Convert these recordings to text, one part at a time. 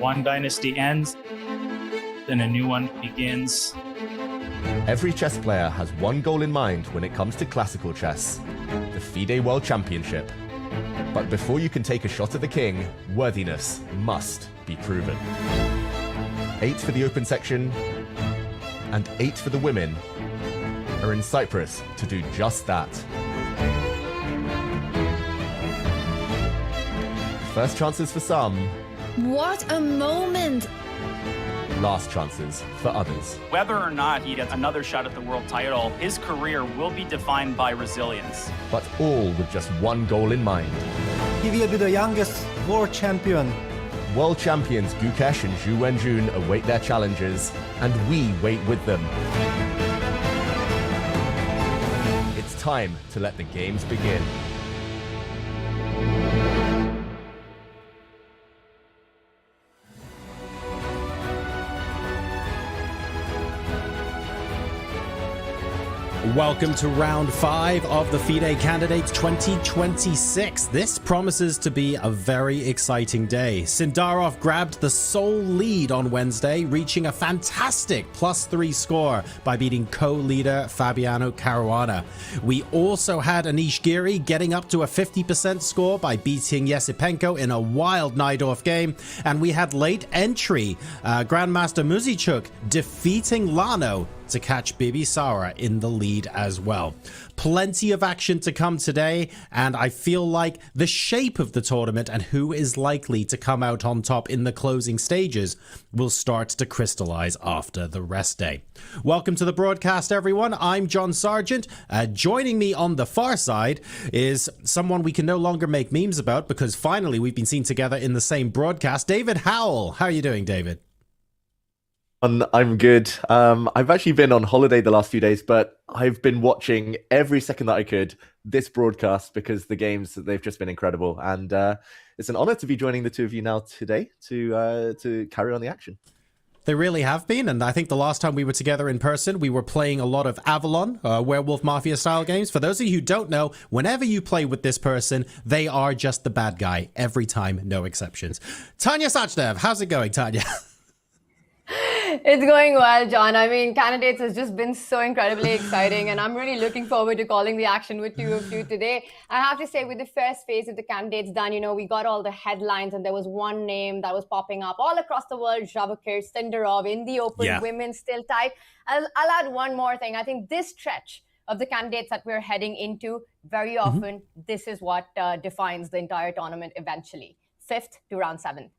One dynasty ends, then a new one begins. Every chess player has one goal in mind when it comes to classical chess: the FIDE World Championship. But before you can take a shot at the king, worthiness must be proven. 8 for the open section and 8 for the women are in Cyprus to do just that. First chances for some. What a moment! Last chances for others. Whether or not he gets another shot at the world title, his career will be defined by resilience. But all with just one goal in mind. He will be the youngest world champion. World champions Gukesh and Wenjun await their challenges, and we wait with them. It's time to let the games begin. Welcome to round 5 of the FIDE Candidates 2026. This promises to be a very exciting day. Sindarov grabbed the sole lead on Wednesday, reaching a fantastic +3 score by beating co-leader Fabiano Caruana. We also had Anish Giri getting up to a 50% score by beating Yesipenko in a wild Najdorf game. And we had late entry Grandmaster Muzichuk defeating Lano to catch Bibi Sara in the lead as well. Plenty of action to come today, and I feel like the shape of the tournament and who is likely to come out on top in the closing stages will start to crystallize after the rest day. Welcome to the broadcast, everyone. I'm John Sargent. Joining me on the far side is someone we can no longer make memes about because finally we've been seen together in the same broadcast. David Howell. How are you doing, David? I'm good. I've actually been on holiday the last few days, but I've been watching every second that I could this broadcast because the games, they've just been incredible. And it's an honor to be joining the two of you now today to carry on the action. They really have been, and I think the last time we were together in person, we were playing a lot of Avalon, Werewolf Mafia-style games. For those of you who don't know, whenever you play with this person, they are just the bad guy, every time, no exceptions. Tanya Sachdev, how's it going, Tanya? It's going well, John. I mean, Candidates has just been so incredibly exciting, and I'm really looking forward to calling the action with two of you today. I have to say, with the first phase of the Candidates done, we got all the headlines, and there was one name that was popping up all across the world, Vachier, Sindarov, in the open, women still tight. I'll add one more thing. I think this stretch of the candidates that we're heading into, very often, this is what defines the entire tournament eventually. 5th to round 7.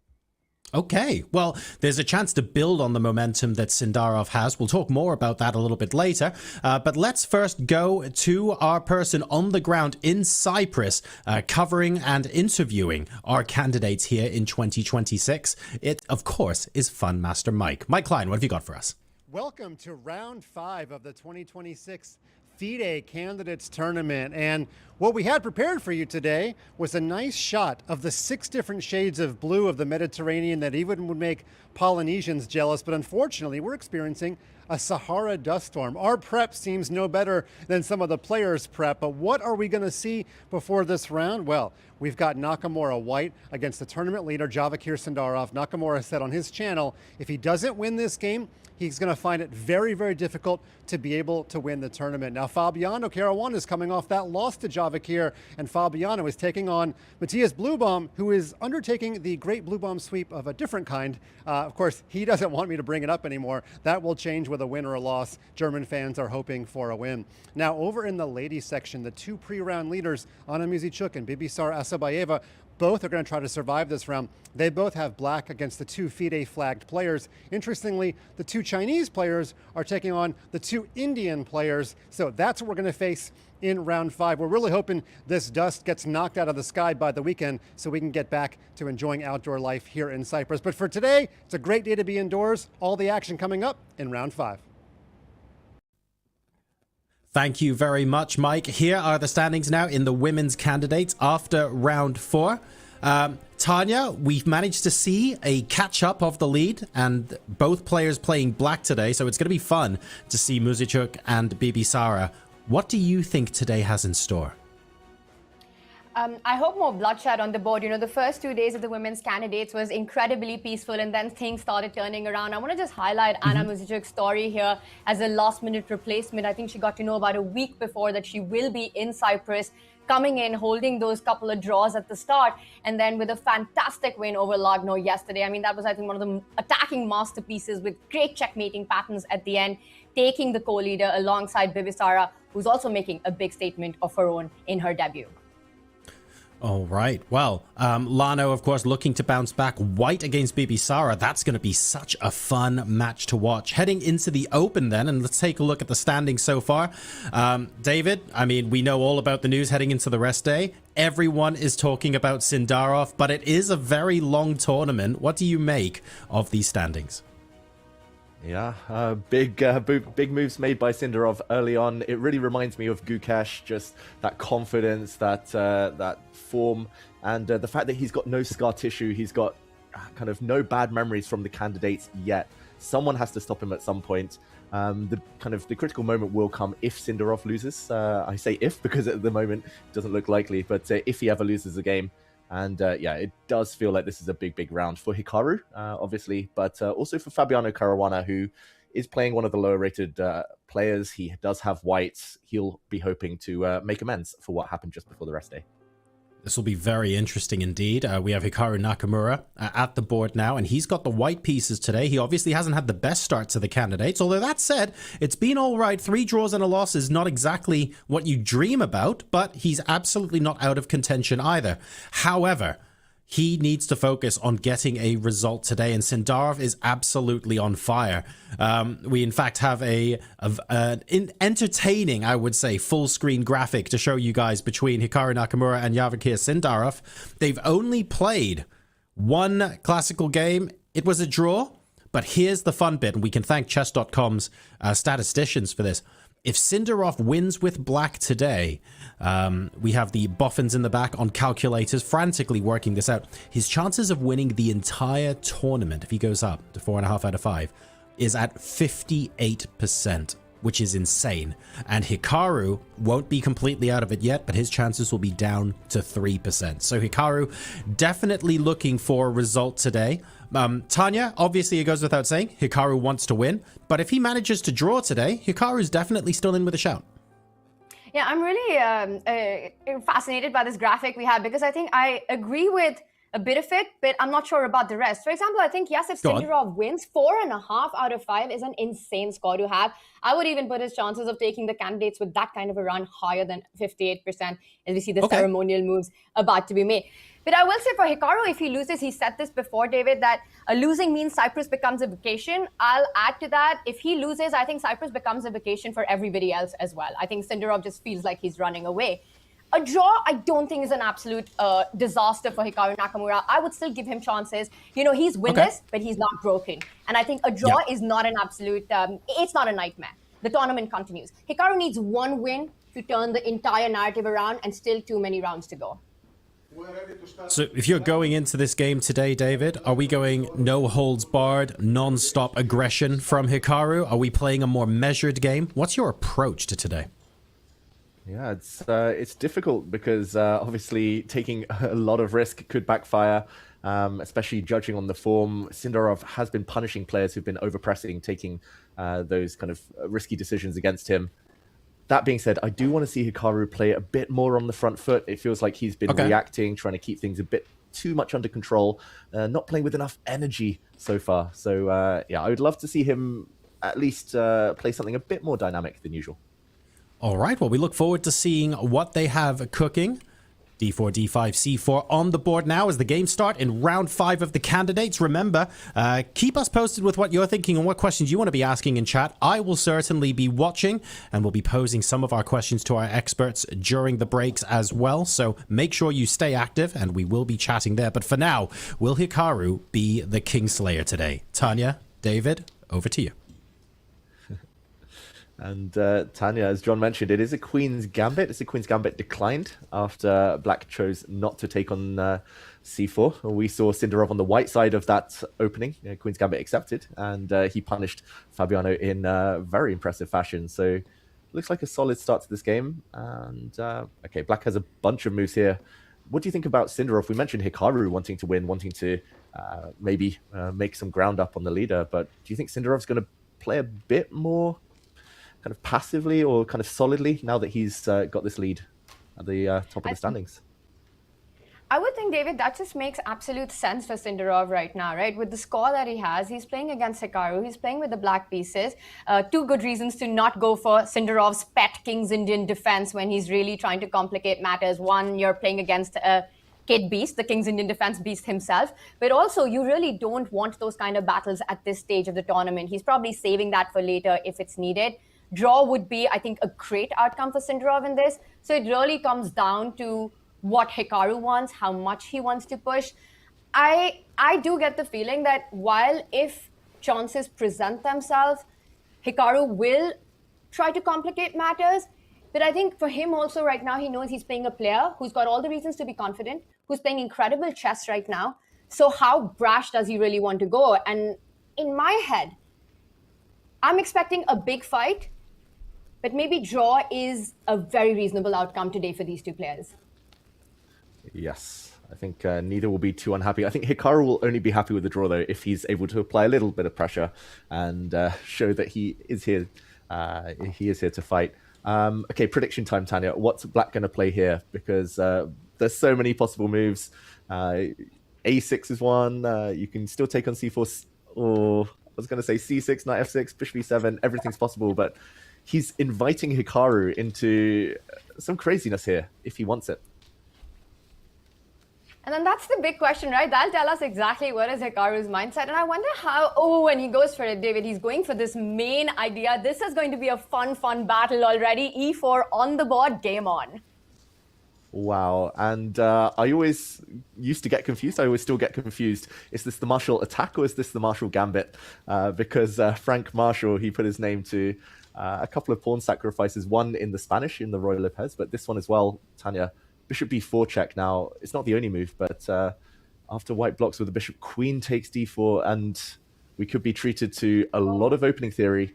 Okay, well, there's a chance to build on the momentum that Sindarov has. We'll talk more about that a little bit later. But let's first go to our person on the ground in Cyprus, covering and interviewing our candidates here in 2026. It, of course, is Fun Master Mike. Mike Klein, what have you got for us? Welcome to round 5 of the 2026 FIDE Candidates Tournament. And what we had prepared for you today was a nice shot of the 6 different shades of blue of the Mediterranean that even would make Polynesians jealous. But unfortunately, we're experiencing a Sahara dust storm. Our prep seems no better than some of the players' prep. But what are we going to see before this round? Well, we've got Nakamura white against the tournament leader, Vachier Sindarov. Nakamura said on his channel, if he doesn't win this game, he's going to find it very, very difficult to be able to win the tournament. Now, Fabiano Caruana is coming off that loss to Vachier, and Fabiano is taking on Matthias Bluebaum, who is undertaking the great Bluebaum sweep of a different kind. Of course, he doesn't want me to bring it up anymore. That will change with a win or a loss. German fans are hoping for a win. Now, over in the ladies section, the 2 pre-round leaders, Anna Muzichuk and Bibisar Asabayeva, both are going to try to survive this round. They both have black against the 2 FIDE flagged players. Interestingly, the 2 Chinese players are taking on the 2 Indian players. So that's what we're going to face in round 5. We're really hoping this dust gets knocked out of the sky by the weekend so we can get back to enjoying outdoor life here in Cyprus. But for today, it's a great day to be indoors. All the action coming up in round 5. Thank you very much, Mike. Here are the standings now in the women's candidates after round 4. Tanya, we've managed to see a catch-up of the lead, and both players playing black today, so it's going to be fun to see Muzichuk and Bibi Sara. What do you think today has in store? I hope more bloodshed on the board. You know, the first 2 days of the women's candidates was incredibly peaceful, and then things started turning around. I want to just highlight Anna Muzicuk's story here as a last-minute replacement. I think she got to know about a week before that she will be in Cyprus, coming in, holding those couple of draws at the start, and then with a fantastic win over Lagno yesterday. I mean, that was, I think, one of the attacking masterpieces with great checkmating patterns at the end, taking the co-leader alongside Bibisara, who's also making a big statement of her own in her debut. All right. Well, Lano, of course, looking to bounce back. White against Bibisara. That's going to be such a fun match to watch. Heading into the Open then, and let's take a look at the standings so far. David, I mean, we know all about the news heading into the rest day. Everyone is talking about Sindarov, but it is a very long tournament. What do you make of these standings? Yeah, big moves made by Sindarov early on. It really reminds me of Gukesh, just that confidence, that form, and the fact that he's got no scar tissue. He's got kind of no bad memories from the candidates yet. Someone has to stop him at some point. The critical moment will come if Sindarov loses. I say if because at the moment it doesn't look likely, but if he ever loses a game. And yeah, it does feel like this is a big round for Hikaru, obviously, but also for Fabiano Caruana, who is playing one of the lower rated players. He does have whites. He'll be hoping to make amends for what happened just before the rest day. This will be very interesting indeed. We have Hikaru Nakamura at the board now, and he's got the white pieces today. He obviously hasn't had the best start to the candidates, although that said, it's been all right. 3 draws and a loss is not exactly what you dream about, but he's absolutely not out of contention either. However, he needs to focus on getting a result today, and Sindarov is absolutely on fire. We, in fact, have an entertaining, I would say, full-screen graphic to show you guys between Hikaru Nakamura and Vachier-Lagrave. They've only played 1 classical game. It was a draw, but here's the fun bit, and we can thank chess.com's statisticians for this. If Sindarov wins with black today, we have the boffins in the back on calculators frantically working this out. His chances of winning the entire tournament, if he goes up to 4.5 out of 5, is at 58%, which is insane. And Hikaru won't be completely out of it yet, but his chances will be down to 3%. So Hikaru definitely looking for a result today. Tanya, obviously it goes without saying, Hikaru wants to win, but if he manages to draw today, Hikaru's definitely still in with a shout. Yeah, I'm really fascinated by this graphic we have, because I think I agree with a bit of it, but I'm not sure about the rest. For example, I think, yes, if Sindarov wins, 4.5 out of 5 is an insane score to have. I would even put his chances of taking the candidates with that kind of a run higher than 58%, as we see the ceremonial moves about to be made. But I will say for Hikaru, if he loses, he said this before, David, that losing means Cyprus becomes a vacation. I'll add to that. If he loses, I think Cyprus becomes a vacation for everybody else as well. I think Sindarov just feels like he's running away. A draw, I don't think, is an absolute disaster for Hikaru Nakamura. I would still give him chances. You know, he's winless, but he's not broken. And I think a draw is not an absolute, it's not a nightmare. The tournament continues. Hikaru needs 1 win to turn the entire narrative around, and still too many rounds to go. So if you're going into this game today, David, are we going no holds barred, non-stop aggression from Hikaru? Are we playing a more measured game? What's your approach to today? Yeah, it's difficult because obviously taking a lot of risk could backfire, especially judging on the form. Sindarov has been punishing players who've been overpressing, taking those kind of risky decisions against him. That being said, I do want to see Hikaru play a bit more on the front foot. It feels like he's been reacting, trying to keep things a bit too much under control, not playing with enough energy so far. So yeah, I would love to see him at least play something a bit more dynamic than usual. All right, well, we look forward to seeing what they have cooking. D4, D5, C4 on the board now as the game start in round 5 of the candidates. Remember, keep us posted with what you're thinking and what questions you want to be asking in chat. I will certainly be watching and will be posing some of our questions to our experts during the breaks as well. So make sure you stay active and we will be chatting there. But for now, will Hikaru be the Kingslayer today? Tanya, David, over to you. And Tanya, as John mentioned, it is a Queen's Gambit. It's a Queen's Gambit declined after Black chose not to take on C4. We saw Sindarov on the white side of that opening. Queen's Gambit accepted, and he punished Fabiano in very impressive fashion. So looks like a solid start to this game. And okay, Black has a bunch of moves here. what do you think about Sindarov? We mentioned Hikaru wanting to win, wanting to maybe make some ground up on the leader, but do you think Sindarov's going to play a bit more kind of passively or kind of solidly now that he's got this lead at the top of the standings? I would think, David, that just makes absolute sense for Sindarov right now, right? With the score that he has, he's playing against Hikaru, he's playing with the black pieces. Two good reasons to not go for Sindarov's pet King's Indian defense when he's really trying to complicate matters. One, you're playing against a Kid Beast, the King's Indian defense beast himself. But also, you really don't want those kind of battles at this stage of the tournament. He's probably saving that for later if it's needed. Draw would be, I think, a great outcome for Sindarov in this. So it really comes down to what Hikaru wants, how much he wants to push. I do get the feeling that while if chances present themselves, Hikaru will try to complicate matters. But I think for him also right now, he knows he's playing a player who's got all the reasons to be confident, who's playing incredible chess right now. So how brash does he really want to go? And in my head, I'm expecting a big fight, but maybe draw is a very reasonable outcome today for these two players. Yes, I think neither will be too unhappy. I think Hikaru will only be happy with the draw, though, if he's able to apply a little bit of pressure and show that he is here. He is here to fight. Okay, prediction time, Tanya. What's Black going to play here? Because there's so many possible moves. A6 is one. You can still take on C4, or I was going to say C6, Knight F6, Bishop E7. Everything's possible, but he's inviting Hikaru into some craziness here if he wants it. And then that's the big question, right? That'll tell us exactly what is Hikaru's mindset. And I wonder how, when he goes for it, David, he's going for this main idea. This is going to be a fun battle already. E4 on the board, game on. Wow. And I always used to get confused. I always still get confused. Is this the Marshall attack or is this the Marshall gambit? Because Frank Marshall, he put his name to a couple of pawn sacrifices, one in the Spanish, in the Royal Lopez, but this one as well, Tanya. Bishop b4 check now. It's not the only move, but after white blocks with the bishop, queen takes d4, and we could be treated to a lot of opening theory.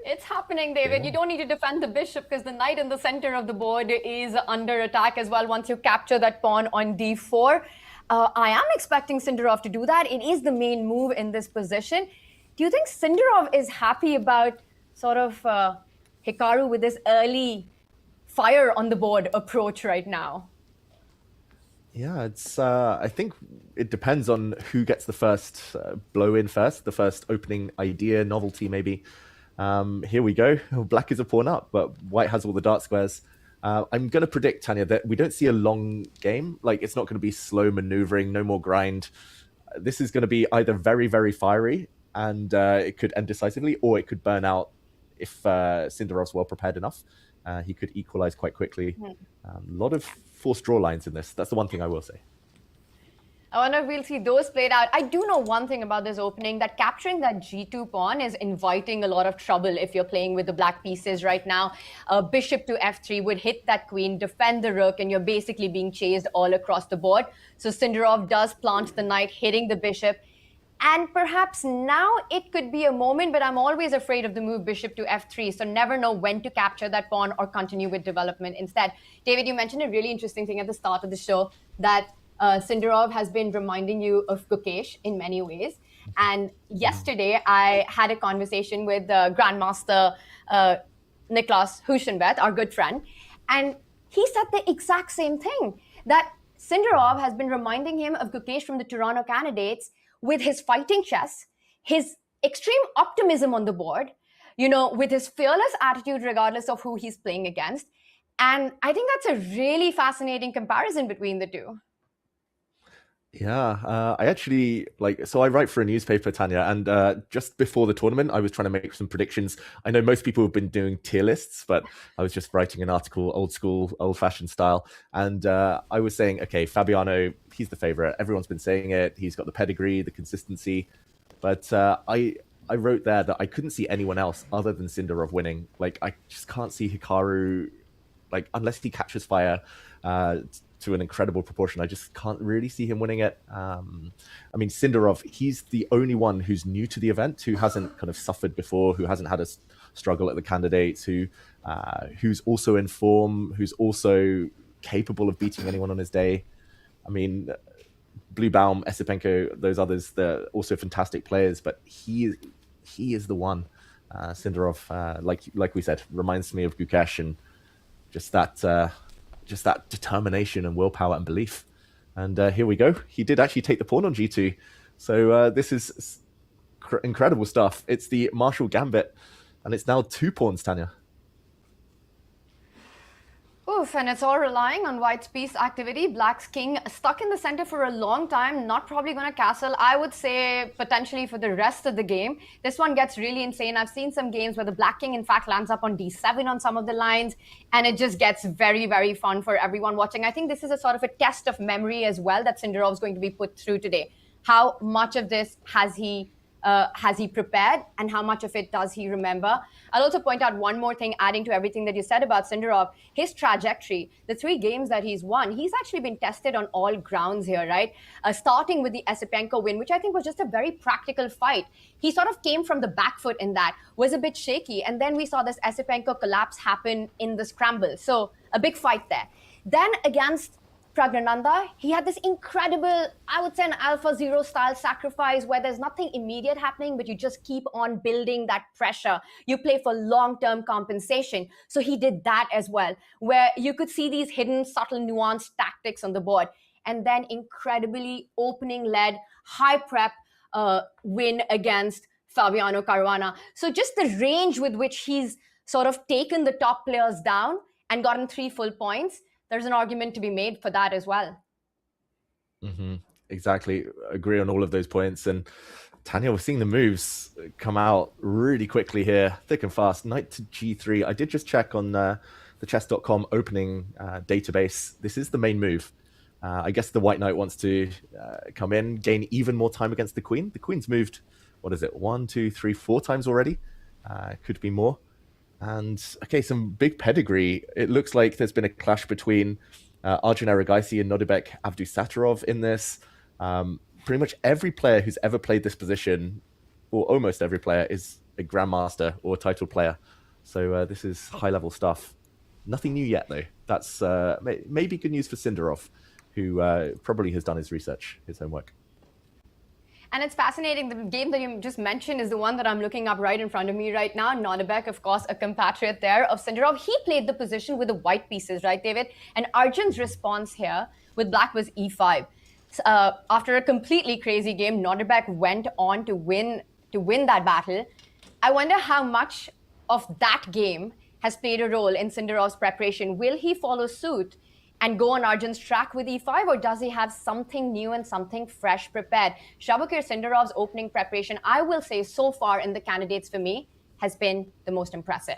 It's happening, David. Yeah. You don't need to defend the bishop because the knight in the center of the board is under attack as well once you capture that pawn on d4. I am expecting Sindarov to do that. It is the main move in this position. Do you think Sindarov is happy about sort of Hikaru with this early fire on the board approach right now? Yeah, it's. I think it depends on who gets the first blow in first, the first opening idea, novelty maybe. Here we go. Black is a pawn up, but white has all the dark squares. I'm going to predict, Tanya, that we don't see a long game. Like, it's not going to be slow maneuvering, no more grind. This is going to be either very, very fiery, and it could end decisively, or it could burn out if Sindarov's well prepared enough. He could equalize quite quickly. A lot of forced draw lines in this. That's the one thing I will say. I wonder if we'll see those played out. I do know one thing about this opening, that capturing that g2 pawn is inviting a lot of trouble if you're playing with the black pieces right now. Bishop to f3 would hit that queen, defend the rook, and you're basically being chased all across the board. So Sindarov does plant the knight, hitting the bishop. And perhaps now it could be a moment, but I'm always afraid of the move bishop to f3, so never know when to capture that pawn or continue with development instead. David, you mentioned a really interesting thing at the start of the show, that Sindarov has been reminding you of Gukesh in many ways. And yesterday, I had a conversation with Grandmaster Niklas Huschenbeth, our good friend, and he said the exact same thing, that Sindarov has been reminding him of Gukesh from the Toronto Candidates with his fighting chess, his extreme optimism on the board, you know, with his fearless attitude regardless of who he's playing against. And I think that's a really fascinating comparison between the two. Yeah, I actually, so I write for a newspaper, Tanya, and just before the tournament, I was trying to make some predictions. I know most people have been doing tier lists, but I was just writing an article, old school, old-fashioned style. And I was saying, okay, Fabiano, he's the favorite. Everyone's been saying it. He's got the pedigree, the consistency. But I wrote there that I couldn't see anyone else other than Sindarov winning. Like, I just can't see Hikaru, unless he catches fire, to an incredible proportion. I just can't really see him winning it. I mean, Sindarov, he's the only one who's new to the event, who hasn't kind of suffered before, who hasn't had a struggle at the candidates, who's also in form, who's also capable of beating anyone on his day. I mean, Bluebaum, Esipenko, those others, they're also fantastic players, but he is the one. Sindarov, like we said, reminds me of Gukesh, and just that determination and willpower and belief. And here we go. He did actually take the pawn on G2. So this is incredible stuff. It's the Marshall Gambit, and it's now 2 pawns, Tanya. Oof, and it's all relying on White's piece activity. Black's king stuck in the center for a long time, not probably going to castle. I would say potentially for the rest of the game. This one gets really insane. I've seen some games where the Black king, in fact, lands up on D7 on some of the lines, and it just gets very, very fun for everyone watching. I think this is a sort of a test of memory as well that Sindarov is going to be put through today. How much of this has he prepared, and how much of it does he remember? I'll also point out one more thing, adding to everything that you said about Sindarov, his trajectory, the 3 games that he's won, he's actually been tested on all grounds here, right? Starting with the Esipenko win, which I think was just a very practical fight. He sort of came from the back foot in that, was a bit shaky, and then we saw this Esipenko collapse happen in the scramble. So a big fight there. Then against Pragnananda, he had this incredible, I would say, an Alpha Zero style sacrifice where there's nothing immediate happening, but you just keep on building that pressure. You play for long-term compensation. So he did that as well, where you could see these hidden, subtle, nuanced tactics on the board. And then incredibly opening-led, high prep win against Fabiano Caruana. So just the range with which he's sort of taken the top players down and gotten 3 full points, there's an argument to be made for that as well. Mm-hmm. Exactly. Agree on all of those points. And Tanya, we're seeing the moves come out really quickly here, thick and fast. Knight to G3. I did just check on the chess.com opening database. This is the main move. I guess the white knight wants to come in, gain even more time against the queen. The queen's moved, 1, 2, 3, 4 times already. Could be more. And, okay, some big pedigree. It looks like there's been a clash between Arjun Erigaisi and Nodibek Abdusattorov in this. Pretty much every player who's ever played this position, or almost every player, is a grandmaster or a title player. So this is high-level stuff. Nothing new yet, though. That's maybe good news for Sindarov, who probably has done his research, his homework. And it's fascinating. The game that you just mentioned is the one that I'm looking up right in front of me right now. Nodibek, of course, a compatriot there of Sindarov. He played the position with the white pieces, right, David? And Arjun's response here with black was e5. After a completely crazy game, Nodibek went on to win that battle. I wonder how much of that game has played a role in Sindarov's preparation. Will he follow suit and go on Arjun's track with e5, or does he have something new and something fresh prepared? Shabakir Sindarov's opening preparation, I will say so far in the candidates for me, has been the most impressive.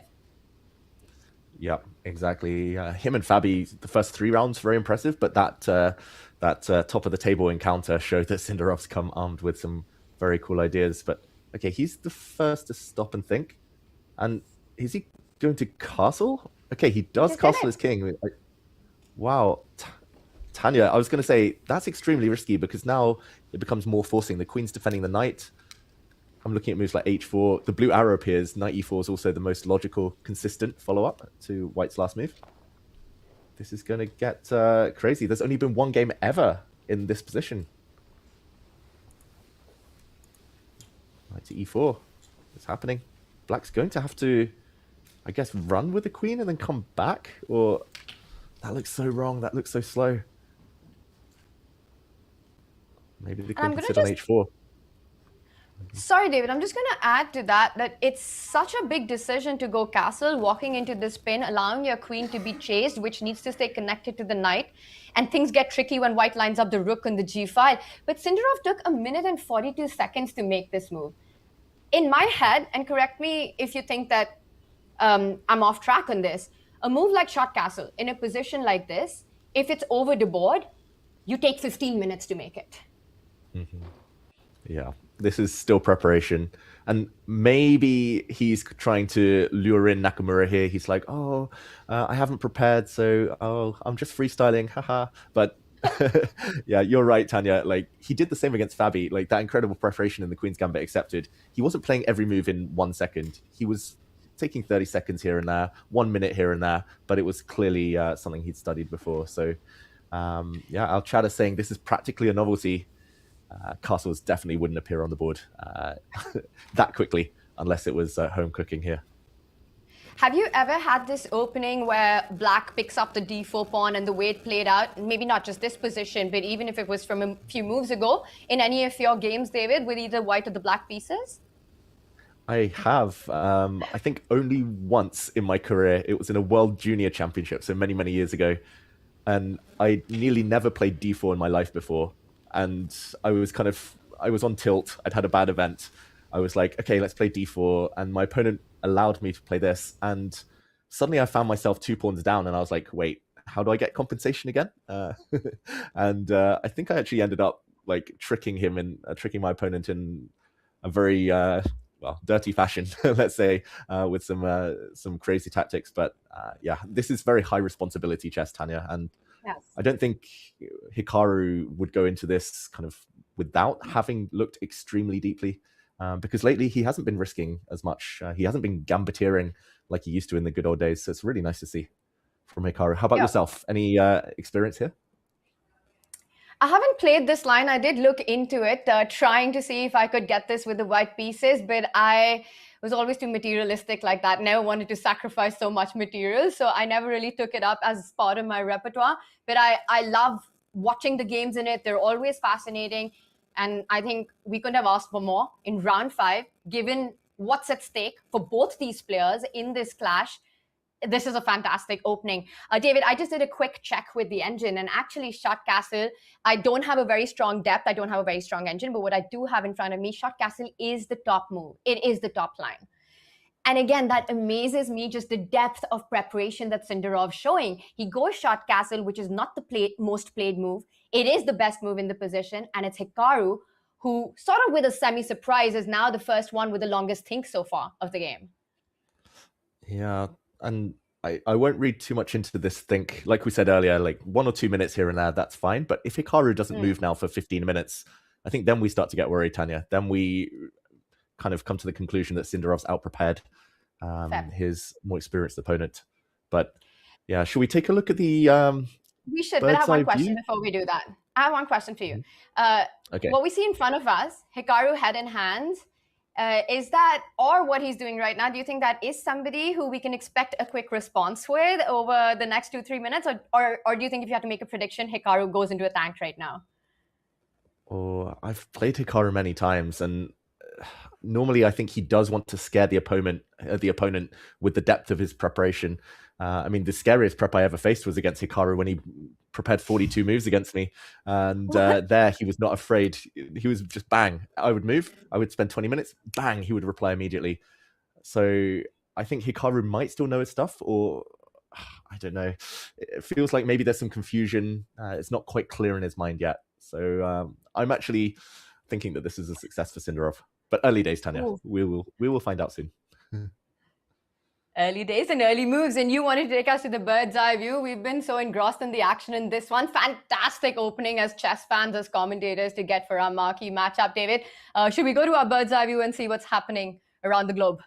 Yeah, exactly. Him and Fabi, the first 3 rounds, very impressive, but that top of the table encounter showed that Sindarov's come armed with some very cool ideas. But okay, he's the first to stop and think. And is he going to castle? Okay, he does castle his king. Wow. Tanya, I was going to say, that's extremely risky because now it becomes more forcing. The queen's defending the knight. I'm looking at moves like h4. The blue arrow appears. Knight e4 is also the most logical, consistent follow-up to white's last move. This is going to get crazy. There's only been 1 game ever in this position. Knight to e4. It's happening. Black's going to have to, I guess, run with the queen and then come back, or... That looks so wrong. That looks so slow. Maybe the queen can sit on h4. Sorry, David. I'm just going to add to that it's such a big decision to go castle, walking into this pin, allowing your queen to be chased, which needs to stay connected to the knight. And things get tricky when white lines up the rook on the g file. But Sindarov took 1 minute and 42 seconds to make this move. In my head, and correct me if you think that I'm off track on this, a move like short castle in a position like this, if it's over the board, you take 15 minutes to make it. Mm-hmm. Yeah, this is still preparation. And maybe he's trying to lure in Nakamura here. He's like, I haven't prepared, so I'm just freestyling, haha. But yeah, you're right, Tanya. Like, he did the same against Fabi. Like, that incredible preparation in the Queen's Gambit accepted. He wasn't playing every move in 1 second. He was taking 30 seconds here and there, 1 minute here and there, but it was clearly something he'd studied before. So yeah, our chat is saying this is practically a novelty. Castles definitely wouldn't appear on the board that quickly unless it was home cooking here. Have you ever had this opening where black picks up the d4 pawn and the way it played out, maybe not just this position, but even if it was from a few moves ago, in any of your games, David, with either white or the black pieces? I have. I think only once in my career. It was in a World Junior Championship, so many, many years ago. And I nearly never played d4 in my life before. And I was on tilt. I'd had a bad event. I was like, okay, let's play d4. And my opponent allowed me to play this. And suddenly I found myself 2 pawns down. And I was like, wait, how do I get compensation again? And I think I actually ended up like tricking my opponent in a very dirty fashion, let's say, with some crazy tactics. But yeah, this is very high responsibility chess, Tanya. And yes. I don't think Hikaru would go into this kind of without having looked extremely deeply. Because lately he hasn't been risking as much. He hasn't been gambiteering like he used to in the good old days. So it's really nice to see from Hikaru. How about yourself? Any experience here? I haven't played this line. I did look into it, trying to see if I could get this with the white pieces, but I was always too materialistic like that. Never wanted to sacrifice so much material. So I never really took it up as part of my repertoire. But I love watching the games in it. They're always fascinating. And I think we couldn't have asked for more in round 5, given what's at stake for both these players in this clash. This is a fantastic opening. David, I just did a quick check with the engine, and actually Shot Castle, I don't have a very strong depth. I don't have a very strong engine, but what I do have in front of me, Shot Castle is the top move. It is the top line. And again, that amazes me, just the depth of preparation that Sindarov showing. He goes Shot Castle, which is not the most played move. It is the best move in the position, and it's Hikaru, who sort of with a semi-surprise is now the first one with the longest think so far of the game. Yeah, and I won't read too much into this think. Like we said earlier, like 1 or 2 minutes here and there, that's fine. But if Hikaru doesn't move now for 15 minutes, I think then we start to get worried, Tanya. Then we kind of come to the conclusion that Sindarov's out-prepared his more experienced opponent. But yeah, should we take a look at the we should, but I have one question before we do that. I have one question for you. Okay. What we see in front of us, Hikaru head in hand, is that, or what he's doing right now, do you think that is somebody who we can expect a quick response with over the next 2-3 minutes? Or do you think if you had to make a prediction, Hikaru goes into a tank right now? Oh, I've played Hikaru many times, and normally I think he does want to scare the opponent with the depth of his preparation. I mean, the scariest prep I ever faced was against Hikaru when he prepared 42 moves against me. And there, he was not afraid. He was just bang. I would move. I would spend 20 minutes. Bang, he would reply immediately. So I think Hikaru might still know his stuff, or I don't know. It feels like maybe there's some confusion. It's not quite clear in his mind yet. So I'm actually thinking that this is a success for Sindarov. But early days, Tanya. Ooh. We will find out soon. Early days and early moves, and you wanted to take us to the bird's eye view. We've been so engrossed in the action in this one. Fantastic opening as chess fans, as commentators, to get for our marquee matchup, David. Should we go to our bird's eye view and see what's happening around the globe?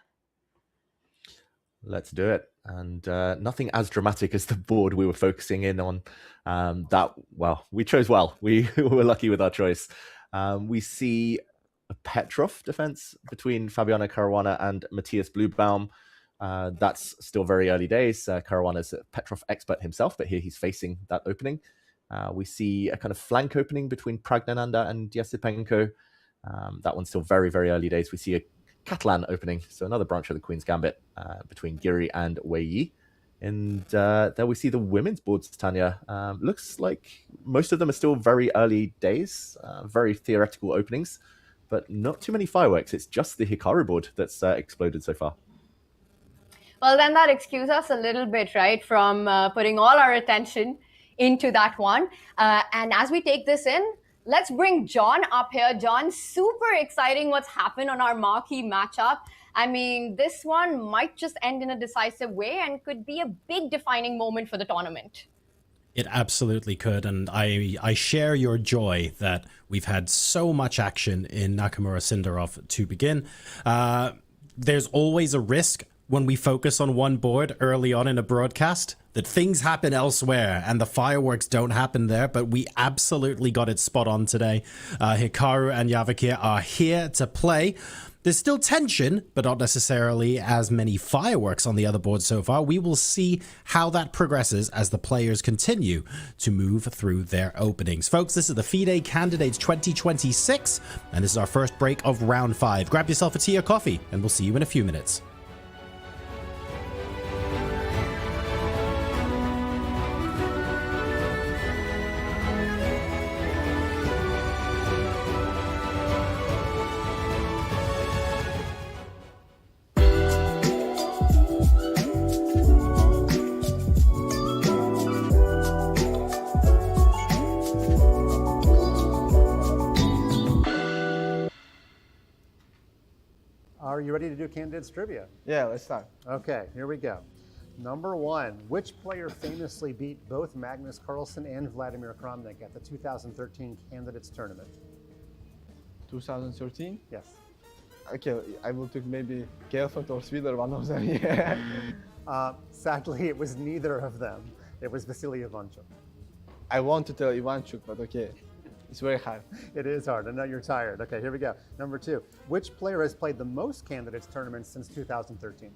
Let's do it. And nothing as dramatic as the board we were focusing in on. We chose well. We were lucky with our choice. We see a Petrov defense between Fabiano Caruana and Matthias Bluebaum. That's still very early days. Caruana's a Petrov expert himself, but here he's facing that opening. We see a kind of flank opening between Pragnananda and Yasipenko. That one's still very, very early days. We see a Catalan opening, so another branch of the Queen's Gambit between Giri and Wei Yi. And there we see the women's boards, Tanya. Looks like most of them are still very early days, very theoretical openings, but not too many fireworks. It's just the Hikaru board that's exploded so far. Well, then that excuses us a little bit, right, from putting all our attention into that one. And as we take this in, let's bring John up here. John, super exciting what's happened on our marquee matchup. I mean, this one might just end in a decisive way and could be a big defining moment for the tournament. It absolutely could, and I share your joy that we've had so much action in Nakamura Sindarov to begin. There's always a risk when we focus on one board early on in a broadcast, that things happen elsewhere and the fireworks don't happen there, but we absolutely got it spot on today. Hikaru and Vachier are here to play. There's still tension, but not necessarily as many fireworks on the other board so far. We will see how that progresses as the players continue to move through their openings. Folks, this is the FIDE Candidates 2026, and this is our first break of round 5. Grab yourself a tea or coffee, and we'll see you in a few minutes. Are you ready to do candidates trivia? Yeah, let's start. Okay, here we go. Number 1, which player famously beat both Magnus Carlsen and Vladimir Kramnik at the 2013 Candidates Tournament? 2013? Yes. Okay, I will take maybe Gelfand or Svidler, one of them. Sadly, it was neither of them. It was Vasily Ivanchuk. I want to tell Ivanchuk, but okay. It's very hard. It is hard. I know you're tired. Okay, here we go. Number 2, which player has played the most candidates tournaments since 2013?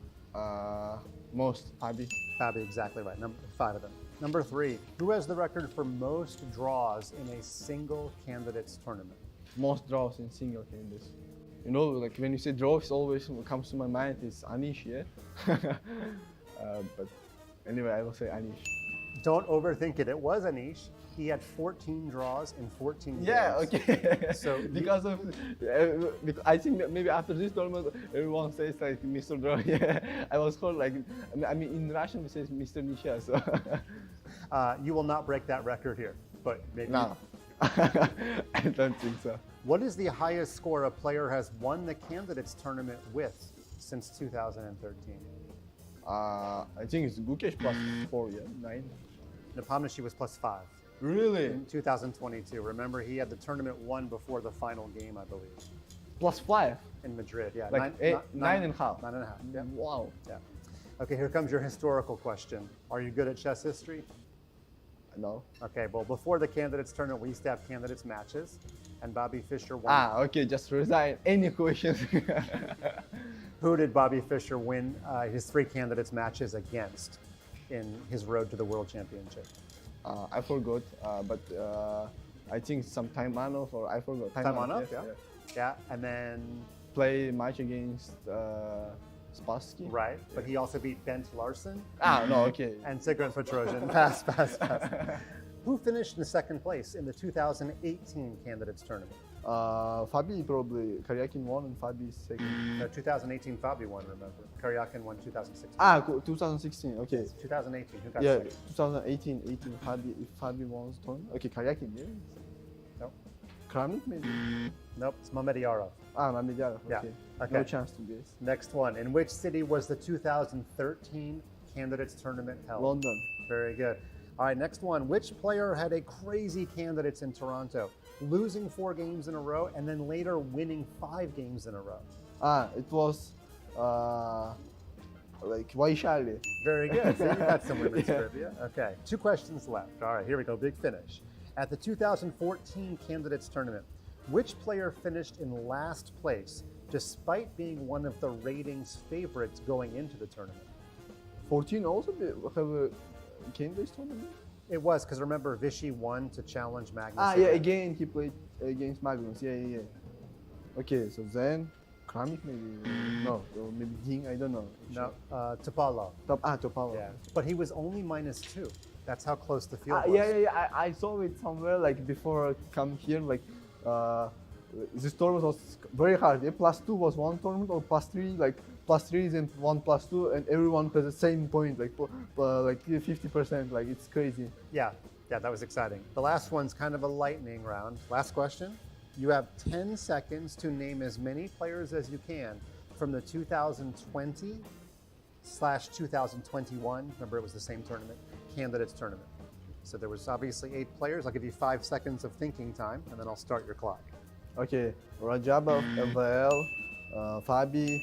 Most, Fabi. Fabi, exactly right. Number 5 of them. Number 3, who has the record for most draws in a single candidates tournament? Most draws in single candidates. You know, like when you say draws, always what comes to my mind is Anish, yeah? But anyway, I will say Anish. Don't overthink it. It was Anish. He had 14 draws in 14 games. Yeah, okay. So because of, I think that maybe after this tournament, everyone says like Mr. Draw. Yeah, I was called like, I mean in Russian we say Mr. Nisha. So you will not break that record here, but maybe. No, I don't think so. What is the highest score a player has won the candidates tournament with since 2013? I think it's Gukesh plus 4, yeah, 9. Napomniachtchi was plus 5. Really? In 2022. Remember, he had the tournament won before the final game, I believe. Plus 5? In Madrid, yeah. Like 9.5. 9.5, yeah. Wow. Yeah. Okay, here comes your historical question. Are you good at chess history? No. Okay, well, before the candidates tournament, we used to have candidates matches, and Bobby Fischer won. Ah, okay, just resign. Any questions? Who did Bobby Fischer win his 3 candidates matches against in his road to the World Championship? I forgot, but I think some Taimanov or I forgot. Taimanov, yes, yeah. Yeah, and then play match against Spassky. Right, but he also beat Bent Larsen. Ah, no, okay. And Tigran Petrosian. Pass. Who finished in second place in the 2018 candidates tournament? Fabi probably. Karyakin won and Fabi is second. No, 2018 Fabi won, remember. Karyakin won 2016. Ah, 2016, okay. 2018, who got Yeah, second? 2018, Fabi, if Fabi won the tournament. Okay, Karyakin, yeah. No. Kramnik maybe? Nope, it's Mamediyarov. Ah, Mamediyarov, Yeah, okay. okay. No chance to guess. Next one. In which city was the 2013 candidates tournament held? London. Very good. All right, next one. Which player had a crazy candidates in Toronto, losing 4 games in a row and then later winning 5 games in a row? Ah, it was like Vachier-Lagrave. Very good. So you got some women's trivia. Okay, 2 questions left. All right, here we go. Big finish. At the 2014 candidates tournament, which player finished in last place despite being one of the ratings favorites going into the tournament? 14 also have a candidates tournament? It was, because remember, Vichy won to challenge Magnus. Ah, yeah, again he played against Magnus. Yeah. Okay, so then Kramnik maybe, no, or maybe Ding, I don't know. No, Topalov. Topalov. Yeah, but he was only -2. That's how close the field was. Yeah. I saw it somewhere like before I come here. Like this tournament was very hard. Yeah? +2 was one tournament, or +3, like +3 is in 1 +2, and everyone has the same point, like 50%. Like it's crazy. Yeah, that was exciting. The last one's kind of a lightning round. Last question. You have 10 seconds to name as many players as you can from the 2020/2021. Remember, it was the same tournament, candidates tournament. So there was obviously 8 players. I'll give you 5 seconds of thinking time, and then I'll start your clock. Okay, Rajabov, LVL, Fabi,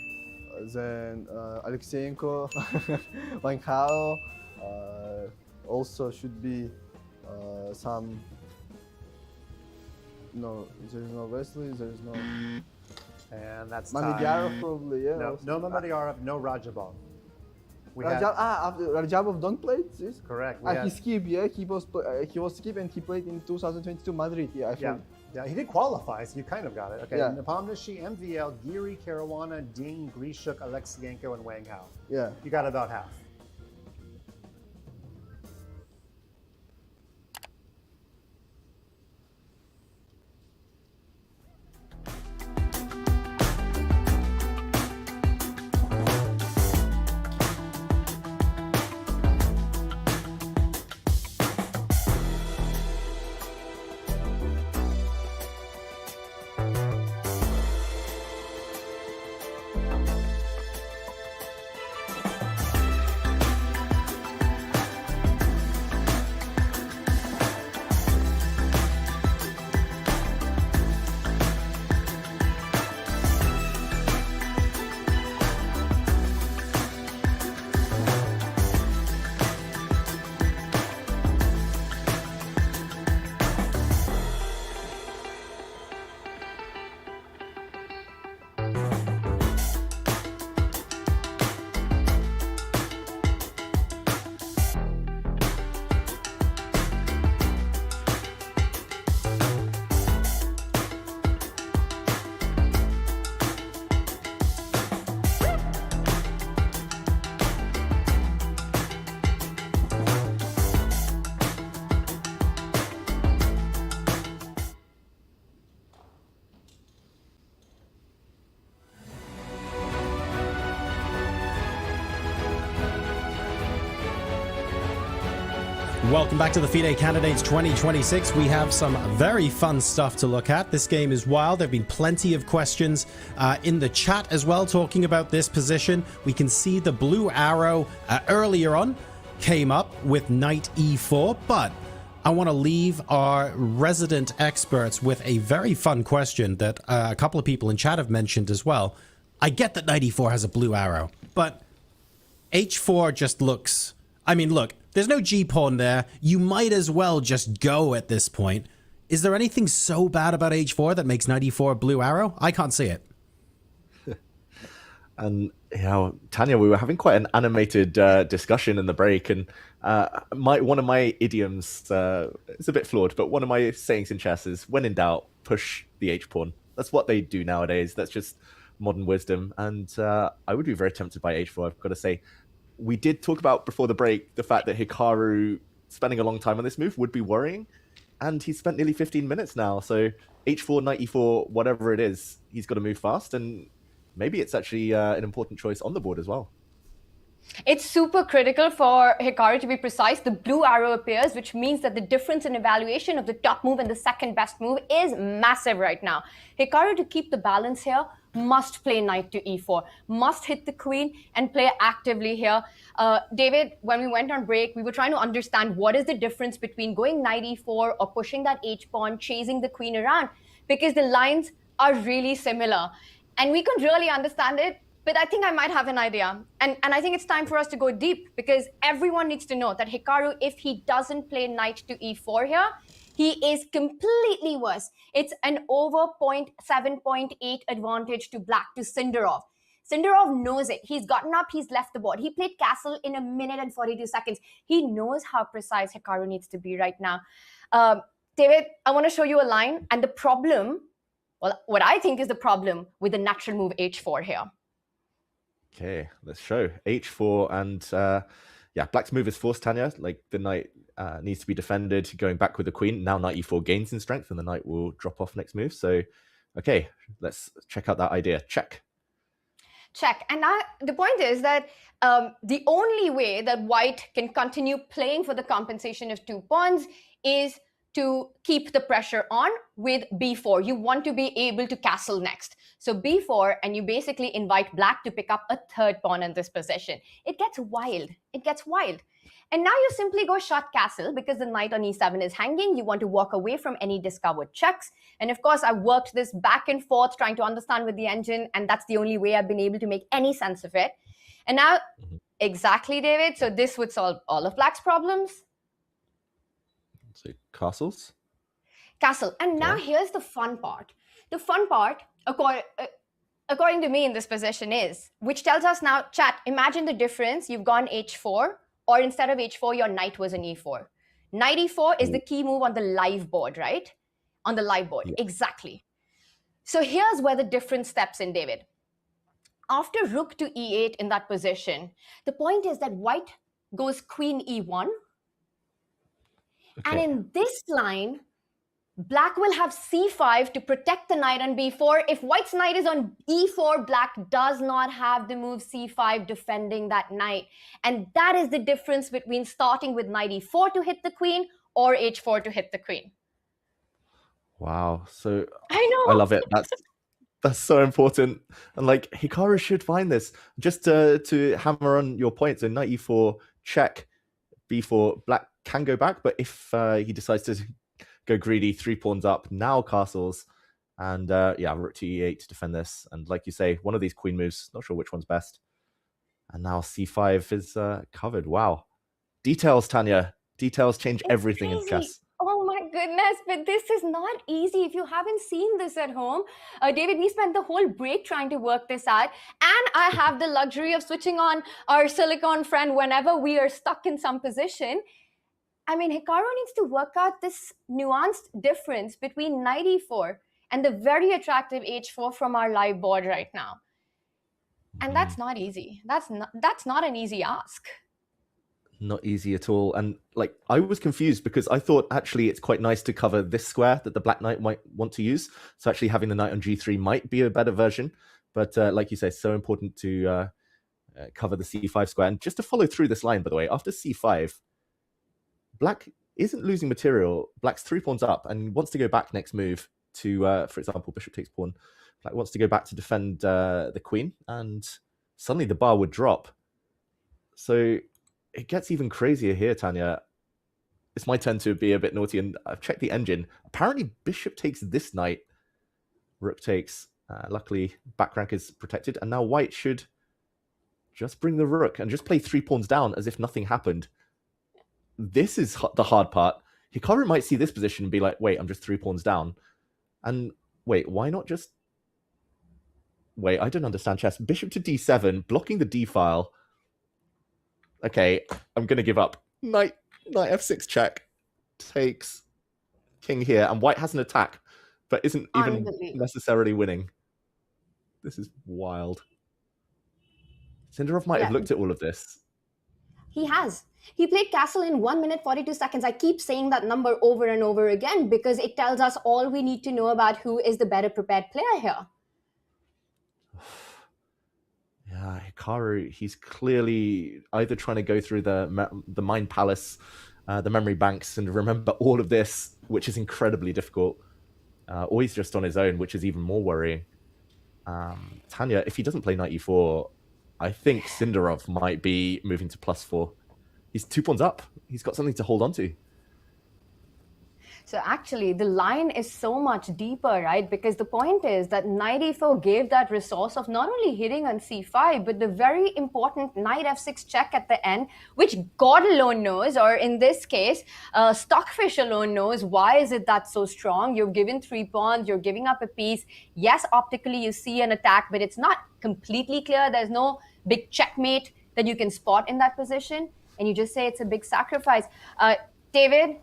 then Alexeyenko, Vachier-Lagrave, also should be some. No, there's no Wesley. There's no. And that's Mamidyarov probably, yeah. No Mamidyarov, no Rajabov. Rajabov don't play this? Correct. He skipped, yeah. He was skipped and he played in 2022 Madrid, yeah. Yeah, he did qualify, so you kind of got it. Okay, Yeah. Nepomniachtchi, MVL, Giri, Caruana, Ding, Grishuk, Alexeyenko, and Wang Hao. Yeah. You got about half. Welcome back to the FIDE Candidates 2026. We have some very fun stuff to look at. This game is wild. There have been plenty of questions in the chat as well talking about this position. We can see the blue arrow earlier on came up with knight e4, but I want to leave our resident experts with a very fun question that a couple of people in chat have mentioned as well. I get that knight e4 has a blue arrow, but h4 just looks... I mean, look, there's no g-pawn there. You might as well just go at this point. Is there anything so bad about h4 that makes knight e4 a blue arrow? I can't see it. And, you know, Tanya, we were having quite an animated discussion in the break, and one of my idioms, it's a bit flawed, but one of my sayings in chess is, when in doubt, push the h-pawn. That's what they do nowadays. That's just modern wisdom. And I would be very tempted by h4, I've got to say. We did talk about before the break the fact that Hikaru spending a long time on this move would be worrying, and he's spent nearly 15 minutes now. So h4, knight e4, whatever it is, he's got to move fast, and maybe it's actually an important choice on the board as well. It's super critical for Hikaru to be precise. The blue arrow appears, which means that the difference in evaluation of the top move and the second best move is massive right now. Hikaru, to keep the balance here, must play knight to e4, must hit the queen and play actively here. David, when we went on break, we were trying to understand what is the difference between going knight e4 or pushing that h-pawn, chasing the queen around, because the lines are really similar. And we couldn't really understand it, but I think I might have an idea. And I think it's time for us to go deep, because everyone needs to know that Hikaru, if he doesn't play knight to e4 here, he is completely worse. It's an over 0.7.8 advantage to black to Sindarov. Sindarov knows it. He's gotten up, he's left the board. He played castle in 1 minute and 42 seconds. He knows how precise Hikaru needs to be right now. David, I want to show you a line. And the problem, well, what I think is the problem with the natural move h4 here. Okay, let's show h4, and yeah, black's move is forced, Tanya. Like, the knight needs to be defended, going back with the queen. Now knight e4 gains in strength, and the knight will drop off next move. So, okay, let's check out that idea. Check. Check. And the point is that the only way that white can continue playing for the compensation of 2 pawns is to keep the pressure on with b4. You want to be able to castle next. So b4, and you basically invite black to pick up a 3rd pawn in this position. It gets wild. It gets wild. And now you simply go shut castle because the knight on e7 is hanging. You want to walk away from any discovered checks. And of course, I worked this back and forth trying to understand with the engine, and that's the only way I've been able to make any sense of it. And now, exactly, David. So this would solve all of black's problems. So castles? Castle. And now here's the fun part. The fun part, according to me in this position is, which tells us now, chat, imagine the difference. You've gone h4, or instead of h4, your knight was an e4. Knight e4 is the key move on the live board, right? On the live board, exactly. So here's where the difference steps in, David. After rook to e8 in that position, the point is that white goes queen e1. And in this line, black will have c5 to protect the knight on b4. If white's knight is on e4, black does not have the move c5 defending that knight. And that is the difference between starting with knight e4 to hit the queen or h4 to hit the queen. Wow. So I know. I love it. That's so important. And like Hikaru should find this. Just to hammer on your point, so knight e4 check, b4, black can go back, but if he decides to go greedy, 3 pawns up, now castles, and rook to e8 to defend this. And like you say, one of these queen moves, not sure which one's best. And now c5 is covered. Wow. Details, Tanya. Details change everything in chess. Oh my goodness, but this is not easy. If you haven't seen this at home, David, we spent the whole break trying to work this out. And I have the luxury of switching on our silicon friend whenever we are stuck in some position. I mean, Hikaru needs to work out this nuanced difference between knight e4 and the very attractive h4 from our live board right now. And that's not easy. That's not an easy ask. Not easy at all. And like, I was confused because I thought actually it's quite nice to cover this square that the black knight might want to use. So actually having the knight on g3 might be a better version. But like you say, it's so important to cover the c5 square. And just to follow through this line, by the way, after c5, black isn't losing material. Black's 3 pawns up and wants to go back next move to, for example, bishop takes pawn. Black wants to go back to defend the queen, and suddenly the bar would drop. So it gets even crazier here, Tanya. It's my turn to be a bit naughty, and I've checked the engine. Apparently, bishop takes this knight. Rook takes. Luckily, back rank is protected, and now white should just bring the rook and just play 3 pawns down as if nothing happened. This is the hard part. Hikaru might see this position and be like, wait, I'm just 3 pawns down. And wait, why not just... Wait, I don't understand chess. Bishop to d7, blocking the d file. Okay, I'm going to give up. Knight f6 check. Takes king here. And white has an attack, but isn't even necessarily winning. This is wild. Sindarov might have looked at all of this. He has. He played castle in 1 minute 42 seconds. I keep saying that number over and over again because it tells us all we need to know about who is the better prepared player here. Yeah, Hikaru, he's clearly either trying to go through the mind palace, the memory banks, and remember all of this, which is incredibly difficult, or he's just on his own, which is even more worrying. Tanya, if he doesn't play knight e4, I think Sindarov might be moving to +4. He's 2 pawns up. He's got something to hold on to. So actually, the line is so much deeper, right? Because the point is that knight e4 gave that resource of not only hitting on c5, but the very important knight f6 check at the end, which God alone knows, or in this case, Stockfish alone knows, why is it that so strong? You've given 3 pawns, you're giving up a piece. Yes, optically you see an attack, but it's not completely clear. There's no big checkmate that you can spot in that position. And you just say it's a big sacrifice. David,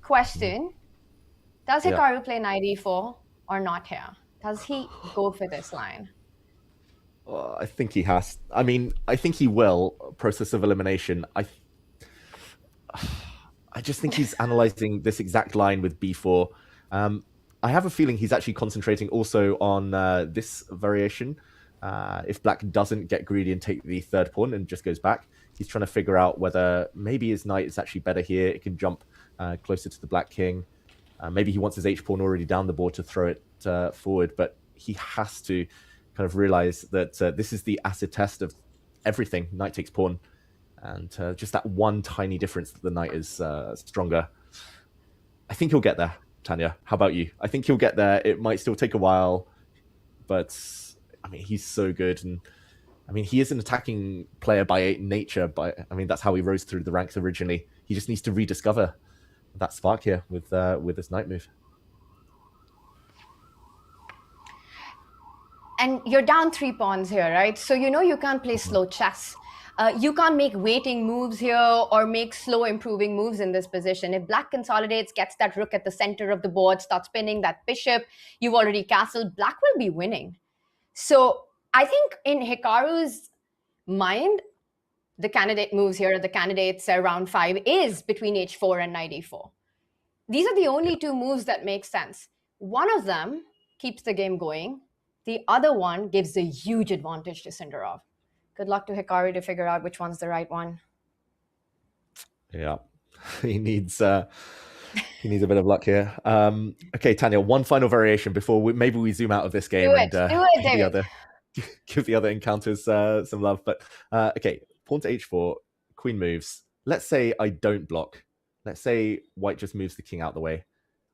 question. Does Hikaru play knight e4 or not here? Does he go for this line? I think he has. I mean, I think he will. Process of elimination. I just think he's analyzing this exact line with b4. I have a feeling he's actually concentrating also on this variation. If black doesn't get greedy and take the 3rd pawn and just goes back, he's trying to figure out whether maybe his knight is actually better here. It can jump closer to the black king. Maybe he wants his h-pawn already down the board to throw it forward, but he has to kind of realize that this is the acid test of everything. Knight takes pawn. And just that one tiny difference that the knight is stronger. I think he'll get there, Tanya. How about you? I think he'll get there. It might still take a while, but I mean, he's so good. And I mean, he is an attacking player by nature, but I mean, that's how he rose through the ranks originally. He just needs to rediscover that spark here with this knight move. And you're down 3 pawns here, right? So you know you can't play slow chess. You can't make waiting moves here or make slow improving moves in this position. If black consolidates, gets that rook at the center of the board, starts spinning that bishop, you've already castled, black will be winning. So I think in Hikaru's mind, the candidate moves here, the candidates round 5 is between h4 and knight e4. These are the only 2 moves that make sense. One of them keeps the game going. The other one gives a huge advantage to Sindarov. Good luck to Hikaru to figure out which one's the right one. Yeah, he needs a bit of luck here. Okay, Tanya, one final variation before maybe we zoom out of this game and give the other encounters some love. But okay, pawn to h4, queen moves. Let's say I don't block. Let's say white just moves the king out the way.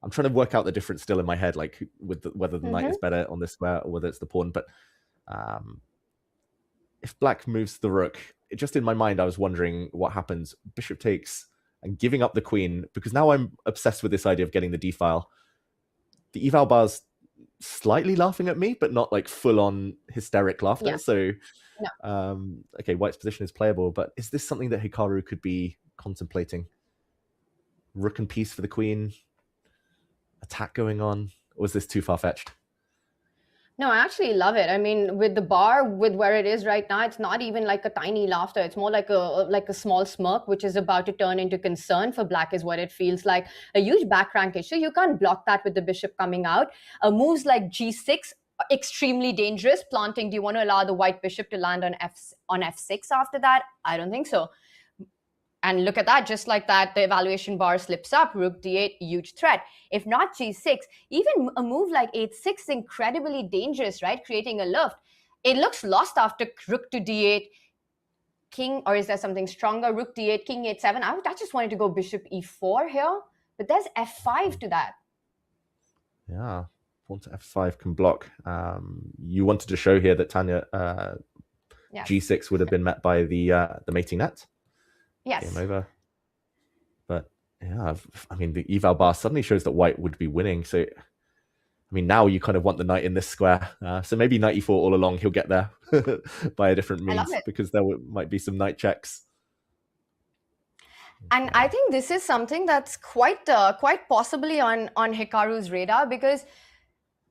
I'm trying to work out the difference still in my head, like with whether the knight is better on this square or whether it's the pawn. But if black moves the rook, just in my mind, I was wondering what happens. Bishop takes and giving up the queen, because now I'm obsessed with this idea of getting the d-file. The eval bar's slightly laughing at me, but not like full-on hysteric laughter. Yeah. So, okay, white's position is playable, but is this something that Hikaru could be contemplating? Rook and piece for the queen, attack going on, or is this too far-fetched? No, I actually love it. I mean, with the bar, with where it is right now, it's not even like a tiny laughter. It's more like a small smirk, which is about to turn into concern for black, is what it feels like. A huge back rank issue. You can't block that with the bishop coming out. Moves like g6, extremely dangerous. Planting, do you want to allow the white bishop to land on f6 after that? I don't think so. And look at that, just like that, the evaluation bar slips up, rook d8, huge threat. If not g6, even a move like h6 is incredibly dangerous, right? Creating a lift. It looks lost after rook to d8, king, or is there something stronger? Rook d8, king h7. I just wanted to go bishop e4 here, but there's f5 to that. Yeah, pawn to f5 can block. You wanted to show here that Tanya, g6 would have been met by the mating net. Yes. Game over. But yeah, I mean, the eval bar suddenly shows that white would be winning. So, I mean, now you kind of want the knight in this square. So maybe knight e4 all along, he'll get there by a different means, because there might be some knight checks. And I think this is something that's quite possibly on Hikaru's radar, because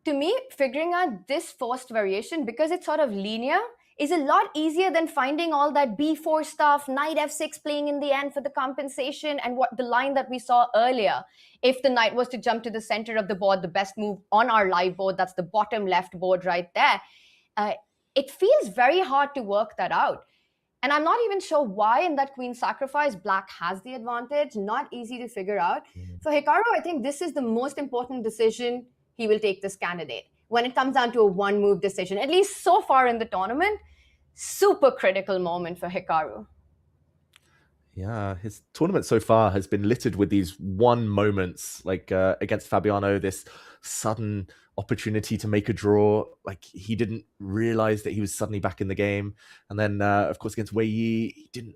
to me, figuring out this first variation, because it's sort of linear, is a lot easier than finding all that b4 stuff, knight f6 playing in the end for the compensation, and what the line that we saw earlier. If the knight was to jump to the center of the board, the best move on our live board, that's the bottom left board right there. It feels very hard to work that out. And I'm not even sure why in that queen sacrifice, black has the advantage. Not easy to figure out. For Hikaru, I think this is the most important decision he will take this candidate. When it comes down to a one-move decision, at least so far in the tournament, super critical moment for Hikaru. Yeah, his tournament so far has been littered with these one moments, like against Fabiano, this sudden opportunity to make a draw. Like, he didn't realize that he was suddenly back in the game. And then, of course, against Wei Yi, he didn't,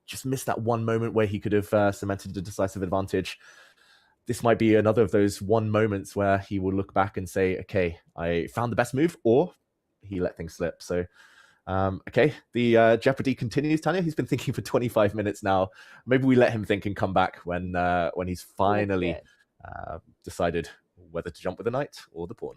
just missed that one moment where he could have cemented a decisive advantage. This might be another of those one moments where he will look back and say, okay, I found the best move, or he let things slip. So, okay, the jeopardy continues, Tanya. He's been thinking for 25 minutes now. Maybe we let him think and come back when he's finally decided whether to jump with the knight or the pawn.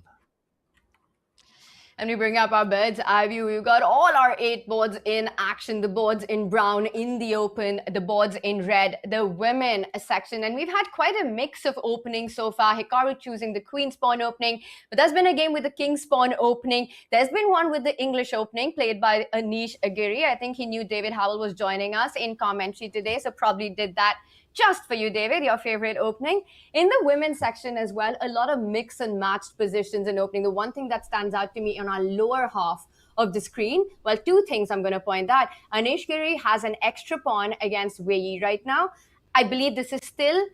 And we bring up our bird's eye view. We've got all our 8 boards in action. The boards in brown in the open, the boards in red, the women section. And we've had quite a mix of openings so far. Hikaru choosing the queen's pawn opening, but there's been a game with the king's pawn opening. There's been one with the English opening played by Anish Aguirre. I think he knew David Howell was joining us in commentary today, so probably did that just for you, David, your favorite opening. In the women's section as well, a lot of mix and matched positions in opening. The one thing that stands out to me on our lower half of the screen, well, two things I'm going to point out. Anish Giri has an extra pawn against Wei right now. I believe this is still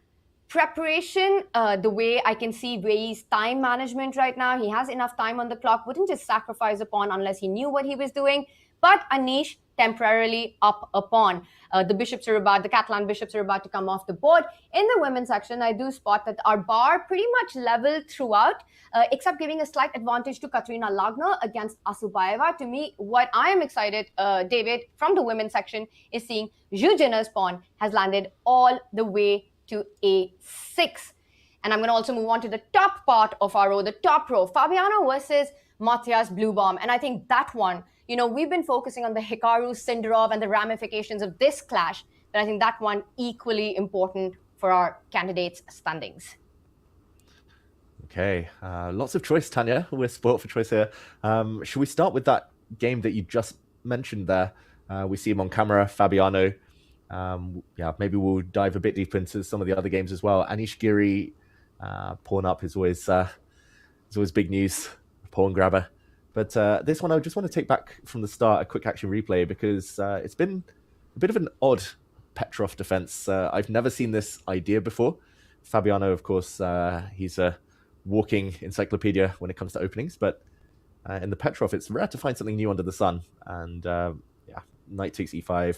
preparation, the way I can see Wei's time management right now. He has enough time on the clock, wouldn't just sacrifice a pawn unless he knew what he was doing. But Anish temporarily up a pawn. The Catalan bishops are about to come off the board. In the women's section, I do spot that our bar pretty much level throughout, except giving a slight advantage to Katerina Lagner against Asubayeva. To me, what I am excited, David, from the women's section is seeing Zhu Jin's pawn has landed all the way to A6. And I'm going to also move on to the top part of our row, the top row, Fabiano versus Matthias Bluebaum. And I think that one, we've been focusing on the Hikaru, Sindarov, and the ramifications of this clash, but I think that one equally important for our candidates' standings. Okay, lots of choice, Tanya. We're spoiled for choice here. Should we start with that game that you just mentioned there? We see him on camera, Fabiano. Maybe we'll dive a bit deeper into some of the other games as well. Anish Giri, pawn up is always big news, pawn grabber. But this one, I just want to take back from the start a quick action replay because it's been a bit of an odd Petrov defense. I've never seen this idea before. Fabiano, of course, he's a walking encyclopedia when it comes to openings, but in the Petrov, it's rare to find something new under the sun. And knight takes e5.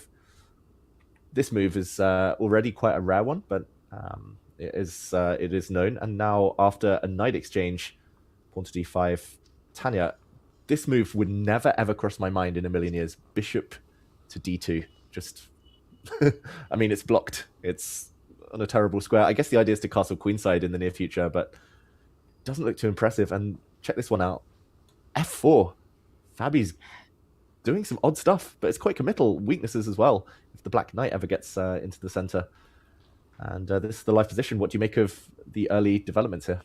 This move is already quite a rare one, but it is known. And now after a knight exchange, pawn to d5, Tanya, this move would never ever cross my mind in a million years. Bishop to d2, just, I mean, it's blocked. It's on a terrible square. I guess the idea is to castle queenside in the near future, but it doesn't look too impressive. And check this one out. f4. Fabi's doing some odd stuff, but it's quite committal. Weaknesses as well, if the black knight ever gets into the center. And this is the live position. What do you make of the early developments here?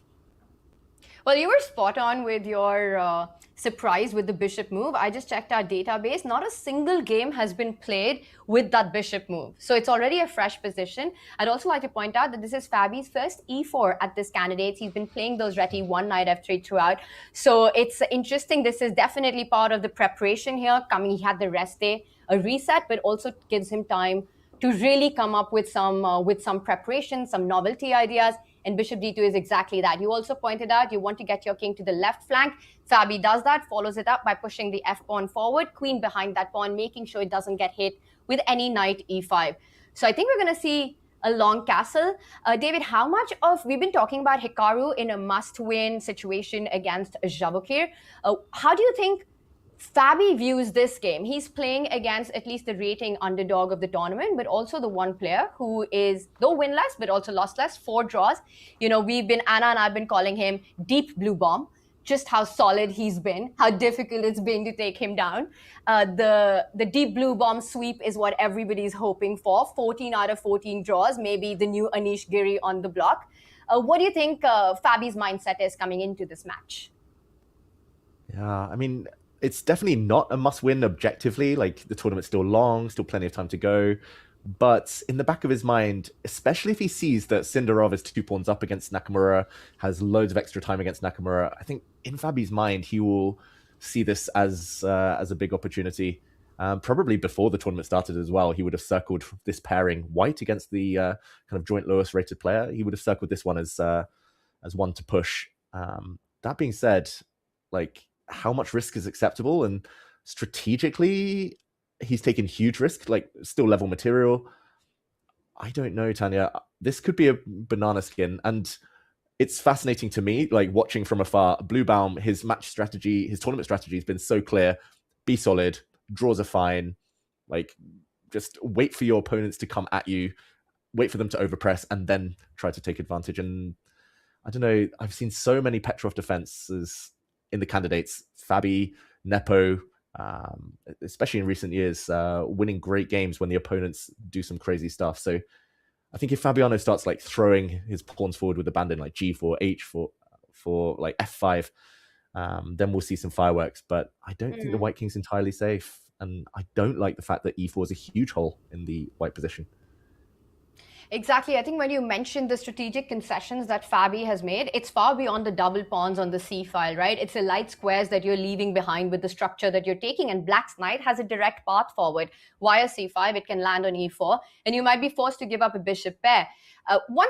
Well, you were spot on with your surprise with the bishop move. I just checked our database. Not a single game has been played with that bishop move. So it's already a fresh position. I'd also like to point out that this is Fabi's first e4 at this Candidates. He's been playing those Reti 1 knight f3 throughout. So it's interesting. This is definitely part of the preparation here. He had the rest day, a reset, but also gives him time to really come up with some preparation, some novelty ideas. And bishop d2 is exactly that. You also pointed out you want to get your king to the left flank. Fabi does that, follows it up by pushing the f pawn forward, queen behind that pawn, making sure it doesn't get hit with any knight e5. So I think we're going to see a long castle. David, we've been talking about Hikaru in a must-win situation against Vachier. How do you think Fabi views this game? He's playing against at least the rating underdog of the tournament, but also the one player who is, though winless, but also lossless, 4 draws. Anna and I've been calling him Deep Blue Bomb, just how solid he's been, how difficult it's been to take him down. The Deep Blue Bomb sweep is what everybody's hoping for. 14 out of 14 draws, maybe the new Anish Giri on the block. What do you think Fabi's mindset is coming into this match? Yeah, I mean, it's definitely not a must-win objectively. Like, the tournament's still long, still plenty of time to go. But in the back of his mind, especially if he sees that Sindarov is 2 pawns up against Nakamura, has loads of extra time against Nakamura, I think in Fabi's mind, he will see this as a big opportunity. Probably before the tournament started as well, he would have circled this pairing, white against the kind of joint lowest rated player. He would have circled this one as one to push. That being said, like, how much risk is acceptable? And strategically, he's taken huge risk, like still level material. I don't know, Tanya. This could be a banana skin. And it's fascinating to me, like watching from afar. Bluebaum, his tournament strategy has been so clear. Be solid, draws are fine. Like, just wait for your opponents to come at you, wait for them to overpress, and then try to take advantage. And I don't know, I've seen so many Petrov defenses in the candidates, Fabi, Nepo, especially in recent years, winning great games when the opponents do some crazy stuff. So I think if Fabiano starts like throwing his pawns forward with abandon, like g4, h4, for like f5, then we'll see some fireworks. But I don't think the white king's entirely safe. And I don't like the fact that e4 is a huge hole in the white position. Exactly. I think when you mentioned the strategic concessions that Fabi has made, it's far beyond the double pawns on the C file, right? It's the light squares that you're leaving behind with the structure that you're taking. And Black's knight has a direct path forward via C5. It can land on E4, and you might be forced to give up a bishop pair. One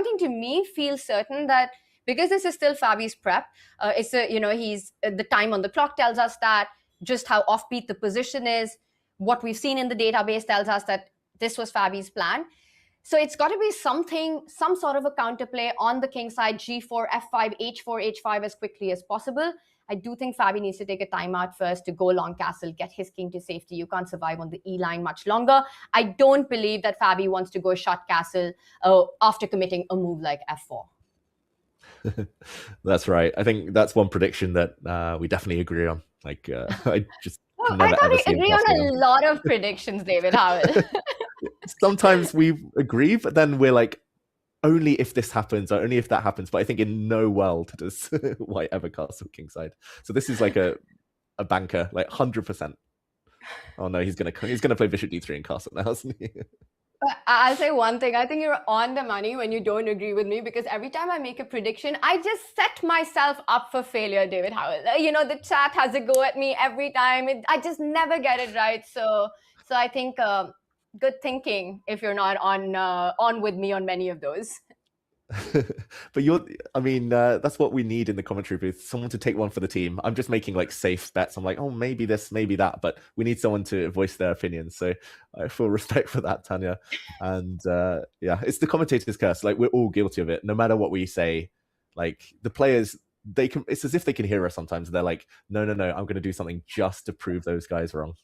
thing to me feels certain that because this is still Fabi's prep, he's the time on the clock tells us that, just how offbeat the position is. What we've seen in the database tells us that this was Fabi's plan. So it's got to be some sort of a counterplay on the king side, G4, F5, H4, H5 as quickly as possible. I do think Fabi needs to take a timeout first to go long castle, get his king to safety. You can't survive on the E line much longer. I don't believe that Fabi wants to go shut castle after committing a move like F4. That's right. I think that's one prediction that we definitely agree on. Like, I just I thought we agree on a lot of predictions, David Howell. Sometimes we agree, but then we're like, only if this happens or only if that happens. But I think in no world does White ever castle kingside. So this is like a banker, like 100%. Oh no, he's gonna play bishop d3 and castle now, isn't he? I'll say one thing. I think you're on the money when you don't agree with me, because every time I make a prediction, I just set myself up for failure, David Howell. The chat has a go at me every time. I just never get it right. So I think good thinking if you're not on with me on many of those. But that's what we need in the commentary booth, someone to take one for the team. I'm just making like safe bets. I'm like, oh, maybe this, maybe that, but we need someone to voice their opinions. So I feel respect for that, Tanya. And it's the commentator's curse. Like, we're all guilty of it. No matter what we say, like the players, it's as if they can hear us sometimes. They're like, no, I'm going to do something just to prove those guys wrong.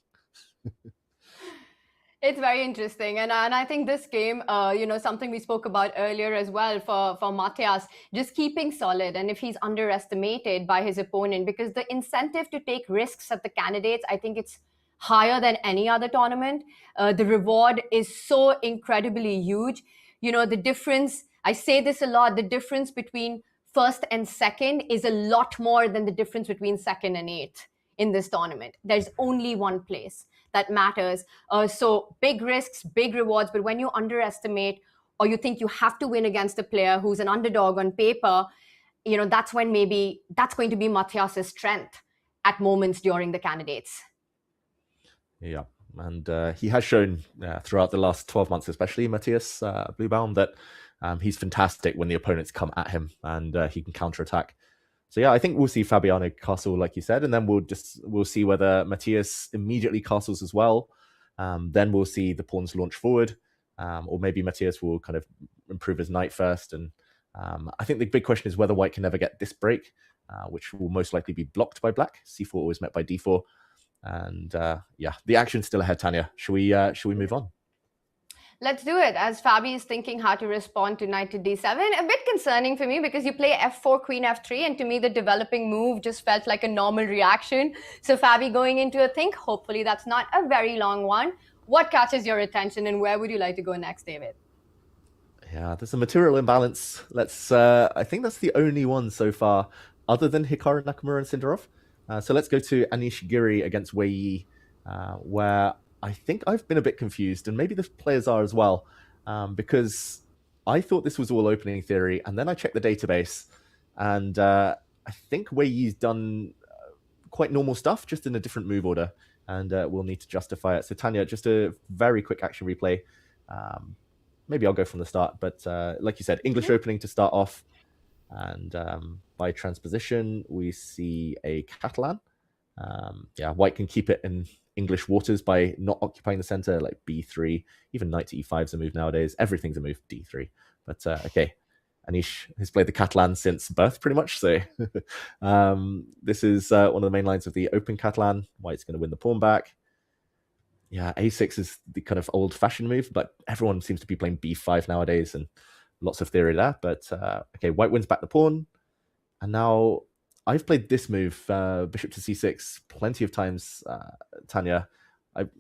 It's very interesting. And I think this game, something we spoke about earlier as well for Matthias, just keeping solid. And if he's underestimated by his opponent, because the incentive to take risks at the candidates, I think it's higher than any other tournament. The reward is so incredibly huge. The difference, I say this a lot, the difference between first and second is a lot more than the difference between second and eighth in this tournament. There's only one place that matters. So big risks, big rewards. But when you underestimate, or you think you have to win against a player who's an underdog on paper, that's when maybe that's going to be Matthias's strength at moments during the candidates. Yeah. And he has shown throughout the last 12 months, especially Matthias Bluebaum, that he's fantastic when the opponents come at him and he can counterattack. So yeah, I think we'll see Fabiano castle, like you said, and then we'll see whether Matthias immediately castles as well. Then we'll see the pawns launch forward, or maybe Matthias will kind of improve his knight first. And I think the big question is whether White can ever get this break, which will most likely be blocked by Black. C4 always met by D4, and the action's still ahead. Tanya, should we move on? Let's do it, as Fabi is thinking how to respond to knight to d7. A bit concerning for me because you play f4, queen f3, and to me the developing move just felt like a normal reaction. So Fabi going into a think, hopefully that's not a very long one. What catches your attention and where would you like to go next, David? Yeah, there's a material imbalance. I think that's the only one so far, other than Hikaru, Nakamura, and Sindarov. So let's go to Anish Giri against Wei Yi, where I think I've been a bit confused, and maybe the players are as well, because I thought this was all opening theory, and then I checked the database, and I think Wei Yi's done quite normal stuff, just in a different move order, and we'll need to justify it. So Tanya, just a very quick action replay. Maybe I'll go from the start, but like you said, English opening to start off, and by transposition, we see a Catalan. White can keep it in English waters by not occupying the center, like b3. Even knight to e5 is a move nowadays. Everything's a move, d3. But okay, Anish has played the Catalan since birth, pretty much. So this is one of the main lines of the open Catalan. White's going to win the pawn back. Yeah, a6 is the kind of old-fashioned move, but everyone seems to be playing b5 nowadays, and lots of theory there. But okay, White wins back the pawn, and now I've played this move, bishop to c6, plenty of times, Tanya.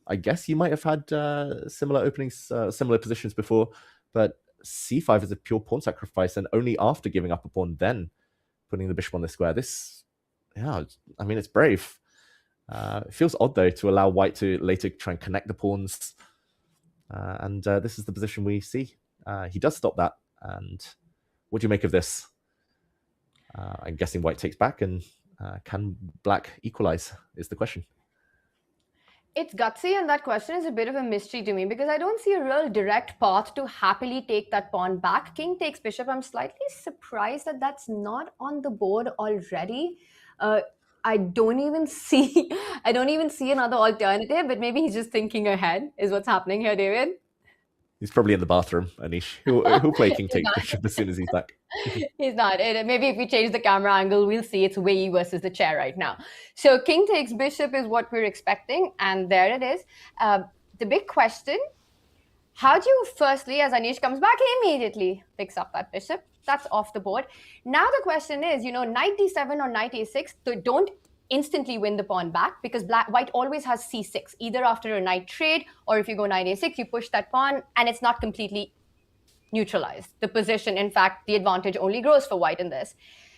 I guess you might have had similar openings, similar positions before, but c5 is a pure pawn sacrifice, and only after giving up a pawn, then putting the bishop on the square. It's brave. It feels odd, though, to allow White to later try and connect the pawns. And this is the position we see. He does stop that. And what do you make of this? I'm guessing white takes back, and can black equalize is the question. It's gutsy, and that question is a bit of a mystery to me because I don't see a real direct path to happily take that pawn back. King takes bishop. I'm slightly surprised that that's not on the board already. I don't even see another alternative, but maybe he's just thinking ahead is what's happening here, David. He's probably in the bathroom, Anish. He'll play king take bishop as soon as he's back. He's not. Maybe if we change the camera angle, we'll see it's Wei versus the chair right now. So king takes bishop is what we're expecting. And there it is. The big question, how do you firstly, as Anish comes back, he immediately picks up that bishop. That's off the board. Now the question is, knight d7 or knight a6, don't instantly win the pawn back because white always has c6, either after a knight trade or if you go knight a6, you push that pawn and it's not completely neutralized. The position, in fact, the advantage only grows for white in this.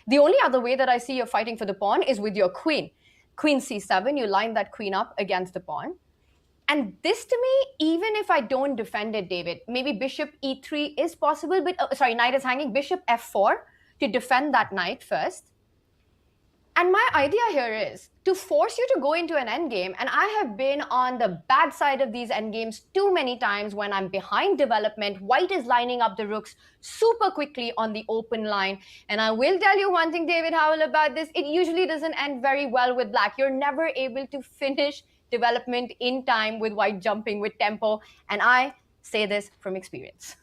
The only other way that I see you're fighting for the pawn is with your queen. Queen c7, you line that queen up against the pawn. And this to me, even if I don't defend it, David, maybe bishop e3 is possible, but knight is hanging, bishop f4 to defend that knight first. And my idea here is to force you to go into an endgame, and I have been on the bad side of these endgames too many times when I'm behind development. White is lining up the rooks super quickly on the open line. And I will tell you one thing, David Howell, about this. It usually doesn't end very well with black. You're never able to finish development in time with white jumping with tempo. And I say this from experience.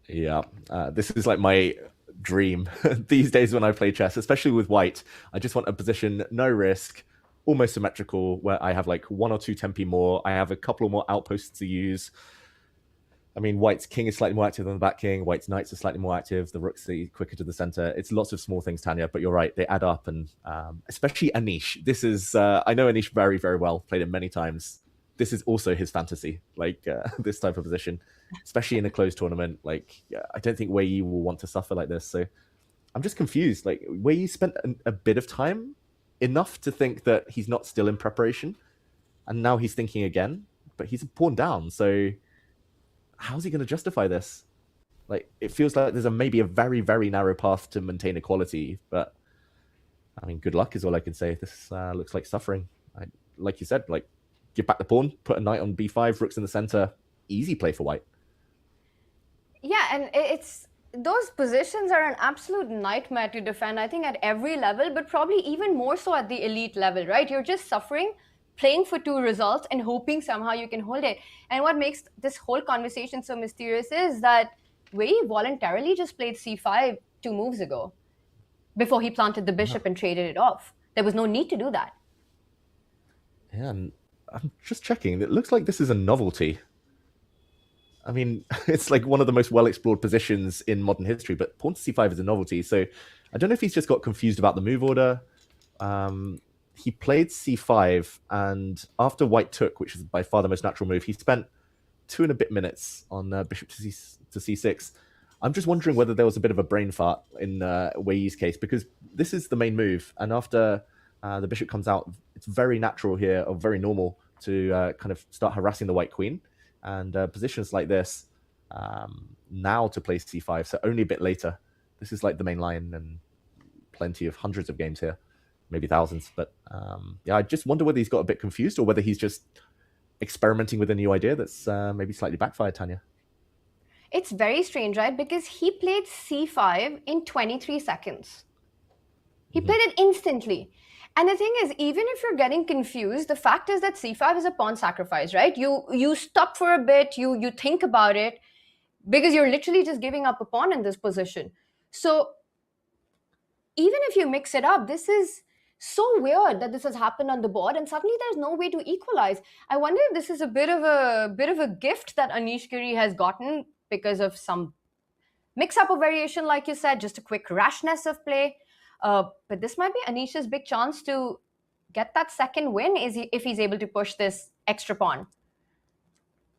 Yeah, this is like my dream these days when I play chess, especially with white. I just want a position, no risk, almost symmetrical, where I have like 1 or 2 tempi more. I have a couple more outposts to use. I mean, white's king is slightly more active than the black king. White's knights are slightly more active. The rooks are quicker to the center. It's lots of small things, Tanya, but you're right. They add up. And especially Anish. This is, I know Anish very, very well. Played him many times. This is also his fantasy, like this type of position, especially in a closed tournament. Like, I don't think Wei will want to suffer like this. So I'm just confused. Like, Wei spent a bit of time, enough to think that he's not still in preparation. And now he's thinking again, but he's a pawn down. So how's he going to justify this? Like, it feels like there's maybe a very, very narrow path to maintain equality. But I mean, good luck is all I can say. This looks like suffering. Like you said, like, give back the pawn, put a knight on b5, rooks in the center. Easy play for white. Yeah, and it's those positions are an absolute nightmare to defend, I think, at every level, but probably even more so at the elite level, right? You're just suffering, playing for 2 results and hoping somehow you can hold it. And what makes this whole conversation so mysterious is that Wei voluntarily just played c5 2 moves ago before he planted the bishop and traded it off. There was no need to do that. Yeah, and I'm just checking. It looks like this is a novelty. I mean, it's like one of the most well-explored positions in modern history, but pawn to c5 is a novelty. So I don't know if he's just got confused about the move order. He played c5, and after white took, which is by far the most natural move, he spent 2 and a bit minutes on bishop to c6. I'm just wondering whether there was a bit of a brain fart in Wei's case, because this is the main move, and after the bishop comes out, it's very natural here, or very normal, to kind of start harassing the white queen. And positions like this, now to play c5, so only a bit later. This is like the main line, and plenty of hundreds of games here, maybe thousands. But yeah, I just wonder whether he's got a bit confused, or whether he's just experimenting with a new idea that's maybe slightly backfired, Tanya. It's very strange, right? Because he played c5 in 23 seconds. He played it instantly. And the thing is, even if you're getting confused, the fact is that c5 is a pawn sacrifice, right? You stop for a bit, you think about it, because you're literally just giving up a pawn in this position. So even if you mix it up, this is so weird that this has happened on the board, and suddenly there's no way to equalize. I wonder if this is a bit of a gift that Anish Giri has gotten because of some mix-up of variation, like you said, just a quick rashness of play. But this might be Anish's big chance to get that second win if he's able to push this extra pawn.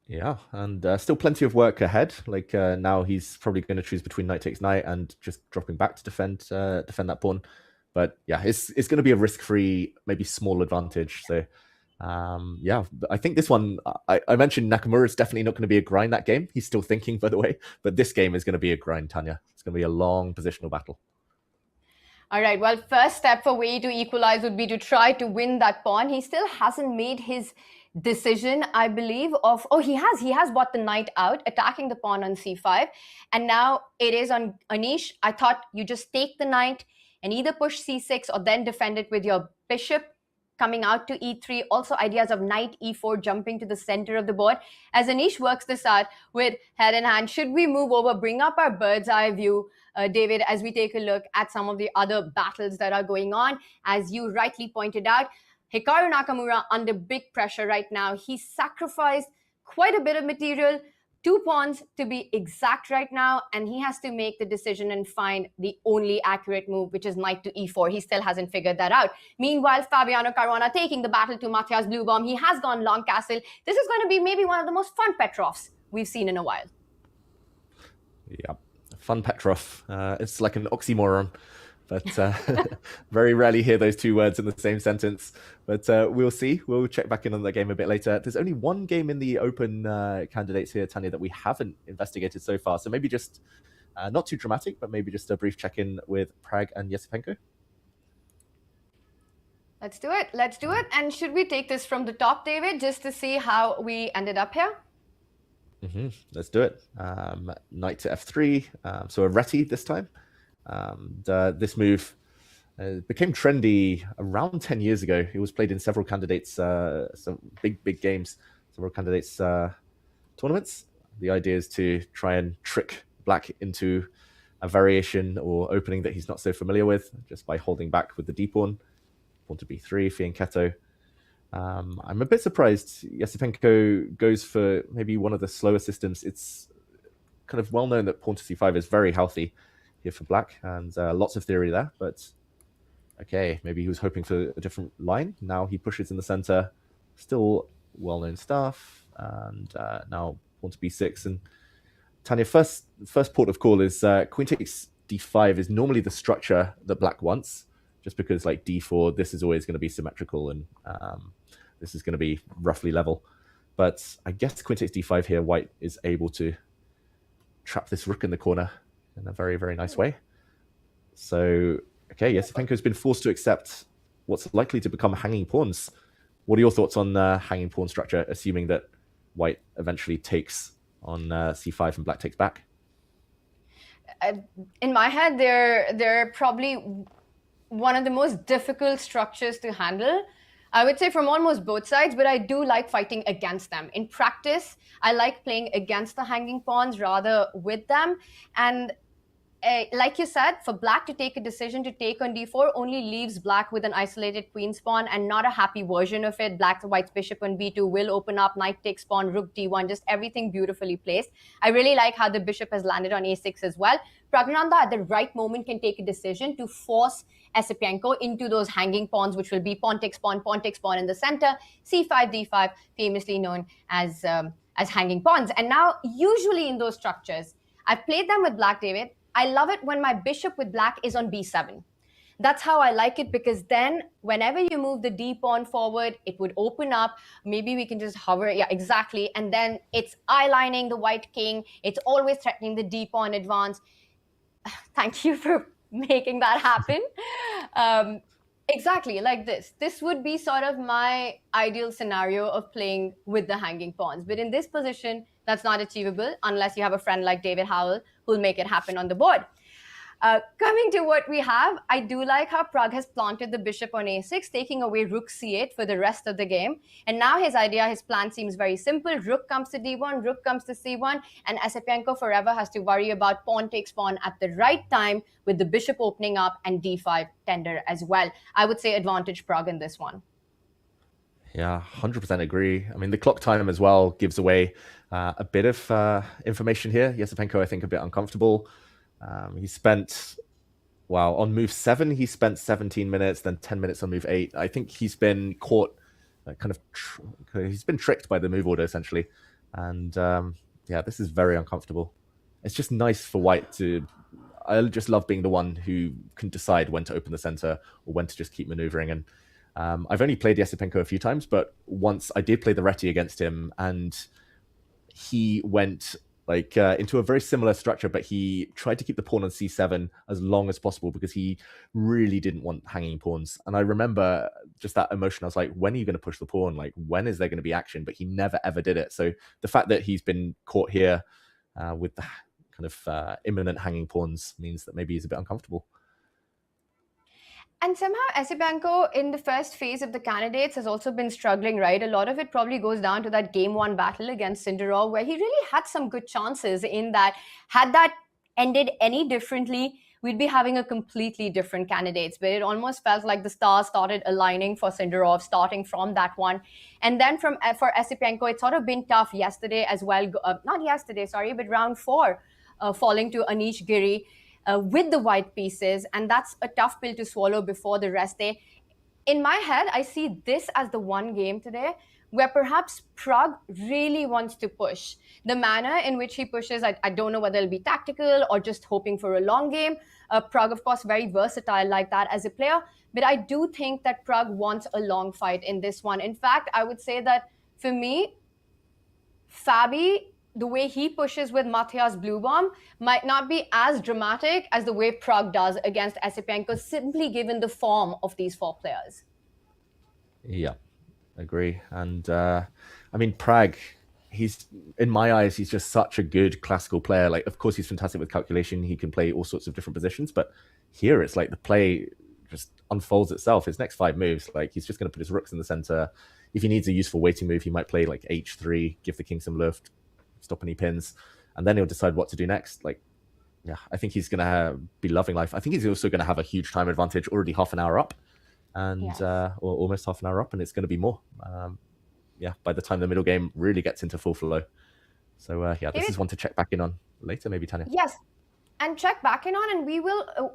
Yeah, and still plenty of work ahead. Like now he's probably going to choose between knight takes knight and just dropping back to defend that pawn. But yeah, it's going to be a risk-free, maybe small advantage. So Yeah, I think this one, I mentioned Nakamura is definitely not going to be a grind that game. He's still thinking, by the way, but this game is going to be a grind, Tanya. It's going to be a long positional battle. All right, well, first step for Wei to equalize would be to try to win that pawn. He still hasn't made his decision, I believe, of, oh, he has bought the knight out, attacking the pawn on c5. And now it is on Anish. I thought you just take the knight and either push c6 or then defend it with your bishop coming out to e3. Also ideas of knight e4 jumping to the center of the board. As Anish works this out with head in hand, should we move over, bring up our bird's eye view, David, as we take a look at some of the other battles that are going on? As you rightly pointed out, Hikaru Nakamura under big pressure right now. He sacrificed quite a bit of material, 2 pawns to be exact right now, and he has to make the decision and find the only accurate move, which is knight to e4. He still hasn't figured that out. Meanwhile, Fabiano Caruana taking the battle to Matthias Blue Bomb. He has gone long castle. This is going to be maybe one of the most fun Petrovs we've seen in a while. Yeah, fun Petrov. It's like an oxymoron, but very rarely hear those two words in the same sentence. But we'll see. We'll check back in on the game a bit later. There's only one game in the open candidates here, Tanya, that we haven't investigated so far. So maybe just, not too dramatic, but maybe just a brief check-in with Prag and Yesipenko. Let's do it. Let's do it. And should we take this from the top, David, just to see how we ended up here? Let's do it. Knight to f3. So a reti this time. This move became trendy around 10 years ago. It was played in several candidates, some big games, several candidates tournaments. The idea is to try and trick black into a variation or opening that he's not so familiar with, just by holding back with the d pawn. Pawn to b3, fianchetto. I'm a bit surprised Yesipenko goes for maybe one of the slower systems. It's kind of well known that pawn to c5 is very healthy here for black, and lots of theory there, but okay, maybe he was hoping for a different line. Now he pushes in the center, still well-known stuff, and now pawn to b6. And Tanya, first port of call is queen takes d5 is normally the structure that black wants, just because like d4, this is always going to be symmetrical, and this is going to be roughly level. But I guess queen takes d5 here, white is able to trap this rook in the corner in a very, very nice way. So, okay, Yesipenko's been forced to accept what's likely to become hanging pawns. What are your thoughts on hanging pawn structure, assuming that white eventually takes on c5 and black takes back? In my head, they're probably one of the most difficult structures to handle. I would say from almost both sides, but I do like fighting against them. In practice, I like playing against the hanging pawns rather with them. And like you said, for black to take a decision to take on d4 only leaves black with an isolated queen's pawn and not a happy version of it. White's bishop on b2 will open up, knight takes pawn, rook d1, just everything beautifully placed. I really like how the bishop has landed on a6 as well. Pragnanda at the right moment can take a decision to force Yesipenko into those hanging pawns, which will be pawn takes pawn in the center, c5, d5, famously known as hanging pawns. And now, usually in those structures, I've played them with black, David. I love it when my bishop with black is on b7. That's how I like it, because then whenever you move the d pawn forward, it would open up. Maybe we can just hover. Yeah, exactly. And then it's eye-lining the white king. It's always threatening the d pawn advance. Thank you for making that happen. Exactly like this. This would be sort of my ideal scenario of playing with the hanging pawns. But in this position, that's not achievable unless you have a friend like David Howell who'll make it happen on the board. Coming to what we have, I do like how Prag has planted the bishop on a6, taking away rook c8 for the rest of the game. And now his plan seems very simple. Rook comes to d1, rook comes to c1, and Yesipenko forever has to worry about pawn takes pawn at the right time with the bishop opening up and d5 tender as well. I would say advantage Prag in this one. Yeah, 100% agree. I mean, the clock time as well gives away a bit of information here. Yesipenko, I think, a bit uncomfortable. He spent, on move 7, he spent 17 minutes, then 10 minutes on move 8. I think he's been caught, he's been tricked by the move order, essentially. And yeah, this is very uncomfortable. It's just nice for white to, I just love being the one who can decide when to open the center or when to just keep maneuvering. And I've only played Yasipenko a few times, but once I did play the Reti against him, and he went into a very similar structure, but he tried to keep the pawn on c7 as long as possible because he really didn't want hanging pawns. And I remember just that emotion. I was like, when are you going to push the pawn? Like, when is there going to be action? But he never, ever did it. So the fact that he's been caught here with the kind of imminent hanging pawns means that maybe he's a bit uncomfortable. And somehow Yasipenko in the first phase of the candidates has also been struggling, right? A lot of it probably goes down to that game one battle against Sindarov, where he really had some good chances in that. Had that ended any differently, we'd be having a completely different candidates. But it almost felt like the stars started aligning for Sindarov starting from that one. And then for Yasipenko, it's sort of been tough yesterday as well. Not yesterday, sorry, but round 4, falling to Anish Giri. With the white pieces, and that's a tough pill to swallow before the rest day. In my head, I see this as the one game today where perhaps Pragg really wants to push. The manner in which he pushes, I don't know whether it'll be tactical or just hoping for a long game. Pragg, of course, very versatile like that as a player, but I do think that Pragg wants a long fight in this one. In fact, I would say that for me, Fabi, the way he pushes with Matthias Blue Bomb might not be as dramatic as the way Pragg does against Yasipenko, simply given the form of these 4 players. Yeah, agree. And I mean, Pragg, he's, in my eyes, he's just such a good classical player. Like, of course, he's fantastic with calculation. He can play all sorts of different positions, but here it's like the play just unfolds itself. His next 5 moves, like he's just going to put his rooks in the center. If he needs a useful waiting move, he might play like h3, give the king some lift, stop any pins, and then he'll decide what to do next. Like, yeah, I think he's going to be loving life. I think he's also going to have a huge time advantage, already half an hour up, and Yes. or almost half an hour up, and it's going to be more. Yeah, by the time the middle game really gets into full flow. So yeah, this is one to check back in on later, maybe, Tanya. Yes, and check back in on, and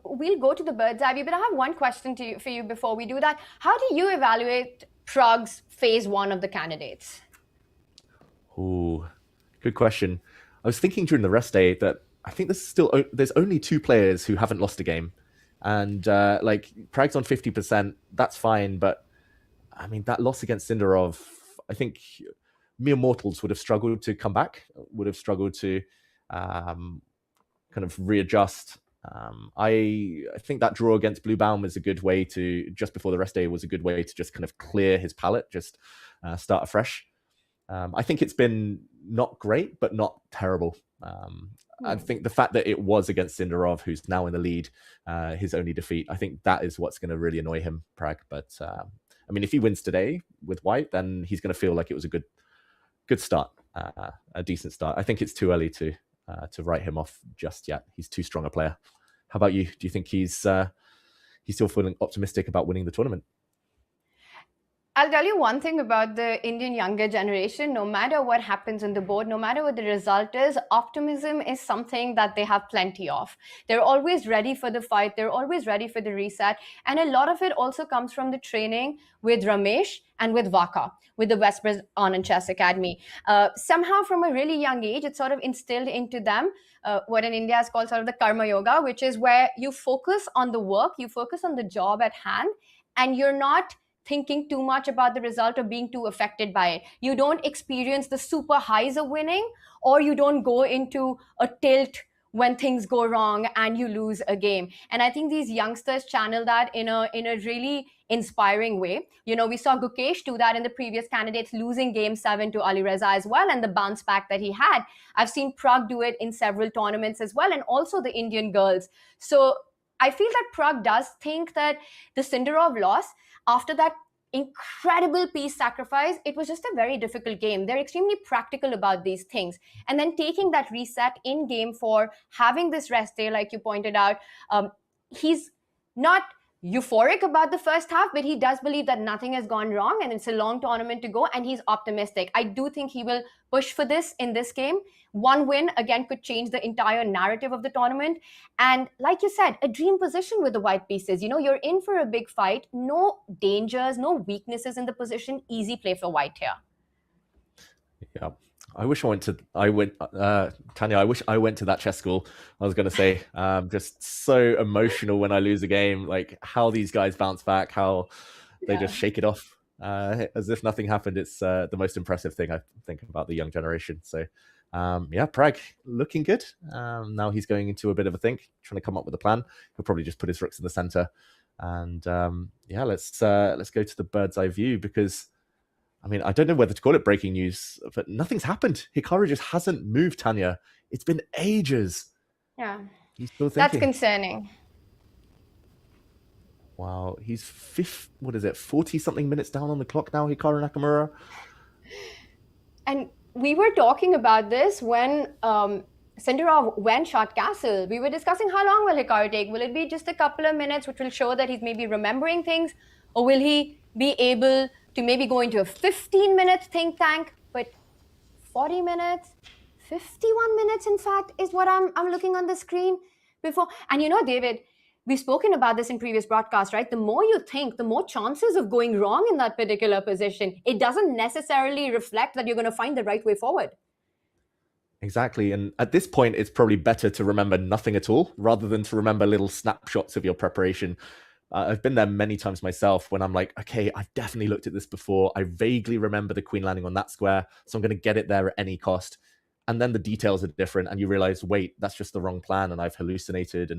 we'll go to the bird's eye view. But I have one question for you before we do that. How do you evaluate Pragg's phase 1 of the candidates? Ooh, good question. I was thinking during the rest day that I think there's only 2 players who haven't lost a game, and like Pragg's on 50%. That's fine, but I mean that loss against Sindarov, I think mere mortals would have struggled to come back, would have struggled to kind of readjust. I think that draw against Blue Baum is a good way to, just before the rest day, was a good way to just kind of clear his palette, just start afresh. I think it's been not great, but not terrible. I think the fact that it was against Sindarov, who's now in the lead, his only defeat, I think that is what's going to really annoy him, Pragg. But I mean, if he wins today with white, then he's going to feel like it was a good start, a decent start. I think it's too early to write him off just yet. He's too strong a player. How about you? Do you think he's still feeling optimistic about winning the tournament? I'll tell you one thing about the Indian younger generation. No matter what happens on the board, no matter what the result is, optimism is something that they have plenty of. They're always ready for the fight. They're always ready for the reset. And a lot of it also comes from the training with Ramesh and with Vaka, with the Westbridge Anand Chess Academy. Somehow from a really young age, it's sort of instilled into them what in India is called sort of the karma yoga, which is where you focus on the work, you focus on the job at hand, and you're not thinking too much about the result or being too affected by it. You don't experience the super highs of winning, or you don't go into a tilt when things go wrong and you lose a game. And I think these youngsters channel that in a really inspiring way. You know, we saw Gukesh do that in the previous candidates, losing game 7 to Ali Reza as well, and the bounce back that he had. I've seen Pragg do it in several tournaments as well, and also the Indian girls. So I feel that Pragg does think that the Sindarov loss, after that incredible piece sacrifice, it was just a very difficult game. They're extremely practical about these things. And then taking that reset in game 4, having this rest day, like you pointed out, he's not euphoric about the first half, but he does believe that nothing has gone wrong and it's a long tournament to go, and he's optimistic. I do think he will push for this in this game. One win, again, could change the entire narrative of the tournament. And like you said, a dream position with the white pieces. You know, you're in for a big fight. No dangers, no weaknesses in the position. Easy play for white here. Yeah. I wish I went to, Tanya, I wish I went to that chess school. I was going to say, just so emotional when I lose a game, like how these guys bounce back, how they just shake it off as if nothing happened. It's the most impressive thing I think about the young generation. So yeah, Prag looking good. Now he's going into a bit of a think, trying to come up with a plan. He'll probably just put his rooks in the center. And yeah, let's go to the bird's eye view, because I mean, I don't know whether to call it breaking news, but nothing's happened. Hikaru just hasn't moved, Tanya. It's been ages. Yeah. He's still thinking. That's concerning. Wow, he's 40-something minutes down on the clock now, Hikaru Nakamura. And we were talking about this when Sindarov went shot castle. We were discussing how long will Hikaru take? Will it be just a couple of minutes, which will show that he's maybe remembering things? Or will he be able to maybe go into a 15-minute think tank? But 40 minutes, 51 minutes, in fact, is what I'm looking on the screen before. And you know, David, we've spoken about this in previous broadcasts, right? The more you think, the more chances of going wrong in that particular position. It doesn't necessarily reflect that you're going to find the right way forward. Exactly. And at this point, it's probably better to remember nothing at all rather than to remember little snapshots of your preparation. I've been there many times myself when I'm like, okay, I've definitely looked at this before. I vaguely remember the queen landing on that square, so I'm going to get it there at any cost. And then the details are different and you realize, wait, that's just the wrong plan and I've hallucinated.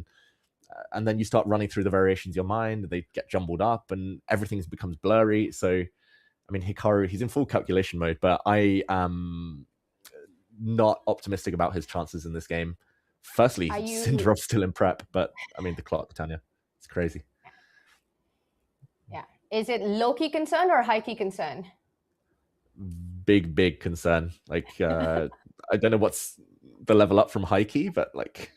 And then you start running through the variations in your mind, they get jumbled up and everything becomes blurry. So, I mean, Hikaru, he's in full calculation mode, but I am not optimistic about his chances in this game. Firstly, Sindarov's still in prep, but I mean, the clock, Tanya, it's crazy. Yeah. Is it low-key concern or high-key concern? Big concern. Like, I don't know what's the level up from high key, but like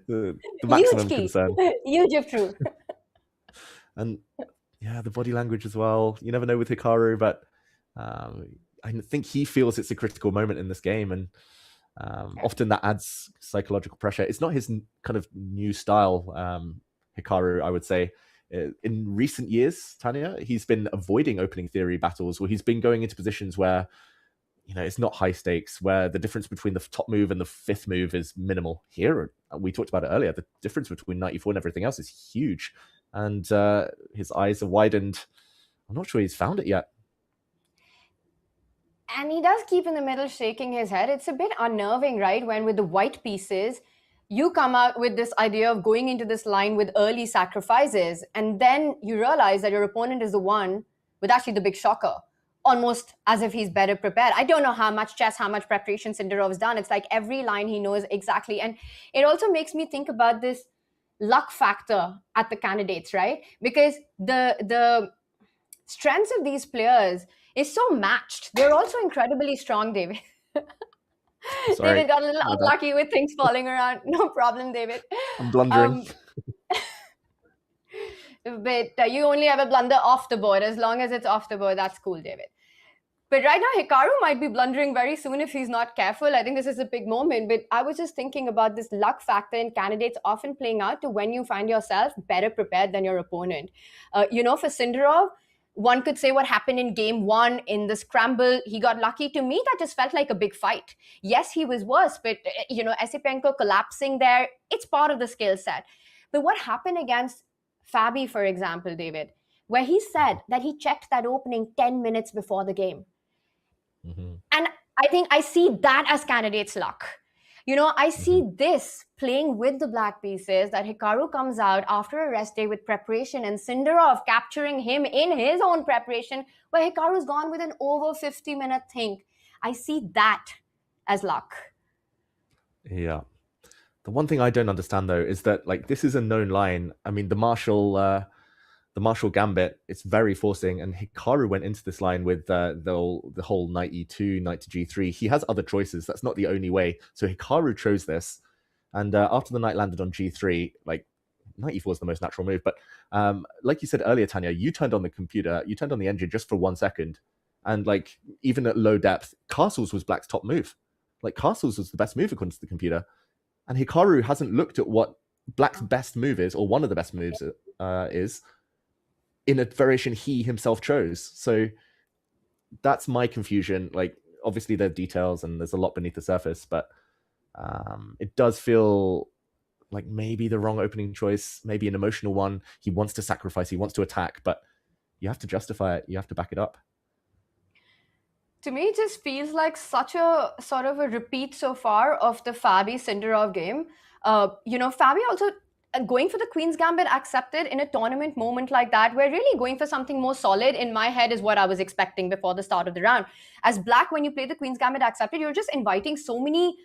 the maximum concern. Huge if true. And yeah, the body language as well. You never know with Hikaru, but I think he feels it's a critical moment in this game, and often that adds psychological pressure. It's not his kind of new style, Hikaru, I would say. In recent years, Tanya, he's been avoiding opening theory battles, where he's been going into positions where, you know, it's not high stakes, where the difference between the top move and the fifth move is minimal. Here, we talked about it earlier, the difference between 94 and everything else is huge. And his eyes are widened. I'm not sure he's found it yet. And he does keep in the middle shaking his head. It's a bit unnerving, right? When with the white pieces, you come out with this idea of going into this line with early sacrifices, and then you realize that your opponent is the one with actually the big shocker, almost as if he's better prepared. I don't know how much chess, how much preparation Sindarov's done. It's like every line he knows exactly. And it also makes me think about this luck factor at the candidates, right? Because the strengths of these players is so matched. They're also incredibly strong, David. Sorry. David got a little unlucky with things falling around. No problem, David. I'm blundering. But you only ever blunder off the board. As long as it's off the board, that's cool, David. But right now, Hikaru might be blundering very soon if he's not careful. I think this is a big moment. But I was just thinking about this luck factor in candidates often playing out to when you find yourself better prepared than your opponent. You know, for Sindarov, one could say what happened in game one in the scramble. He got lucky. To me, that just felt like a big fight. Yes, he was worse, but, you know, Esipenko collapsing there, it's part of the skill set. But what happened against Fabi, for example, David, where he said that he checked that opening 10 minutes before the game. Mm-hmm. And I think I see that as candidates' luck. You know, I see this playing with the black pieces, that Hikaru comes out after a rest day with preparation and Sindarov capturing him in his own preparation, where Hikaru's gone with an over 50-minute think. I see that as luck. Yeah. The one thing I don't understand, though, is that, like, this is a known line. I mean, the Marshall Gambit, it's very forcing, and Hikaru went into this line with the whole knight e2, knight to g3. He has other choices. That's not the only way. So Hikaru chose this, and after the knight landed on g3, like, knight e4 is the most natural move. But like you said earlier, Tanya, you turned on the computer, you turned on the engine just for 1 second, and like even at low depth, castles was black's top move. Like, castles was the best move according to the computer, and Hikaru hasn't looked at what black's best move is, or one of the best moves is, in a variation he himself chose. So that's my confusion. Like, obviously there are details and there's a lot beneath the surface, but it does feel like maybe the wrong opening choice, maybe an emotional one. He wants to sacrifice, he wants to attack, but you have to justify it. You have to back it up. To me, it just feels like such a sort of a repeat so far of the Fabi Sindarov game. Fabi also going for the Queen's Gambit accepted in a tournament moment like that. We're really going for something more solid in my head is what I was expecting before the start of the round. As Black, when you play the Queen's Gambit accepted, you're just inviting so many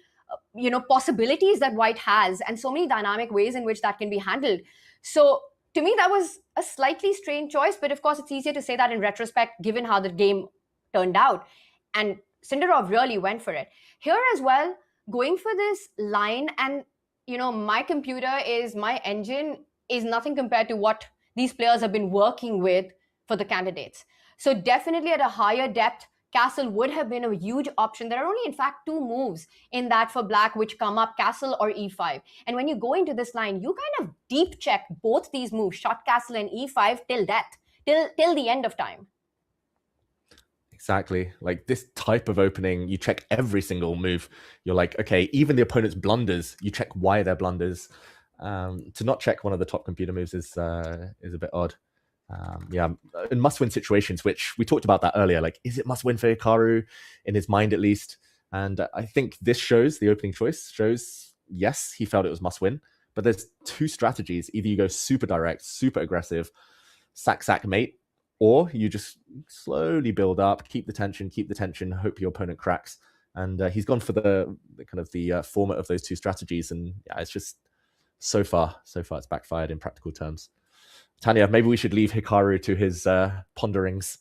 possibilities that White has and so many dynamic ways in which that can be handled. So to me, that was a slightly strange choice, but of course, it's easier to say that in retrospect, given how the game turned out. And Sindarov really went for it. Here as well, going for this line and, my engine is nothing compared to what these players have been working with for the candidates. So definitely at a higher depth, Castle would have been a huge option. There are only, in fact, 2 moves in that for Black which come up, Castle or E5. And when you go into this line, you kind of deep check both these moves, shot Castle and E5 till death, till the end of time. Exactly. Like this type of opening, you check every single move. You're like, okay, even the opponent's blunders, you check why they're blunders. To not check one of the top computer moves is a bit odd. In must-win situations, which we talked about that earlier, like, is it must-win for Hikaru in his mind at least? And I think this shows, the opening choice shows, yes, he felt it was must-win, but there's 2 strategies. Either you go super direct, super aggressive, sack, mate, or you just slowly build up, keep the tension, hope your opponent cracks. And he's gone for the kind of the format of those 2 strategies. And yeah, it's just so far it's backfired in practical terms. Tanya, maybe we should leave Hikaru to his ponderings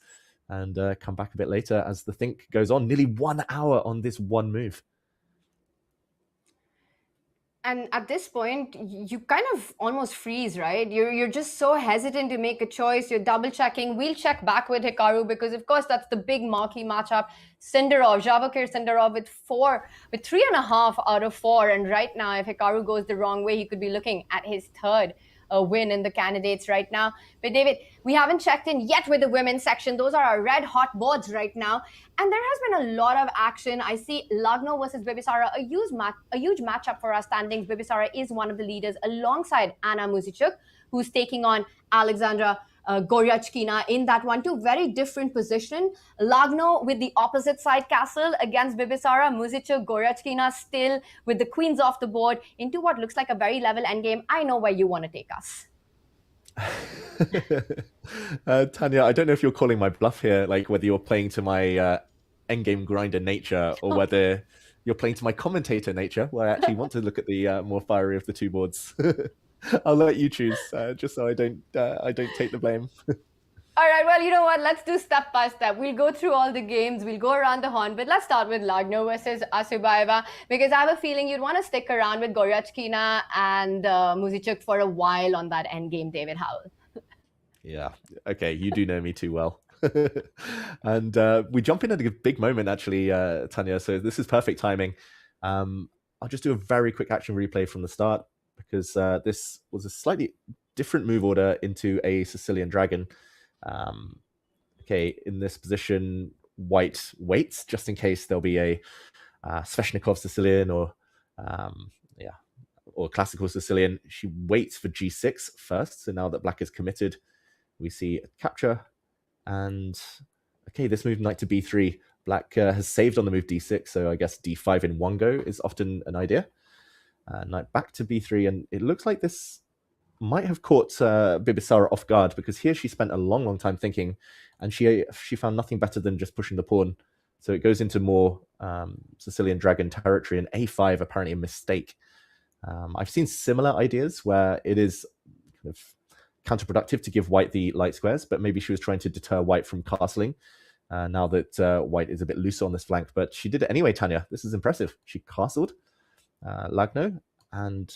and come back a bit later as the think goes on. Nearly 1 hour on this one move. And at this point, you kind of almost freeze, right? You're just so hesitant to make a choice. You're double checking. We'll check back with Hikaru because, of course, that's the big marquee matchup. Sindarov, Vachier-Lagrave with 3.5 out of 4. And right now, if Hikaru goes the wrong way, he could be looking at his 3rd win in the candidates right now. But David, we haven't checked in yet with the women's section. Those are our red hot boards right now. And there has been a lot of action. I see Lagno versus Bibisara, a huge matchup for our standings. Bibisara is one of the leaders alongside Anna Muzichuk, who's taking on Alexandra Goryachkina in that one. 2 very different position. Lagno with the opposite side castle against Bibisara. Muzichuk, Goryachkina still with the queens off the board into what looks like a very level endgame. I know where you want to take us. Tanya, I don't know if you're calling my bluff here, like whether you're playing to my endgame grinder nature or whether you're playing to my commentator nature, where I actually want to look at the more fiery of the 2 boards. I'll let you choose, just so I don't take the blame. All right, well, you know what? Let's do step by step. We'll go through all the games. We'll go around the horn, but let's start with Lagno versus Asubaeva, because I have a feeling you'd want to stick around with Goryachkina and Muzichuk for a while on that end game, David Howell. Yeah, okay, you do know me too well. And we jump in at a big moment, actually, Tanya, so this is perfect timing. I'll just do a very quick action replay from the start, because this was a slightly different move order into a Sicilian Dragon. Okay, in this position, White waits just in case there'll be a Sveshnikov Sicilian or classical Sicilian. She waits for G6 first. So now that Black is committed, we see a capture. And okay, this move knight to B3. Black has saved on the move D6, so I guess D5 in one go is often an idea. Knight back to B3, and it looks like this might have caught Bibisara off guard, because here she spent a long time thinking, and she found nothing better than just pushing the pawn. So it goes into more Sicilian Dragon territory, and A5 apparently a mistake. I've seen similar ideas where it is kind of counterproductive to give White the light squares, but maybe she was trying to deter White from castling now that White is a bit looser on this flank. But she did it anyway, Tanya. This is impressive. She castled Lagno, and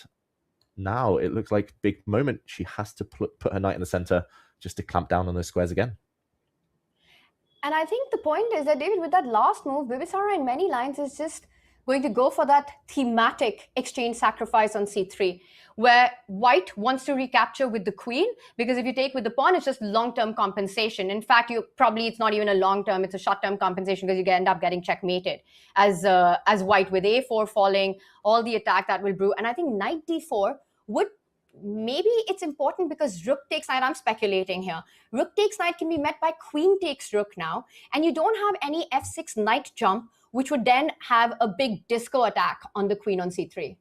now it looks like big moment. She has to put her knight in the center just to clamp down on those squares again. And I think the point is that, David, with that last move, Bibisara in many lines is just going to go for that thematic exchange sacrifice on C3, where White wants to recapture with the queen, because if you take with the pawn, it's just long-term compensation. In fact, it's not even a long-term, it's a short-term compensation, because you end up getting checkmated as White with A4 falling, all the attack that will brew. And I think knight D4 would maybe it's important because rook takes knight. I'm speculating here. Rook takes knight can be met by queen takes rook now, and you don't have any f6 knight jump, which would then have a big disco attack on the queen on c3.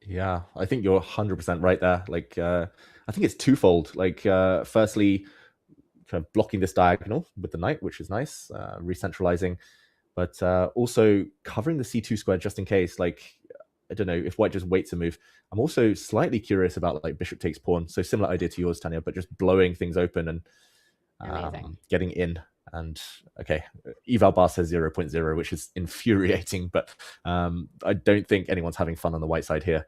Yeah, I think you're 100% right there. Like, I think it's twofold. Like, firstly, kind of blocking this diagonal with the knight, which is nice, re-centralizing, but also covering the c2 square just in case. Like, I don't know if white just waits a move. I'm also slightly curious about like bishop takes pawn. So similar idea to yours, Tanya, but just blowing things open and getting in. And okay, eval bar says 0.0, which is infuriating, but I don't think anyone's having fun on the white side here.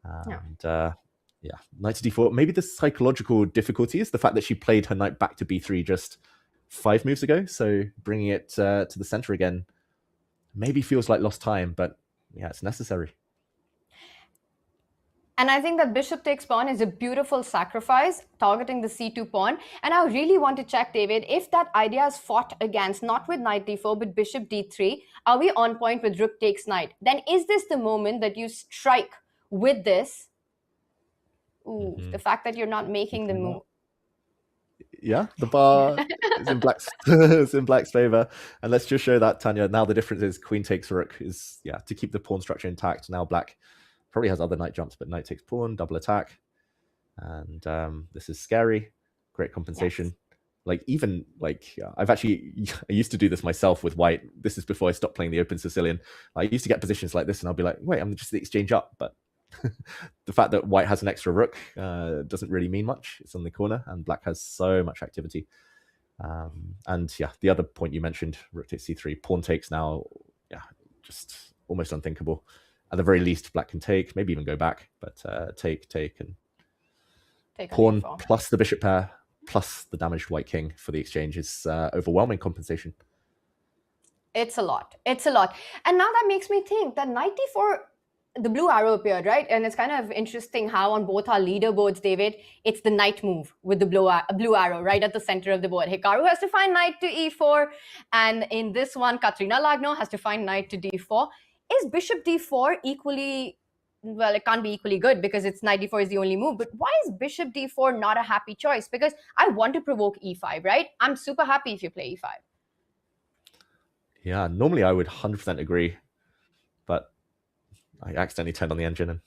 And yeah, knight to d4. Maybe the psychological difficulty is the fact that she played her knight back to b3 just 5 moves ago. So bringing it to the center again maybe feels like lost time, but yeah, it's necessary. And I think that bishop takes pawn is a beautiful sacrifice, targeting the c2 pawn. And I really want to check, David, if that idea is fought against, not with knight d4, but bishop d3, are we on point with rook takes knight? Then is this the moment that you strike with this? Ooh, the fact that you're not making the move. Yeah, the bar is in black's is in black's favor, and let's just show that, Tanya. Now the difference is queen takes rook is to keep the pawn structure intact. Now black probably has other knight jumps, but knight takes pawn, double attack, and this is scary. Great compensation. Yes. Like even like I used to do this myself with white. This is before I stopped playing the open Sicilian. I used to get positions like this, and I'll be like, wait, I'm just the exchange up, but the fact that white has an extra rook doesn't really mean much. It's on the corner, and black has so much activity. And yeah, the other point you mentioned, rook takes c3, pawn takes now, just almost unthinkable. At the very least, black can take, maybe even go back, but take, and take pawn plus the bishop pair, plus the damaged white king for the exchange is overwhelming compensation. It's a lot. It's a lot. And now that makes me think that knight d4, the blue arrow appeared, right? And it's kind of interesting how on both our leaderboards, David, it's the knight move with the blue arrow right at the center of the board. Hikaru has to find knight to e4. And in this one, Katrina Lagno has to find knight to d4. Is bishop d4 equally, well, it can't be equally good because it's knight d4 is the only move. But why is bishop d4 not a happy choice? Because I want to provoke e5, right? I'm super happy if you play e5. Yeah, normally I would 100% agree, but I accidentally turned on the engine and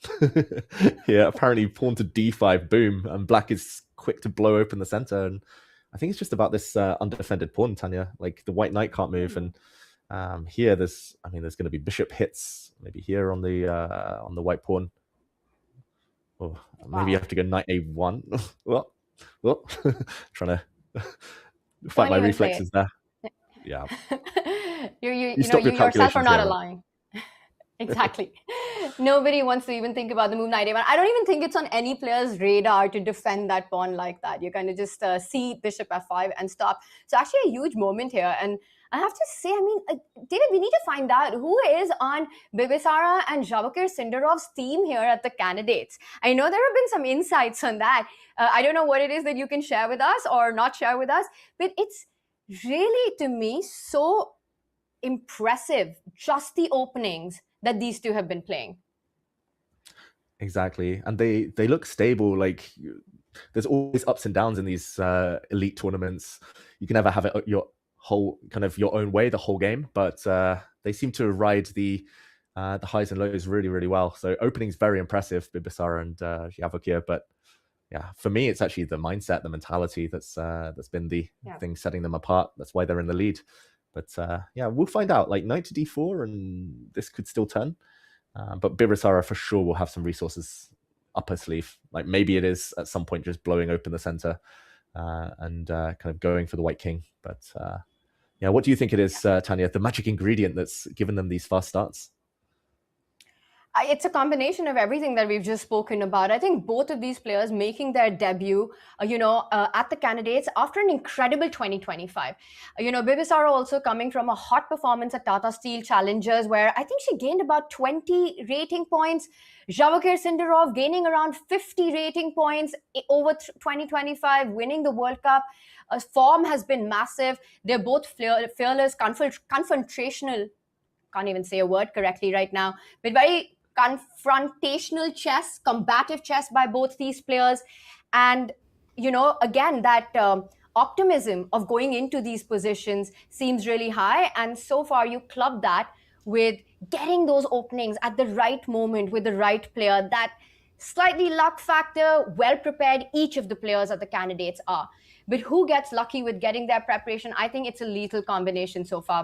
yeah, apparently pawn to d5, boom, and black is quick to blow open the center. And I think it's just about this undefended pawn, Tanya. Like the white knight can't move, and here there's going to be bishop hits maybe here on the white pawn. Oh, maybe you have to go knight a1. well, trying to fight my reflexes there. Yeah. you yourself are not allowing. Exactly. Nobody wants to even think about the move knight a1. I don't even think it's on any player's radar to defend that pawn like that. You kind of just see bishop f5 and stop. So actually a huge moment here. And I have to say, I mean, David, we need to find out who is on Bibisara and Vachier Sindarov's team here at the candidates. I know there have been some insights on that. I don't know what it is that you can share with us or not share with us, but it's really, to me, so impressive, just the openings that these two have been playing. Exactly. And they look stable. Like there's always ups and downs in these elite tournaments. You can never have it your whole kind of your own way the whole game, but they seem to ride the highs and lows really, really well. So opening's very impressive, Bibisara and Vachier, but yeah, for me, it's actually the mindset, the mentality that's been the thing setting them apart. That's why they're in the lead. But yeah, we'll find out. Like knight to d4, and this could still turn. But Bibisara for sure will have some resources up her sleeve. Like maybe it is at some point just blowing open the center and kind of going for the white king. But yeah, what do you think it is, Tanya, the magic ingredient that's given them these fast starts? It's a combination of everything that we've just spoken about. I think both of these players making their debut, at the candidates after an incredible 2025. Bibisara also coming from a hot performance at Tata Steel Challengers, where I think she gained about 20 rating points. Vachier Sindarov gaining around 50 rating points over 2025, winning the World Cup. Form has been massive. They're both fearless, confrontational. Can't even say a word correctly right now, but very confrontational chess, combative chess by both these players. And, again, that optimism of going into these positions seems really high. And so far, you club that with getting those openings at the right moment with the right player. That slightly luck factor, well prepared, each of the players or the candidates are. But who gets lucky with getting their preparation? I think it's a lethal combination so far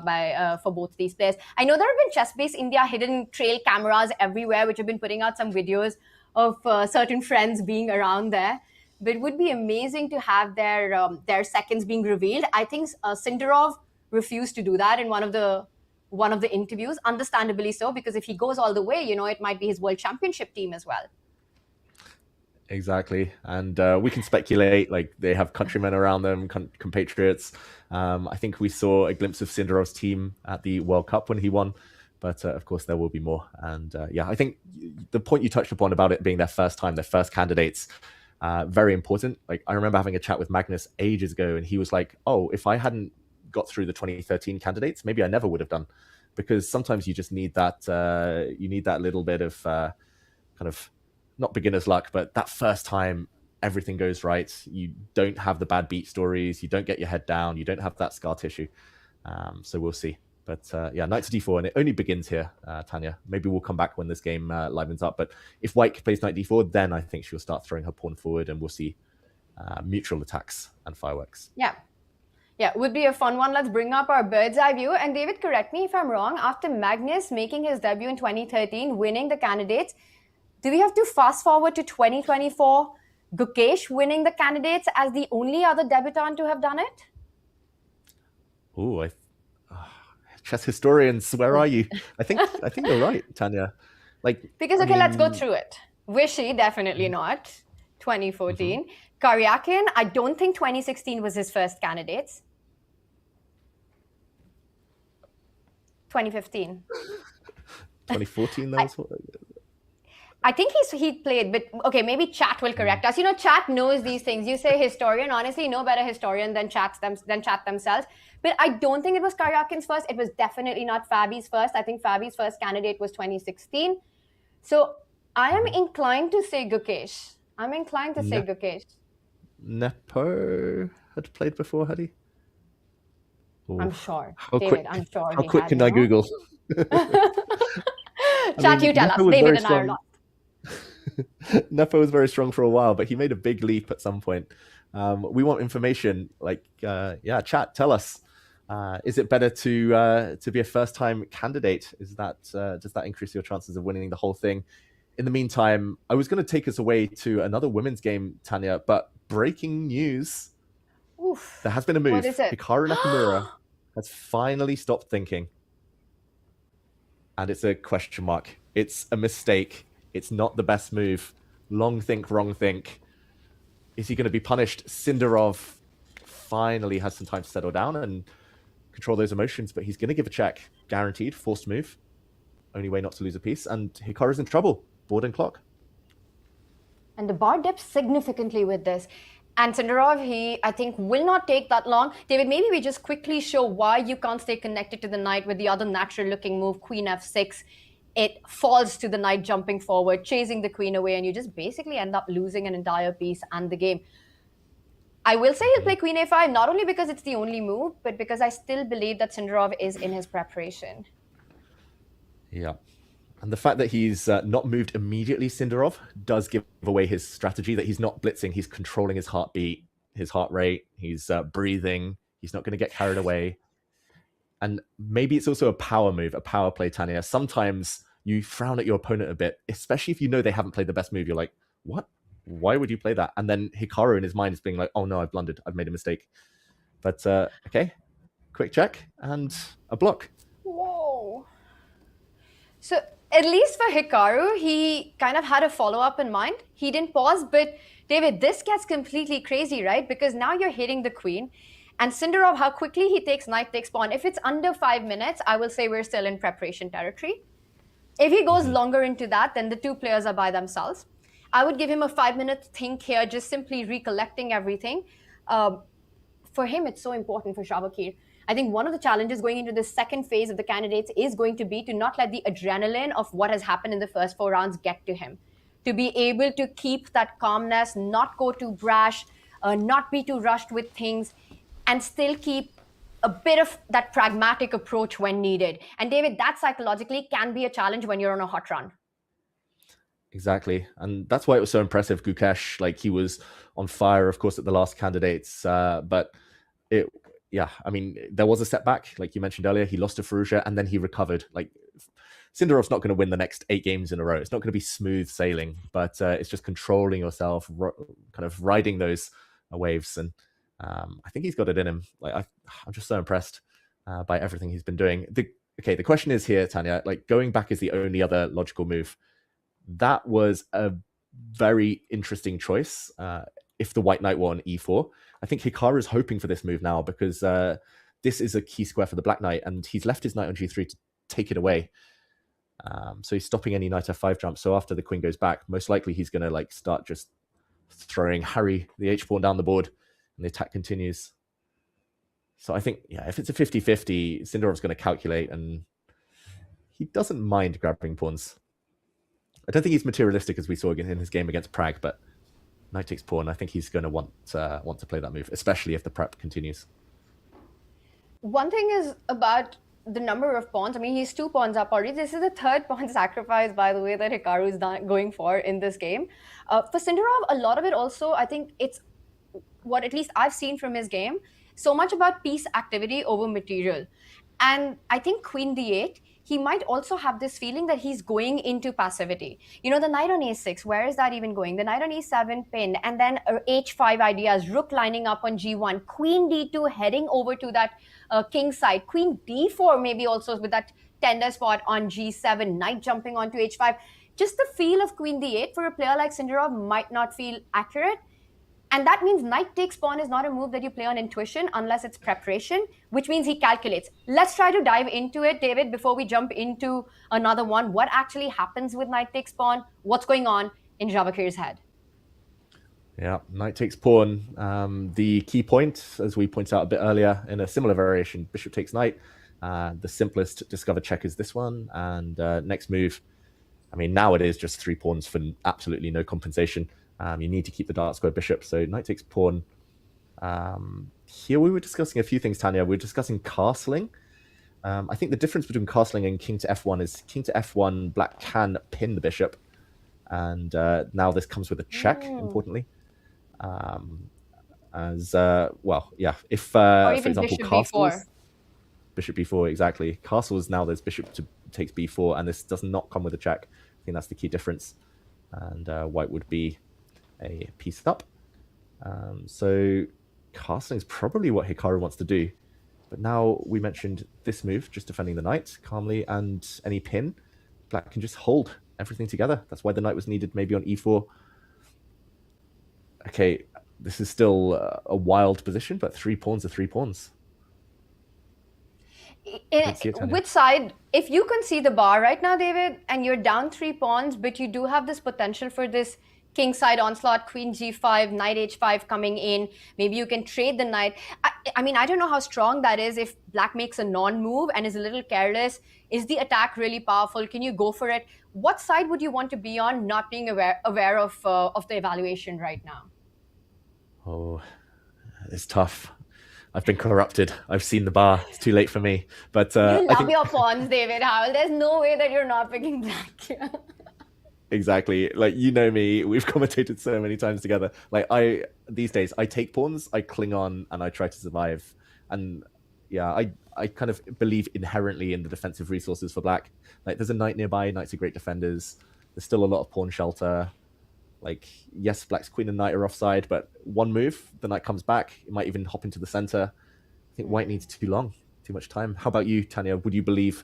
for both these players. I know there have been Chessbase India hidden trail cameras everywhere, which have been putting out some videos of certain friends being around there. But it would be amazing to have their seconds being revealed. I think Sindarov refused to do that in one of the interviews, understandably so, because if he goes all the way, it might be his world championship team as well. Exactly. And we can speculate, like they have countrymen around them, compatriots. I think we saw a glimpse of Sindarov's team at the World Cup when he won. But of course, there will be more. And I think the point you touched upon about it being their first time, their first candidates, very important. Like I remember having a chat with Magnus ages ago, and he was like, oh, if I hadn't got through the 2013 candidates, maybe I never would have done. Because sometimes you just need that, little bit of kind of, not beginner's luck, but that first time everything goes right. You don't have the bad beat stories. You don't get your head down. You don't have that scar tissue. So we'll see. But knight to d4, and it only begins here, Tanya. Maybe we'll come back when this game livens up. But if white plays knight d4, then I think she'll start throwing her pawn forward, and we'll see mutual attacks and fireworks. Yeah, would be a fun one. Let's bring up our bird's eye view. And David, correct me if I'm wrong. After Magnus making his debut in 2013, winning the candidates, do we have to fast forward to 2024, Gukesh winning the candidates as the only other debutant to have done it? Oh, chess historians, where are you? I think you're right, Tanya. Because let's go through it. Vishy, definitely not. 2014. Karyakin, I don't think 2016 was his first candidates. 2015. 2014, that was what... I think he played, but okay, maybe chat will correct us. Chat knows these things. You say historian, honestly, no better historian than chat themselves. But I don't think it was Karyakin's first. It was definitely not Fabi's first. I think Fabi's first candidate was 2016. So I am inclined to say Gukesh. Nepo had played before, had he? Ooh. I'm sure. How quick can I Google? Chat, you tell us. David and I are not. Nepo was very strong for a while, but he made a big leap at some point. We want information. Chat, tell us. Is it better to be a first-time candidate? Does that increase your chances of winning the whole thing? In the meantime, I was going to take us away to another women's game, Tanya, but breaking news. Oof. There has been a move. What is it? Hikaru Nakamura has finally stopped thinking. And it's a question mark. It's a mistake. It's not the best move. Long think, wrong think. Is he going to be punished? Sindarov finally has some time to settle down and control those emotions, but he's going to give a check. Guaranteed, forced move. Only way not to lose a piece. And Hikaru's in trouble. Board and clock. And the bar dips significantly with this. And Sindarov, I think, will not take that long. David, maybe we just quickly show why you can't stay connected to the knight with the other natural-looking move, queen f6. It falls to the knight jumping forward, chasing the queen away, and you just basically end up losing an entire piece and the game. I will say he'll play queen a5, not only because it's the only move, but because I still believe that Sindarov is in his preparation. Yeah. And the fact that he's not moved immediately, Sindarov, does give away his strategy, that he's not blitzing, he's controlling his heartbeat, his heart rate, he's breathing, he's not going to get carried away. And maybe it's also a power move, a power play, Tanya. Sometimes you frown at your opponent a bit, especially if you know they haven't played the best move. You're like, what? Why would you play that? And then Hikaru in his mind is being like, oh no, I've blundered. I've made a mistake. But okay, quick check and a block. Whoa. So at least for Hikaru, he kind of had a follow-up in mind. He didn't pause, but David, this gets completely crazy, right? Because now you're hitting the queen. And Sindarov, how quickly he takes knight takes pawn. If it's under 5 minutes, I will say we're still in preparation territory. If he goes longer into that, then the two players are by themselves. I would give him a 5-minute think here, just simply recollecting everything. For him, it's so important for Vachier I think one of the challenges going into the second phase of the candidates is going to be to not let the adrenaline of what has happened in the first 4 rounds get to him. To be able to keep that calmness, not go too brash, not be too rushed with things, and still keep a bit of that pragmatic approach when needed. And David, that psychologically can be a challenge when you're on a hot run. Exactly. And that's why it was so impressive. Gukesh, like, he was on fire, of course, at the last candidates. But I mean, there was a setback, like you mentioned earlier. He lost to Faruja and then he recovered. Like, Sindarov's not going to win the next 8 games in a row. It's not going to be smooth sailing, but it's just controlling yourself, kind of riding those waves. And I think he's got it in him. Like, I'm just so impressed by everything he's been doing. The question is here, Tanya, like, going back is the only other logical move. That was a very interesting choice. If the white knight were on e4, I think Hikaru is hoping for this move now because this is a key square for the black knight, and he's left his knight on g3 to take it away. So he's stopping any knight f5 jump. So after the queen goes back, most likely he's going to like start just throwing Harry the h pawn down the board, and the attack continues. So I think, yeah, if it's a 50-50, Sindarov's going to calculate, and he doesn't mind grabbing pawns. I don't think he's materialistic as we saw in his game against Prague, but knight takes pawn, I think he's going to want to play that move, especially if the prep continues. One thing is about the number of pawns. I mean, he's 2 pawns up already. This is the 3rd pawn sacrifice, by the way, that Hikaru is going for in this game. For Sindarov, a lot of it also, I think it's what at least I've seen from his game, so much about piece activity over material. And I think queen d8, he might also have this feeling that he's going into passivity. You know, the knight on a6, where is that even going? The knight on e7 pinned, and then h5 ideas, rook lining up on g1, queen d2 heading over to that king side, queen d4 maybe also with that tender spot on g7, knight jumping onto h5. Just the feel of queen d8 for a player like Sindarov might not feel accurate. And that means knight takes pawn is not a move that you play on intuition unless it's preparation, which means he calculates. Let's try to dive into it, David, before we jump into another one. What actually happens with knight takes pawn? What's going on in Vachier-Lagrav's head? Yeah, knight takes pawn. The key point, as we pointed out a bit earlier, in a similar variation, bishop takes knight. The simplest discovered check is this one. And next move, I mean, now it is just 3 pawns for absolutely no compensation. You need to keep the dark square bishop. So knight takes pawn. Here we were discussing a few things, Tanya. We were discussing castling. I think the difference between castling and king to f1 is king to f1, black can pin the bishop. And now this comes with a check, importantly. If, for example, castles... Bishop b4, exactly. Castles, now there's bishop takes b4, and this does not come with a check. I think that's the key difference. And white would be a piece up. So castling is probably what Hikaru wants to do. But now we mentioned this move, just defending the knight calmly, and any pin, black can just hold everything together. That's why the knight was needed maybe on e4. Okay, this is still a wild position, but 3 pawns are 3 pawns. Which side, if you can see the bar right now, David, and you're down 3 pawns, but you do have this potential for this king side onslaught, queen g5, knight h5 coming in. Maybe you can trade the knight. I mean, I don't know how strong that is. If black makes a non-move and is a little careless, is the attack really powerful? Can you go for it? What side would you want to be on, not being aware of the evaluation right now? Oh, it's tough. I've been corrupted. I've seen the bar. It's too late for me. But you love your pawns, David Howell. There's no way that you're not picking black here. Exactly. Like, you know me, we've commentated so many times together. Like, these days, I take pawns, I cling on, and I try to survive. And yeah, I kind of believe inherently in the defensive resources for black. Like, there's a knight nearby, knights are great defenders. There's still a lot of pawn shelter. Like, yes, black's queen and knight are offside, but one move, the knight comes back. It might even hop into the center. I think white needs too much time. How about you, Tanya? Would you believe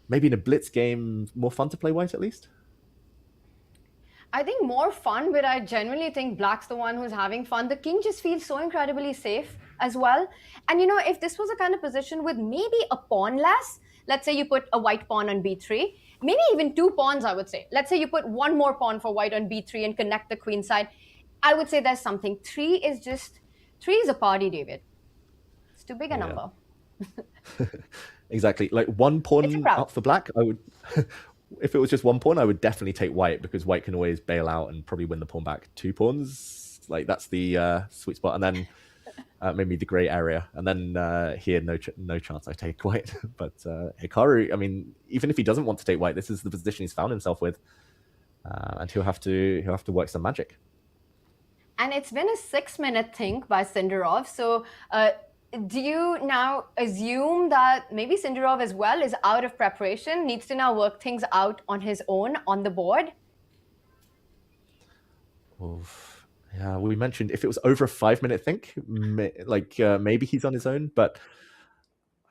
maybe in a blitz game, more fun to play white at least? I think more fun, but I genuinely think black's the one who's having fun. The king just feels so incredibly safe as well. And, you know, if this was a kind of position with maybe a pawn less, let's say you put a white pawn on b3, maybe even 2 pawns, I would say. Let's say you put 1 more pawn for white on b3 and connect the queen side. I would say there's something. 3 is a party, David. It's too big a number. Exactly. Like one It's a pawn proud. up for black, I would. If it was just one pawn, I would definitely take white because white can always bail out and probably win the pawn back. Two pawns, like that's the sweet spot, and then maybe the grey area, and then here no chance I take white. But Hikaru, I mean, even if he doesn't want to take white, this is the position he's found himself with, and he'll have to work some magic. And it's been a 6-minute think by Sindarov. So do you now assume that maybe Sindarov as well is out of preparation, needs to now work things out on his own on the board? Oof. Yeah, we mentioned if it was over a 5-minute think, maybe he's on his own, but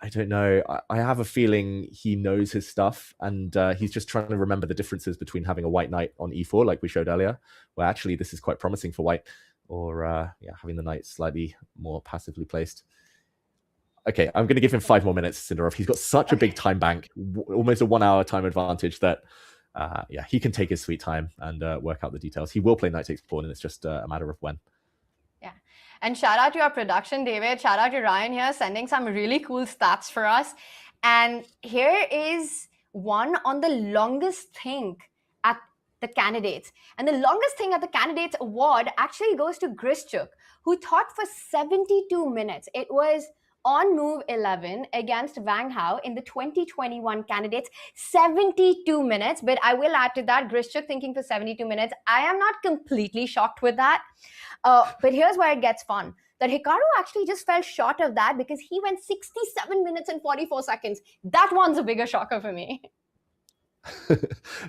I don't know. I have a feeling he knows his stuff, and he's just trying to remember the differences between having a white knight on e4, like we showed earlier, where actually this is quite promising for white, or having the knight slightly more passively placed. Okay, I'm going to give him 5 more minutes, Sindarov. He's got such a big time bank, almost a 1 hour time advantage that, he can take his sweet time and work out the details. He will play knight takes pawn, and it's just a matter of when. Yeah. And shout out to our production, David. Shout out to Ryan here, sending some really cool stats for us. And here is one on the longest think at the candidates. And the longest thing at the candidates award actually goes to Grischuk, who thought for 72 minutes. It was on move 11 against Wang Hao in the 2021 candidates, 72 minutes. But I will add to that, Grischuk thinking for 72 minutes. I am not completely shocked with that. But here's where it gets fun. That Hikaru actually just fell short of that because he went 67 minutes and 44 seconds. That one's a bigger shocker for me.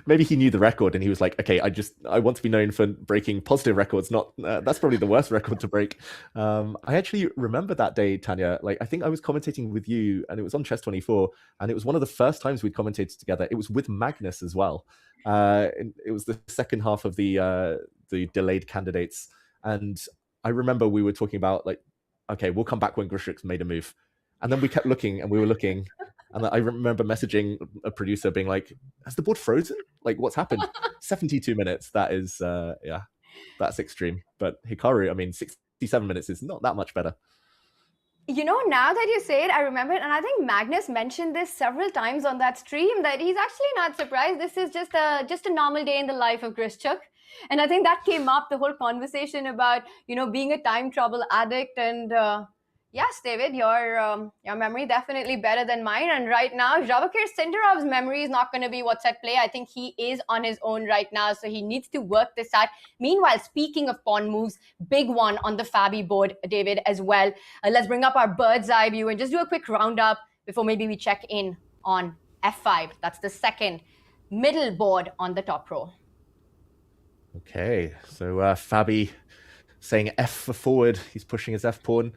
Maybe he knew the record and he was like, okay, I want to be known for breaking positive records, not that's probably the worst record to break. I actually remember that day, Tanya. Like, I think I was commentating with you and it was on Chess24, and it was one of the first times we'd commentated together. It was with Magnus as well. It was the second half of the delayed candidates, and I remember we were talking about, like, okay, we'll come back when Grischuk's made a move, and then we kept looking and we were looking. And I remember messaging a producer being like, has the board frozen? Like, what's happened? 72 minutes. That is, that's extreme. But Hikaru, I mean, 67 minutes is not that much better. You know, now that you say it, I remember it. And I think Magnus mentioned this several times on that stream, that he's actually not surprised. This is just a normal day in the life of Grischuk. And I think that came up, the whole conversation about, being a time trouble addict. And yes, David, your memory definitely better than mine. And right now, Vachier Sindarov's memory is not going to be what's at play. I think he is on his own right now, so he needs to work this out. Meanwhile, speaking of pawn moves, big one on the Fabi board, David, as well. Let's bring up our bird's eye view and just do a quick roundup before maybe we check in on F5. That's the second middle board on the top row. Okay, so Fabi saying F for forward. He's pushing his F pawn,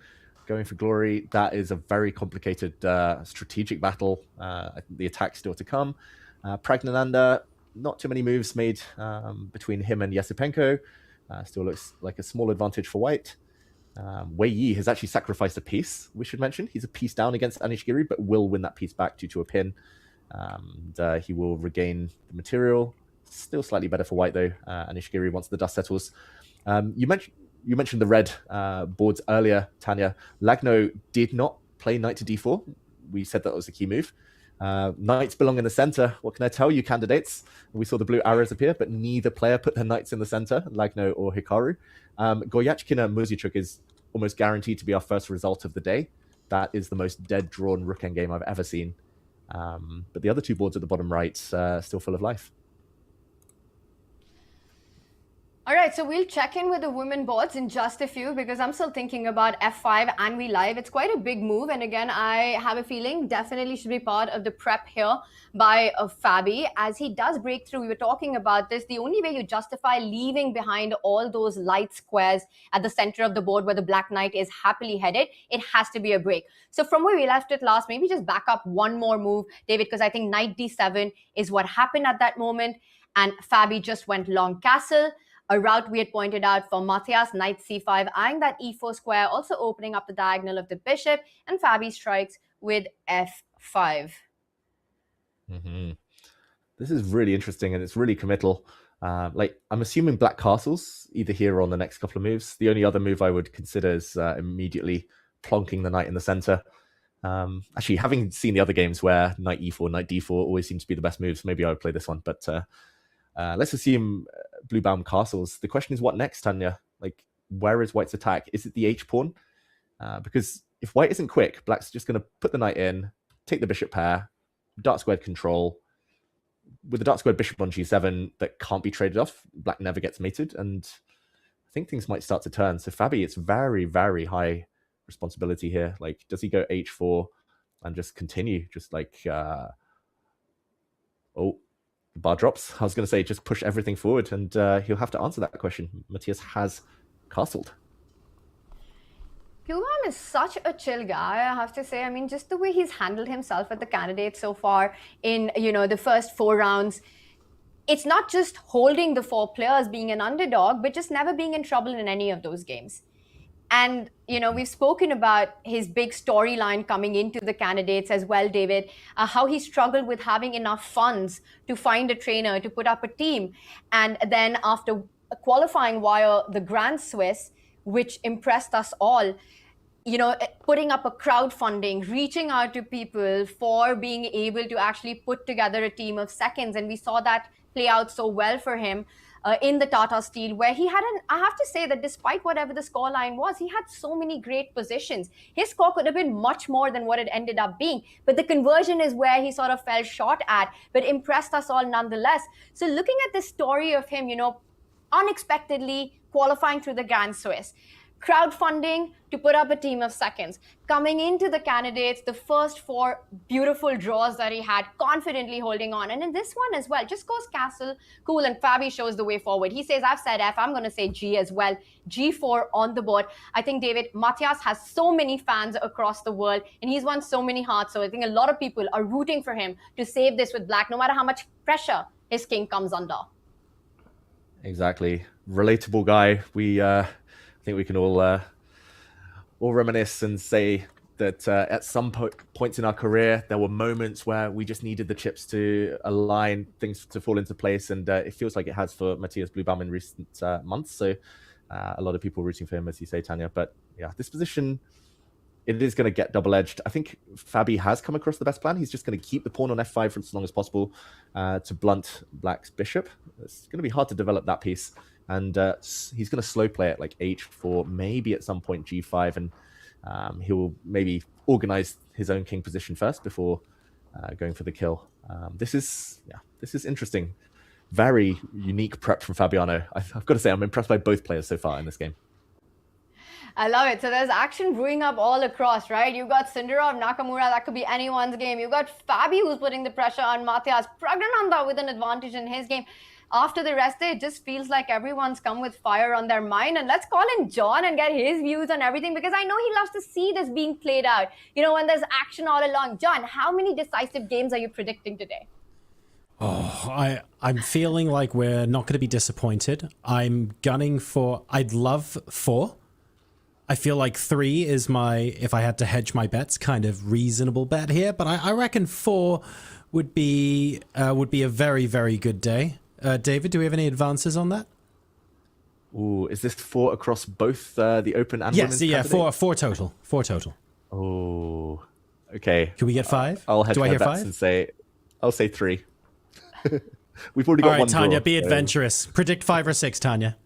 going for glory. That is a very complicated strategic battle. The attack still to come. Pragnananda, not too many moves made between him and Yasipenko. Still looks like a small advantage for white. Wei Yi has actually sacrificed a piece, we should mention. He's a piece down against Anishigiri, but will win that piece back due to a pin. And he will regain the material. Still slightly better for white, though. Anishigiri once the dust settles. You mentioned the red boards earlier, Tanya. Lagno did not play knight to d4. We said that was the key move. Knights belong in the center. What can I tell you, candidates? We saw the blue arrows appear, but neither player put their knights in the center, Lagno or Hikaru. Goyachkina Muzychuk is almost guaranteed to be our first result of the day. That is the most dead-drawn rook endgame I've ever seen. But the other two boards at the bottom right still full of life. All right, so we'll check in with the women boards in just a few because I'm still thinking about F5 and we live. It's quite a big move. And again, I have a feeling definitely should be part of the prep here by Fabi as he does break through. We were talking about this. The only way you justify leaving behind all those light squares at the center of the board where the black knight is happily headed, it has to be a break. So from where we left it last, maybe just back up one more move, David, because I think knight d7 is what happened at that moment. And Fabi just went long castle. A route we had pointed out for Matthias, knight c5, eyeing that e4 square, also opening up the diagonal of the bishop, and Fabi strikes with f5. Mm-hmm. This is really interesting, and it's really committal. I'm assuming black castles, either here or on the next couple of moves. The only other move I would consider is immediately plonking the knight in the center. Actually, having seen the other games where knight e4, knight d4 always seems to be the best moves, maybe I would play this one. But let's assume blue bound castles. The question is, what next, Tanya? Like, where is white's attack? Is it the h pawn? Because if white isn't quick, black's just going to put the knight in, take the bishop pair, dark squared control. With the dark squared bishop on g7 that can't be traded off, black never gets mated, and I think things might start to turn. So Fabi, it's very, very high responsibility here. Like, does he go h4 and just continue? Just like, oh, the bar drops. I was going to say, just push everything forward, and he'll have to answer that question. Matthias has castled. Bluebam is such a chill guy, I have to say. I mean, just the way he's handled himself at the candidates so far in, the first 4 rounds. It's not just holding the 4 players, being an underdog, but just never being in trouble in any of those games. And, we've spoken about his big storyline coming into the candidates as well, David, how he struggled with having enough funds to find a trainer, to put up a team. And then after qualifying via the Grand Swiss, which impressed us all, putting up a crowdfunding, reaching out to people for being able to actually put together a team of seconds. And we saw that play out so well for him in the Tata Steel, where he had I have to say that despite whatever the scoreline was, he had so many great positions. His score could have been much more than what it ended up being, but the conversion is where he sort of fell short at, but impressed us all nonetheless. So looking at the story of him, unexpectedly qualifying through the Grand Swiss, crowdfunding to put up a team of seconds, coming into the candidates, the first 4 beautiful draws that he had, confidently holding on. And in this one as well, just goes castle, cool, and Fabi shows the way forward. He says, I've said F, I'm going to say G as well. G4 on the board. I think, David, Matthias has so many fans across the world, and he's won so many hearts. So I think a lot of people are rooting for him to save this with black, no matter how much pressure his king comes under. Exactly. Relatable guy. I think we can all reminisce and say that at some points in our career, there were moments where we just needed the chips to align, things to fall into place, and it feels like it has for Matthias Bluebaum in recent months. So a lot of people rooting for him, as you say, Tanya. But yeah, this position, it is going to get double-edged. I think Fabi has come across the best plan. He's just going to keep the pawn on f5 for as long as possible to blunt black's bishop. It's going to be hard to develop that piece. And he's going to slow play it like h4, maybe at some point g5, and he will maybe organize his own king position first before going for the kill. This is interesting. Very unique prep from Fabiano. I've got to say, I'm impressed by both players so far in this game. I love it. So there's action brewing up all across, right? You've got Sindarov, Nakamura, that could be anyone's game. You've got Fabi, who's putting the pressure on Matthias. Praggnanandhaa with an advantage in his game. After the rest day, it just feels like everyone's come with fire on their mind. And let's call in John and get his views on everything, because I know he loves to see this being played out. When there's action all along. John, how many decisive games are you predicting today? Oh, I'm feeling like we're not going to be disappointed. I'm gunning for, I'd love 4. I feel like 3 is my, if I had to hedge my bets, kind of reasonable bet here. But I reckon 4 would be a very, very good day. David, do we have any advances on that? Ooh, is this 4 across both the open and women's candidates? 4 total. 4 total. Oh, okay. Can we get 5? I'll hedge my bets and say, I'll say 3. We've already got one. All right, Tanya, draw, be adventurous. Predict 5 or 6, Tanya.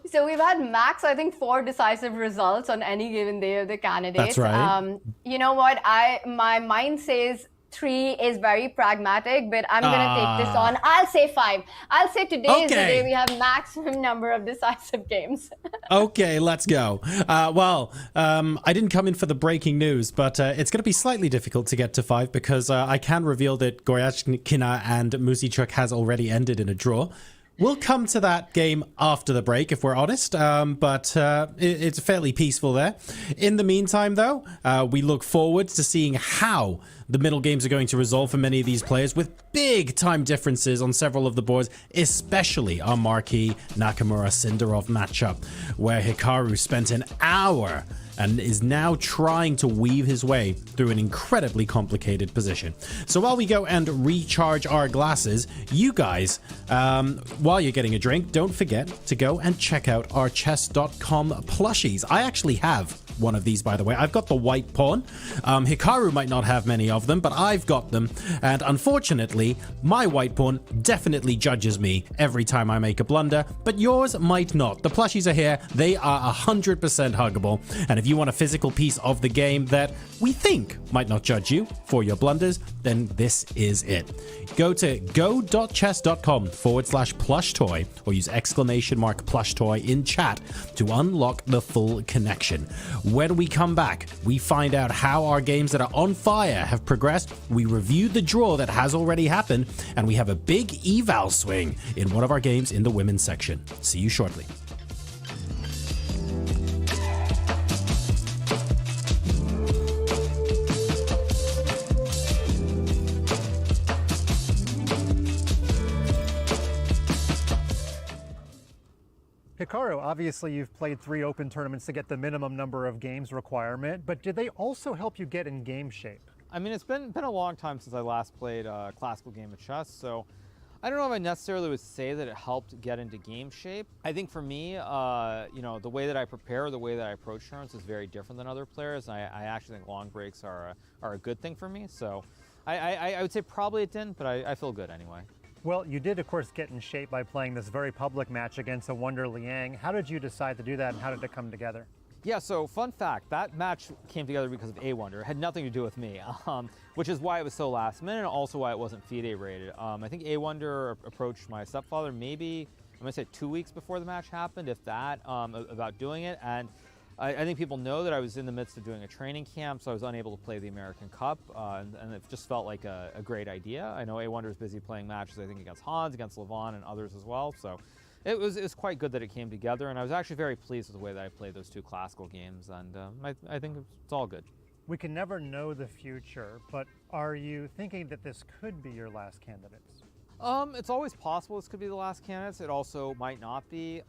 So we've had max, I think, 4 decisive results on any given day of the candidates. That's right. You know what? My mind says 3 is very pragmatic, but I'm going to take this on. I'll say 5. I'll say today is the day we have maximum number of decisive games. Okay, let's go. I didn't come in for the breaking news, but it's going to be slightly difficult to get to 5 because I can reveal that Goryachkina and Musicuk has already ended in a draw. We'll come to that game after the break, if we're honest, but it's fairly peaceful there. In the meantime, though, we look forward to seeing how the middle games are going to resolve for many of these players with big time differences on several of the boards, especially our Marquee Nakamura Sindarov matchup, where Hikaru spent an hour and is now trying to weave his way through an incredibly complicated position. So while we go and recharge our glasses, you guys, while you're getting a drink, don't forget to go and check out our chess.com plushies. I actually have one of these, by the way. I've got the white pawn. Hikaru might not have many of them, but I've got them. And unfortunately, my white pawn definitely judges me every time I make a blunder, but yours might not. The plushies are here. They are 100% huggable. And if you want a physical piece of the game that we think might not judge you for your blunders, then this is it. Go to go.chess.com/plush toy or use !plush toy in chat to unlock the full connection. When we come back, we find out how our games that are on fire have progressed, we review the draw that has already happened, and we have a big eval swing in one of our games in the women's section. See you shortly. Hikaru, obviously you've played 3 open tournaments to get the minimum number of games requirement, but did they also help you get in game shape? I mean, it's been a long time since I last played a classical game of chess, so I don't know if I necessarily would say that it helped get into game shape. I think for me, you know, the way that I prepare, the way that I approach tournaments is very different than other players. I actually think long breaks are a good thing for me, so I would say probably it didn't, but I feel good anyway. Well, you did, of course, get in shape by playing this very public match against a Wonder Liang. How did you decide to do that, and how did it come together? Yeah, so fun fact, that match came together because of A Wonder. It had nothing to do with me, which is why it was so last minute, and also why it wasn't FIDE rated. I think A Wonder approached my stepfather maybe, I'm gonna say 2 weeks before the match happened, if that, about doing it. And I think people know that I was in the midst of doing a training camp, so I was unable to play the American Cup, and it just felt like a great idea. I know A Wonder is busy playing matches, I think, against Hans, against Levon, and others as well, so it was quite good that it came together, and I was actually very pleased with the way that I played those 2 classical games, and I think it's all good. We can never know the future, but are you thinking that this could be your last candidates? It's always possible this could be the last candidates. It also might not be.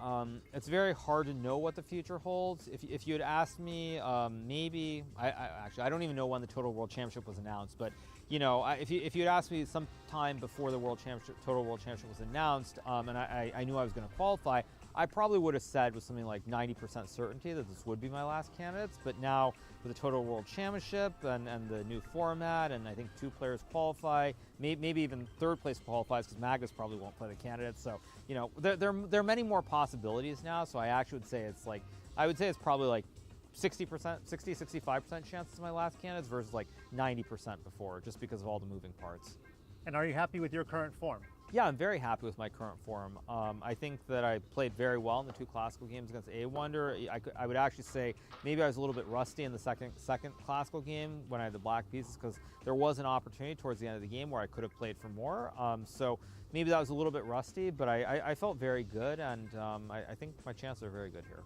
It's very hard to know what the future holds. If you had asked me, maybe, actually, I don't even know when the Total World Championship was announced, but you know, if you had asked me sometime before the Total World Championship was announced, and I knew I was going to qualify, I probably would have said with something like 90% certainty that this would be my last candidates. But now with the Total World Championship and the new format, and I think 2 players qualify, maybe even 3rd place qualifies because Magnus probably won't play the candidates. So, you know, there are many more possibilities now. So I actually would say it's probably like 65% chance it's my last candidates versus like 90% before, just because of all the moving parts. And are you happy with your current form? Yeah, I'm very happy with my current form. I think that I played very well in the 2 classical games against A Wonder. I would actually say maybe I was a little bit rusty in the second classical game when I had the black pieces, because there was an opportunity towards the end of the game where I could have played for more. So maybe that was a little bit rusty, but I felt very good, and I think my chances are very good here.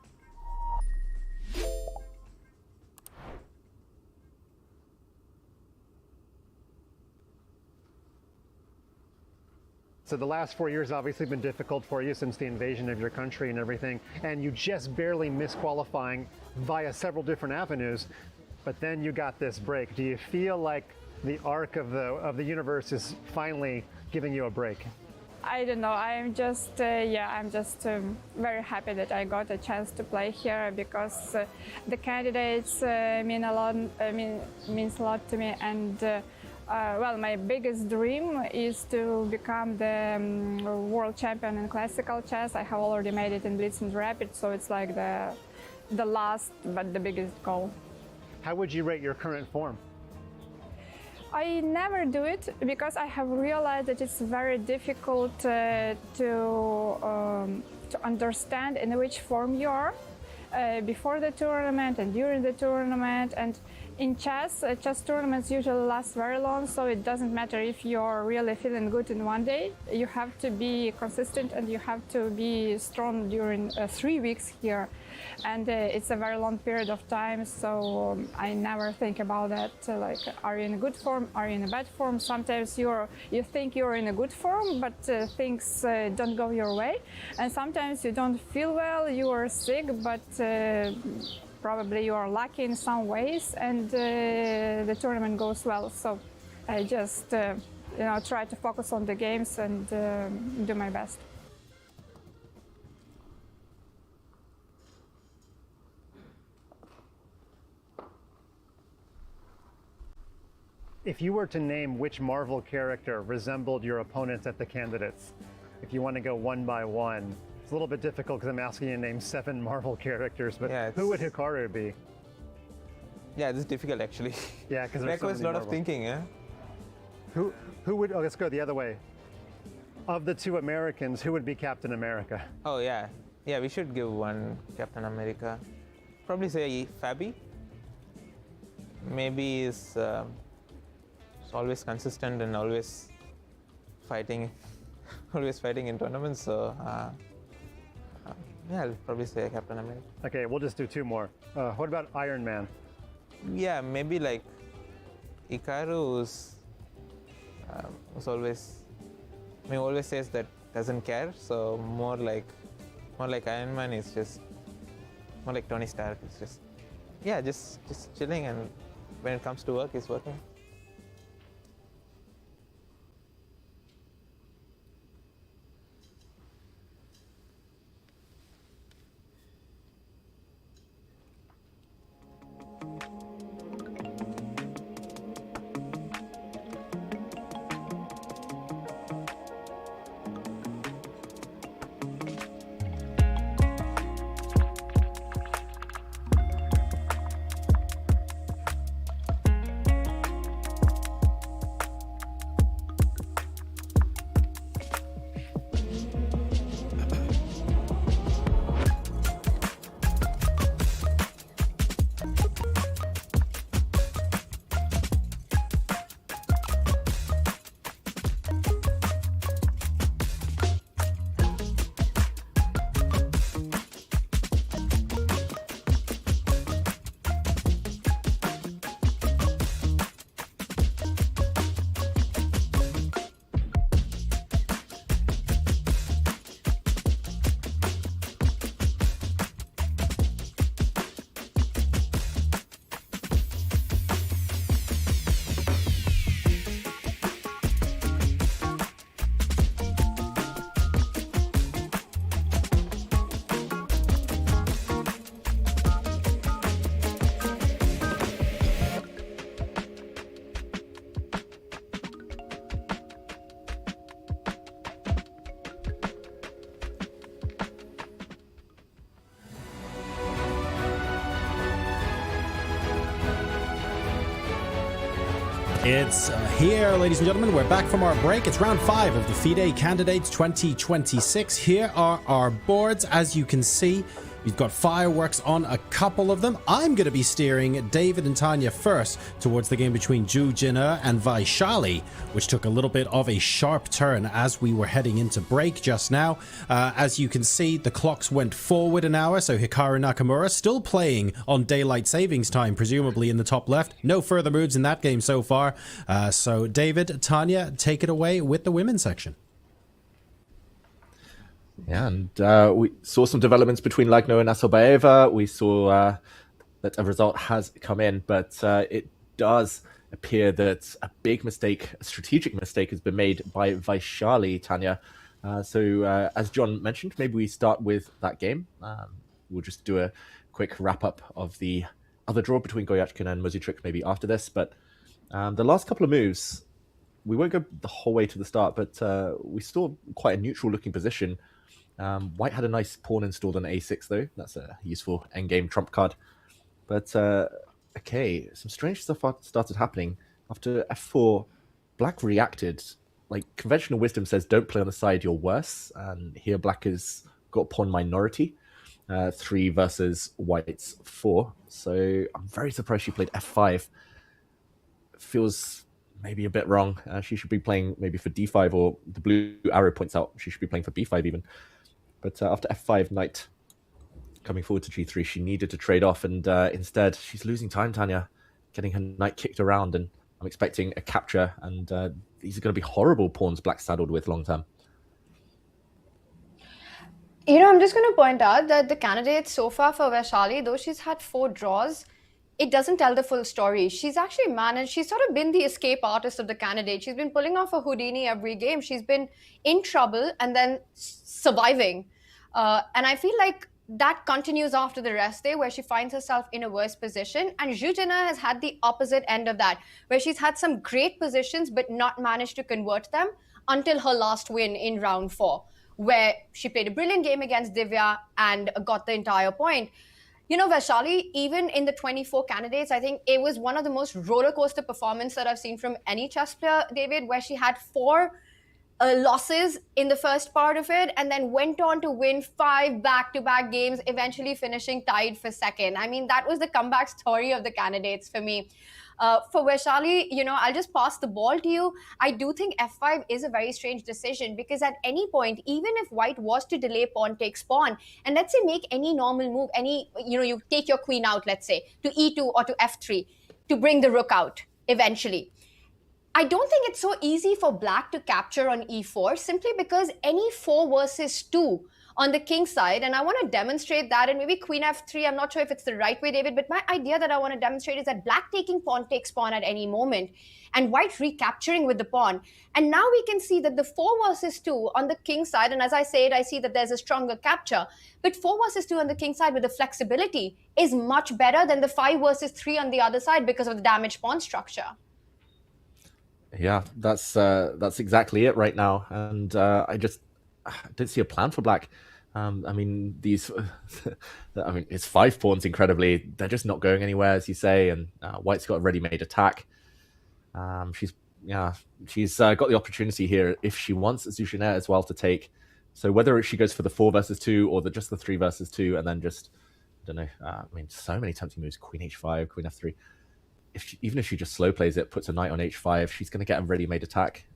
So the last 4 years obviously been difficult for you since the invasion of your country and everything, and you just barely missed qualifying via several different avenues, but then you got this break. Do you feel like the arc of the universe is finally giving you a break? I don't know. I'm just very happy that I got a chance to play here, because the candidates mean a lot. Means a lot to me, and well, my biggest dream is to become the world champion in classical chess. I have already made it in Blitz and Rapid, so it's like the last but the biggest goal. How would you rate your current form? I never do it because I have realized that it's very difficult to understand in which form you are before the tournament and during the tournament. And in chess tournaments usually last very long, so it doesn't matter if you're really feeling good in one day. You have to be consistent and you have to be strong during 3 weeks here. And it's a very long period of time, so I never think about that. Like, are you in a good form? Are you in a bad form? Sometimes you think you're in a good form, but things don't go your way. And sometimes you don't feel well, you are sick, but probably you are lucky in some ways, and the tournament goes well. So I just try to focus on the games and do my best. If you were to name which Marvel character resembled your opponents at the candidates, if you want to go one by one, it's a little bit difficult because I'm asking you to name 7 Marvel characters, but Yeah, who would Hikaru be? Yeah, this is difficult actually. Yeah, because it there's so requires a many lot of Marvel. thinking, yeah? Who would, let's go the other way. Of the 2 Americans, who would be Captain America? Oh yeah. Yeah, we should give one Captain America. Probably say Fabi. Maybe is always consistent and always fighting in tournaments, so yeah, I'll probably say Captain America. Okay, we'll just do 2 more. What about Iron Man? Yeah, maybe like Hikaru who's always, always says that doesn't care, so more like Iron Man is just more like Tony Stark. It's just, yeah, just chilling, and when it comes to work, he's working. It's here, ladies and gentlemen. We're back from our break. It's round 5 of the FIDE Candidates 2026. Here are our boards. As you can see, we've got fireworks on a couple of them. I'm going to be steering David and Tanya first towards the game between Ju Jin'e and Vachier-Lagrave, which took a little bit of a sharp turn as we were heading into break just now. As you can see, the clocks went forward an hour, so Hikaru Nakamura still playing on daylight savings time, presumably in the top left. No further moves in that game so far. So David, Tanya, take it away with the women's section. Yeah, and we saw some developments between Lagno and Asobaeva. We saw that a result has come in, but it does appear that a big mistake, a strategic mistake, has been made by Vachier-Lagrave, Tanya. So as John mentioned, maybe we start with that game. We'll just do a quick wrap-up of the other draw between Goyachkin and Muzichuk maybe after this. But the last couple of moves, we won't go the whole way to the start, but we saw quite a neutral-looking position. White had a nice pawn installed on a6, though. That's a useful endgame trump card. But, okay, some strange stuff started happening. After f4, Black reacted. Like, conventional wisdom says don't play on the side you're worse. And here Black has got pawn minority. 3 versus White's 4. So I'm very surprised she played f5. Feels maybe a bit wrong. She should be playing maybe for d5, or the blue arrow points out she should be playing for b5 even. But after f5, knight coming forward to g3, she needed to trade off, and instead she's losing time, Tanya, getting her knight kicked around, and I'm expecting a capture, and these are going to be horrible pawns Black saddled with long term. I'm just going to point out that the candidates so far for Vaishali, though she's had 4 draws, it doesn't tell the full story. She's actually managed, she's sort of been the escape artist of the candidate. She's been pulling off a Houdini every game. She's been in trouble and then surviving. And I feel like that continues after the rest day, where she finds herself in a worse position. And Zhu Jina has had the opposite end of that, where she's had some great positions but not managed to convert them until her last win in round 4, where she played a brilliant game against Divya and got the entire point. Vaishali, even in the 24 candidates, I think it was one of the most roller coaster performances that I've seen from any chess player, David, where she had 4 losses in the first part of it and then went on to win 5 back-to-back games, eventually finishing tied for second. I mean, that was the comeback story of the candidates for me. For Vaishali, I'll just pass the ball to you. I do think f5 is a very strange decision, because at any point, even if white was to delay pawn takes pawn, and let's say make any normal move, you take your queen out, let's say, to e2 or to f3 to bring the rook out eventually. I don't think it's so easy for black to capture on e4, simply because any 4 versus 2 on the king side, and I want to demonstrate that, and maybe queen f3, I'm not sure if it's the right way, David, but my idea that I want to demonstrate is that black taking pawn takes pawn at any moment, and white recapturing with the pawn. And now we can see that the 4 versus 2 on the king side, and as I said, I see that there's a stronger capture, but 4 versus 2 on the king side with the flexibility is much better than the 5 versus 3 on the other side because of the damaged pawn structure. Yeah, that's exactly it right now, and I didn't see a plan for black. I mean, it's 5 pawns incredibly. They're just not going anywhere, as you say, and white's got a ready-made attack. She's got the opportunity here, if she wants Zhu Jina as well, to take. So whether she goes for the 4 versus 2 or just the 3 versus 2, and then just, I don't know, so many tempting moves, queen h5, queen f3. Even if she just slow plays it, puts a knight on h5, she's going to get a ready-made attack.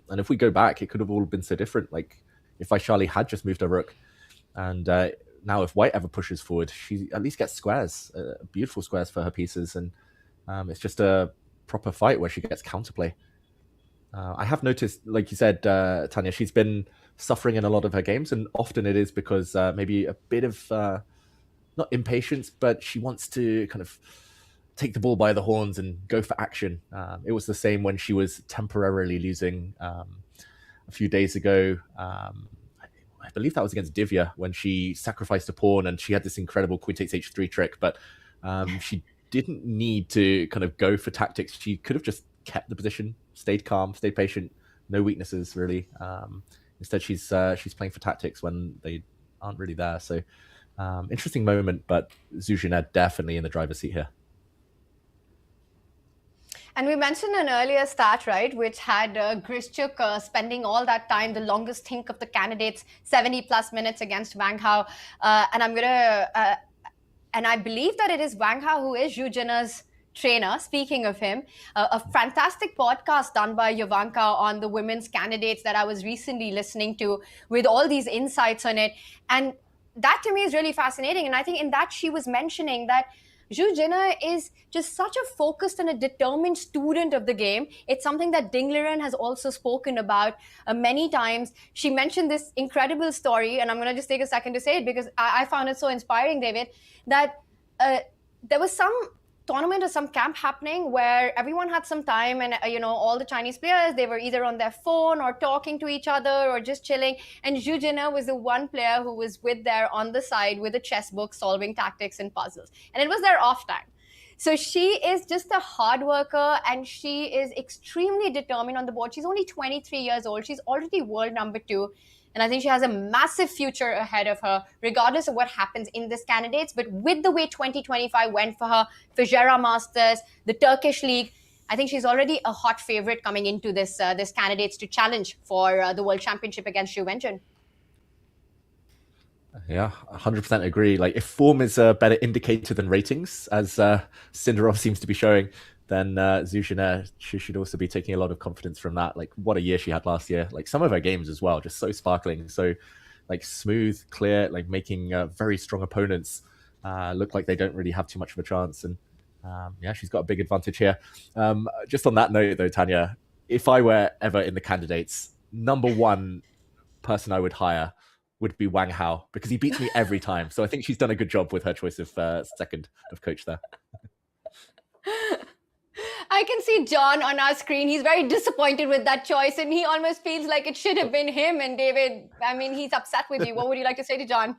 And if we go back, it could have all been so different. Like, if Vaishali had just moved her rook, and now if white ever pushes forward, she at least gets squares, beautiful squares for her pieces, and it's just a proper fight where she gets counterplay. I have noticed, like you said, Tanya, she's been suffering in a lot of her games, and often it is because maybe a bit of, not impatience, but she wants to kind of take the ball by the horns and go for action. It was the same when she was temporarily losing a few days ago. I believe that was against Divya, when she sacrificed a pawn and she had this incredible queen takes h3 trick, but she didn't need to kind of go for tactics. She could have just kept the position, stayed calm, stayed patient, no weaknesses really. Instead, she's playing for tactics when they aren't really there. So interesting moment, but Zhu Jina definitely in the driver's seat here. And we mentioned an earlier stat, right, which had Grischuk spending all that time, the longest think of the candidates, 70 plus minutes against Wang Hao. And I believe that it is Wang Hao who is Zhu Jina's trainer. Speaking of him, a fantastic podcast done by Jovanka on the women's candidates that I was recently listening to, with all these insights on it. And that to me is really fascinating. And I think in that she was mentioning that Zhu Jina is just such a focused and a determined student of the game. It's something that Ding Liren has also spoken about many times. She mentioned this incredible story, and I'm going to just take a second to say it because I found it so inspiring, David, that there was some tournament or some camp happening where everyone had some time, and all the Chinese players, they were either on their phone or talking to each other or just chilling, and Zhu Jina was the one player who was there on the side with a chess book solving tactics and puzzles, and it was their off time. So she is just a hard worker, and she is extremely determined on the board. She's only 23 years old. She's already world number 2. And I think she has a massive future ahead of her, regardless of what happens in this candidates. But with the way 2025 went for her, Fujairah Masters, the Turkish League, I think she's already a hot favorite coming into this candidates to challenge for the World Championship against Wenjun. Yeah, 100% agree. Like, if form is a better indicator than ratings, as Sindarov seems to be showing, then Zhu Jina, she should also be taking a lot of confidence from that. Like, what a year she had last year. Like, some of her games as well, just so sparkling, so like smooth, clear, like making very strong opponents look like they don't really have too much of a chance. And yeah, she's got a big advantage here. Just on that note though, Tanya, if I were ever in the candidates, number one person I would hire would be Wang Hao, because he beats me every time. So I think she's done a good job with her choice of second of coach there. I can see John on our screen. He's very disappointed with that choice, and he almost feels like it should have been him. And David, I mean, he's upset with you. What would you like to say to John?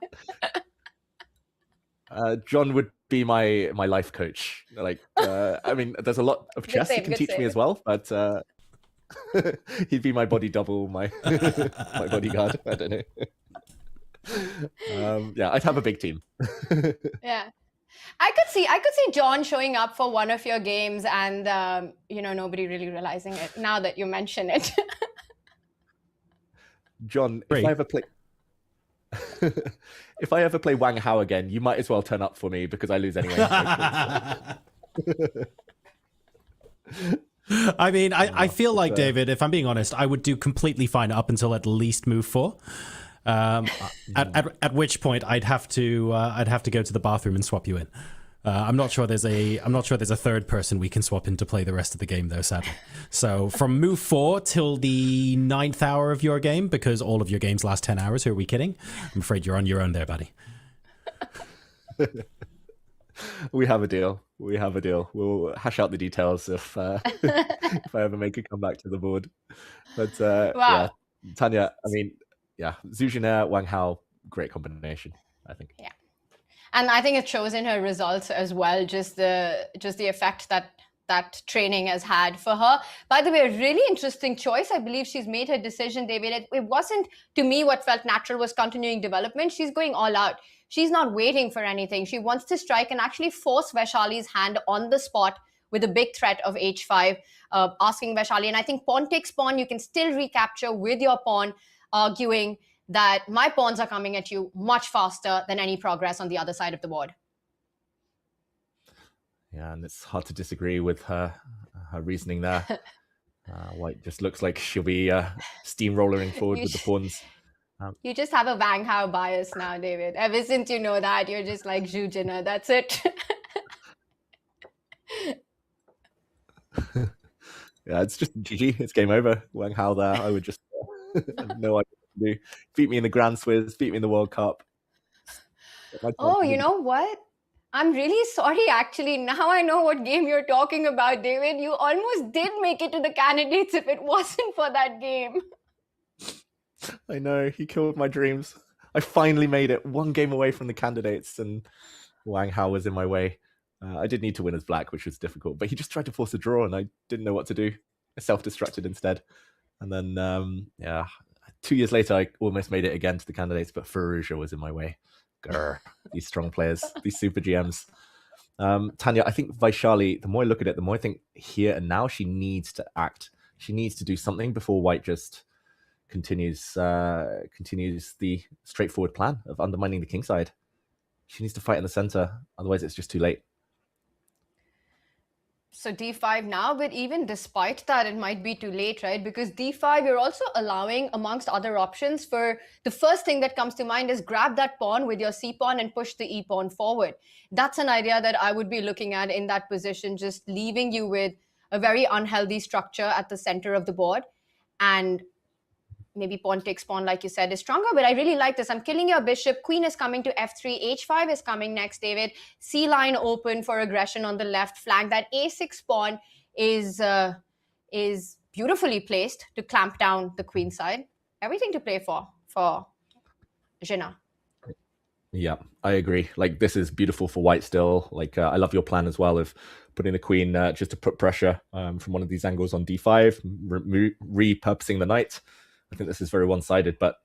John would be my life coach. Like, I mean, there's a lot of chess he can teach me as well, but he'd be my body double, my my bodyguard. I don't know. Yeah, I'd have a big team. Yeah. I could see John showing up for one of your games and nobody really realizing it now that you mention it. John, if I ever play Wang Hao again, you might as well turn up for me because I lose anyway. I mean, I feel like, David, if I'm being honest, I would do completely fine up until at least move 4. At which point I'd have to go to the bathroom and swap you in. I'm not sure there's a third person we can swap in to play the rest of the game though, sadly. So from move 4 till the 9th hour of your game, because all of your games last 10 hours, who are we kidding? I'm afraid you're on your own there, buddy. We have a deal. We'll hash out the details if I ever make a comeback to the board. But wow. Yeah, Tanya, I mean, yeah, Zhu Jin, Wang Hao, great combination, I think. Yeah. And I think it shows in her results as well, just the effect that training has had for her. By the way, a really interesting choice. I believe she's made her decision, David. It wasn't, to me, what felt natural was continuing development. She's going all out. She's not waiting for anything. She wants to strike and actually force Vaishali's hand on the spot with a big threat of h5, asking Vaishali. And I think pawn takes pawn, you can still recapture with your pawn, arguing that my pawns are coming at you much faster than any progress on the other side of the board. Yeah, and it's hard to disagree with her reasoning there. White just looks like she'll be steamrolling forward with the pawns. You just have a Wang Hao bias now, David. Ever since you know that, you're just like Zhu Jin. That's it. Yeah, it's just GG. It's game over. Wang Hao there. I would just have no idea what to do. Beat me in the Grand Swiss, beat me in the World Cup. Oh, you know what? I'm really sorry, actually. Now I know what game you're talking about, David. You almost did make it to the candidates if it wasn't for that game. I know, he killed my dreams. I finally made it, one game away from the candidates, and Wang Hao was in my way. I did need to win as black, which was difficult, but he just tried to force a draw, and I didn't know what to do. I self-destructed instead. And then, 2 years later, I almost made it again to the candidates, but Fallujah was in my way. Grr, these strong players, these super GMs. Tanya, I think Vaishali, the more I look at it, the more I think here and now she needs to act. She needs to do something before White just continues the straightforward plan of undermining the king side. She needs to fight in the center, otherwise it's just too late. So d5 now, but even despite that, it might be too late, right? Because d5, you're also allowing, amongst other options, for the first thing that comes to mind is grab that pawn with your c-pawn and push the e-pawn forward. That's an idea that I would be looking at in that position, just leaving you with a very unhealthy structure at the center of the board. And maybe pawn takes pawn, like you said, is stronger, but I really like this. I'm killing your bishop. Queen is coming to f3. h5 is coming next, David. C line open for aggression on the left flank. That a6 pawn is beautifully placed to clamp down the queen side. Everything to play for Jina. Yeah, I agree. Like, this is beautiful for White still. Like, I love your plan as well of putting the queen just to put pressure from one of these angles on d5, repurposing the knight. I think this is very one-sided, but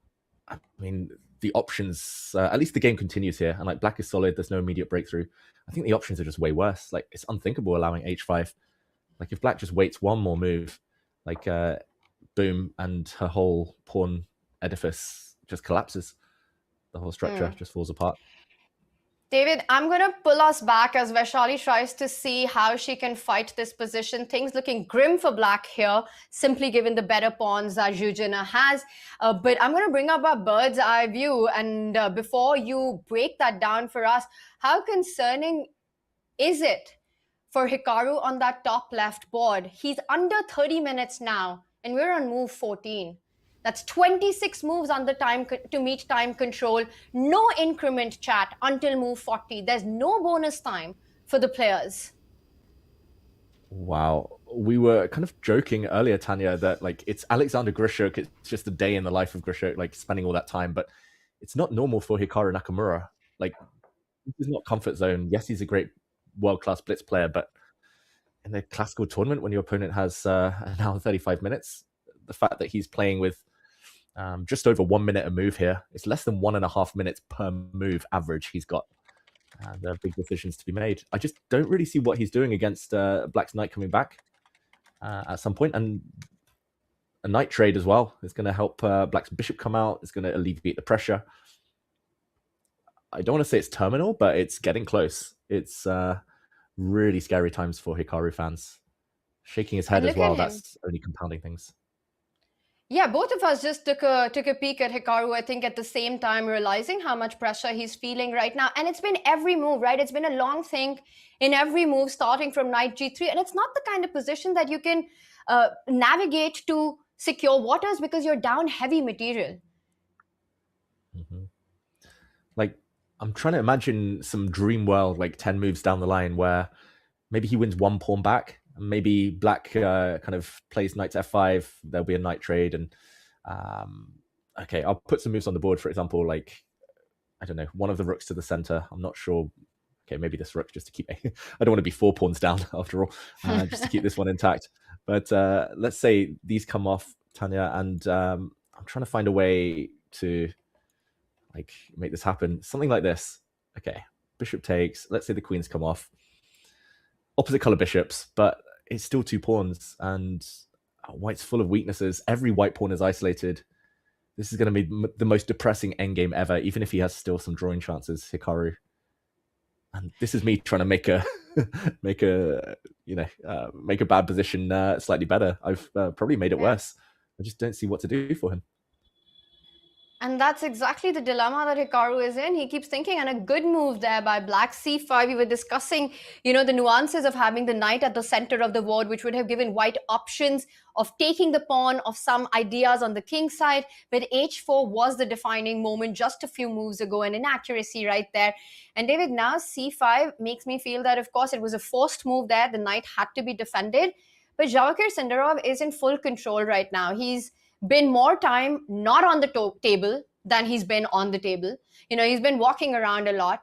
I mean, the options, at least the game continues here. And like black is solid, there's no immediate breakthrough. I think the options are just way worse. Like, it's unthinkable allowing h5. Like, if black just waits one more move, like boom, and her whole pawn edifice just collapses. The whole structure just falls apart. David, I'm going to pull us back as Vaishali tries to see how she can fight this position. Things looking grim for black here, simply given the better pawns that Zhu Jin has. But I'm going to bring up our bird's eye view. And before you break that down for us, how concerning is it for Hikaru on that top left board? He's under 30 minutes now, and we're on move 14. That's 26 moves under time to meet time control. No increment, chat, until move 40. There's no bonus time for the players. Wow. We were kind of joking earlier, Tanya, that like it's Alexander Grishuk. It's just a day in the life of Grishuk, like spending all that time. But it's not normal for Hikaru Nakamura. Like, this is not comfort zone. Yes, he's a great world-class blitz player, but in the classical tournament, when your opponent has an hour and 35 minutes, the fact that he's playing with just over 1 minute a move here, it's less than 1.5 minutes per move average he's got. And there are big decisions to be made. I just don't really see what he's doing against Black's Knight coming back at some point. And a Knight trade as well is going to help Black's Bishop come out. It's going to alleviate the pressure. I don't want to say it's terminal, but it's getting close. It's really scary times for Hikaru fans. Shaking his head as well, that's only compounding things. Yeah, both of us just took a peek at Hikaru, I think, at the same time, realizing how much pressure he's feeling right now. And it's been every move, right? It's been a long think in every move, starting from knight g3. And it's not the kind of position that you can navigate to secure waters because you're down heavy material. Mm-hmm. Like, I'm trying to imagine some dream world, like 10 moves down the line, where maybe he wins one pawn back. Maybe Black kind of plays knight to f5. There'll be a knight trade, and okay, I'll put some moves on the board. For example, like, I don't know, one of the rooks to the center. I'm not sure. Okay, maybe this rook just to keep. I don't want to be 4 pawns down after all, just to keep this one intact. But let's say these come off, Tanya, and I'm trying to find a way to like make this happen. Something like this. Okay, bishop takes. Let's say the queens come off. Opposite color bishops, but it's still 2 pawns, and white's full of weaknesses. Every white pawn is isolated. This is going to be the most depressing endgame ever, even if he has still some drawing chances, Hikaru. And this is me trying to make a make a bad position slightly better. I've probably made it worse. I just don't see what to do for him. And that's exactly the dilemma that Hikaru is in. He keeps thinking, and a good move there by Black c5. We were discussing, the nuances of having the knight at the center of the board, which would have given white options of taking the pawn, of some ideas on the king side. But h4 was the defining moment just a few moves ago, an inaccuracy right there. And David, now c5 makes me feel that, of course, it was a forced move there. The knight had to be defended. But Vachier Sindarov is in full control right now. He's been more time not on the table than he's been on the table. He's been walking around a lot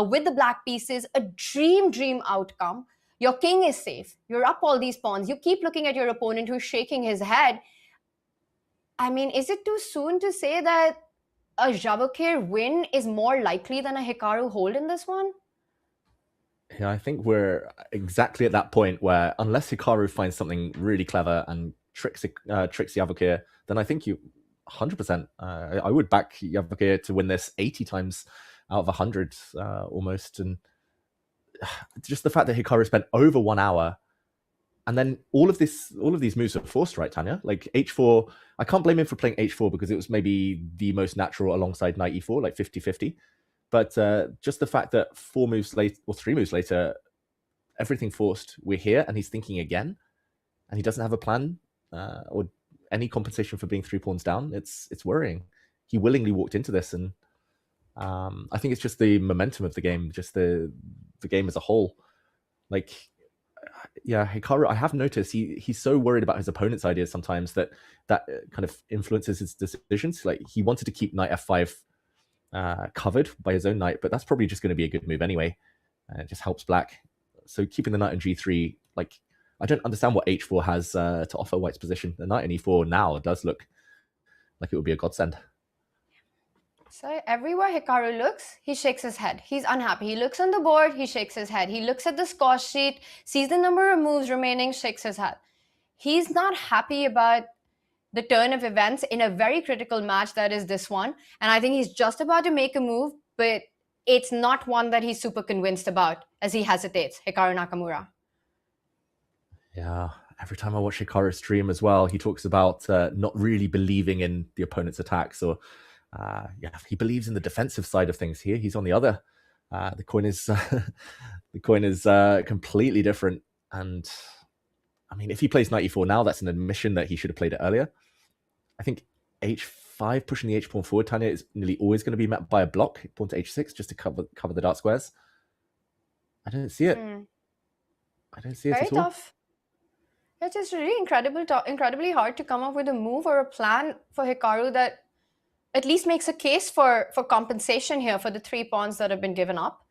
with the black pieces. A dream outcome. Your king is safe. You're up all these pawns. You keep looking at your opponent who's shaking his head. I mean, is it too soon to say that a Vachier win is more likely than a Hikaru hold in this one? Yeah, I think we're exactly at that point where unless Hikaru finds something really clever and tricks Vachier, then I think you 100%. I would back Vachier to win this 80 times out of 100 almost. And just the fact that Hikaru spent over 1 hour, and then all of these moves are forced, right, Tanya? Like h4, I can't blame him for playing h4 because it was maybe the most natural alongside knight e4, like 50-50. But just the fact that 4 moves later or 3 moves later, everything forced. We're here, and he's thinking again, and he doesn't have a plan or any compensation for being 3 pawns down. It's worrying. He willingly walked into this, and I think it's just the momentum of the game, just the game as a whole. Like, yeah, Hikaru, I have noticed he's so worried about his opponent's ideas sometimes that kind of influences his decisions. Like, he wanted to keep knight f5 covered by his own knight, but that's probably just going to be a good move anyway. It just helps Black. So keeping the knight on g3, like, I don't understand what h4 has to offer White's position. The knight on e4 now does look like it would be a godsend. So everywhere Hikaru looks, he shakes his head. He's unhappy. He looks on the board, he shakes his head. He looks at the score sheet, sees the number of moves remaining, shakes his head. He's not happy about the turn of events in a very critical match that is this one. And I think he's just about to make a move, but it's not one that he's super convinced about as he hesitates, Hikaru Nakamura. Yeah, every time I watch Hikaru stream as well, he talks about not really believing in the opponent's attacks, or he believes in the defensive side of things. Here, he's on the other. The coin is completely different. And I mean, if he plays knight e4 now, that's an admission that he should have played it earlier. I think h5, pushing the h pawn forward, Tanya, is nearly always going to be met by a block. Pawn to h6 just to cover the dark squares. I don't see it. I don't see it Very at all. tough. It's just really incredibly hard to come up with a move or a plan for Hikaru that at least makes a case for compensation here for the 3 pawns that have been given up.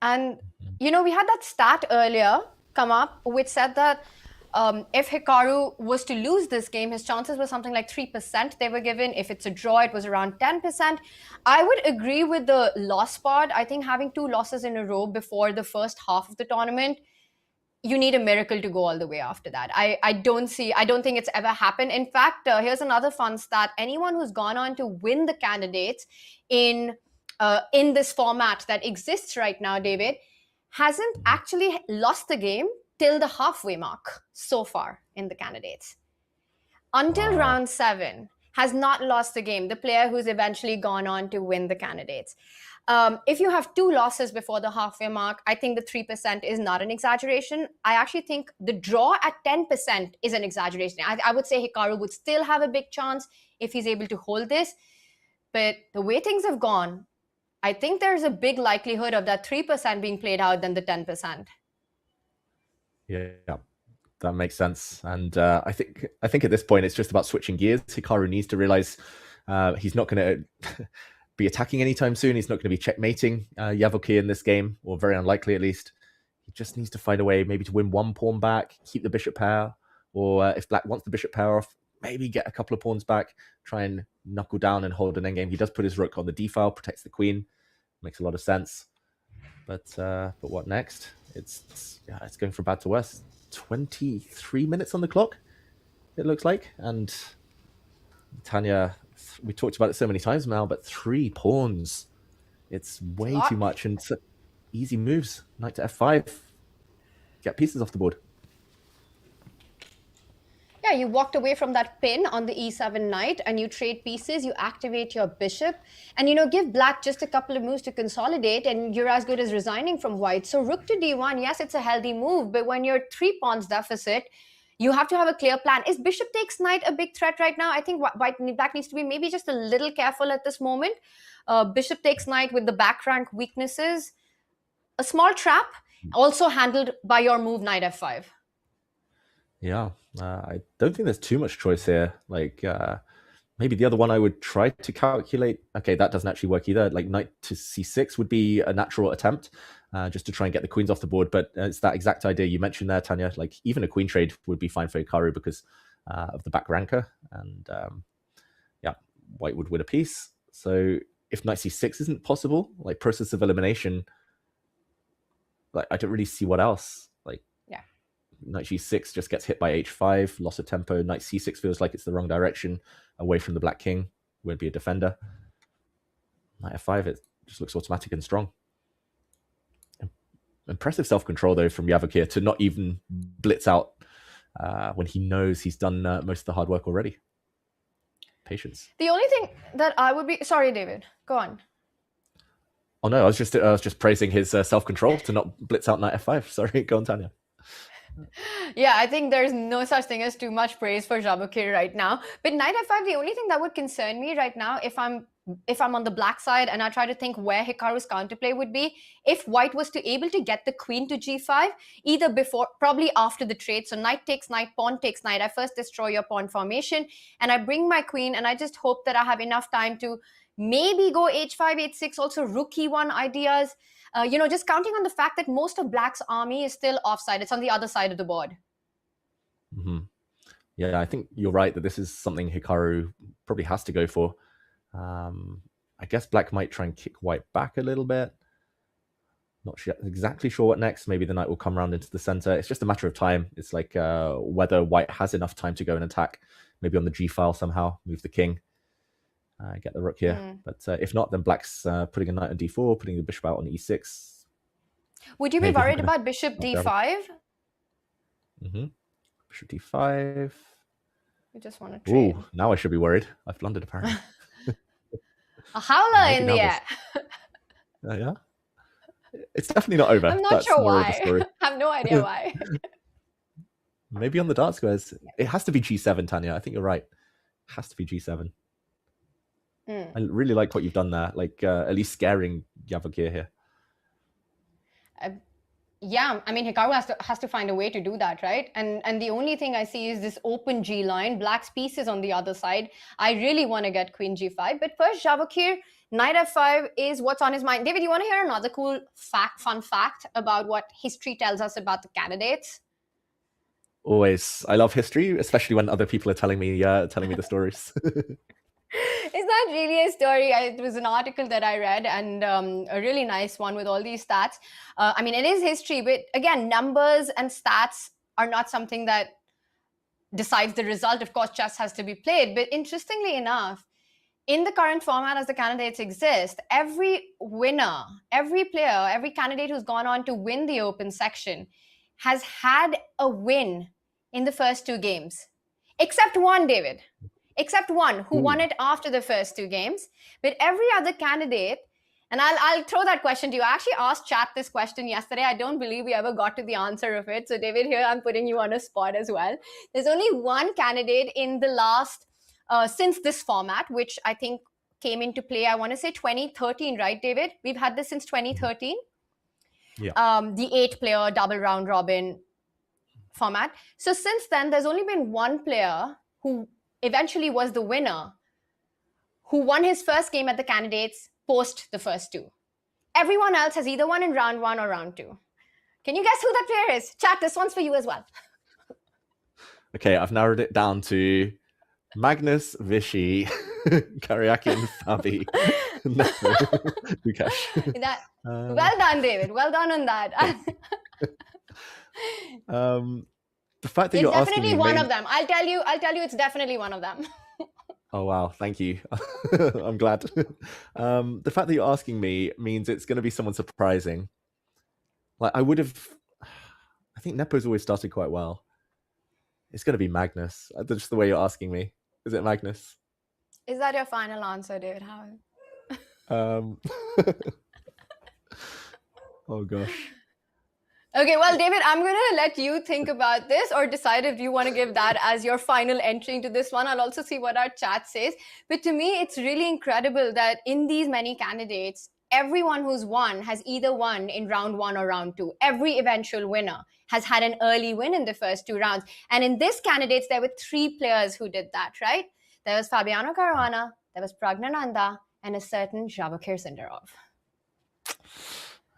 And, you know, we had that stat earlier come up which said that if Hikaru was to lose this game, his chances were something like 3% they were given. If it's a draw, it was around 10%. I would agree with the loss part. I think having 2 losses in a row before the first half of the tournament, you need a miracle to go all the way after that. I don't think it's ever happened. In fact, here's another fun stat. Anyone who's gone on to win the candidates in this format that exists right now, David, hasn't actually lost the game till the halfway mark so far in the candidates. Until round 7, has not lost the game, the player who's eventually gone on to win the candidates. If you have 2 losses before the halfway mark, I think the 3% is not an exaggeration. I actually think the draw at 10% is an exaggeration. I would say Hikaru would still have a big chance if he's able to hold this. But the way things have gone, I think there's a big likelihood of that 3% being played out than the 10%. Yeah, that makes sense. And I think at this point, it's just about switching gears. Hikaru needs to realize he's not going to be attacking anytime soon. He's not going to be checkmating Vachier in this game, or very unlikely at least. He just needs to find a way maybe to win 1 pawn back, keep the bishop pair, or if black wants the bishop pair off, maybe get a couple of pawns back, try and knuckle down and hold an endgame. He does put his rook on the d file, protects the queen. Makes a lot of sense. But what next? It's going from bad to worse. 23 minutes on the clock, it looks like. And Tanya, we talked about it so many times now, but 3 pawns. It's way too much. And easy moves. Knight to f5. Get pieces off the board. Yeah, you walked away from that pin on the e7 knight and you trade pieces, you activate your bishop, and, you know, give black just a couple of moves to consolidate and you're as good as resigning from white. So rook to d1, yes, it's a healthy move, but when you're 3 pawns deficit, you have to have a clear plan. Is bishop takes knight a big threat right now? I think black needs to be maybe just a little careful at this moment. Bishop takes knight with the back rank weaknesses. A small trap, also handled by your move knight f5. Yeah, I don't think there's too much choice here. Like, maybe the other one I would try to calculate. Okay, that doesn't actually work either. Like, knight to c6 would be a natural attempt, just to try and get the queens off the board. But it's that exact idea you mentioned there, Tanya. Like, even a queen trade would be fine for Hikaru because of the back ranker. And yeah, white would win a piece. So if knight c6 isn't possible, like process of elimination, like I don't really see what else. Like, knight g6 just gets hit by h5, loss of tempo. Knight c6 feels like it's the wrong direction, away from the black king. Won't be a defender. Knight f5, it just looks automatic and strong. Impressive self-control, though, from Vachier to not even blitz out when he knows he's done most of the hard work already. Patience. The only thing that I would be... Sorry, David. Go on. Oh, no, I was just praising his self-control to not blitz out knight f5. Sorry, go on, Tanya. Yeah, I think there's no such thing as too much praise for Vachier right now. But knight f5, the only thing that would concern me right now, if I'm on the black side and I try to think where Hikaru's counterplay would be, if white was to able to get the queen to g5, either before, probably after the trade. So knight takes knight, pawn takes knight. I first destroy your pawn formation and I bring my queen, and I just hope that I have enough time to maybe go h5, h6, also rook e1 ideas. You know, just counting on the fact that most of black's army is still offside. It's on the other side of the board. Mm-hmm. Yeah, I think you're right that this is something Hikaru probably has to go for. I guess black might try and kick white back a little bit. Not exactly sure what next. Maybe the knight will come around into the center. It's just a matter of time. It's like whether white has enough time to go and attack. Maybe on the g-file somehow, move the king. Get the rook here. But if not, then black's putting a knight on d4, putting the bishop out on e6. Would you be worried about bishop d5? Mm-hmm. Bishop d5. You just want to trade. Ooh, now I should be worried. I've blundered apparently. A howler in the air. Yeah. It's definitely not over. I'm not That's sure more why. of the story. I have no idea why. Maybe on the dark squares. It has to be g7, Tanya. I think you're right. It has to be g7. I really like what you've done there, like at least scaring Vachier here. Yeah, I mean, Hikaru has to find a way to do that, right? And the only thing I see is this open G line, black's pieces on the other side. I really want to get queen G5. But first, Vachier, knight F5 is what's on his mind. David, you want to hear another cool fun fact about what history tells us about the candidates? Always. I love history, especially when other people are telling me the stories. It's not really a story. It was an article that I read, and a really nice one with all these stats. I mean, it is history, but again, numbers and stats are not something that decides the result. Of course, chess has to be played. But interestingly enough, in the current format as the candidates exist, every winner, every player, every candidate who's gone on to win the open section has had a win in the first 2 games. Except one, David. Except one who won it after the first 2 games. But every other candidate, and I'll throw that question to you. I actually asked chat this question yesterday. I don't believe we ever got to the answer of it. So David, here I'm putting you on a spot as well. There's only one candidate in the last, since this format, which I think came into play, I want to say 2013, right, David? We've had this since 2013. Yeah. The 8-player double round robin format. So since then, there's only been one player who eventually was the winner, who won his first game at the candidates post the first 2. Everyone else has either won in round 1 or round 2. Can you guess who that player is? Chat, this one's for you as well. Okay, I've narrowed it down to Magnus, Vichy, Kariaki, and Fabi. Gukesh. Well done, David. Well done on that. The fact that it's you're definitely asking me one of them. I'll tell you it's definitely one of them. Oh wow, thank you. I'm glad. The fact that you're asking me means it's going to be someone surprising. Like I think Nepo's always started quite well. It's going to be Magnus. Just the way you're asking me. Is it Magnus? Is that your final answer, David Howell? Oh gosh. Okay, well, David, I'm going to let you think about this or decide if you want to give that as your final entry into this one. I'll also see what our chat says. But to me, it's really incredible that in these many candidates, everyone who's won has either won in round 1 or round 2. Every eventual winner has had an early win in the first 2 rounds. And in this candidates, there were 3 players who did that, right? There was Fabiano Caruana, there was Pragnananda, and a certain Vachier Sindarov.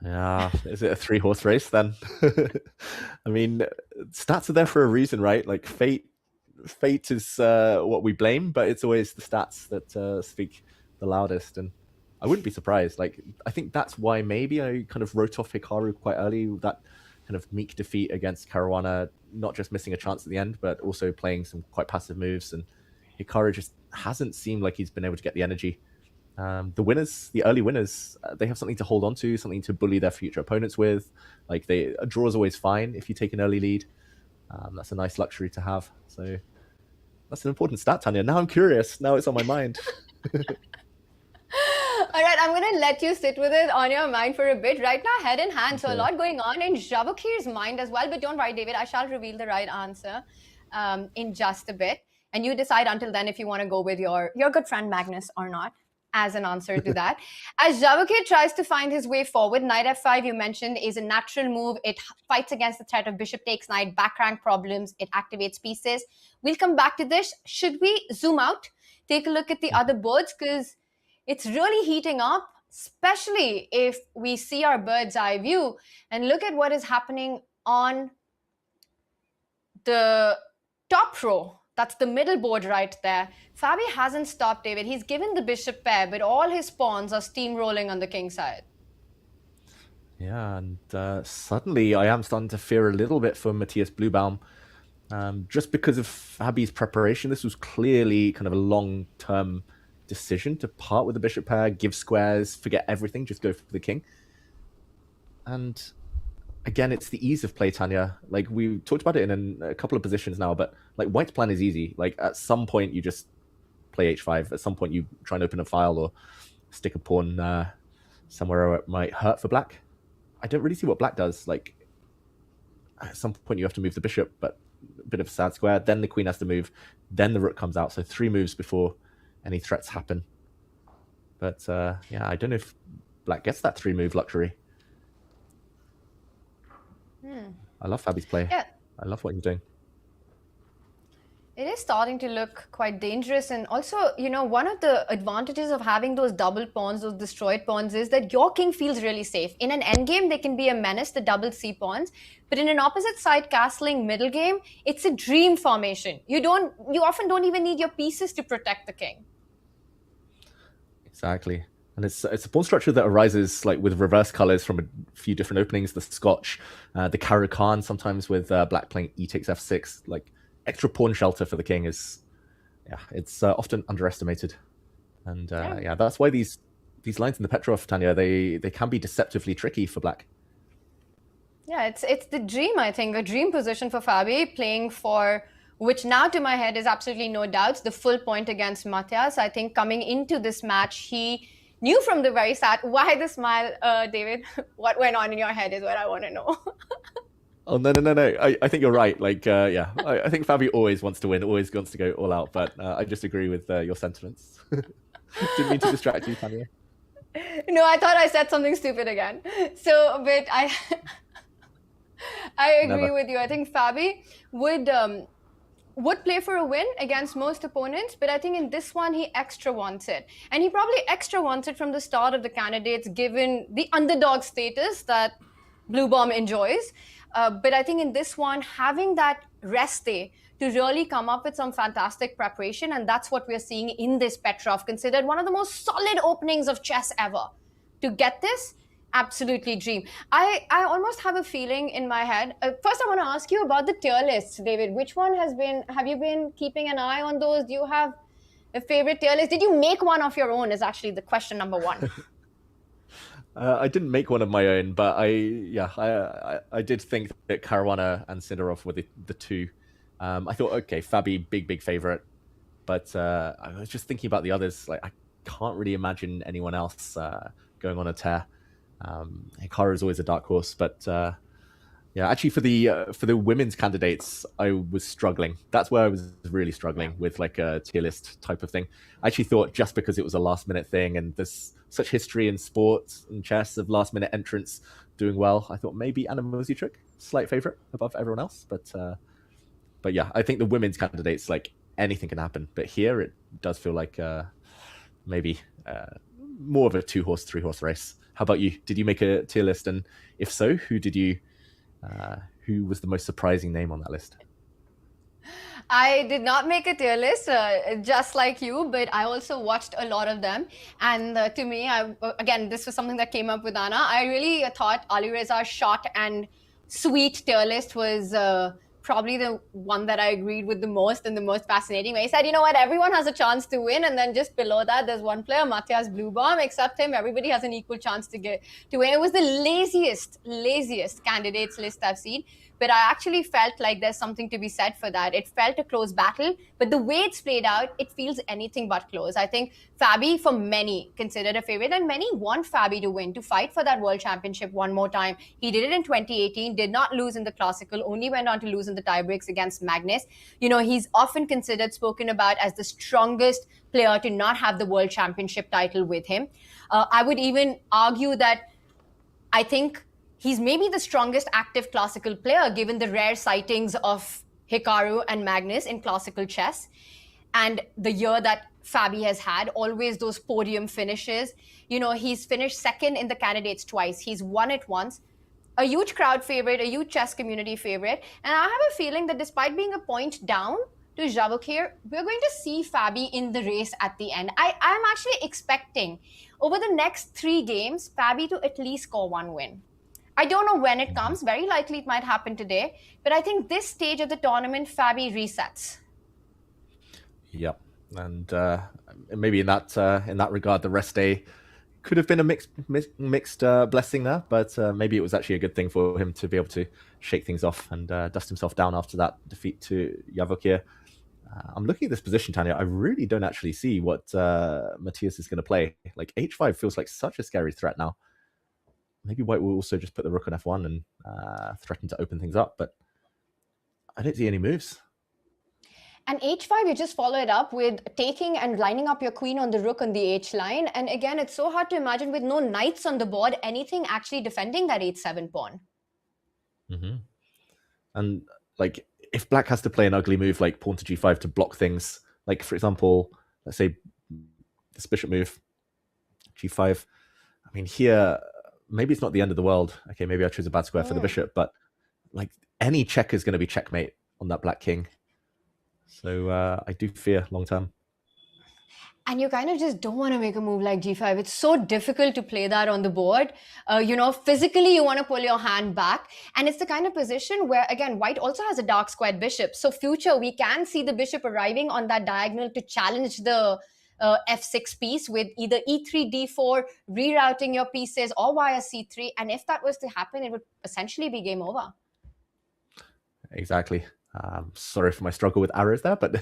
Yeah, is it a 3-horse race then? I mean, stats are there for a reason, right? Like fate is what we blame, but it's always the stats that speak the loudest. And I wouldn't be surprised. Like, I think that's why maybe I kind of wrote off Hikaru quite early. That kind of meek defeat against Caruana, not just missing a chance at the end, but also playing some quite passive moves. And Hikaru just hasn't seemed like he's been able to get the energy. The early winners, they have something to hold on to, something to bully their future opponents with. Like a draw is always fine if you take an early lead. That's a nice luxury to have. So that's an important stat, Tanya. Now I'm curious. Now it's on my mind. All right, I'm going to let you sit with it on your mind for a bit. Right now, head in hand. So a lot going on in Vachier's mind as well. But don't worry, David, I shall reveal the right answer in just a bit. And you decide until then if you want to go with your good friend Magnus or not as an answer to that. As Vachier tries to find his way forward, knight f5, you mentioned, is a natural move. It fights against the threat of bishop takes knight, back rank problems. It activates pieces. We'll come back to this. Should we zoom out, take a look at the other boards? Because it's really heating up, especially if we see our bird's eye view and look at what is happening on the top row. That's the middle board right there. Fabi hasn't stopped, David. He's given the bishop pair, but all his pawns are steamrolling on the king side. Yeah, and suddenly I am starting to fear a little bit for Matthias Bluebaum. Just because of Fabi's preparation, this was clearly kind of a long-term decision to part with the bishop pair, give squares, forget everything, just go for the king. And again, it's the ease of play, Tanya. Like, we talked about it in a couple of positions now, but like White's plan is easy. Like, at some point you just play h5. At some point you try and open a file or stick a pawn somewhere where it might hurt for black. I don't really see what black does. Like, at some point you have to move the bishop, but a bit of a sad square. Then the queen has to move. Then the rook comes out. So 3 moves before any threats happen. But yeah, I don't know if black gets that 3-move luxury. I love Fabi's play. Yeah. I love what he's doing. It is starting to look quite dangerous. And also, you know, one of the advantages of having those double pawns, those destroyed pawns, is that your king feels really safe. In an endgame, they can be a menace, the double C pawns. But in an opposite side castling middle game, it's a dream formation. You often don't even need your pieces to protect the king. Exactly. And it's a pawn structure that arises like with reverse colors from a few different openings. The Scotch, the Karukan, sometimes with black playing e takes f6. Like extra pawn shelter for the king is, yeah, it's often underestimated. And yeah, that's why these lines in the Petrov, Tanya, they can be deceptively tricky for black. Yeah, it's the dream, I think, a dream position for Fabi, playing for, which now to my head is absolutely no doubts, the full point against Matthias. I think coming into this match, he knew from the very start. Why the smile, David? What went on in your head is what I want to know. Oh, no. I think you're right. Like, yeah, I think Fabi always wants to win, always wants to go all out. But I just agree with your sentiments. Didn't mean to distract you, Tanya. No, I thought I said something stupid again. So, but I agree with you. I think Fabi would play for a win against most opponents, but I think in this one, he extra wants it. And he probably extra wants it from the start of the candidates, given the underdog status that Blue Bomb enjoys. But I think in this one, having that rest day to really come up with some fantastic preparation, and that's what we're seeing in this Petrov, considered one of the most solid openings of chess ever. To get this, absolutely dream. I almost have a feeling in my head. First, I want to ask you about the tier lists, David. Which one have you been keeping an eye on those? Do you have a favorite tier list? Did you make one of your own is actually the question number one. I didn't make one of my own, but I did think that Caruana and Sindarov were the two. I thought, okay, Fabi, big favorite. But I was just thinking about the others. Like, I can't really imagine anyone else going on a tear. Hikaru is always a dark horse, but yeah, actually for the women's candidates, I was struggling. That's where I was really struggling with like a tier list type of thing. I actually thought just because it was a last minute thing and there's such history in sports and chess of last minute entrants doing well, I thought maybe Anna Mozichuk, slight favorite above everyone else. But yeah, I think the women's candidates, like anything can happen. But here it does feel like maybe more of a 2-horse, 3-horse race. How about you? Did you make a tier list? And if so, who was the most surprising name on that list? I did not make a tier list, just like you, but I also watched a lot of them. And to me, again, this was something that came up with Anna. I really thought Alireza's short and sweet tier list was probably the one that I agreed with the most and the most fascinating. Where he said, you know what, everyone has a chance to win. And then just below that, there's one player, Matthias Blue Bomb, except him. Everybody has an equal chance to win. It was the laziest candidates list I've seen. But I actually felt like there's something to be said for that. It felt a close battle, but the way it's played out, it feels anything but close. I think Fabi, for many, considered a favorite, and many want Fabi to win, to fight for that world championship one more time. He did it in 2018, did not lose in the classical, only went on to lose in the tiebreaks against Magnus. You know, he's often spoken about as the strongest player to not have the world championship title with him. I would even argue that I think he's maybe the strongest active classical player, given the rare sightings of Hikaru and Magnus in classical chess. And the year that Fabi has had, always those podium finishes. You know, he's finished second in the candidates twice. He's won it once. A huge crowd favorite, a huge chess community favorite. And I have a feeling that despite being a point down to Vachier-Lagrave, we're going to see Fabi in the race at the end. I'm actually expecting, over the next 3 games, Fabi to at least score 1 win. I don't know when it comes. Very likely it might happen today. But I think this stage of the tournament, Fabi resets. Yep. And maybe in that regard, the rest day could have been a mixed blessing there. But maybe it was actually a good thing for him to be able to shake things off and dust himself down after that defeat to Vachier. I'm looking at this position, Tanya. I really don't actually see what Matthias is going to play. Like H5 feels like such a scary threat now. Maybe White will also just put the rook on f1 and threaten to open things up, but I don't see any moves. And h5, you just follow it up with taking and lining up your queen on the rook on the h line. And again, it's so hard to imagine with no knights on the board, anything actually defending that h7 pawn. Mm-hmm. And like, if black has to play an ugly move like pawn to g5 to block things, like for example, let's say this bishop move, g5. I mean, here, maybe it's not the end of the world. Okay, maybe I chose a bad square for the bishop, but like any check is going to be checkmate on that black king. So I do fear long term. And you kind of just don't want to make a move like g5. It's so difficult to play that on the board. Physically, you want to pull your hand back. And it's the kind of position where, again, white also has a dark squared bishop. So future, we can see the bishop arriving on that diagonal to challenge the f6 piece with either e3, d4, rerouting your pieces, or via c3. And if that was to happen, it would essentially be game over. Exactly. Sorry for my struggle with arrows there, but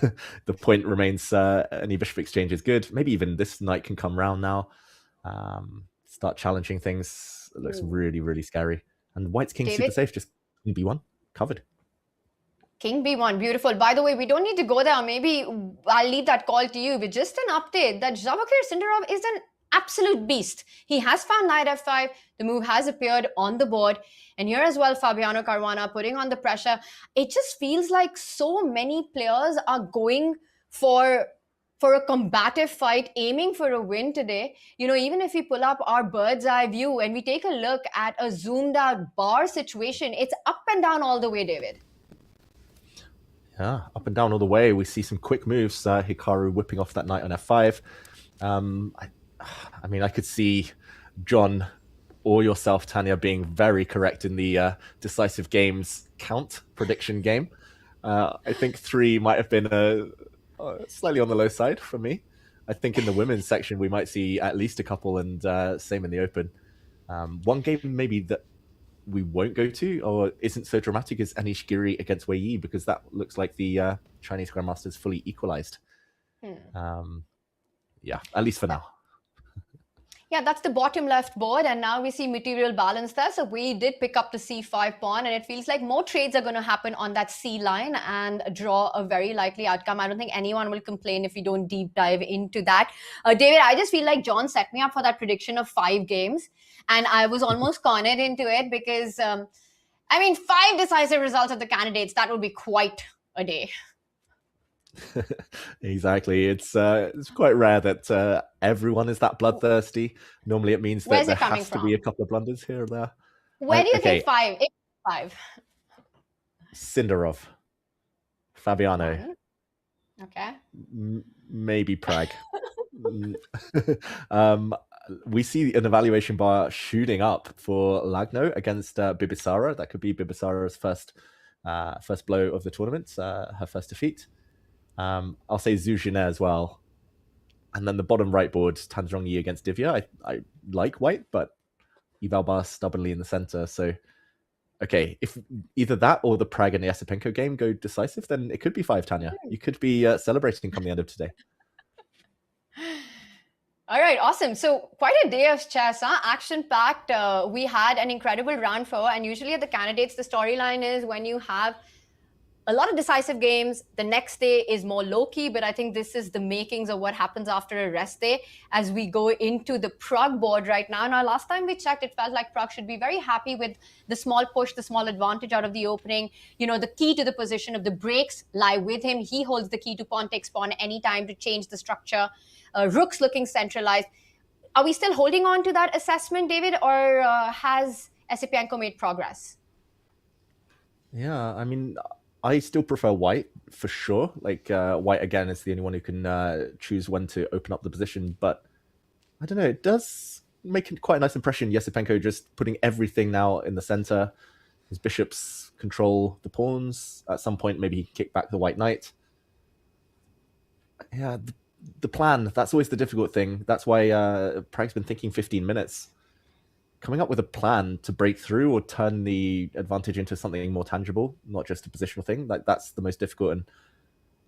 the point remains any bishop exchange is good. Maybe even this knight can come round now. Start challenging things. It looks really, really scary. And white's king super safe, just king b1, covered. King b1, beautiful. By the way, we don't need to go there. Maybe I'll leave that call to you. But just an update that Sindarov is an absolute beast. He has found knight f5. The move has appeared on the board. And here as well, Fabiano Caruana putting on the pressure. It just feels like so many players are going for a combative fight, aiming for a win today. Even if we pull up our bird's eye view and we take a look at a zoomed out bar situation, it's up and down all the way, David. Yeah, up and down all the way. We see some quick moves. Hikaru whipping off that knight on f5. I mean, I could see John or yourself, Tanya, being very correct in the decisive games count prediction game. I think 3 might have been slightly on the low side for me. I think in the women's section, we might see at least a couple, and same in the open. One game maybe that we won't go to or isn't so dramatic is Anish Giri against Wei Yi, because that looks like the Chinese Grandmaster's fully equalized. Yeah, at least for now. Yeah, that's the bottom left board, and now we see material balance there. So we did pick up the c5 pawn, and it feels like more trades are going to happen on that c line and draw a very likely outcome. I don't think anyone will complain if we don't deep dive into that. David, I just feel like John set me up for that prediction of 5 games, and I was almost cornered into it because, 5 decisive results of the candidates, that would be quite a day. Exactly. It's quite rare that everyone is that bloodthirsty. Normally it means that there has to be a couple of blunders here or there. Where do you think 5? 5. Sindarov. Fabiano. Okay. Maybe Prague. We see an evaluation bar shooting up for Lagno against Bibisara. That could be Bibisara's first blow of the tournament, her first defeat. I'll say Zhu Jinet as well. And then the bottom right board, Tan Zhongyi against Divya. I like white, but eval bar stubbornly in the center. So, okay, if either that or the Prague and the Yasipenko game go decisive, then it could be 5, Tanya. You could be celebrating come the end of today. All right, awesome. So quite a day of chess, huh? Action-packed. We had an incredible round 4, and usually at the candidates, the storyline is when you have a lot of decisive games, the next day is more low-key, but I think this is the makings of what happens after a rest day as we go into the Prague board right now. Now, last time we checked, it felt like Prague should be very happy with the small push, the small advantage out of the opening. The key to the position of the breaks lie with him. He holds the key to pawn takes pawn anytime to change the structure. Rook's looking centralized. Are we still holding on to that assessment, David, or has Esipienko made progress? Yeah, I still prefer white for sure. White again is the only one who can choose when to open up the position. But I don't know, it does make quite a nice impression. Yasipenko just putting everything now in the center. His bishops control the pawns. At some point, maybe he can kick back the white knight. Yeah, the plan, that's always the difficult thing. That's why Prague's been thinking 15 minutes. Coming up with a plan to break through or turn the advantage into something more tangible, not just a positional thing, that's the most difficult. And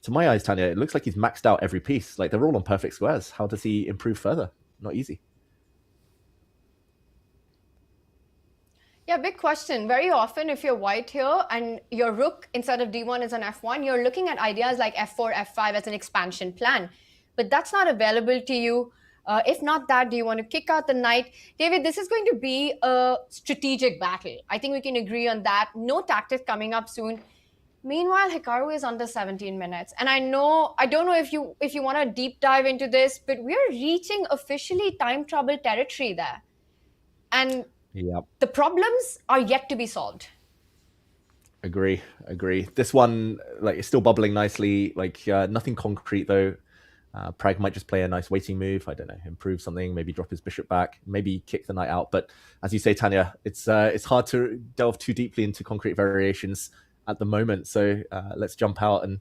to my eyes, Tanya, it looks like he's maxed out every piece. They're all on perfect squares. How does he improve further? Not easy. Yeah, big question. Very often, if you're white here and your rook instead of d1 is on f1, you're looking at ideas like f4, f5 as an expansion plan. But that's not available to you. If not that, do you want to kick out the knight? David, this is going to be a strategic battle. I think we can agree on that. No tactics coming up soon. Meanwhile, Hikaru is under 17 minutes. And I don't know if you want to deep dive into this, but we're reaching officially time trouble territory there. And the problems are yet to be solved. Agree. This one, like, it's still bubbling nicely. Like, nothing concrete though. Prag might just play a nice waiting move. I don't know, improve something, maybe drop his bishop back, maybe kick the knight out. But as you say, Tanya, it's hard to delve too deeply into concrete variations at the moment. So let's jump out and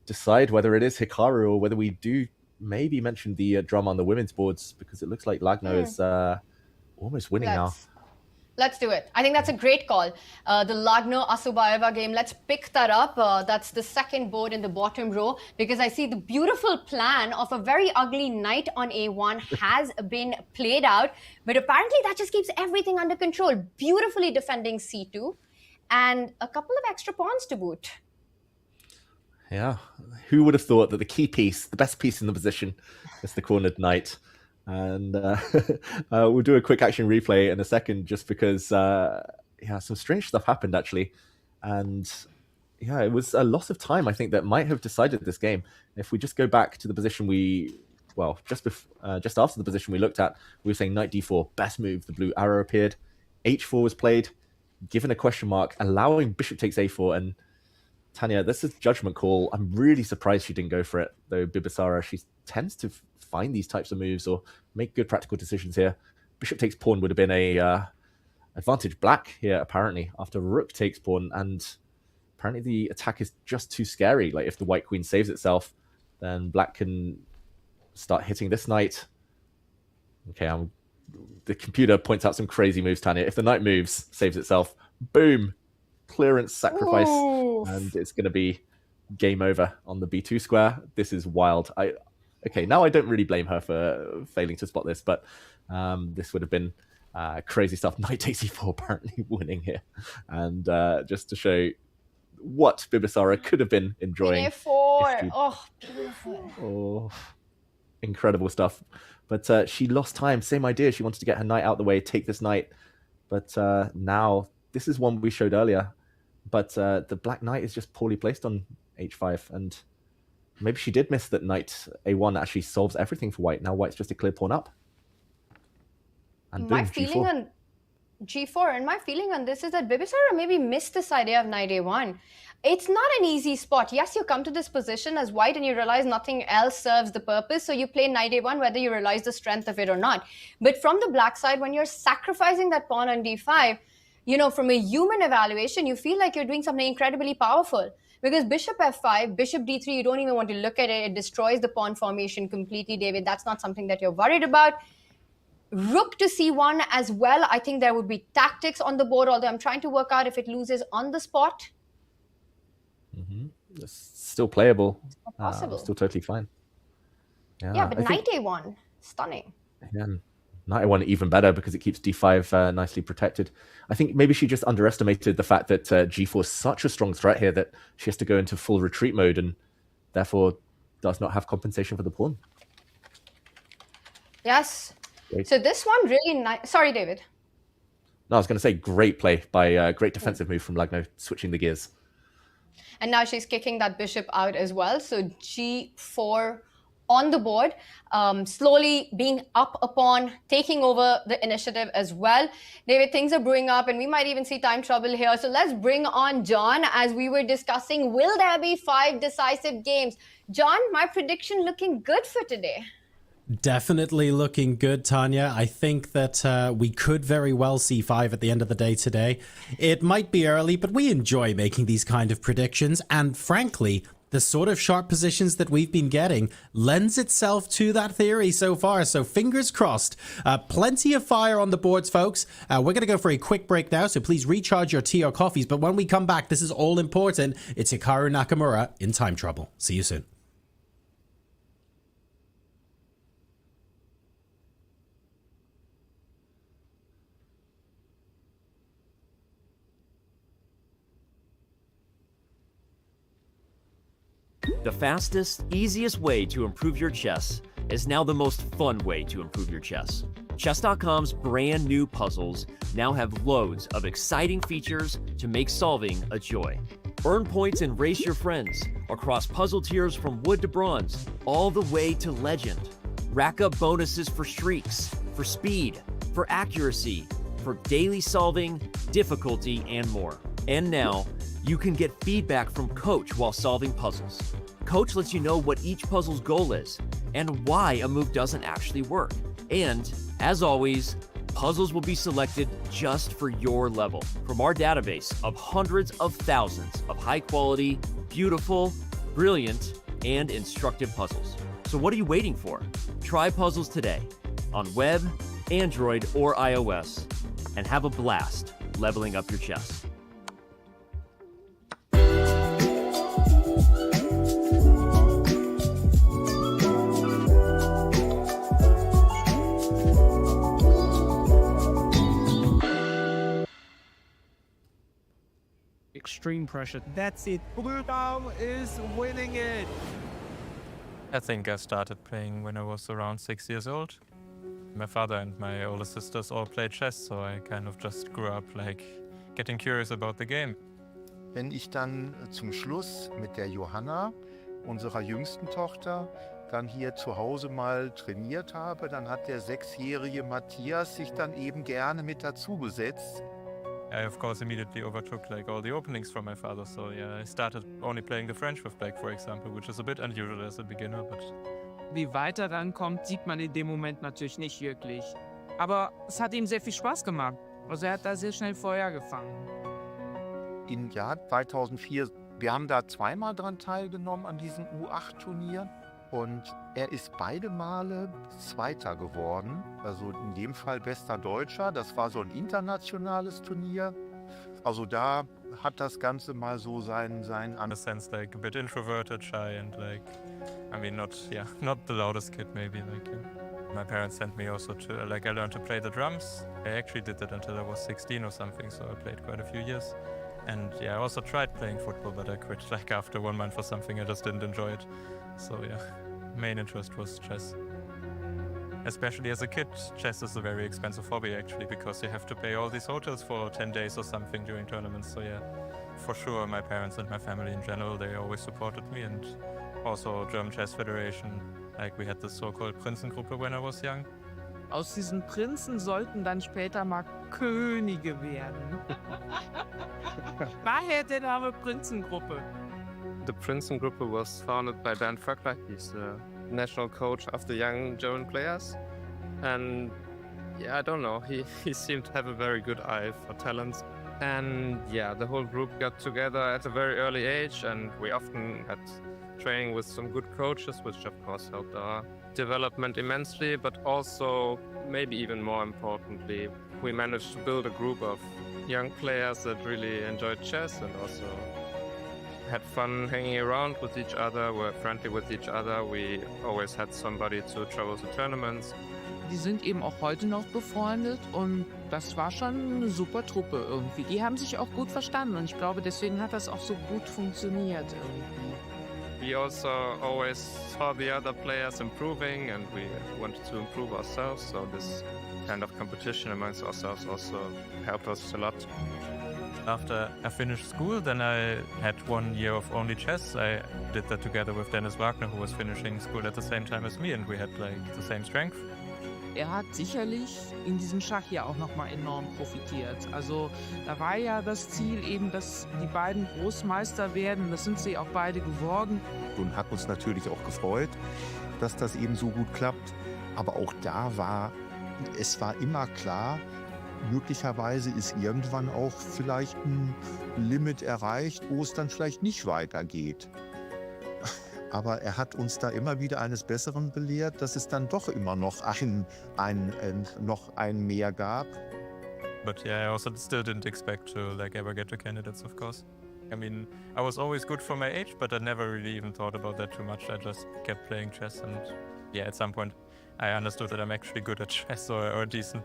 decide whether it is Hikaru or whether we do maybe mention the drama on the women's boards, because it looks like Lagno is almost winning now. Let's do it. I think that's a great call. The Lagno Asubayeva game, let's pick that up. That's the second board in the bottom row, because I see the beautiful plan of a very ugly knight on a1 has been played out. But apparently that just keeps everything under control. Beautifully defending c2 and a couple of extra pawns to boot. Yeah. Who would have thought that the key piece, the best piece in the position, is the cornered knight? And we'll do a quick action replay in a second, just because some strange stuff happened actually. And yeah, it was a loss of time, I think, that might have decided this game. If we just go back to the position just after the position we looked at, we were saying knight d4, best move. The blue arrow appeared, h4 was played, given a question mark, allowing bishop takes a4. And Tanya, this is a judgment call. I'm really surprised she didn't go for it, though. Bibisara, she tends to find these types of moves or make good practical decisions here. Bishop takes pawn would have been a advantage black here, apparently, after rook takes pawn. And apparently the attack is just too scary. Like, if the white queen saves itself, then black can start hitting this knight. Okay, the computer points out some crazy moves, Tanya. If the knight moves, saves itself, boom, clearance, sacrifice. Ooh. And it's going to be game over on the b2 square. This is wild. Okay, now I don't really blame her for failing to spot this, but this would have been crazy stuff. Knight takes e4 apparently winning here. And just to show what Bibisara could have been enjoying. a4. Oh, beautiful. Oh, incredible stuff. But she lost time. Same idea. She wanted to get her knight out the way, take this knight. But now, this is one we showed earlier. But the black knight is just poorly placed on h5. And maybe she did miss that knight a1 actually solves everything for white. Now white's just a clear pawn up. And boom, my feeling g4. on g4, and my feeling on this is that Bibisara maybe missed this idea of knight a1. It's not an easy spot. Yes, you come to this position as white and you realize nothing else serves the purpose, so you play knight a1 whether you realize the strength of it or not. But from the black side, when you're sacrificing that pawn on d5, you know, from a human evaluation, you feel like you're doing something incredibly powerful. Because bishop f5, bishop d3, you don't even want to look at it. It destroys the pawn formation completely, David. That's not something that you're worried about. Rook to c1 as well. I think there would be tactics on the board, although I'm trying to work out if it loses on the spot. It's still playable. It's possible. Still totally fine. Yeah, but knight a1, stunning. Yeah, knight a1 even better because it keeps d5 nicely protected. I think maybe she just underestimated the fact that g4 is such a strong threat here that she has to go into full retreat mode and therefore does not have compensation for the pawn. Yes. Great. So this one really nice. Sorry, David. No, I was going to say great play by great defensive move from Lagno, switching the gears. And now she's kicking that bishop out as well. So g4 on the board, slowly being up a pawn, taking over the initiative as well. David, things are brewing up and we might even see time trouble here. So let's bring on John. As we were discussing, will there be 5 decisive games? John, my prediction looking good for today. Definitely looking good, Tanya. I think that we could very well see 5 at the end of the day today. It might be early, but we enjoy making these kind of predictions. And frankly, the sort of sharp positions that we've been getting lends itself to that theory so far. So fingers crossed. Plenty of fire on the boards, folks. We're going to go for a quick break now, so please recharge your tea or coffees. But when we come back, this is all important. It's Hikaru Nakamura in time trouble. See you soon. The fastest, easiest way to improve your chess is now the most fun way to improve your chess. Chess.com's brand new puzzles now have loads of exciting features to make solving a joy. Earn points and race your friends across puzzle tiers from wood to bronze, all the way to legend. Rack up bonuses for streaks, for speed, for accuracy, for daily solving, difficulty, and more. And now, you can get feedback from Coach while solving puzzles. Coach lets you know what each puzzle's goal is and why a move doesn't actually work. And, as always, puzzles will be selected just for your level from our database of hundreds of thousands of high-quality, beautiful, brilliant, and instructive puzzles. So what are you waiting for? Try puzzles today on web, Android, or iOS, and have a blast leveling up your chess. Extreme pressure. That's it. Blue Dom is winning it. I think I started playing when I was around 6 years old. My father and my older sisters all played chess, so I kind of just grew up like getting curious about the game. Wenn ich dann zum Schluss mit der Johanna, unserer jüngsten Tochter, dann hier zu Hause mal trainiert habe, dann hat der 6-jährige Matthias sich dann eben gerne mit dazu gesetzt. I of course immediately overtook like all the openings from my father, so yeah, I started only playing the French with black, for example, which is a bit unusual as a beginner, but... Wie weit er dann kommt, sieht man in dem Moment natürlich nicht wirklich. Aber es hat ihm sehr viel Spaß gemacht. Also er hat da sehr schnell Feuer gefangen. Im Jahr 2004, wir haben da zweimal dran teilgenommen an diesem U8-Turnier. Und er ist beide Male Zweiter geworden, also in dem Fall bester Deutscher. Das war so ein internationales Turnier. Also da hat das Ganze mal so seinen In a sense, like a bit introverted, shy, and like, I mean, not the loudest kid maybe. Like, yeah. My parents sent me also to, like, I learned to play the drums. I actually did that until I was 16 or something, so I played quite a few years. And yeah, I also tried playing football, but I quit like after 1 month or something. I just didn't enjoy it. So yeah, main interest was chess. Especially as a kid, chess is a very expensive hobby actually, because you have to pay all these hotels for 10 days or something during tournaments. So yeah, for sure my parents and my family in general, they always supported me, and also German Chess Federation. Like we had the so-called Prinzengruppe when I was young. Aus diesen Prinzen sollten dann später mal Könige werden. Daher der Name Prinzengruppe. The Prinzengruppe was founded by Bernd Vöckler. He's the national coach of the young German players. And yeah, I don't know, he seemed to have a very good eye for talents. And yeah, the whole group got together at a very early age, and we often had training with some good coaches, which of course helped our development immensely, but also, maybe even more importantly, we managed to build a group of young players that really enjoyed chess and also had fun hanging around with each other, were friendly with each other. We always had somebody to travel to tournaments. Die sind eben auch heute noch befreundet und das war schon eine super Truppe irgendwie. Die haben sich auch gut verstanden und ich glaube, deswegen hat das auch so gut funktioniert irgendwie. We also always saw the other players improving, and we wanted to improve ourselves, so this kind of competition amongst ourselves also helped us a lot. After I finished school, then I had 1 year of only chess. I did that together with Dennis Wagner, who was finishing school at the same time as me, and we had like the same strength. Er hat sicherlich in diesem Schach ja auch nochmal enorm profitiert. Also da war ja das Ziel eben, dass die beiden Großmeister werden. Das sind sie auch beide geworden. Und hat uns natürlich auch gefreut, dass das eben so gut klappt. Aber auch da war immer klar, möglicherweise ist irgendwann auch vielleicht ein Limit erreicht, wo es dann vielleicht nicht weitergeht. Aber er hat uns da immer wieder eines Besseren belehrt, dass es dann doch immer noch ein mehr gab. But yeah, I also still didn't expect to like ever get to candidates, of course. I mean, I was always good for my age, but I never really even thought about that too much. I just kept playing chess, and yeah, at some point I understood that I'm actually good at chess or decent.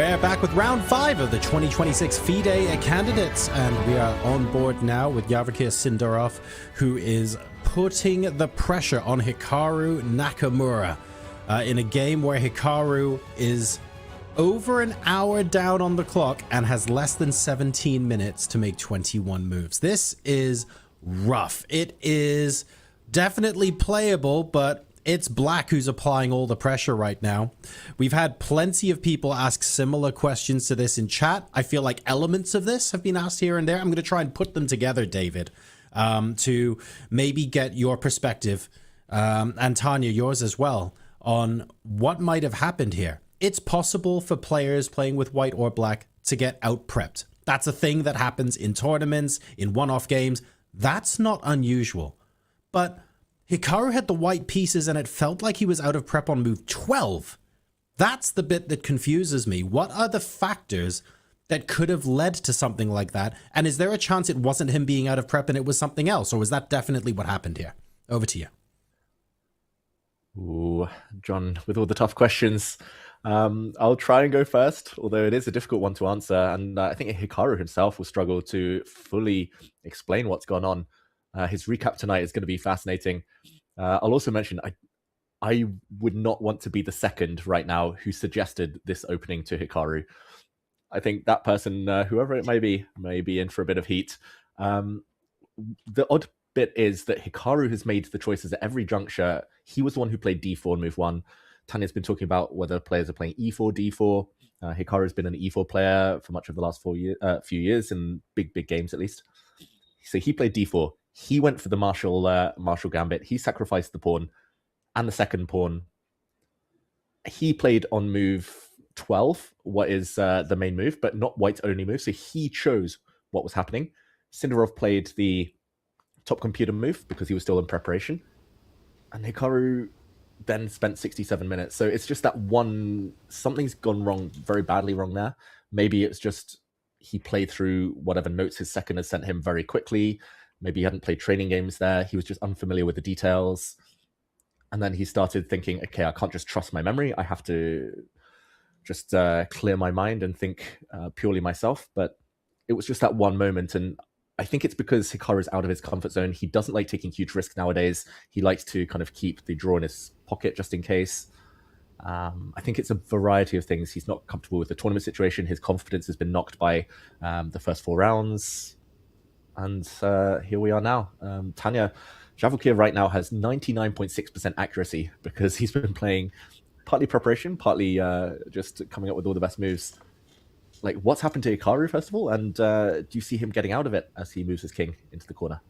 We're back with round 5 of the 2026 FIDE Candidates, and we are on board now with Sindarov, who is putting the pressure on Hikaru Nakamura in a game where Hikaru is over an hour down on the clock and has less than 17 minutes to make 21 moves. This is rough. It is definitely playable, but it's Black who's applying all the pressure right now. We've had plenty of people ask similar questions to this in chat. I feel like elements of this have been asked here and there. I'm going to try and put them together, David, to maybe get your perspective, and Tanya, yours as well, on what might have happened here. It's possible for players playing with white or black to get out-prepped. That's a thing that happens in tournaments, in one-off games. That's not unusual. But Hikaru had the white pieces and it felt like he was out of prep on move 12. That's the bit that confuses me. What are the factors that could have led to something like that? And is there a chance it wasn't him being out of prep and it was something else? Or was that definitely what happened here? Over to you. Ooh, John, with all the tough questions. I'll try and go first, although it is a difficult one to answer. And I think Hikaru himself will struggle to fully explain what's gone on. His recap tonight is going to be fascinating. I'll also mention I would not want to be the second right now who suggested this opening to Hikaru. I think that person, whoever it may be in for a bit of heat. The odd bit is that Hikaru has made the choices at every juncture. He was the one who played d4 in move 1. Tanya's been talking about whether players are playing e4, d4. Hikaru's been an e4 player for much of the last few years, in big games at least. So he played d4. He went for the Marshall Gambit. He sacrificed the pawn and the second pawn. He played on move 12, what is the main move, but not white's only move. So he chose what was happening. Sindarov played the top computer move because he was still in preparation. And Hikaru then spent 67 minutes. So it's just that something's gone wrong, very badly wrong there. Maybe it's just he played through whatever notes his second had sent him very quickly. Maybe he hadn't played training games there. He was just unfamiliar with the details. And then he started thinking, okay, I can't just trust my memory. I have to just clear my mind and think purely myself. But it was just that one moment. And I think it's because Hikaru is out of his comfort zone. He doesn't like taking huge risks nowadays. He likes to kind of keep the draw in his pocket just in case. I think it's a variety of things. He's not comfortable with the tournament situation. His confidence has been knocked by the first 4 rounds. And here we are now. Tanya, Vachier right now has 99.6% accuracy because he's been playing partly preparation, partly just coming up with all the best moves. Like, what's happened to Hikaru, first of all? And do you see him getting out of it as he moves his king into the corner?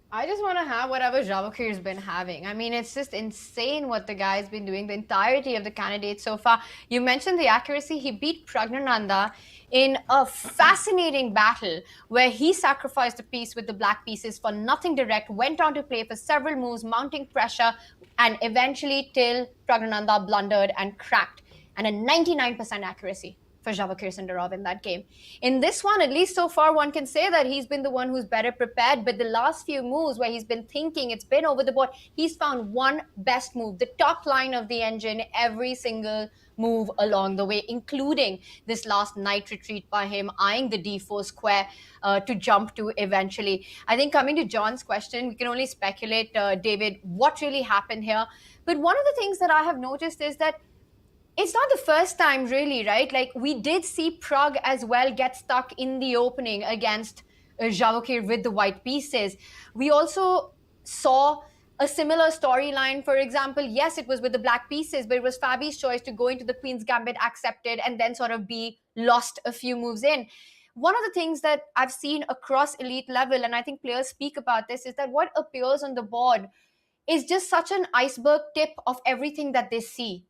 I just want to have whatever Javakir's been having. I mean, it's just insane what the guy's been doing, the entirety of the candidates so far. You mentioned the accuracy. He beat Pragnananda in a fascinating battle where he sacrificed a piece with the black pieces for nothing direct, went on to play for several moves, mounting pressure, and eventually till Pragnananda blundered and cracked. And a 99% accuracy for Vachier-Lagrave in that game. In this one, at least so far, one can say that he's been the one who's better prepared, but the last few moves where he's been thinking, it's been over the board, he's found one best move, the top line of the engine, every single move along the way, including this last knight retreat by him, eyeing the d4 square to jump to eventually. I think coming to John's question, we can only speculate, David, what really happened here. But one of the things that I have noticed is that it's not the first time, really, right? Like, we did see Prag as well get stuck in the opening against Vachier with the white pieces. We also saw a similar storyline, for example. Yes, it was with the black pieces, but it was Fabi's choice to go into the Queen's Gambit, accepted, and then sort of be lost a few moves in. One of the things that I've seen across elite level, and I think players speak about this, is that what appears on the board is just such an iceberg tip of everything that they see,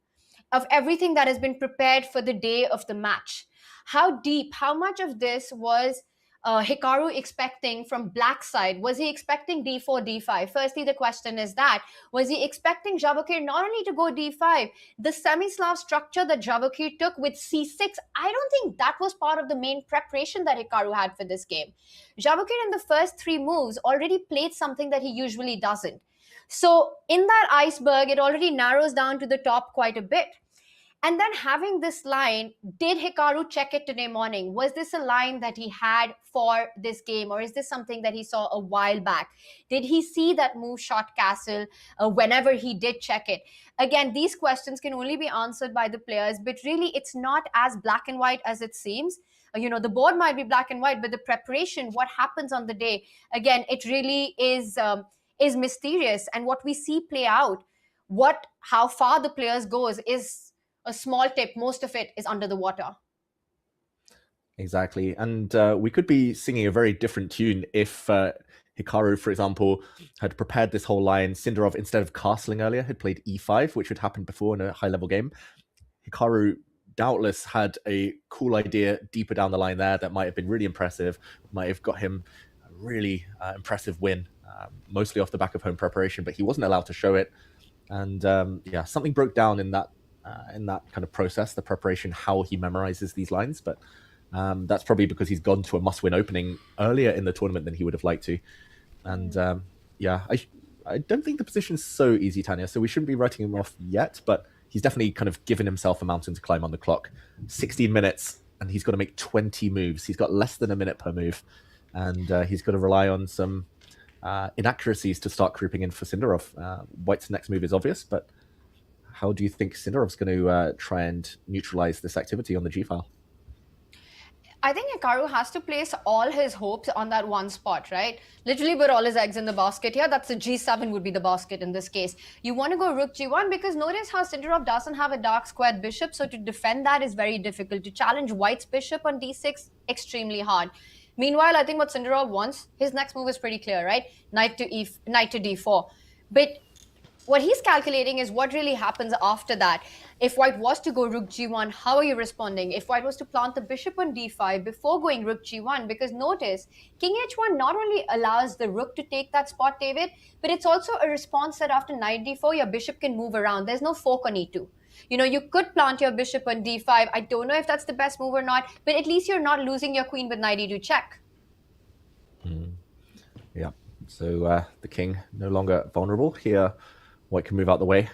of everything that has been prepared for the day of the match. How deep, how much of this was Hikaru expecting from black side? Was he expecting d4, d5? Firstly, the question is that. Was he expecting Vachier not only to go d5, the semi-Slav structure that Vachier took with c6, I don't think that was part of the main preparation that Hikaru had for this game. Vachier in the first 3 moves already played something that he usually doesn't. So in that iceberg, it already narrows down to the top quite a bit. And then having this line, did Hikaru check it today morning? Was this a line that he had for this game, or is this something that he saw a while back? Did he see that move shot castle whenever he did check it? Again, these questions can only be answered by the players, but really it's not as black and white as it seems. The board might be black and white, but the preparation, what happens on the day, again, it really is mysterious. And what we see play out, how far the players goes is a small tip. Most of it is under the water. Exactly. And we could be singing a very different tune if Hikaru, for example, had prepared this whole line. Sindarov, instead of castling earlier, had played e5, which had happened before in a high-level game. Hikaru doubtless had a cool idea deeper down the line there that might have been really impressive, might have got him a really impressive win, mostly off the back of home preparation, but he wasn't allowed to show it. And something broke down in that kind of process, the preparation, how he memorizes these lines. But that's probably because he's gone to a must-win opening earlier in the tournament than he would have liked to. And I don't think the position's so easy, Tanya, so we shouldn't be writing him off yet, but he's definitely kind of given himself a mountain to climb on the clock. 16 minutes, and he's got to make 20 moves. He's got less than a minute per move, and he's got to rely on some inaccuracies to start creeping in for Sindarov. White's next move is obvious, but how do you think Sindarov's going to try and neutralize this activity on the G-file? I think Hikaru has to place all his hopes on that one spot, right? Literally put all his eggs in the basket here. That's the G7 would be the basket in this case. You want to go rook G1 because notice how Sindarov doesn't have a dark squared bishop. So to defend that is very difficult. To challenge White's bishop on D6, extremely hard. Meanwhile, I think what Sindarov wants, his next move is pretty clear, right? Knight to D4. But what he's calculating is what really happens after that. If White was to go rook G1, how are you responding? If White was to plant the bishop on D5 before going rook G1, because notice, King H1 not only allows the rook to take that spot, David, but it's also a response that after Knight D4, your bishop can move around. There's no fork on E2. You could plant your bishop on D5. I don't know if that's the best move or not, but at least you're not losing your queen with Knight E2 check. Yeah, so the king no longer vulnerable here. White can move out the way.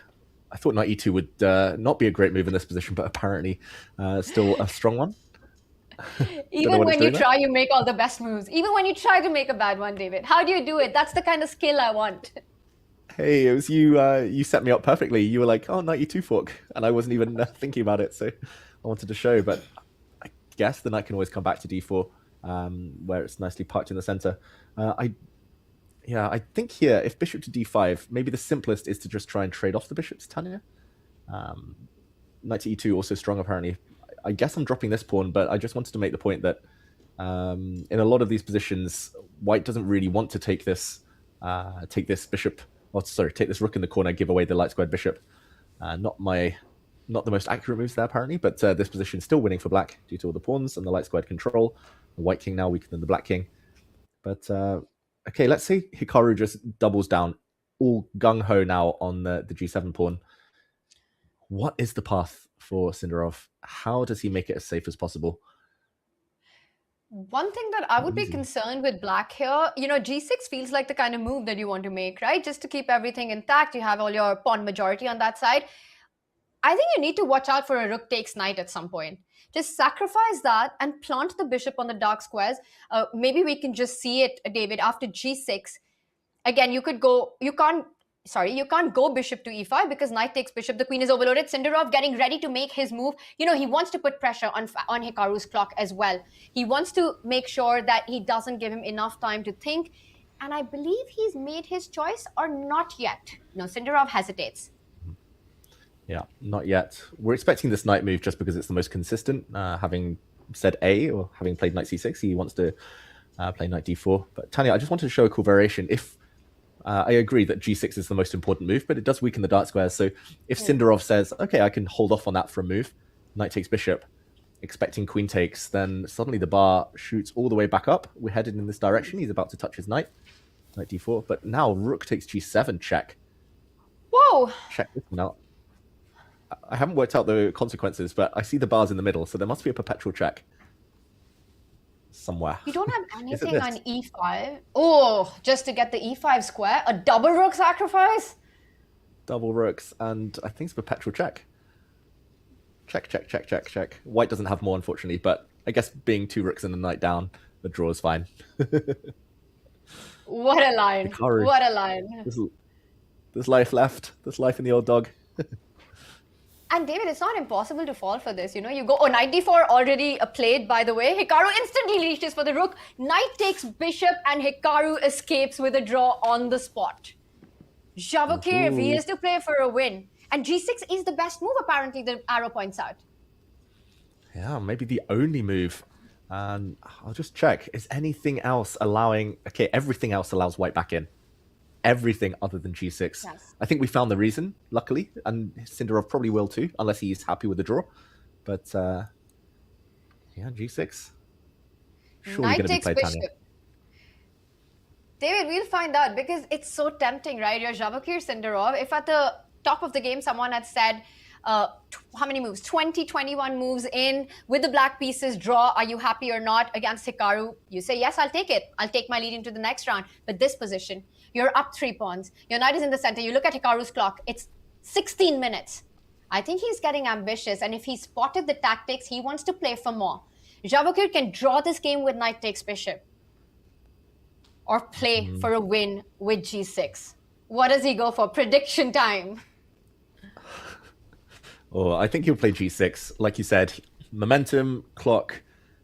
I thought Knight E2 would not be a great move in this position, but apparently still a strong one. Even when you try, you make all the best moves. Even when you try to make a bad one, David. How do you do it? That's the kind of skill I want. Hey, it was you. You set me up perfectly. You were like, "Oh, Knight E2 fork," and I wasn't even thinking about it, so I wanted to show. But I guess the knight can always come back to D4, where it's nicely parked in the center. I think here, if bishop to D5, maybe the simplest is to just try and trade off the bishops, Tanya. Knight to E2 also strong, apparently. I guess I'm dropping this pawn, but I just wanted to make the point that in a lot of these positions, White doesn't really want to take this bishop. Take this rook in the corner, give away the light squared bishop. Not the most accurate moves there, apparently, but this position is still winning for black due to all the pawns and the light squared control. The white king now weaker than the black king. But okay, let's say Hikaru just doubles down, all gung-ho now on the G7 pawn. What is the path for Sindarov? How does he make it as safe as possible? One thing that I would be concerned with black here, G6 feels like the kind of move that you want to make, right? Just to keep everything intact, you have all your pawn majority on that side. I think you need to watch out for a rook takes knight at some point. Just sacrifice that and plant the bishop on the dark squares. Maybe we can just see it, David, after G6. Again, you can't go bishop to E5 because knight takes bishop. The queen is overloaded. Sindarov getting ready to make his move. He wants to put pressure on Hikaru's clock as well. He wants to make sure that he doesn't give him enough time to think. And I believe he's made his choice or not yet. No, Sindarov hesitates. Yeah, not yet. We're expecting this knight move just because it's the most consistent. Having said A or having played knight C6, he wants to play knight D4. But Tanya, I just wanted to show a cool variation. If I agree that G6 is the most important move, but it does weaken the dark squares. So if Sindarov says, okay, I can hold off on that for a move, knight takes bishop, expecting queen takes, then suddenly the bar shoots all the way back up. We're headed in this direction. He's about to touch his knight, knight D4. But now rook takes G7, check. Whoa! Check this one out. I haven't worked out the consequences, but I see the bars in the middle, so there must be a perpetual check somewhere. You don't have anything on E5? Oh, just to get the E5 square? A double rook sacrifice? Double rooks, and I think it's perpetual check. Check, check, check, check, check. White doesn't have more, unfortunately, but I guess being 2 rooks and a knight down, the draw is fine. What a line. Hikaru. What a line. There's life left. There's life in the old dog. And David, it's not impossible to fall for this. You know, you go, knight d4 already played, by the way. Hikaru instantly leashes for the rook. Knight takes bishop and Hikaru escapes with a draw on the spot. Vachier, if he is to play for a win. And g6 is the best move, apparently, the arrow points out. Yeah, maybe the only move. And I'll just check. Is anything else allowing... Okay, everything else allows white back in. Everything other than g6. Yes. I think we found the reason, luckily, and Sindarov probably will too, unless he's happy with the draw. But yeah, g6. Surely Knight going to be takes played, bishop. Tanya. David, we'll find out because it's so tempting, right? You're Vachier Sindarov. If at the top of the game someone had said, how many moves? 20, 21 moves in with the black pieces, draw, are you happy or not against Hikaru? You say, yes, I'll take it. I'll take my lead into the next round. But this position, you're up 3 pawns. Your knight is in the center. You look at Hikaru's clock. It's 16 minutes. I think he's getting ambitious. And if he spotted the tactics, he wants to play for more. Vachier can draw this game with knight takes bishop. Or play for a win with g6. What does he go for? Prediction time. Oh, I think he'll play g6. Like you said, momentum, clock,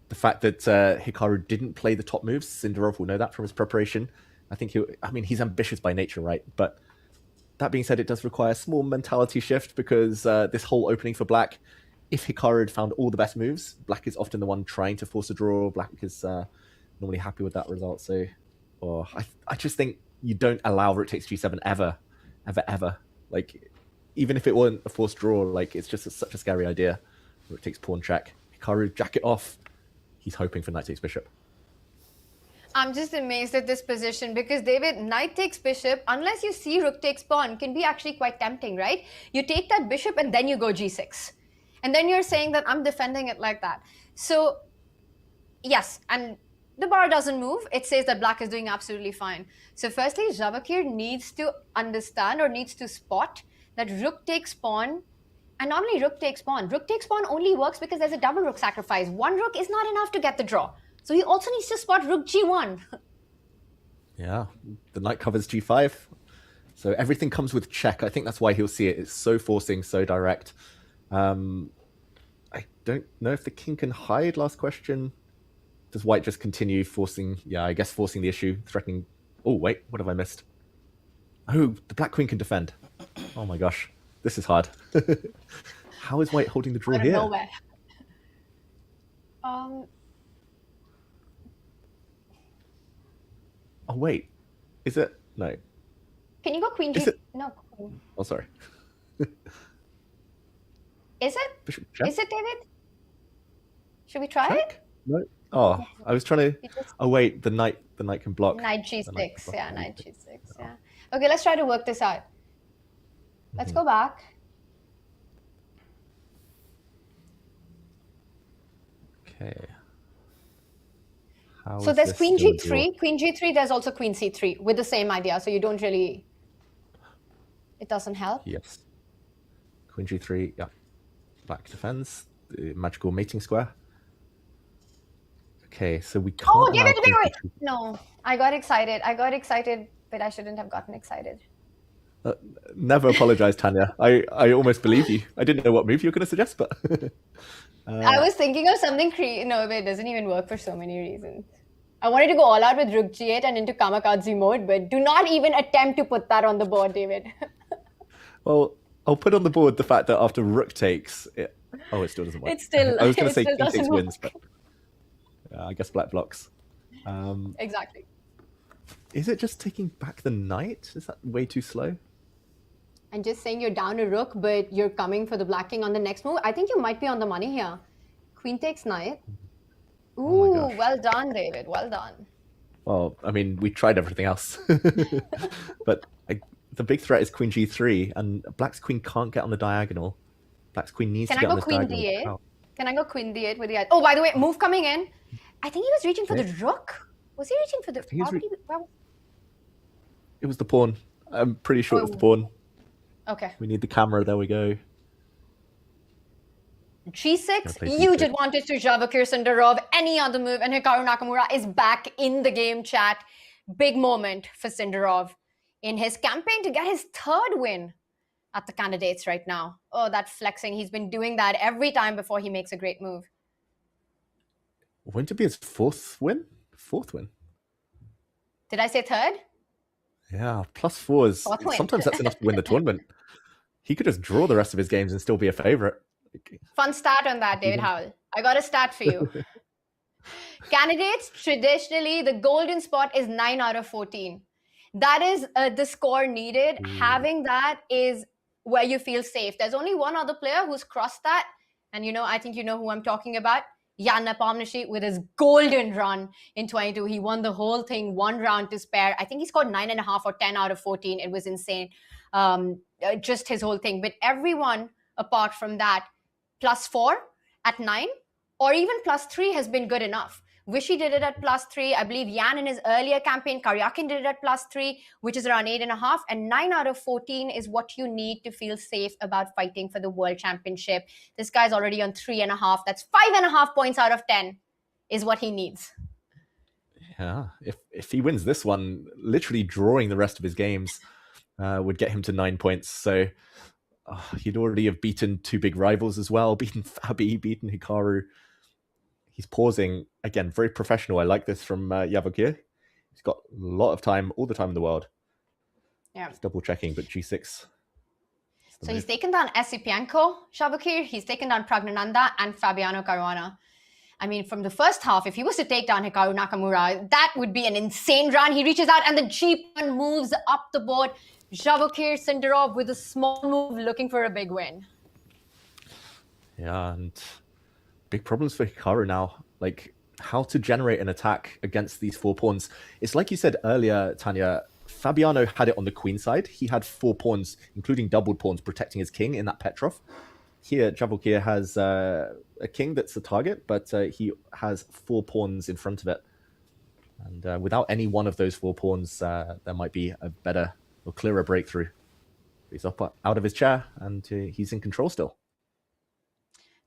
the fact that Hikaru didn't play the top moves, Sindarov will know that from his preparation. I think he's ambitious by nature, right? But that being said, it does require a small mentality shift because this whole opening for black, if Hikaru had found all the best moves, black is often the one trying to force a draw. Black is normally happy with that result. So I just think you don't allow rook takes g7 ever. Like, even if it weren't a forced draw, like, it's just such a scary idea. Rook takes pawn check. Hikaru jacket off. He's hoping for knight takes bishop. I'm just amazed at this position because David, knight takes bishop, unless you see rook takes pawn, can be actually quite tempting, right? You take that bishop and then you go g6. And then you're saying that I'm defending it like that. So, yes, and the bar doesn't move. It says that black is doing absolutely fine. So firstly, Vachier needs to understand or needs to spot that rook takes pawn, and not only rook takes pawn only works because there's a double rook sacrifice. One rook is not enough to get the draw. So he also needs to spot rook g1. Yeah, the knight covers g5. So everything comes with check. I think that's why he'll see it. It's so forcing, so direct. I don't know if the king can hide, last question. Does white just continue forcing, I guess forcing the issue, threatening... Oh, wait, what have I missed? Oh, the black queen can defend. Oh my gosh, this is hard. How is white holding the draw here? Nowhere. Oh wait, is it? No. Can you go queen g? No. Oh, sorry. Is it? Bishop check? Is it, David? Should we try it? No. Oh, I was trying to... Oh wait, the knight can block. Knight g6, yeah, knight g6, yeah. Okay, let's try to work this out. Let's go back. Okay. So there's queen g3. Queen g3, there's also queen c3 with the same idea. So you don't really... It doesn't help. Yes. Queen g3, yeah. Black defends. The magical mating square. Okay, so we can't... Oh, David, wait. No, I got excited, but I shouldn't have gotten excited. Never apologize, Tanya. I almost believe you. I didn't know what move you were going to suggest, but... I was thinking of something No, but it doesn't even work for so many reasons. I wanted to go all out with rook g8 and into kamikaze mode, but do not even attempt to put that on the board, David. Well, I'll put on the board the fact that after rook takes... it still doesn't work. It still I was going to say king king takes work. wins, but... I guess black blocks. Exactly. Is it just taking back the knight? Is that way too slow? And just saying you're down a rook, but you're coming for the black king on the next move. I think you might be on the money here. Queen takes knight. Ooh, well done, David. Well done. Well, I mean, we tried everything else. But the big threat is queen g3, and black's queen can't get on the diagonal. Black's queen needs to get on this diagonal. Can I go queen d8? Can I go queen d8 with the... Oh, by the way, move coming in. I think he was reaching for the rook. Was he reaching for the... It was the pawn. I'm pretty sure it was the pawn. Okay. We need the camera. There we go. G6, huge advantage to Vachier-Lagrave. Any other move, and Hikaru Nakamura is back in the game, chat. Big moment for Sindarov in his campaign to get his 3rd win at the candidates right now. Oh, that flexing. He's been doing that every time before he makes a great move. Wouldn't it be his 4th win? 4th win. Did I say 3rd? Yeah, +4 is sometimes that's enough to win the tournament. He could just draw the rest of his games and still be a favorite. Fun stat on that, David Howell. I got a stat for you. Candidates, traditionally, the golden spot is 9 out of 14. That is the score needed. Having that is where you feel safe. There's only one other player who's crossed that. And, I think you know who I'm talking about. Jan Nepomniachtchi with his golden run in 22. He won the whole thing, 1 round to spare. I think he scored 9.5 or 10 out of 14. It was insane. Just his whole thing. But everyone apart from that, +4 at 9 or even +3 has been good enough. Vishy did it at +3. I believe Jan in his earlier campaign, Karyakin did it at +3, which is around 8.5. And 9 out of 14 is what you need to feel safe about fighting for the World Championship. This guy's already on 3.5. That's 5.5 points out of 10 is what he needs. Yeah, if he wins this one, literally drawing the rest of his games would get him to 9 points. So he'd already have beaten 2 big rivals as well, beaten Fabi, beaten Hikaru. He's pausing, again, very professional. I like this from Vachier. He's got a lot of time, all the time in the world. Yeah. Just double checking, but G6. So he's taken down Esipienko, Vachier. He's taken down Pragnananda and Fabiano Caruana. I mean, from the first half, if he was to take down Hikaru Nakamura, that would be an insane run. He reaches out and the G1 moves up the board. Vachier, Sindarov with a small move looking for a big win. Yeah, and big problems for Hikaru now. Like, how to generate an attack against these 4 pawns. It's like you said earlier, Tanya, Fabiano had it on the queen side. He had 4 pawns, including doubled pawns, protecting his king in that Petrov. Here, Vachier has a king that's the target, but he has 4 pawns in front of it. And without any one of those 4 pawns, there might be a better or clearer breakthrough. He's up out of his chair, and he's in control still.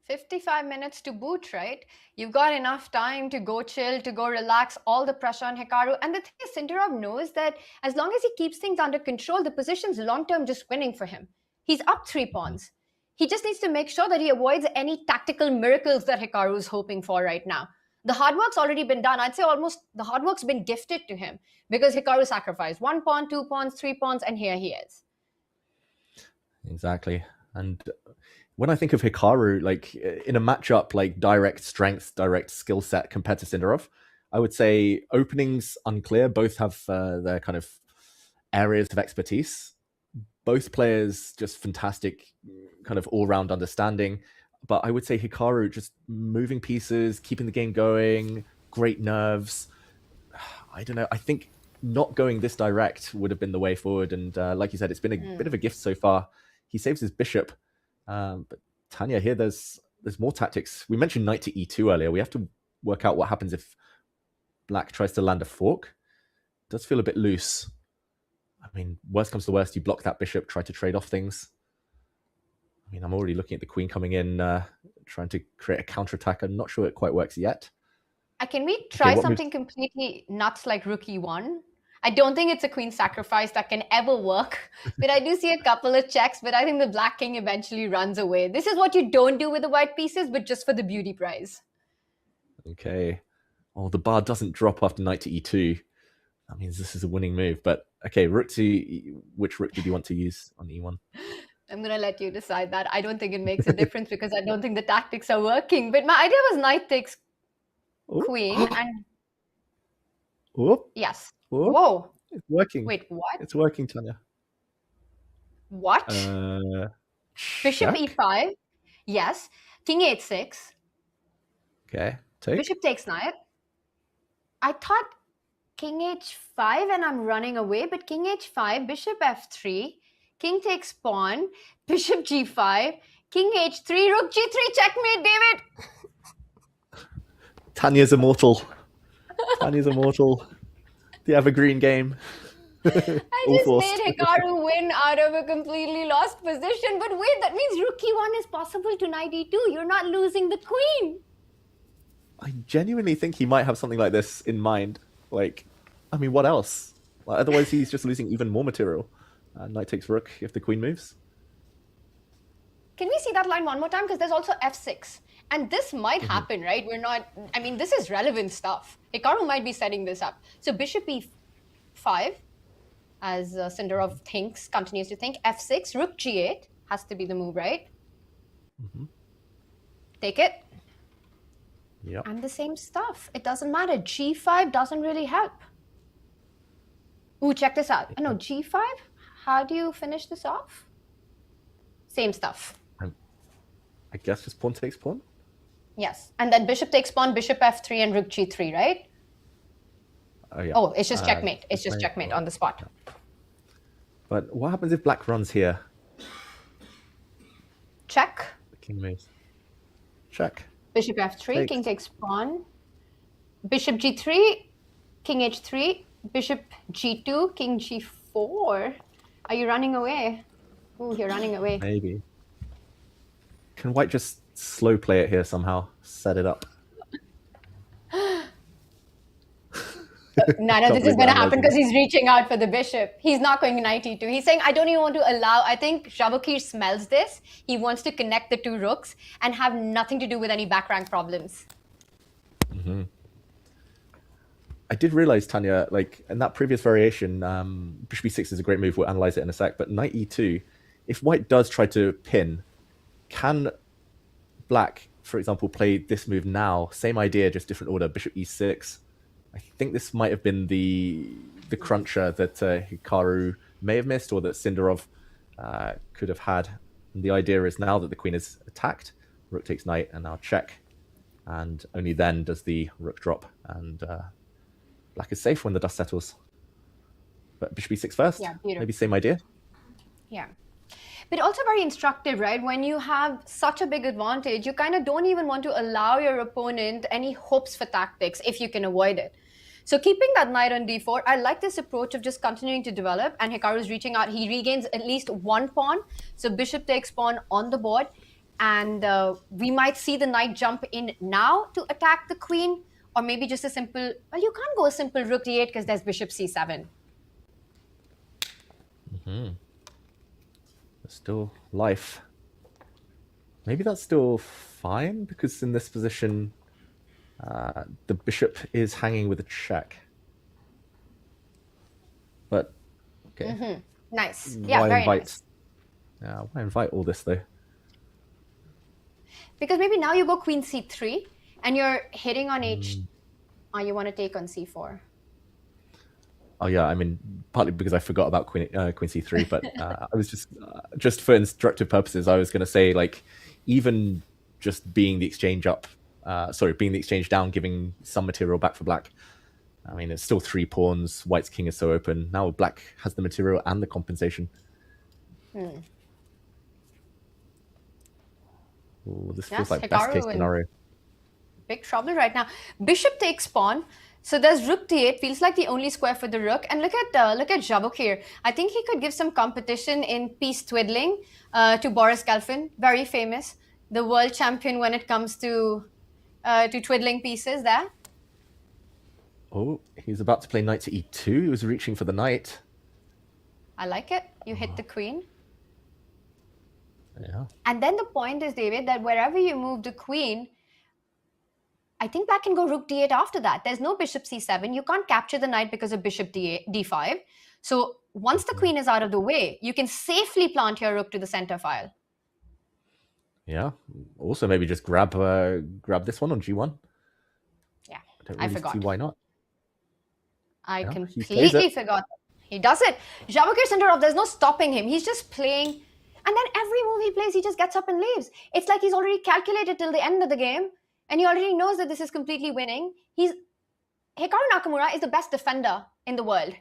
55 minutes to boot, right? You've got enough time to go chill, to go relax, all the pressure on Hikaru. And the thing is, Sindarov knows that as long as he keeps things under control, the position's long-term just winning for him. He's up 3 pawns. He just needs to make sure that he avoids any tactical miracles that Hikaru is hoping for right now. The hard work's already been done. I'd say almost the hard work's been gifted to him because Hikaru sacrificed 1 pawn, 2 pawns, 3 pawns, and here he is. Exactly. And when I think of Hikaru, like in a matchup like direct strength, direct skill set compared to Sindarov, I would say openings unclear. Both have their kind of areas of expertise. Both players just fantastic kind of all-round understanding. But I would say Hikaru just moving pieces, keeping the game going, great nerves. I don't know. I think not going this direct would have been the way forward. And like you said, it's been a bit of a gift so far. He saves his bishop. But Tanya, here there's more tactics. We mentioned knight to e2 earlier. We have to work out what happens if black tries to land a fork. It does feel a bit loose. I mean, worst comes to worst, you block that bishop, try to trade off things. I mean, I'm already looking at the queen coming in, trying to create a counterattack. I'm not sure it quite works yet. Can we try something completely nuts like rook e1? I don't think it's a queen sacrifice that can ever work, but I do see a couple of checks, but I think the black king eventually runs away. This is what you don't do with the white pieces, but just for the beauty prize. Okay. Oh, the bar doesn't drop after knight to e2. That means this is a winning move. But okay, rook to... Which rook did you want to use on e1? I'm going to let you decide that. I don't think it makes a difference because I don't think the tactics are working. But my idea was knight takes queen and... Oh. Yes. Oh. Whoa. It's working. Wait, what? It's working, Tanya. What? Bishop check. e5. Yes. King h6. Okay. Take. Bishop takes knight. I thought king h5 and I'm running away, but king h5, bishop f3, king takes pawn, bishop g5, king h3, rook g3, checkmate, David. Tanya's immortal. Tanya's immortal. The evergreen game. I just made Hikaru win out of a completely lost position. But wait, that means rook e1 is possible to knight e2. You're not losing the queen. I genuinely think he might have something like this in mind. Like, I mean, what else? Like, otherwise, he's just losing even more material. Knight takes rook if the queen moves. Can we see that line one more time? Because there's also f6. And this might happen, right? We're not... I mean, this is relevant stuff. Hikaru might be setting this up. So bishop e5, as Sindarov continues to think. f6, rook g8 has to be the move, right? Take it. Yep. And the same stuff. It doesn't matter. g5 doesn't really help. Ooh, check this out. No, g5? How do you finish this off? Same stuff. I guess just pawn takes pawn? Yes. And then bishop takes pawn, bishop f3, and rook g3, right? Yeah. Oh, it's just checkmate. It's just checkmate on the spot. But what happens if black runs here? Check. The king moves. Check. Bishop f3, Takes. king takes pawn. Bishop g3, king h3, bishop g2, king g4. Are you running away? Ooh, you're running away. Maybe. Can white just slow play it here somehow? Set it up. None of this is going to happen because he's reaching out for the bishop. He's not going knight e2. He's saying, I don't even want to allow... I think Vachier smells this. He wants to connect the two rooks and have nothing to do with any back rank problems. I did realize, Tanya, like in that previous variation, bishop e6 is a great move. We'll analyze it in a sec. But knight e2, if white does try to pin, can black, for example, play this move now? Same idea, just different order. Bishop e6. I think this might have been the cruncher that Hikaru may have missed, or that Sindarov could have had. And the idea is now that the queen is attacked, rook takes knight, and now check. And only then does the rook drop, and black is safe when the dust settles. But bishop e6 first? Yeah, beautiful. Maybe same idea? Yeah. But also very instructive, right? When you have such a big advantage, you kind of don't even want to allow your opponent any hopes for tactics if you can avoid it. So keeping that knight on d4, I like this approach of just continuing to develop, and Hikaru is reaching out. He regains at least one pawn. So bishop takes pawn on the board, and we might see the knight jump in now to attack the queen, or maybe just a simple, well, you can't go a simple rook d8 because there's bishop c7. There's still life. Maybe that's still fine, because in this position, the bishop is hanging with a check. But, okay. Nice. Yeah, very nice. Yeah, why invite all this, though? Because maybe now you go queen c3, and you're hitting on h... you want to take on c4. Oh yeah, I mean, partly because I forgot about queen c3, but I was just for instructive purposes, I was going to say, like, even just being the exchange up, being the exchange down, giving some material back for black. I mean, it's still 3 pawns. White's king is so open. Now black has the material and the compensation. Ooh, this feels like best case scenario. Big trouble right now. Bishop takes pawn. So there's rook d8, feels like the only square for the rook. And look at Vachier. I think he could give some competition in piece twiddling to Boris Gelfand, very famous, the world champion when it comes to twiddling pieces there. Oh, he's about to play knight to e2. He was reaching for the knight. I like it. You hit the queen. Yeah. And then the point is, David, that wherever you move the queen, I think black can go rook d8 after that. There's no bishop c7. You can't capture the knight because of bishop d5. So once the queen is out of the way, you can safely plant your rook to the center file. Yeah. Also, maybe just grab this one on g1. Yeah, I forgot. See why not? I completely forgot. He does it. Vachier Sindarov, there's no stopping him. He's just playing. And then every move he plays, he just gets up and leaves. It's like he's already calculated till the end of the game. And he already knows that this is completely winning. Hikaru Nakamura is the best defender in the world.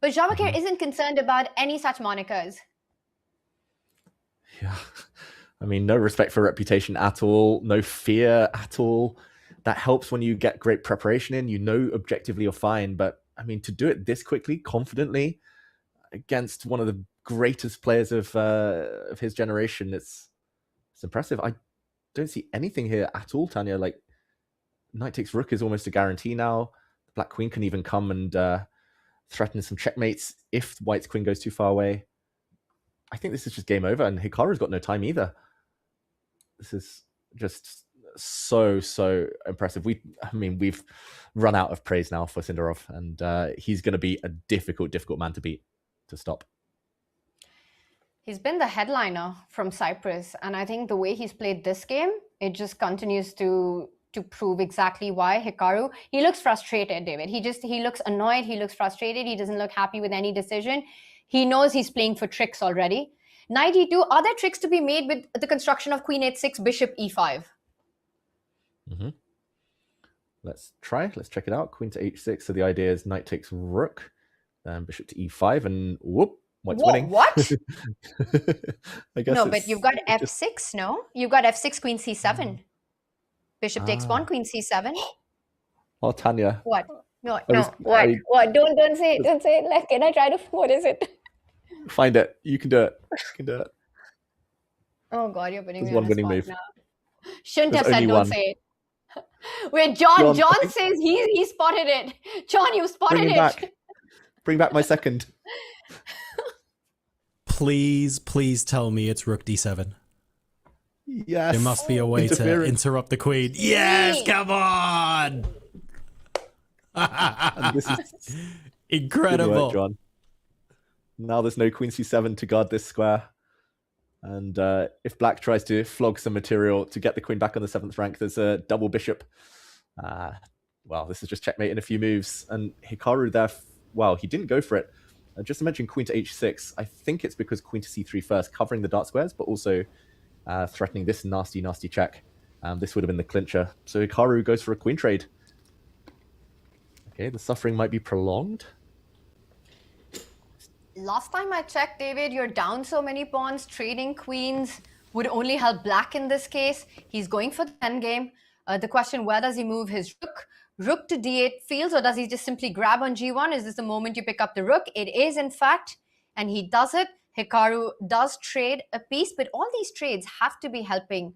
But Vachier isn't concerned about any such monikers. Yeah. I mean, no respect for reputation at all. No fear at all. That helps when you get great preparation in. You know objectively you're fine. But I mean, to do it this quickly, confidently, against one of the greatest players of his generation, it's impressive. I don't see anything here at all, Tanya. Like, knight takes rook is almost a guarantee now. The black queen can even come and threaten some checkmates if white's queen goes too far away. I think this is just game over, and Hikaru's got no time either. This is just so impressive. We've run out of praise now for Sindarov, and he's going to be a difficult man to beat, to stop. He's been the headliner from Cyprus, and I think the way he's played this game, it just continues to prove exactly why. Hikaru, he looks frustrated, David. He looks annoyed, he looks frustrated, he doesn't look happy with any decision. He knows he's playing for tricks already. Knight e2, are there tricks to be made with the construction of queen h6, bishop e5? Let's check it out. Queen to h6. So the idea is knight takes rook, then bishop to e5, and whoop, white's winning. What? I guess no, but you've got f6, no? You've got f6, queen c7. Bishop takes pawn, queen c7. Oh, Tanya. What? No. What? Don't say it. Don't say it. Like, can I try to? What is it? Find it. You can do it. Oh God, you're putting There's me on one the winning spot move. now. Shouldn't There's have said. only Don't one. say it. Wait, John says he spotted it. John, you spotted Bring him it. back. Bring back my second. Please tell me it's rook d7. Yes. There must be a way to interrupt the queen. Yes, come on! This is incredible. Good work, John. Now there's no queen c7 to guard this square. And if black tries to flog some material to get the queen back on the 7th rank, there's a double bishop. Well, this is just checkmate in a few moves. And Hikaru there, well, he didn't go for it. Just to mention queen to h6, I think it's because queen to c3 first, covering the dark squares, but also threatening this nasty check. This would have been the clincher. So Hikaru goes for a queen trade. Okay, the suffering might be prolonged. Last time I checked, David, you're down so many pawns. Trading queens would only help black in this case. He's going for the endgame. The question, where does he move his rook? Rook to d8 fields, or does he just simply grab on g1? Is this the moment you pick up the rook? It is, in fact, and he does it. Hikaru does trade a piece, but all these trades have to be helping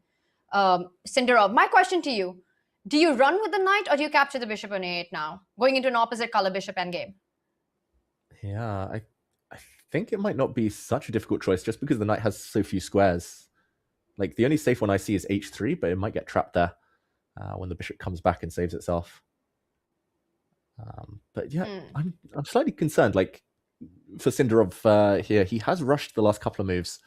Sindarov. My question to you, do you run with the knight, or do you capture the bishop on a8 now, going into an opposite color bishop endgame? Yeah, I think it might not be such a difficult choice just because the knight has so few squares. Like, the only safe one I see is h3, but it might get trapped there when the bishop comes back and saves itself. But yeah, I'm slightly concerned. Like, for Sindarov here, he has rushed the last couple of moves.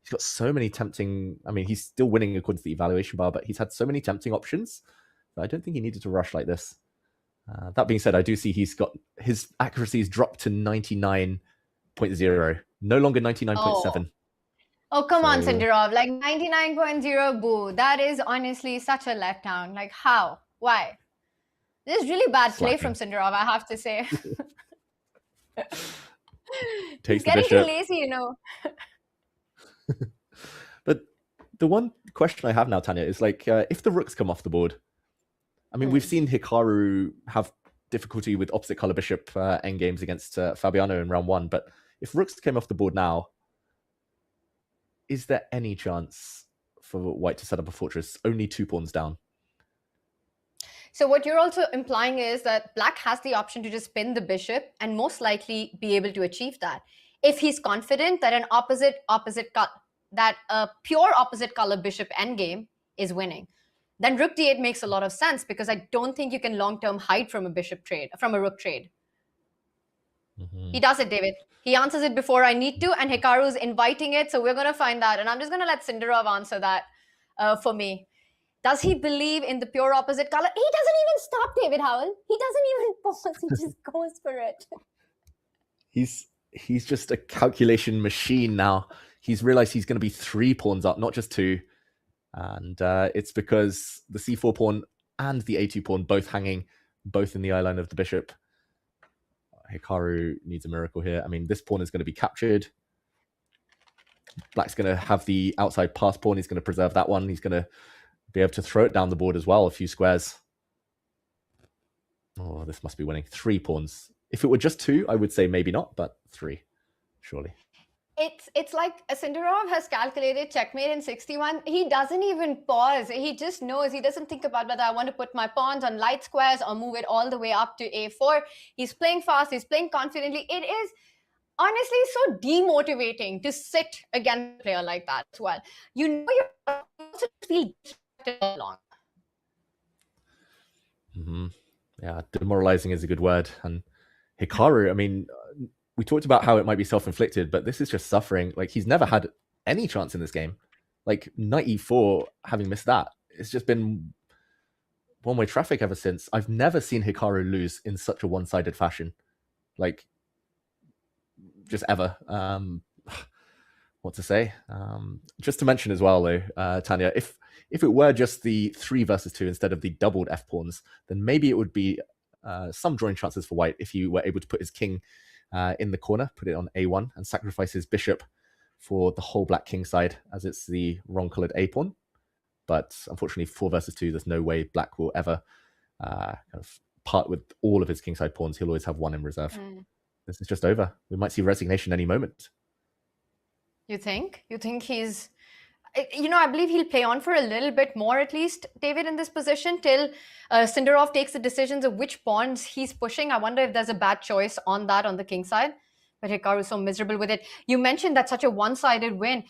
He's got so many tempting... I mean, he's still winning according to the evaluation bar, but he's had so many tempting options that I don't think he needed to rush like this. That being said, I do see he's got... His accuracy's dropped to 99.0. No longer 99.7. Oh, come on, Sindarov. Like 99.0, boo. That is honestly such a letdown. Like, how? Why? This is really bad play from Sindarov, I have to say. He's getting too lazy, you know. But the one question I have now, Tanya, is like, if the rooks come off the board, I mean, we've seen Hikaru have difficulty with opposite color bishop endgames against Fabiano in round 1, but if rooks came off the board now, is there any chance for white to set up a fortress? Only 2 pawns down. So what you're also implying is that black has the option to just pin the bishop and most likely be able to achieve that. If he's confident that a pure opposite color bishop endgame is winning, then rook d8 makes a lot of sense, because I don't think you can long-term hide from a bishop trade, from a rook trade. He does it, David. He answers it before I need to, and Hikaru is inviting it, so we're going to find out. And I'm just going to let Sindarov answer that for me. Does he believe in the pure opposite color? He doesn't even stop, David Howell. He doesn't even pause. He just goes for it. He's just a calculation machine now. He's realized he's going to be 3 pawns up, not just 2. And it's because the c4 pawn and the a2 pawn both hanging, both in the eye line of the bishop. Hikaru needs a miracle here. I mean, this pawn is going to be captured. Black's going to have the outside pass pawn. He's going to preserve that one. He's going to be able to throw it down the board as well, a few squares. Oh, this must be winning. 3 pawns. If it were just 2, I would say maybe not, but 3, surely. It's like Sindarov has calculated checkmate in 61. He doesn't even pause. He just knows. He doesn't think about whether I want to put my pawns on light squares or move it all the way up to a4. He's playing fast. He's playing confidently. It is honestly so demotivating to sit against a player like that as well. You know, you also feel distracted along. Yeah, demoralizing is a good word. And Hikaru, I mean, we talked about how it might be self-inflicted, but this is just suffering. Like, he's never had any chance in this game. Like, knight e4, having missed that, it's just been one-way traffic ever since. I've never seen Hikaru lose in such a one-sided fashion. Like, just ever. What to say? Just to mention as well, though, Tanya, if it were just the 3 versus 2 instead of the doubled f-pawns, then maybe it would be some drawing chances for white if you were able to put his king in the corner, put it on a1, and sacrifice his bishop for the whole black king side, as it's the wrong colored a-pawn. But unfortunately, 4 versus 2, there's no way black will ever kind of part with all of his kingside pawns. He'll always have 1 in reserve. This is just over. We might see resignation any moment. You think? You think he's... You know, I believe he'll play on for a little bit more, at least, David, in this position, till Sindarov takes the decisions of which pawns he's pushing. I wonder if there's a bad choice on that on the king side. But Hikaru is so miserable with it. You mentioned that's such a one-sided win.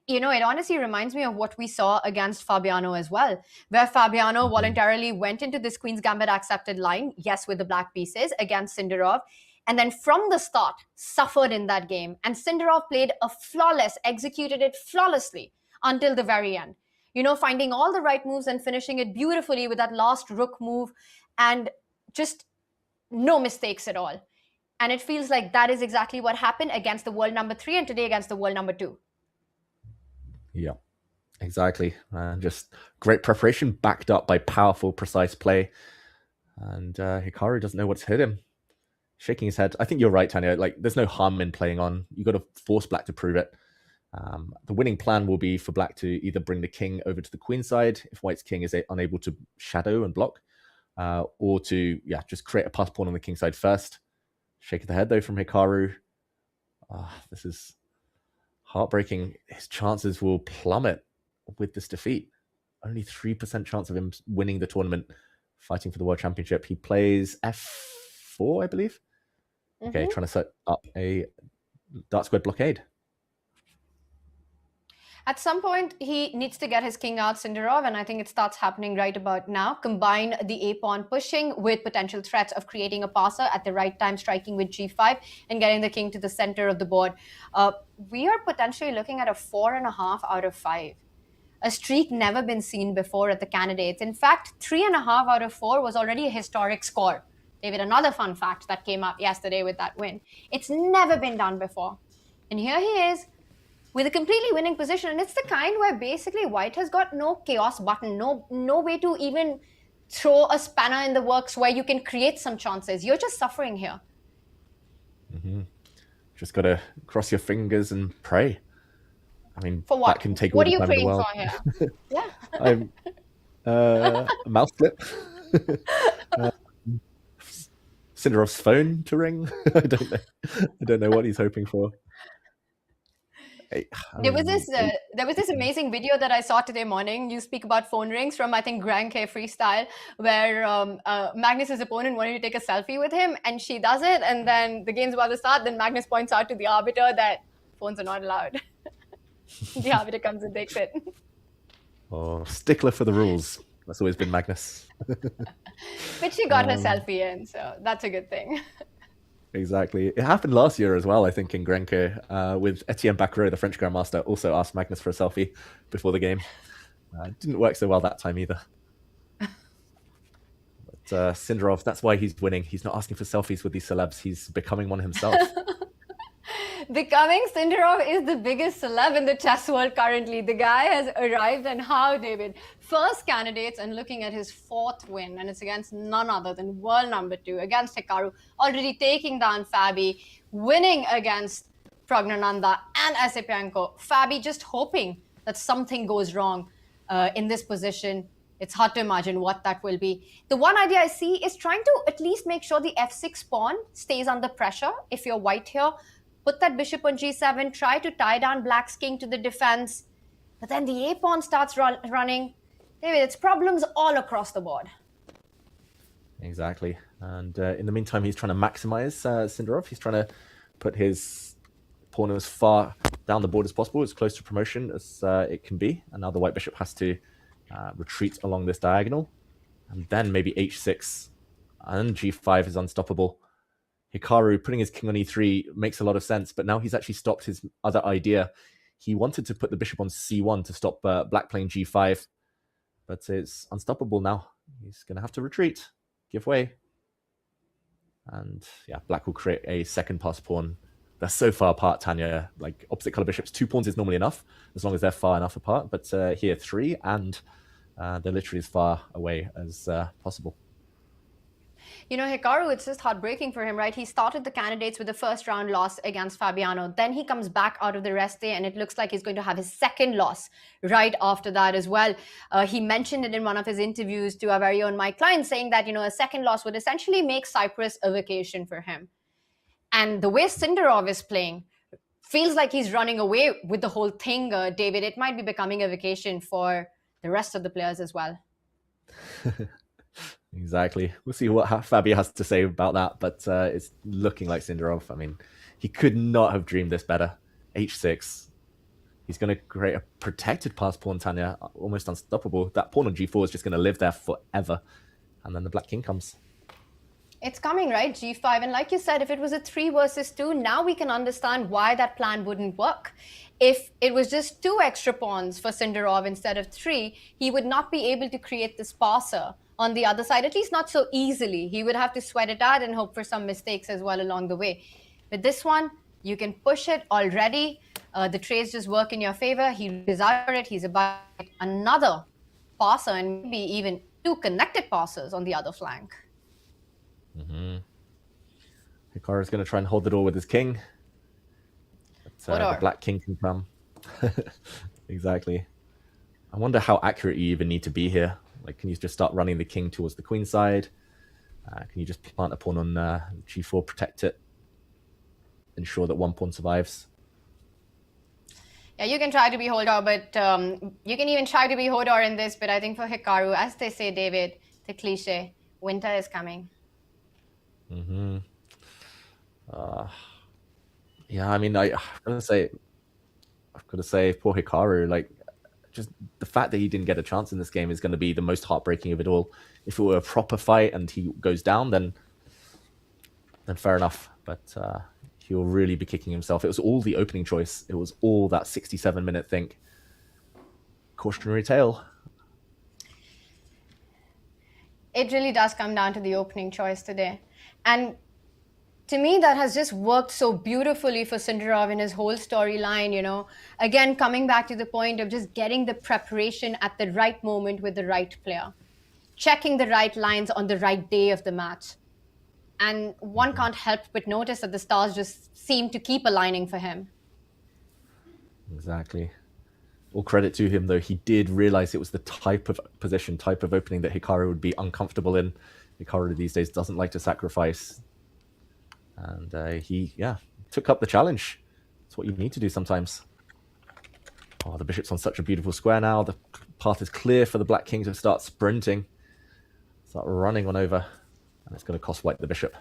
You know, it honestly reminds me of what we saw against Fabiano as well, where Fabiano voluntarily went into this Queen's Gambit accepted line, yes, with the black pieces, against Sindarov, and then from the start, suffered in that game. And Sindarov played a flawless, executed it flawlessly until the very end. You know, finding all the right moves and finishing it beautifully with that last rook move and just no mistakes at all. And it feels like that is exactly what happened against the world number 3 and today against the world number 2. Yeah, exactly. Just great preparation backed up by powerful, precise play. And Hikaru doesn't know what's hit him. Shaking his head. I think you're right, Tanya. Like, there's no harm in playing on. You got to force black to prove it. The winning plan will be for black to either bring the king over to the queen side if white's king is unable to shadow and block, or to just create a pass pawn on the king side first. Shake of the head though from Hikaru. This is heartbreaking. His chances will plummet with this defeat. Only 3% chance of him winning the tournament, fighting for the world championship. He plays f4, I believe. Okay, trying to set up a dark squared blockade. At some point, he needs to get his king out, Sindarov, and I think it starts happening right about now. Combine the a-pawn pushing with potential threats of creating a passer at the right time, striking with g5 and getting the king to the center of the board. We are potentially looking at a 4.5 out of 5. A streak never been seen before at the candidates. In fact, 3.5 out of 4 was already a historic score. David, another fun fact that came up yesterday with that win. It's never been done before. And here he is, with a completely winning position. And it's the kind where basically white has got no chaos button, no way to even throw a spanner in the works where you can create some chances. You're just suffering here. Just got to cross your fingers and pray. I mean, for what? That can take what all are the you time in the praying world. for here? Yeah. A mouse clip. Sindarov's phone to ring. I don't know what he's hoping for. There was this amazing video that I saw today morning. You speak about phone rings from, I think, Granke Freestyle, where Magnus's opponent wanted to take a selfie with him, and she does it, and then the game's about to start. Then Magnus points out to the arbiter that phones are not allowed. The arbiter comes and takes it. Oh, stickler for the rules. That's always been Magnus. But she got her selfie in, so that's a good thing. Exactly. It happened last year as well, I think, in Grenke, with Etienne Bacrot, the French Grandmaster, also asked Magnus for a selfie before the game. It didn't work so well that time either. But Sindarov, that's why he's winning. He's not asking for selfies with these celebs. He's becoming one himself. Becoming Sindarov is the biggest celeb in the chess world currently. The guy has arrived, and how, David? First candidates, and looking at his 4th win, and it's against none other than world number 2, against Hikaru, already taking down Fabi, winning against Pragnananda and Asipenko. Fabi just hoping that something goes wrong in this position. It's hard to imagine what that will be. The one idea I see is trying to at least make sure the f6 pawn stays under pressure. If you're white here, put that bishop on g7, try to tie down black's king to the defense. But then the a pawn starts running. David, it's problems all across the board. Exactly. And in the meantime, he's trying to maximize Sindarov. He's trying to put his pawn as far down the board as possible, as close to promotion as it can be. And now the white bishop has to retreat along this diagonal. And then maybe h6 and g5 is unstoppable. Hikaru putting his king on e3 makes a lot of sense, but now he's actually stopped his other idea. He wanted to put the bishop on c1 to stop black playing g5, but it's unstoppable now. He's going to have to retreat, give way. And yeah, black will create a second pass pawn. They're so far apart, Tanya. Like opposite color bishops, 2 pawns is normally enough, as long as they're far enough apart. But here, 3, and they're literally as far away as possible. You know, Hikaru, it's just heartbreaking for him, right? He started the candidates with the first round loss against Fabiano. Then he comes back out of the rest day, and it looks like he's going to have his second loss right after that as well. He mentioned it in one of his interviews to our very own Mike Klein, saying that, you know, a second loss would essentially make Cyprus a vacation for him. And the way Sindarov is playing feels like he's running away with the whole thing, David. It might be becoming a vacation for the rest of the players as well. Exactly. We'll see what Fabio has to say about that, but it's looking like Sindarov. I mean, he could not have dreamed this better. h6. He's going to create a protected pass pawn, Tanya, almost unstoppable. That pawn on g4 is just going to live there forever. And then the black king comes. It's coming, right? g5. And like you said, if it was a 3 versus 2, now we can understand why that plan wouldn't work. If it was just 2 extra pawns for Sindarov instead of 3, he would not be able to create this passer on the other side, at least not so easily. He would have to sweat it out and hope for some mistakes as well along the way. With this one, you can push it already. The trades just work in your favor. He desires it. He's about another passer and maybe even 2 connected passers on the other flank. Hikaru is going to try and hold the door with his king. But, the black king can come. Exactly. I wonder how accurate you even need to be here. Like, can you just start running the king towards the queen side? Can you just plant a pawn on g4, protect it, ensure that 1 pawn survives? Yeah, you can try to be Hodor, but you can even try to be Hodor in this. But I think for Hikaru, as they say, David, the cliche, winter is coming. Yeah, I mean, I've got to say, poor Hikaru, like, just the fact that he didn't get a chance in this game is going to be the most heartbreaking of it all. If it were a proper fight and he goes down, then fair enough. But he'll really be kicking himself. It was all the opening choice. It was all that 67-minute think. Cautionary tale. It really does come down to the opening choice today. And to me, that has just worked so beautifully for Sindarov in his whole storyline, you know. Again, coming back to the point of just getting the preparation at the right moment with the right player. Checking the right lines on the right day of the match. And one can't help but notice that the stars just seem to keep aligning for him. Exactly. All credit to him, though. He did realize it was the type of position, type of opening that Hikaru would be uncomfortable in. Hikaru these days doesn't like to sacrifice. And he took up the challenge. It's what you need to do sometimes. Oh, the bishop's on such a beautiful square now. The path is clear for the black king to start sprinting. Start running on over. And it's going to cost white the bishop.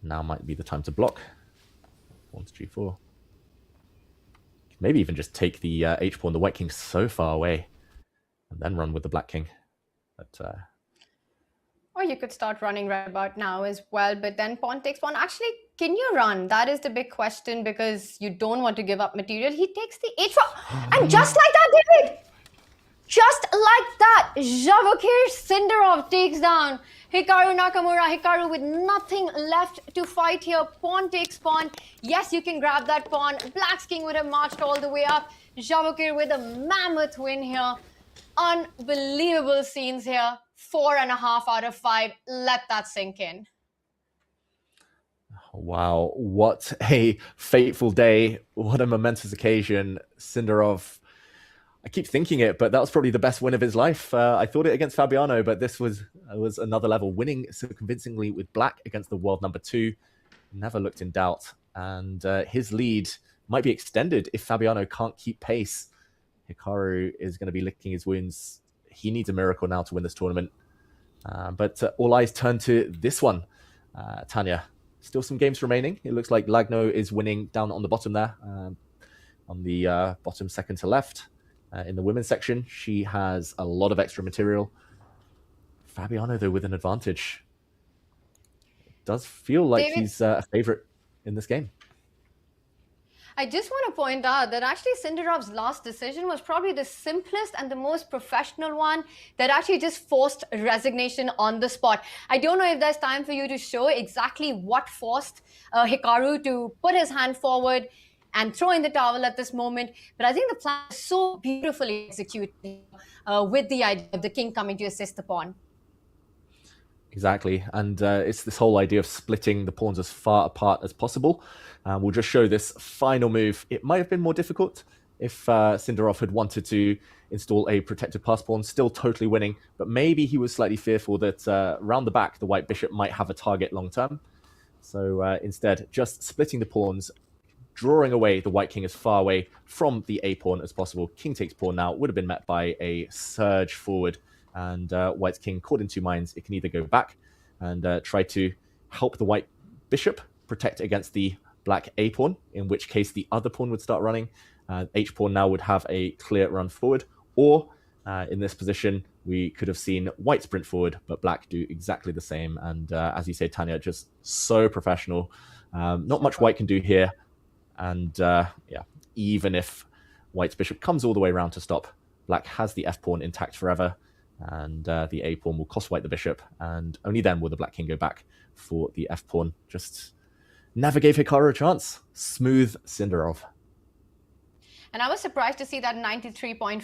Now might be the time to block. Pawn to g4. Maybe even just take the h-pawn. The white king's so far away. And then run with the black king. But... Or you could start running right about now as well, but then pawn takes pawn. Actually, can you run? That is the big question because you don't want to give up material. He takes the h4. And just like that, David! Just like that, Vachier-Lagrave takes down Hikaru Nakamura. Hikaru with nothing left to fight here. Pawn takes pawn. Yes, you can grab that pawn. Black's king would have marched all the way up. Vachier with a mammoth win here. Unbelievable scenes here. 4.5 out of 5. Let that sink in. Wow, what a fateful day. What a momentous occasion. Sindarov, I keep thinking it, but that was probably the best win of his life. I thought it against Fabiano, but this was another level. Winning so convincingly with black against the world number 2. Never looked in doubt. And his lead might be extended if Fabiano can't keep pace. Hikaru is going to be licking his wounds. He needs a miracle now to win this tournament. But all eyes turn to this one. Tanya, still some games remaining. It looks like Lagno is winning down on the bottom there. On the bottom second to left. In the women's section, she has a lot of extra material. Fabiano, though, with an advantage. It does feel like David, he's a favorite in this game. I just want to point out that actually Sindarov's last decision was probably the simplest and the most professional one that actually just forced resignation on the spot. I don't know if there's time for you to show exactly what forced Hikaru to put his hand forward and throw in the towel at this moment. But I think the plan is so beautifully executed with the idea of the king coming to assist the pawn. Exactly. And it's this whole idea of splitting the pawns as far apart as possible. We'll just show this final move. It might have been more difficult if Sindarov had wanted to install a protected pass pawn, still totally winning. But maybe he was slightly fearful that round the back, the white bishop might have a target long term. So instead, just splitting the pawns, drawing away the white king as far away from the A pawn as possible. King takes pawn now would have been met by a surge forward, and white's king caught in two minds. It can either go back and try to help the white bishop protect against the black A pawn, in which case the other pawn would start running. H pawn now would have a clear run forward, or in this position we could have seen white sprint forward, but black do exactly the same. And as you say, Tanya, just so professional. Not much white can do here. And yeah, even if white's bishop comes all the way around to stop, black has the F pawn intact forever, and the A pawn will cost white the bishop, and only then will the black king go back for the F pawn. Just never gave Hikaru a chance. Smooth Sindarov. And I was surprised to see that 93.5%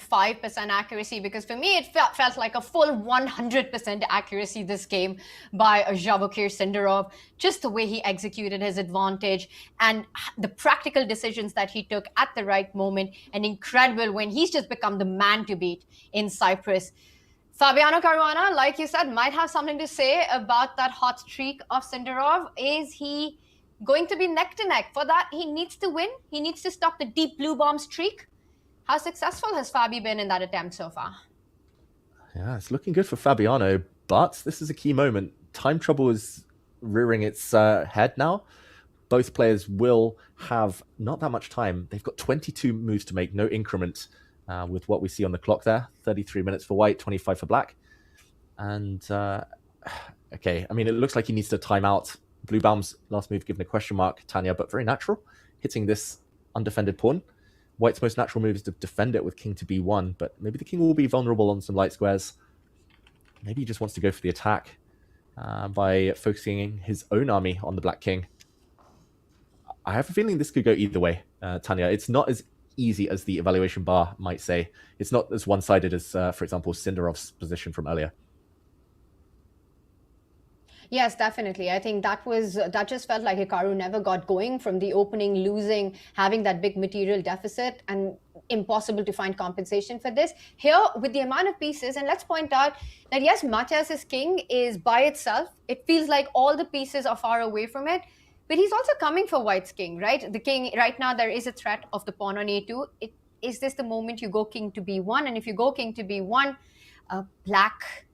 accuracy, because for me, it felt like a full 100% accuracy this game by Vachier Sindarov. Just the way he executed his advantage and the practical decisions that he took at the right moment. And incredible when he's just become the man to beat in Cyprus. Fabiano Caruana, like you said, might have something to say about that hot streak of Sindarov. Is he going to be neck to neck? For that, he needs to win. He needs to stop the deep blue bomb streak. How successful has Fabi been in that attempt so far? Yeah, it's looking good for Fabiano, but this is a key moment. Time trouble is rearing its head now. Both players will have not that much time. They've got 22 moves to make, no increment with what we see on the clock there. 33 minutes for white, 25 for black. And, okay, I mean, it looks like he needs to time out. Blue Baum's last move given a question mark, Tanya, but very natural. Hitting this undefended pawn. White's most natural move is to defend it with king to b1, but maybe the king will be vulnerable on some light squares. Maybe he just wants to go for the attack by focusing his own army on the black king. I have a feeling this could go either way, Tanya. It's not as easy as the evaluation bar might say. It's not as one-sided as, for example, Sindarov's position from earlier. Yes, definitely. I think that just felt like Hikaru never got going from the opening, losing, having that big material deficit, and impossible to find compensation for this. Here, with the amount of pieces, and let's point out that yes, Matias's king is by itself. It feels like all the pieces are far away from it, but he's also coming for white's king, right? The king, right now, there is a threat of the pawn on a2. Is this the moment you go king to b1? And if you go king to b1, black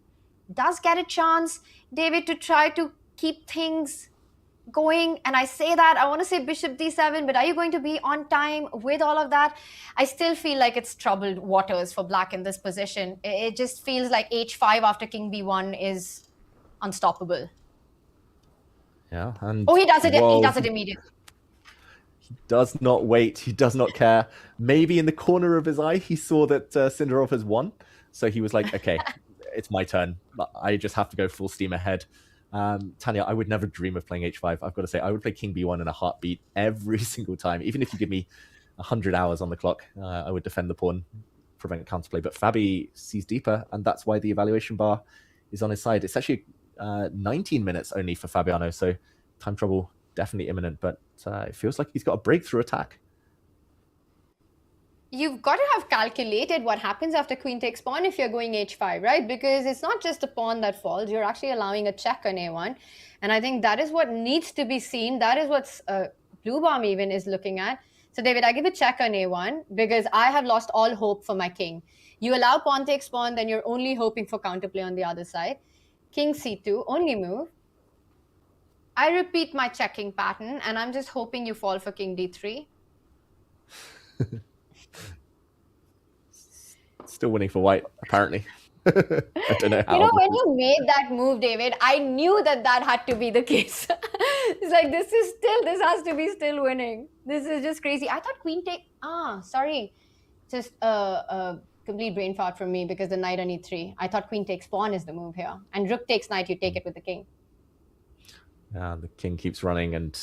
does get a chance, David, to try to keep things going. And I say that, I want to say bishop d7, but are you going to be on time with all of that? I still feel like it's troubled waters for black in this position. It just feels like h5 after king b1 is unstoppable. Yeah, and he does it immediately. He does not wait. He does not care. Maybe in the corner of his eye, he saw that Sindarov has won. So he was like, okay, it's my turn. I just have to go full steam ahead. Tanya, I would never dream of playing h5. I've got to say, I would play king b1 in a heartbeat every single time. Even if you give me 100 hours on the clock, I would defend the pawn, prevent counterplay. But Fabi sees deeper, and that's why the evaluation bar is on his side. It's actually 19 minutes only for Fabiano, so time trouble definitely imminent. But it feels like he's got a breakthrough attack. you've got to have calculated what happens after queen takes pawn if you're going h5, right? Because it's not just a pawn that falls. You're actually allowing a check on a1. And I think that is what needs to be seen. That is what Blue Bomb even is looking at. So, David, I give a check on a1 because I have lost all hope for my king. You allow pawn takes pawn, then you're only hoping for counterplay on the other side. King c2, only move. I repeat my checking pattern, and I'm just hoping you fall for king d3. Still winning for white, apparently. I don't know how. You know, when you made that move, David, I knew that had to be the case. It's like, this has to be still winning. This is just crazy. I thought queen take, sorry. Just a complete brain fart from me because the knight on e3. I thought queen takes pawn is the move here. And rook takes knight, you take it with the king. Yeah, the king keeps running and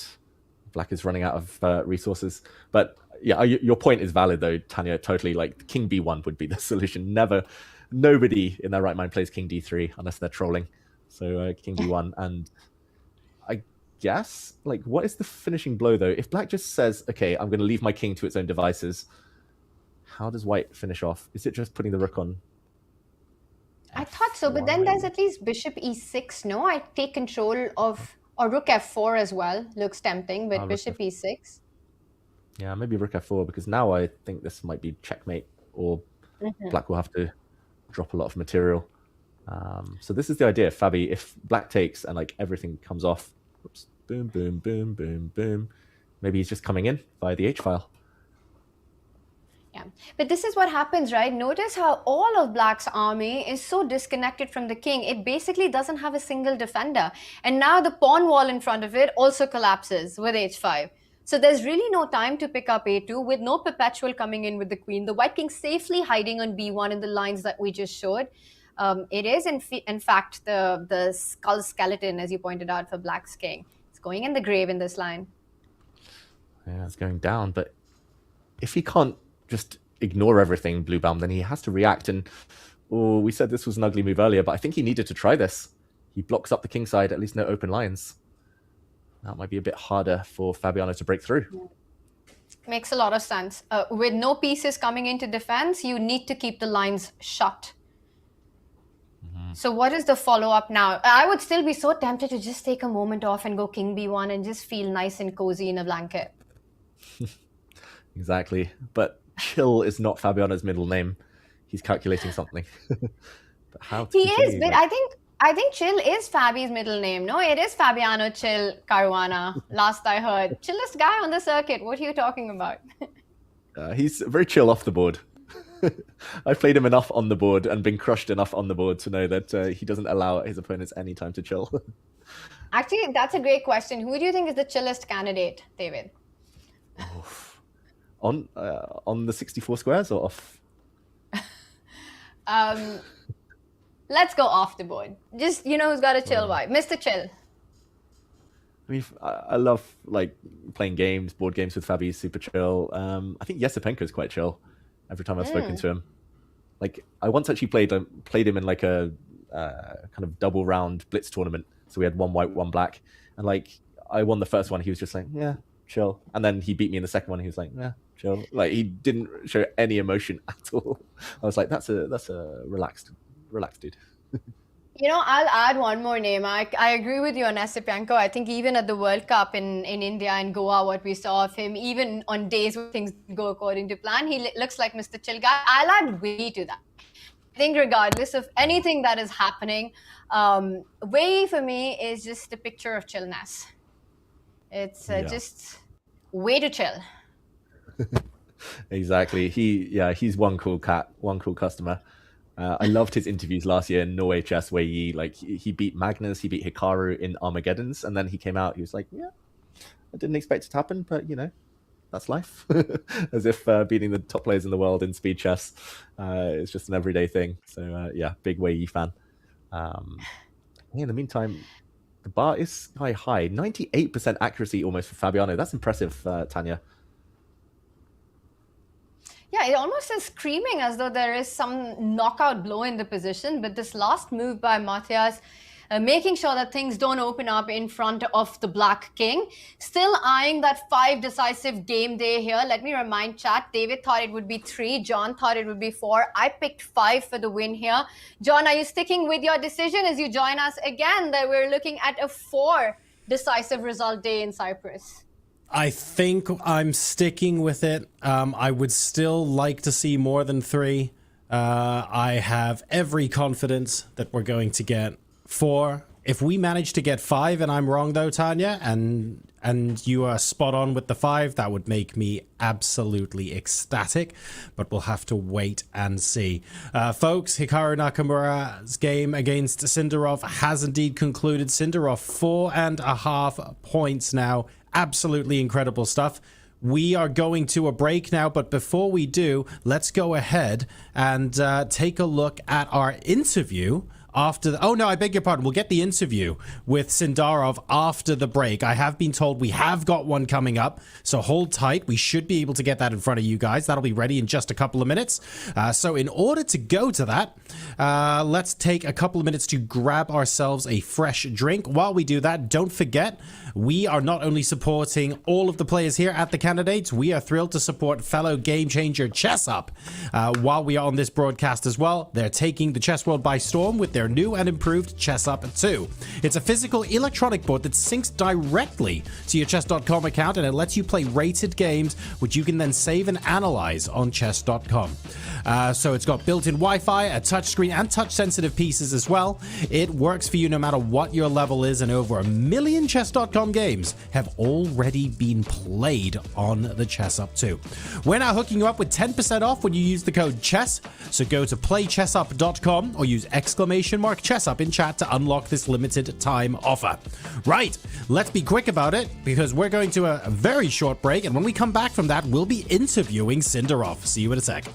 black is running out of resources. But yeah, your point is valid though, Tanya, totally. Like king b1 would be the solution. Nobody in their right mind plays king d3 unless they're trolling. So king b1. And I guess, like, what is the finishing blow though? If black just says, okay, I'm going to leave my king to its own devices, how does white finish off? Is it just putting the rook on? I thought so, but then there's at least bishop e6, no? I take control of, or rook f4 as well. Looks tempting, but bishop e6. Yeah, maybe rook f4, because now I think this might be checkmate, or black will have to drop a lot of material. So this is the idea, Fabi. If black takes and like everything comes off, oops, boom, boom, boom, boom, boom, maybe he's just coming in via the h-file. Yeah, but this is what happens, right? Notice how all of black's army is so disconnected from the king. It basically doesn't have a single defender. And now the pawn wall in front of it also collapses with h5. So there's really no time to pick up a2 with no perpetual coming in with the queen. The white king safely hiding on b1 in the lines that we just showed. It is, in fact, the skull skeleton, as you pointed out, for black's king. It's going in the grave in this line. Yeah, it's going down. But if he can't just ignore everything, Blue Baum, then he has to react. And we said this was an ugly move earlier, but I think he needed to try this. He blocks up the king side, at least no open lines. That might be a bit harder for Fabiano to break through. Makes a lot of sense. With no pieces coming into defense, you need to keep the lines shut. So what is the follow-up now? I would still be so tempted to just take a moment off and go king b1 and just feel nice and cozy in a blanket. Exactly. But chill is not Fabiano's middle name. He's calculating something. But how to he is, but I think Chill is Fabi's middle name. No, it is Fabiano Chill Caruana. Last I heard. Chillest guy on the circuit. What are you talking about? He's very chill off the board. I've played him enough on the board and been crushed enough on the board to know that he doesn't allow his opponents any time to chill. Actually, that's a great question. Who do you think is the chillest candidate, David? On the 64 squares or off? Let's go off the board. Just, who's got a chill vibe? Mr. Chill. I mean, I love like playing games, board games with Fabi. He's super chill. I think Yesipenko is quite chill. Every time I've spoken to him, like I once actually played him in like a kind of double round blitz tournament. So we had one white, one black, and like I won the first one. He was just like, yeah, chill, and then he beat me in the second one. He was like, yeah, chill. Like he didn't show any emotion at all. I was like, that's a relaxed dude. I'll add one more name. I agree with you on Yesipenko. I think even at the World Cup in India and Goa, what we saw of him, even on days when things go according to plan, he looks like Mr. Chill guy. I'll add Wei to that. I think regardless of anything that is happening, Wei for me is just a picture of chillness. It's just way to chill. Exactly. He's one cool cat, one cool customer. I loved his interviews last year in Norway Chess, where he beat Magnus, he beat Hikaru in Armageddons, and then he came out. He was like, "Yeah, I didn't expect it to happen, but that's life." As if beating the top players in the world in speed chess is just an everyday thing. So big Wei fan. In the meantime, the bar is sky high, 98% accuracy almost for Fabiano. That's impressive, Tanya. Yeah, it almost is screaming as though there is some knockout blow in the position. But this last move by Matthias, making sure that things don't open up in front of the Black King. Still eyeing that 5 decisive game day here. Let me remind chat, David thought it would be 3, John thought it would be 4. I picked 5 for the win here. John, are you sticking with your decision as you join us again that we're looking at a 4 decisive result day in Cyprus? I think I'm sticking with it. I would still like to see more than 3. I have every confidence that we're going to get 4. If we manage to get 5 and I'm wrong though, Tanya, and you are spot on with the 5, that would make me absolutely ecstatic, but we'll have to wait and see. Folks, Hikaru Nakamura's game against Sindarov has indeed concluded. Sindarov 4.5 points now. Absolutely incredible stuff. We are going to a break now, but before we do, let's go ahead and take a look at our interview after the, oh no, I beg your pardon. We'll get the interview with Sindarov after the break. I have been told we have got one coming up, so hold tight. We should be able to get that in front of you guys. That'll be ready in just a couple of minutes. So in order to go to that, let's take a couple of minutes to grab ourselves a fresh drink. While we do that, don't forget, we are not only supporting all of the players here at the Candidates, we are thrilled to support fellow game changer ChessUp. While we are on this broadcast as well, they're taking the chess world by storm with their new and improved ChessUp 2. It's a physical electronic board that syncs directly to your chess.com account, and it lets you play rated games, which you can then save and analyze on chess.com. So it's got built-in Wi-Fi, a touchscreen, and touch-sensitive pieces as well. It works for you no matter what your level is, and over 1 million chess.com games have already been played on the ChessUp 2. We're now hooking you up with 10% off when you use the code CHESS, so go to playchessup.com or use !ChessUp in chat to unlock this limited time offer. Right, let's be quick about it because we're going to a very short break, and when we come back from that, we'll be interviewing Sindarov. See you in a sec.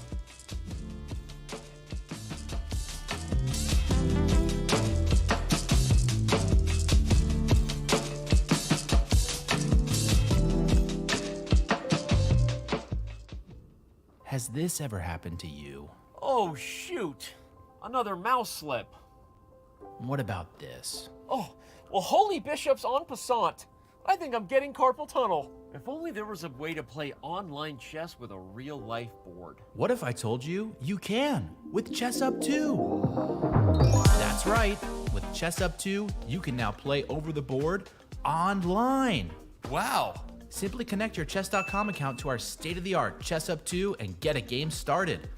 Has this ever happened to you? Oh, shoot. Another mouse slip. What about this? Oh, well, holy bishops en passant. I think I'm getting carpal tunnel. If only there was a way to play online chess with a real-life board. What if I told you you can with ChessUp 2? That's right. With ChessUp 2, you can now play over the board online. Wow. Simply connect your chess.com account to our state-of-the-art ChessUp 2 and get a game started.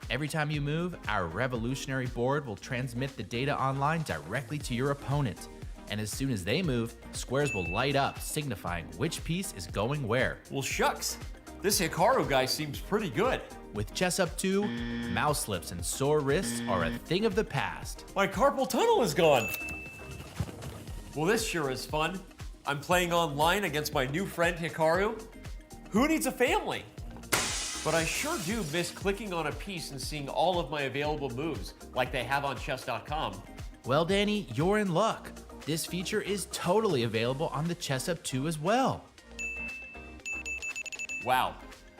Every time you move, our revolutionary board will transmit the data online directly to your opponent. And as soon as they move, squares will light up, signifying which piece is going where. Well, shucks. This Hikaru guy seems pretty good. With ChessUp 2, mouse slips and sore wrists are a thing of the past. My carpal tunnel is gone. Well, this sure is fun. I'm playing online against my new friend Hikaru. Who needs a family? But I sure do miss clicking on a piece and seeing all of my available moves, like they have on chess.com. Well, Danny, you're in luck. This feature is totally available on the ChessUp 2 as well. Wow.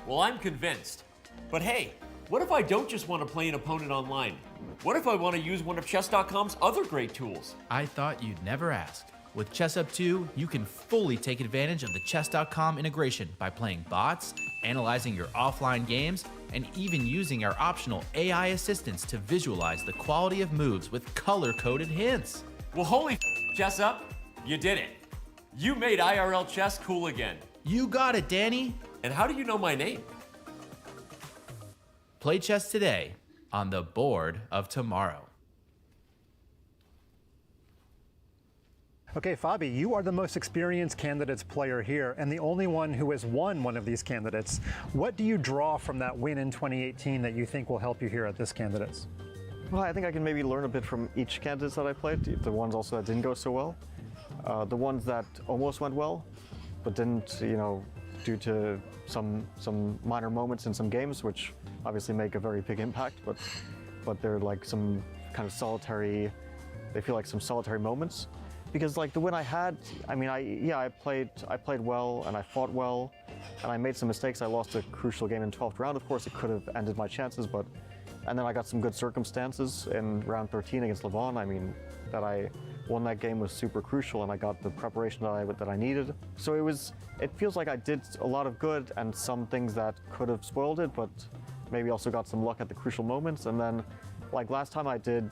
Well, I'm convinced. But hey, what if I don't just want to play an opponent online? What if I want to use one of chess.com's other great tools? I thought you'd never ask. With ChessUp 2, you can fully take advantage of the chess.com integration by playing bots, analyzing your offline games, and even using our optional AI assistants to visualize the quality of moves with color-coded hints. Well, holy ChessUp, you did it. You made IRL chess cool again. You got it, Danny. And how do you know my name? Play chess today on the board of tomorrow. Okay, Fabi, you are the most experienced candidates player here and the only one who has won one of these candidates. What do you draw from that win in 2018 that you think will help you here at this candidates? Well, I think I can maybe learn a bit from each candidates that I played, the ones also that didn't go so well, the ones that almost went well, but didn't, you know, due to some minor moments in some games, which obviously make a very big impact, but they're like some kind of solitary, they feel like some solitary moments. Because like the win I had, I mean, I played well and I fought well, and I made some mistakes. I lost a crucial game in 12th round. Of course, it could have ended my chances, but And then I got some good circumstances in round 13 against Levon. I mean, that I won that game was super crucial, and I got the preparation that I needed. So it feels like I did a lot of good and some things that could have spoiled it, but maybe also got some luck at the crucial moments. And then, like last time, I did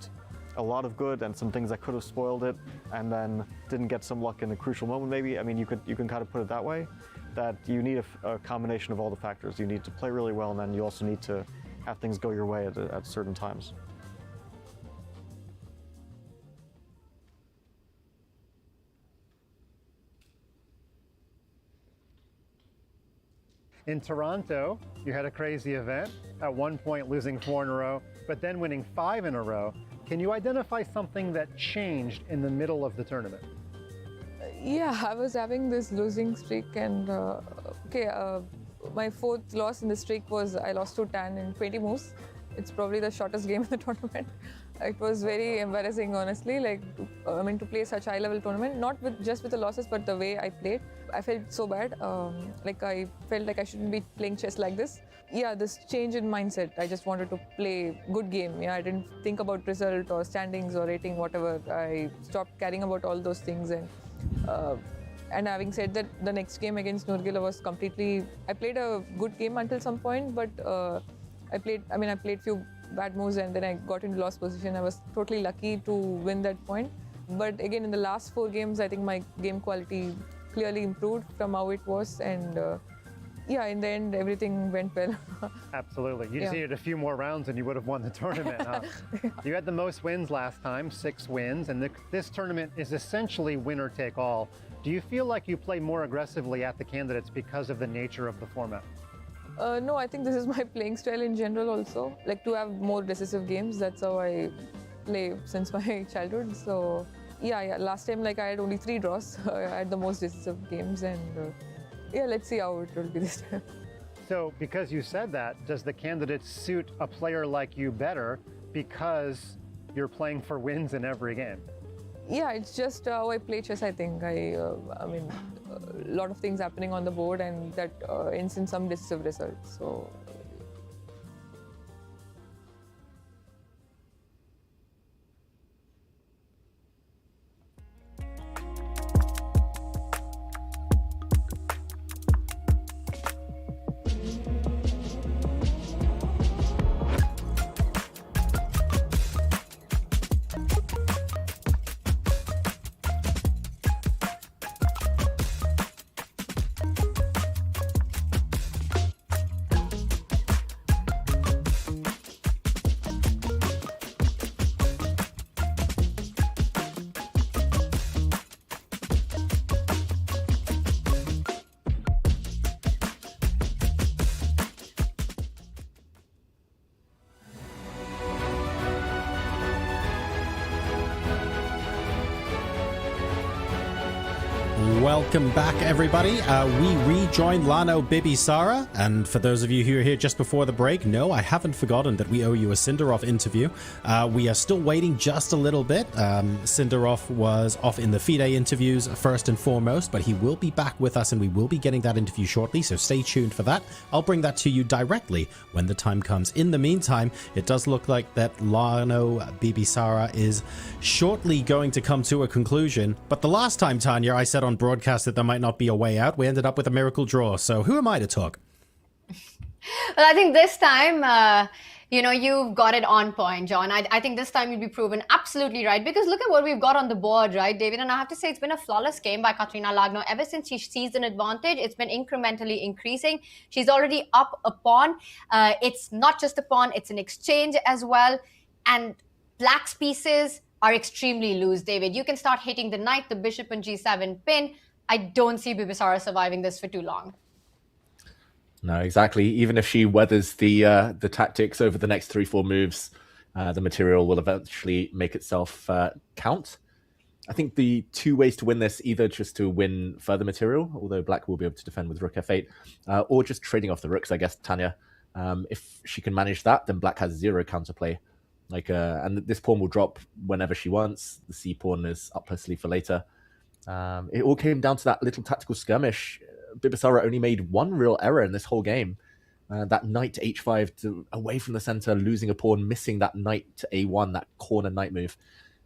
a lot of good and some things that could have spoiled it, and then didn't get some luck in the crucial moment. Maybe, I mean, you can kind of put it that way, that you need a combination of all the factors. You need to play really well, and then you also need to have things go your way at certain times. In Toronto, you had a crazy event, at one point losing 4 in a row, but then winning 5 in a row. Can you identify something that changed in the middle of the tournament? Yeah, I was having this losing streak, and my 4th loss in the streak was I lost to Tan in 20 moves. It's probably the shortest game in the tournament. It was very embarrassing, honestly, like, to play such high-level tournament, not just with the losses, but the way I played. I felt so bad, like I felt like I shouldn't be playing chess like this. Yeah, this change in mindset, I just wanted to play good game. Yeah, I didn't think about result or standings or rating, whatever. I stopped caring about all those things, and having said that, the next game against Nurgila was completely... I played a good game until some point, but I played few bad moves, and then I got into lost position. I was totally lucky to win that point. But again, in the last 4 games, I think my game quality clearly improved from how it was, and in the end, everything went well. Absolutely. You just needed a few more rounds and you would have won the tournament, huh? You had the most wins last time, 6 wins, and this tournament is essentially winner take all. Do you feel like you play more aggressively at the candidates because of the nature of the format? No, I think this is my playing style in general also. Like, to have more decisive games, that's how I play since my childhood. So, last time, like, I had only 3 draws. I had the most decisive games, and let's see how it will be this time. So, because you said that, does the candidates suit a player like you better because you're playing for wins in every game? Yeah, it's just how I play chess, I think. A lot of things happening on the board, and that ends in some decisive results. So. Welcome back, everybody. We rejoined Lano Bibisara, and for those of you who are here just before the break, no, I haven't forgotten that we owe you a Sindarov interview. We are still waiting just a little bit. Sindarov was off in the FIDE interviews first and foremost, but he will be back with us, and we will be getting that interview shortly, so stay tuned for that. I'll bring that to you directly when the time comes. In the meantime, it does look like that Lano Bibisara is shortly going to come to a conclusion, but the last time, Tanya, I said on broadcast that there might not be a way out. We ended up with a miracle draw. So who am I to talk? Well, I think this time, you've got it on point, John. I think this time you'll be proven absolutely right, because look at what we've got on the board, right, David? And I have to say, it's been a flawless game by Katrina Lagno. Ever since she seized an advantage, it's been incrementally increasing. She's already up a pawn. It's not just a pawn, it's an exchange as well. And Black's pieces are extremely loose, David. You can start hitting the knight, the bishop, and g7 pin. I don't see Bibisara surviving this for too long. No, exactly. Even if she weathers the tactics over the next 3-4 moves, the material will eventually make itself count. I think the 2 ways to win this, either just to win further material, although Black will be able to defend with rook f8, or just trading off the rooks, I guess, Tanya. If she can manage that, then Black has 0 counterplay. And this pawn will drop whenever she wants. The c pawn is up her sleeve for later. It all came down to that little tactical skirmish. Bibisara only made 1 real error in this whole game. That knight to h5 away from the center, losing a pawn, missing that knight to a1, that corner knight move.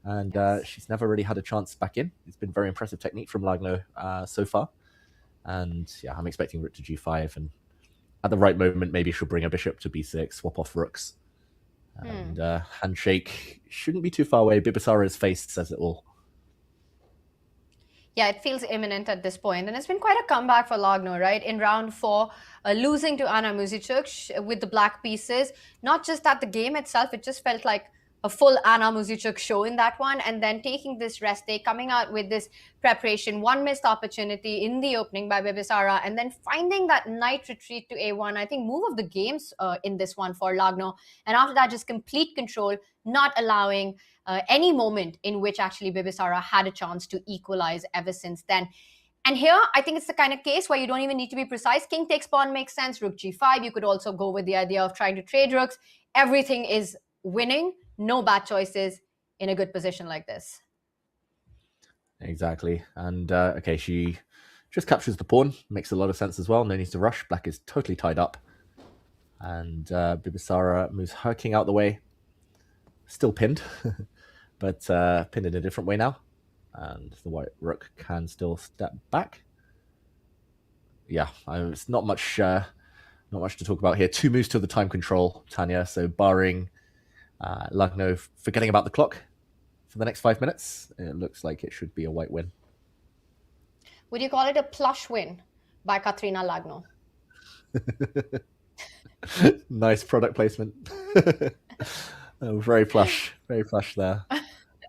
And she's never really had a chance back in. It's been very impressive technique from Lagno so far. And yeah, I'm expecting rook to g5. And at the right moment, maybe she'll bring a bishop to b6, swap off rooks. And handshake shouldn't be too far away. Bibisara's face says it all. Yeah, it feels imminent at this point. And it's been quite a comeback for Lagno, right? In round 4, losing to Anna Muzichuk with the black pieces. Not just at the game itself, it just felt like a full Anna Muzichuk show in that one. And then taking this rest day, coming out with this preparation, one missed opportunity in the opening by Bibisara, and then finding that knight retreat to a1. I think move of the games in this one for Lagno. And after that, just complete control, not allowing any moment in which actually Bibisara had a chance to equalize ever since then. And here, I think it's the kind of case where you don't even need to be precise. King takes pawn makes sense. Rook g5. You could also go with the idea of trying to trade rooks. Everything is winning. No bad choices in a good position like this. Exactly. And okay, she just captures the pawn. Makes a lot of sense as well. No need to rush. Black is totally tied up. And Bibisara moves her king out the way. Still pinned, but pinned in a different way now. And the white rook can still step back. Yeah, it's not much to talk about here. 2 moves to the time control, Tanya. So barring Lagno forgetting about the clock for the next 5 minutes, it looks like it should be a white win. Would you call it a plush win by Katrina Lagno? Nice product placement. Oh, very plush there.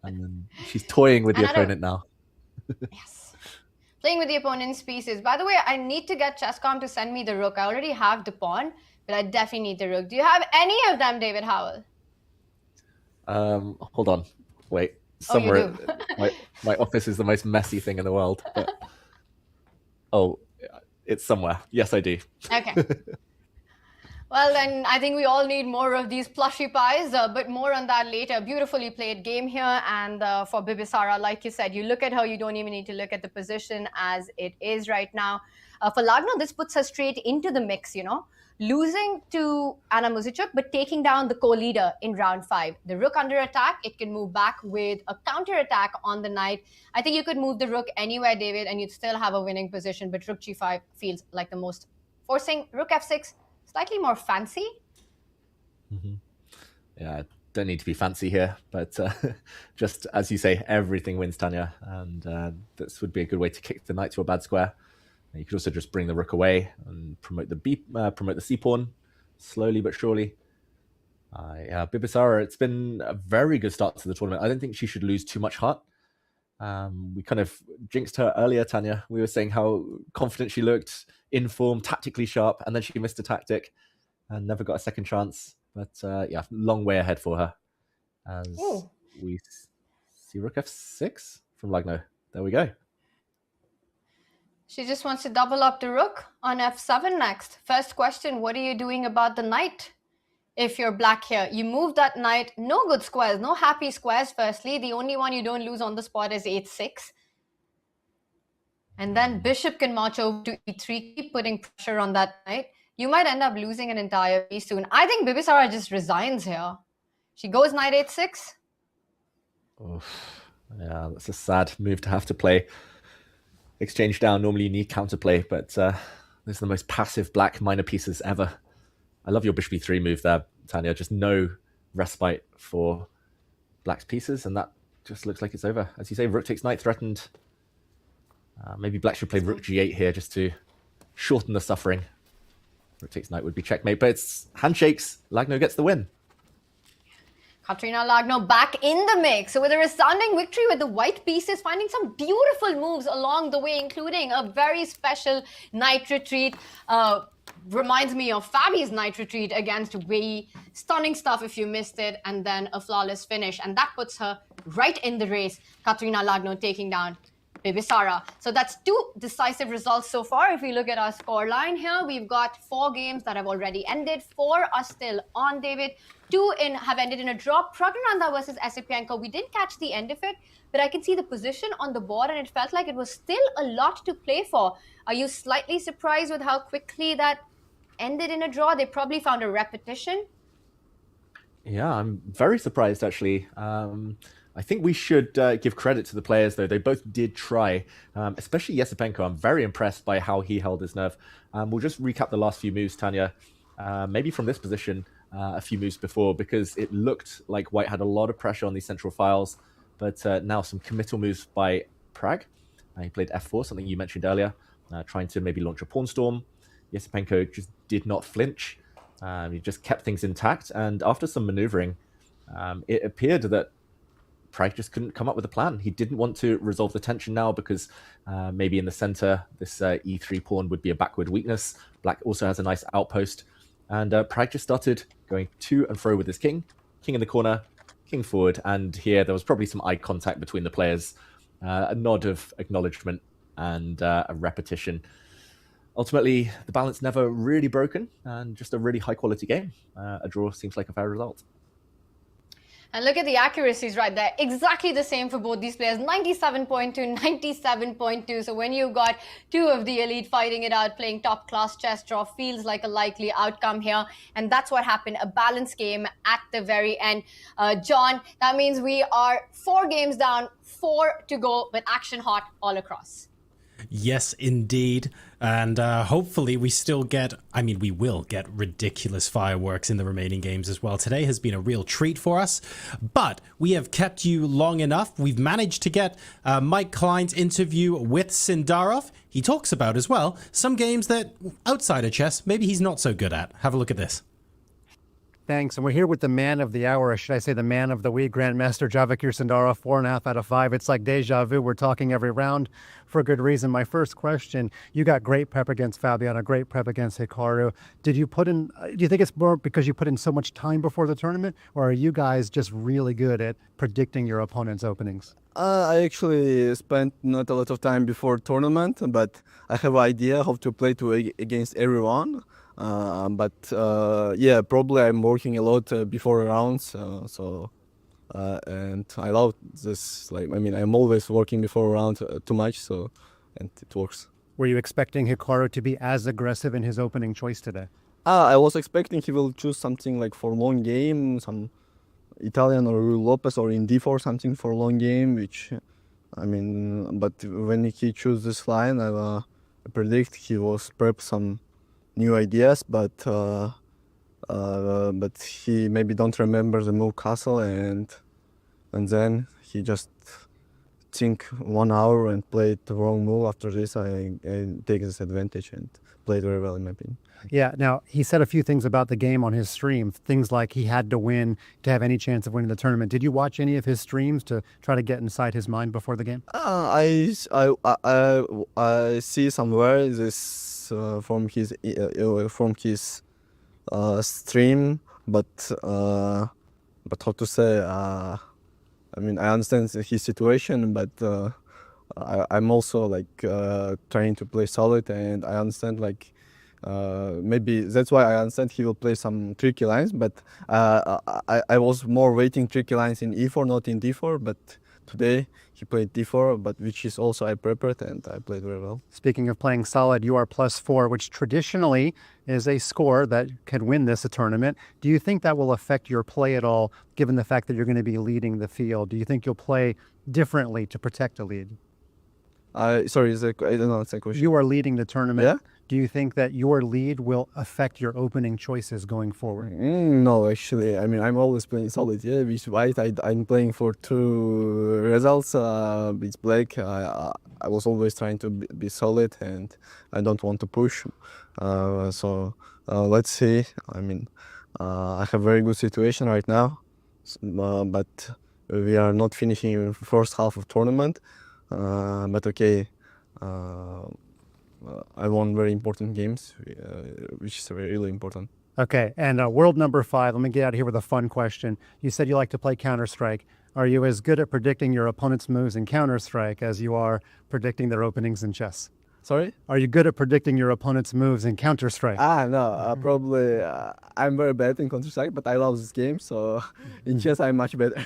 And then she's toying with the opponent now. Yes. Playing with the opponent's pieces. By the way, I need to get Chess.com to send me the rook. I already have the pawn, but I definitely need the rook. Do you have any of them, David Howell? Hold on. Wait. Somewhere my office is the most messy thing in the world. But... Oh, it's somewhere. Yes, I do. Okay. Well, then I think we all need more of these plushy pies, but more on that later. Beautifully played game here. And for Bibisara, like you said, you look at her, you don't even need to look at the position as it is right now. For Lagno, this puts her straight into the mix, losing to Anna Muzichuk, but taking down the co-leader in round 5. The rook under attack, it can move back with a counter-attack on the knight. I think you could move the rook anywhere, David, and you'd still have a winning position, but rook g5 feels like the most forcing. Rook f6, slightly more fancy. Yeah, don't need to be fancy here, but just as you say, everything wins, Tanya, and this would be a good way to kick the knight to a bad square. You could also just bring the rook away and promote the c pawn slowly but surely. Yeah, Bibisara, it's been a very good start to the tournament. I don't think she should lose too much heart. We kind of jinxed her earlier, Tanya. We were saying how confident she looked, in form, tactically sharp, and then she missed a tactic and never got a second chance. But yeah, long way ahead for her. As we see rook f6 from Lagno. There we go. She just wants to double up the rook on f7 next. First question, what are you doing about the knight? If you're black here, you move that knight. No good squares, no happy squares firstly. The only one you don't lose on the spot is h6. And then bishop can march over to e3, keep putting pressure on that knight. You might end up losing an entire piece soon. I think Bibisara just resigns here. She goes knight h6. Oof. Yeah, that's a sad move to have to play. Exchange down, normally you need counterplay, but this is the most passive black minor pieces ever. I love your bishop e3 move there, Tanya. Just no respite for black's pieces, and that just looks like it's over. As you say, rook takes knight threatened. Maybe black should play rook g8 here just to shorten the suffering. Rook takes knight would be checkmate, but it's handshakes. Lagno gets the win. Katrina Lagno back in the mix. So with a resounding victory with the white pieces, finding some beautiful moves along the way, including a very special knight retreat. Reminds me of Fabi's knight retreat against Wei. Stunning stuff if you missed it. And then a flawless finish. And that puts her right in the race. Katrina Lagno taking down Bibisara. So that's 2 decisive results so far. If we look at our scoreline here, we've got 4 games that have already ended. 4 are still on, David. 2 have ended in a draw. Praggnanandhaa versus Esipienko. We didn't catch the end of it, but I can see the position on the board and it felt like it was still a lot to play for. Are you slightly surprised with how quickly that ended in a draw. They probably found a repetition. Yeah, I'm very surprised actually. I think we should give credit to the players though. They both did try, especially Yesipenko. I'm very impressed by how he held his nerve. We'll just recap the last few moves, Tanya. Maybe from this position, a few moves before, because it looked like White had a lot of pressure on these central files, but now some committal moves by Prag. He played f4, something you mentioned earlier, trying to maybe launch a pawn storm. Yesipenko just did not flinch. He just kept things intact, and after some maneuvering, it appeared that Prag just couldn't come up with a plan. He didn't want to resolve the tension now because maybe in the center, this e3 pawn would be a backward weakness. Black also has a nice outpost, and Prag just started going to and fro with his king in the corner, king forward, and here there was probably some eye contact between the players, a nod of acknowledgement and a repetition. Ultimately, the balance never really broken, and just a really high-quality game. A draw seems like a fair result. And look at the accuracies right there. Exactly the same for both these players. 97.2, 97.2. So when you've got two of the elite fighting it out, playing top-class chess, draw feels like a likely outcome here. And that's what happened. A balanced game at the very end. John, that means we are 4 games down, 4 to go, with action hot all across. Yes, indeed. And hopefully we will get ridiculous fireworks in the remaining games as well. Today has been a real treat for us, but we have kept you long enough. We've managed to get Mike Klein's interview with Sindarov. He talks about as well some games that outside of chess, maybe he's not so good at. Have a look at this. Thanks. And we're here with the man of the hour, or should I say the man of the week, Grandmaster Vachier Sindarov, 4.5 out of 5. It's like deja vu. We're talking every round for a good reason. My first question, you got great prep against Fabiano, great prep against Hikaru. Do you think it's more because you put in so much time before the tournament, or are you guys just really good at predicting your opponent's openings? I actually spent not a lot of time before tournament, but I have an idea how to play against everyone. Yeah, probably I'm working a lot before rounds, and I love this. I'm always working before round too much, and it works. Were you expecting Hikaru to be as aggressive in his opening choice today? I was expecting he will choose something like for long game, some Italian or Lopez, or in d4 something for long game. But when he chose this line, I predict he was perhaps some new ideas, but he maybe don't remember the move castle, and then he just think 1 hour and played the wrong move. After this, I take this advantage and played very well in my opinion. Yeah. Now he said a few things about the game on his stream. Things like he had to win to have any chance of winning the tournament. Did you watch any of his streams to try to get inside his mind before the game? I see somewhere this from his stream, but how to say? I understand his situation, but I'm also trying to play solid, and I understand maybe that's why I understand he will play some tricky lines, but I was more waiting tricky lines in e4, not in d4, but today he played d4, but which is also I prepared, and I played very well. Speaking of playing solid, you are +4, which traditionally is a score that can win this tournament. Do you think that will affect your play at all, given the fact that you're going to be leading the field? Do you think you'll play differently to protect a lead? Sorry, I don't know the question. You are leading the tournament. Yeah? Do you think that your lead will affect your opening choices going forward? No, actually. I'm always playing solid. Yeah, with white, I'm playing for 2 results. With black, I was always trying to be solid, and I don't want to push. Let's see. I have a very good situation right now, but we are not finishing the first half of tournament. But okay. I won very important games, which is really important. Okay, and world number 5, let me get out of here with a fun question. You said you like to play Counter-Strike. Are you as good at predicting your opponent's moves in Counter-Strike as you are predicting their openings in chess? Sorry? Are you good at predicting your opponent's moves in Counter-Strike? No, probably I'm very bad in Counter-Strike, but I love this game, so in chess I'm much better.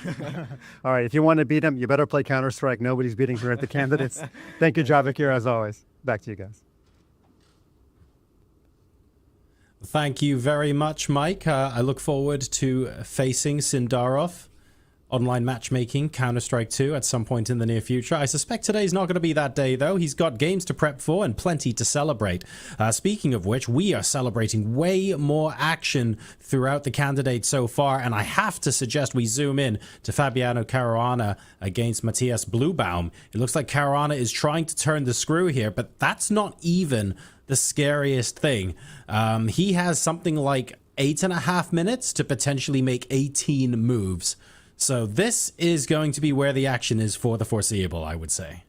All right, if you want to beat him, you better play Counter-Strike. Nobody's beating here at the Candidates. Thank you, Vachier, as always. Back to you guys. Thank you very much, Mike. I look forward to facing Sindarov. Online matchmaking, Counter-Strike 2 at some point in the near future. I suspect today's not going to be that day, though. He's got games to prep for and plenty to celebrate. Speaking of which, we are celebrating way more action throughout the candidates so far, and I have to suggest we zoom in to Fabiano Caruana against Matthias Bluebaum. It looks like Caruana is trying to turn the screw here, but that's not even the scariest thing. He has something like 8.5 minutes to potentially make 18 moves. So this is going to be where the action is for the foreseeable, I would say.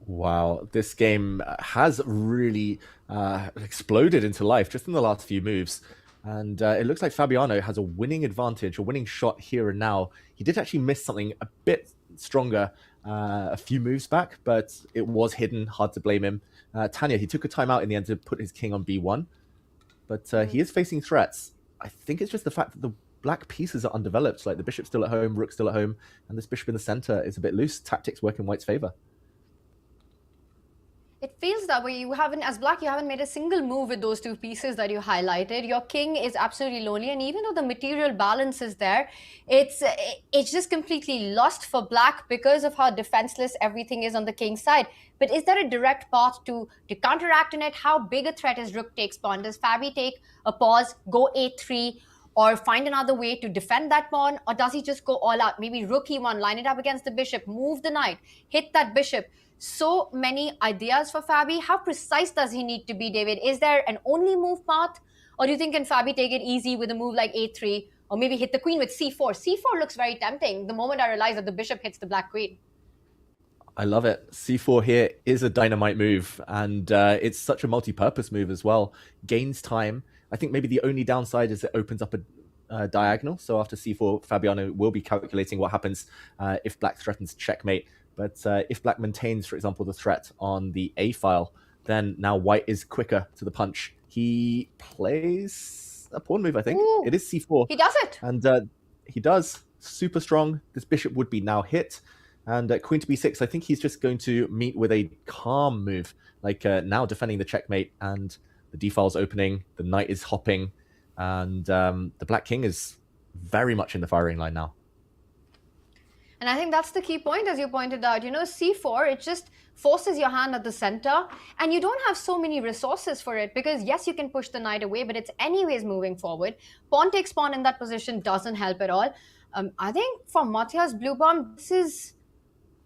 Wow, this game has really exploded into life just in the last few moves. And it looks like Fabiano has a winning advantage, a winning shot here and now. He did actually miss something a bit stronger a few moves back, but it was hidden, hard to blame him. Tanya, he took a timeout in the end to put his king on b1, but he is facing threats. I think it's just the fact that the black pieces are undeveloped, like the bishop's still at home, rook's still at home, and this bishop in the center is a bit loose. Tactics work in white's favor. It feels that way. You haven't, as black, you haven't made a single move with those two pieces that you highlighted. Your king is absolutely lonely, and even though the material balance is there, it's just completely lost for black because of how defenseless everything is on the king's side. But is there a direct path to counteract in it? How big a threat is rook takes pawn? Does Fabi take a pause, go a3, or find another way to defend that pawn? Or does he just go all out? Maybe rook e1, line it up against the bishop, move the knight, hit that bishop. So many ideas for Fabi. How precise does he need to be, David? Is there an only move path? Or do you think can Fabi take it easy with a move like a3? Or maybe hit the queen with c4? c4 looks very tempting the moment I realize that the bishop hits the black queen. I love it. c4 here is a dynamite move, and it's such a multi-purpose move as well. Gains time. I think maybe the only downside is it opens up a diagonal. So after c4, Fabiano will be calculating what happens if black threatens checkmate. But if black maintains, for example, the threat on the a file, then now white is quicker to the punch. He plays a pawn move, I think. Ooh, it is c4. He does it. And he does. Super strong. This bishop would be now hit. And queen to b6, I think he's just going to meet with a calm move, like now defending the checkmate, and the d-file's opening, the knight is hopping, and the black king is very much in the firing line now. And I think that's the key point, as you pointed out. You know, c4, it just forces your hand at the center, and you don't have so many resources for it, because yes, you can push the knight away, but it's anyways moving forward. Pawn takes pawn in that position doesn't help at all. I think for Matthias Bluebaum, this is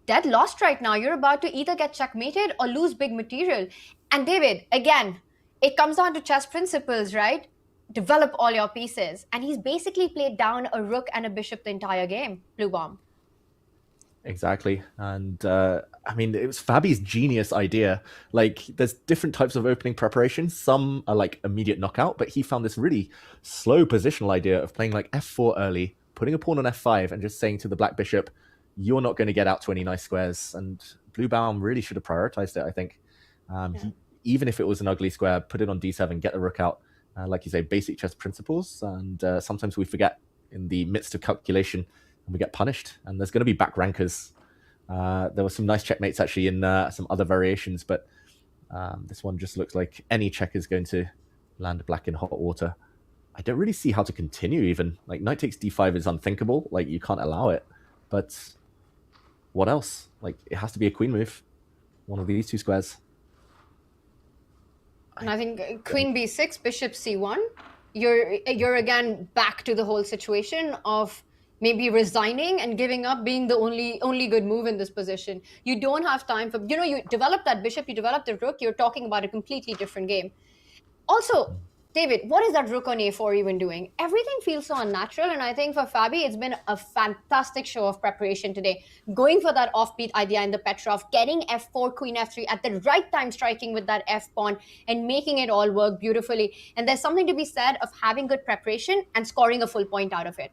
dead lost right now. You're about to either get checkmated or lose big material. And David, again, it comes down to chess principles, right? Develop all your pieces. And he's basically played down a rook and a bishop the entire game, Bluebaum. Exactly. And I mean, it was Fabi's genius idea. Like, there's different types of opening preparation. Some are like immediate knockout, but he found this really slow positional idea of playing like f4 early, putting a pawn on f5, and just saying to the black bishop, you're not going to get out to any nice squares. And Bluebaum really should have prioritized it, I think. Even if it was an ugly square, put it on d7, get the rook out. Like you say, basic chess principles. And sometimes we forget in the midst of calculation, and we get punished. And there's going to be back rankers. There were some nice checkmates actually in some other variations, but this one just looks like any check is going to land black in hot water. I don't really see how to continue even. Like, knight takes d5 is unthinkable. Like, you can't allow it. But what else? Like, it has to be a queen move. One of these two squares. And I think queen b6, bishop c1, you're again back to the whole situation of maybe resigning and giving up being the only good move in this position. You don't have time for, you know, you develop that bishop, you develop the rook, you're talking about a completely different game. Also, David, what is that rook on a4 even doing? Everything feels so unnatural, and I think for Fabi, it's been a fantastic show of preparation today. Going for that offbeat idea in the Petrov, getting f4, queen f3 at the right time, striking with that f-pawn, and making it all work beautifully. And there's something to be said of having good preparation and scoring a full point out of it.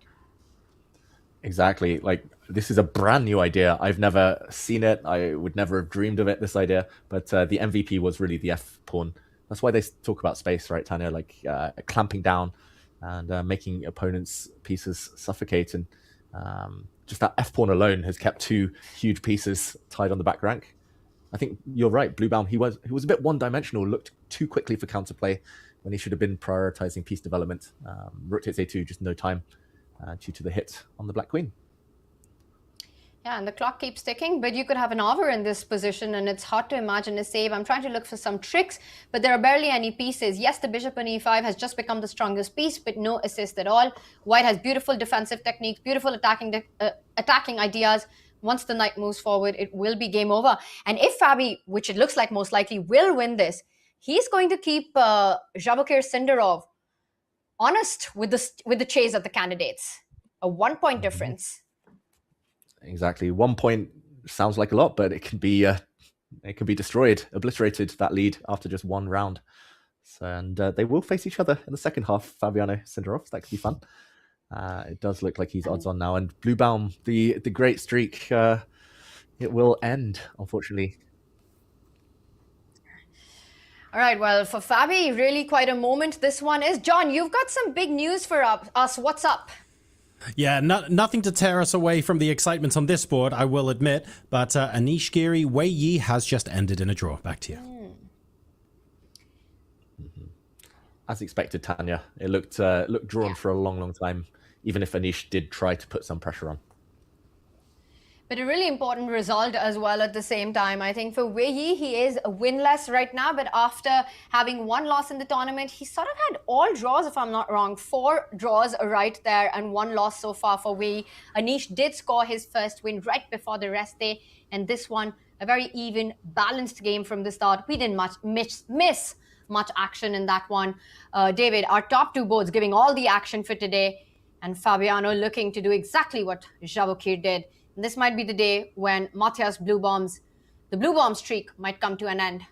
Exactly. Like, this is a brand new idea. I've never seen it. I would never have dreamed of it, this idea. But the MVP was really the f-pawn. That's why they talk about space, right, Tanya? Like clamping down and making opponents' pieces suffocate. And just that f-pawn alone has kept two huge pieces tied on the back rank. I think you're right, Bluebaum. He was a bit one-dimensional, looked too quickly for counterplay. when he should have been prioritizing piece development. Rook takes a2, just no time due to the hit on the black queen. Yeah, and the clock keeps ticking, but you could have an over in this position, and it's hard to imagine a save. I'm trying to look for some tricks, but there are barely any pieces. Yes, the bishop on e5 has just become the strongest piece, but no assist at all. White has beautiful defensive techniques, beautiful attacking ideas. Once the knight moves forward, it will be game over. And if Fabi, which it looks like most likely, will win this, he's going to keep Vachier Sindarov honest with the chase of the candidates. A 1-point difference. Exactly. 1 point sounds like a lot, but it can be destroyed, obliterated, that lead after just one round. So, and they will face each other in the second half, Fabiano, Sindarov. So that could be fun. It does look like he's odds on now. And Bluebaum, the great streak, it will end, unfortunately. All right, well, for Fabi, really quite a moment this one is. John, you've got some big news for us. What's up? Yeah, nothing to tear us away from the excitement on this board, I will admit. But Anish Giri, Wei Yi has just ended in a draw. Back to you. As expected, Tanya. It looked drawn for a long time, even if Anish did try to put some pressure on. But a really important result as well at the same time. I think for Wei Yi, he is winless right now, but after having one loss in the tournament, he sort of had all draws, if I'm not wrong. 4 draws right there and 1 loss so far for Wei Yi. Anish did score his first win right before the rest day, and this one, a very even, balanced game from the start. We didn't miss much action in that one. David, our top 2 boards giving all the action for today, and Fabiano looking to do exactly what Vachier did. And this might be the day when Matthias the blue bomb streak might come to an end.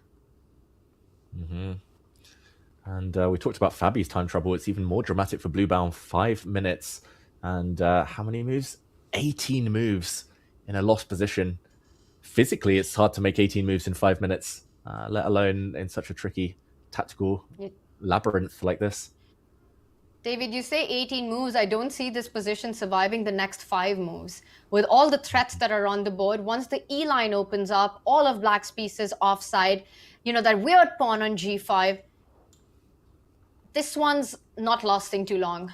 And we talked about Fabi's time trouble. It's even more dramatic for Bluebaum. 5 minutes and how many moves? 18 moves in a lost position. Physically, it's hard to make 18 moves in 5 minutes, let alone in such a tricky tactical labyrinth like this. David, you say 18 moves. I don't see this position surviving the next 5 moves. With all the threats that are on the board, once the E line opens up, all of Black's pieces offside, you know, that weird pawn on G5, this one's not lasting too long.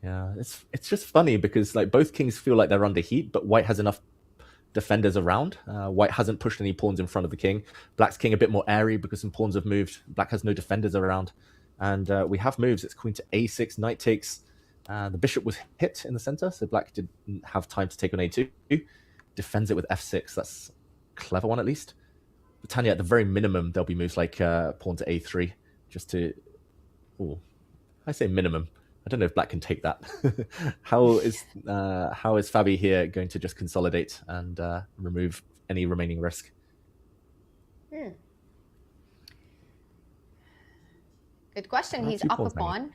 Yeah, it's just funny because like both kings feel like they're under heat, but White has enough defenders around. White hasn't pushed any pawns in front of the king. Black's king a bit more airy because some pawns have moved. Black has no defenders around. And we have moves. It's queen to a6, knight takes. The bishop was hit in the center, so Black didn't have time to take on a2. Defends it with f6. That's a clever one, at least. But Tanya, at the very minimum, there'll be moves like pawn to a3, just to... Oh, I say minimum. I don't know if Black can take that. How is Fabi here going to just consolidate and remove any remaining risk? Good question. He's up a pawn.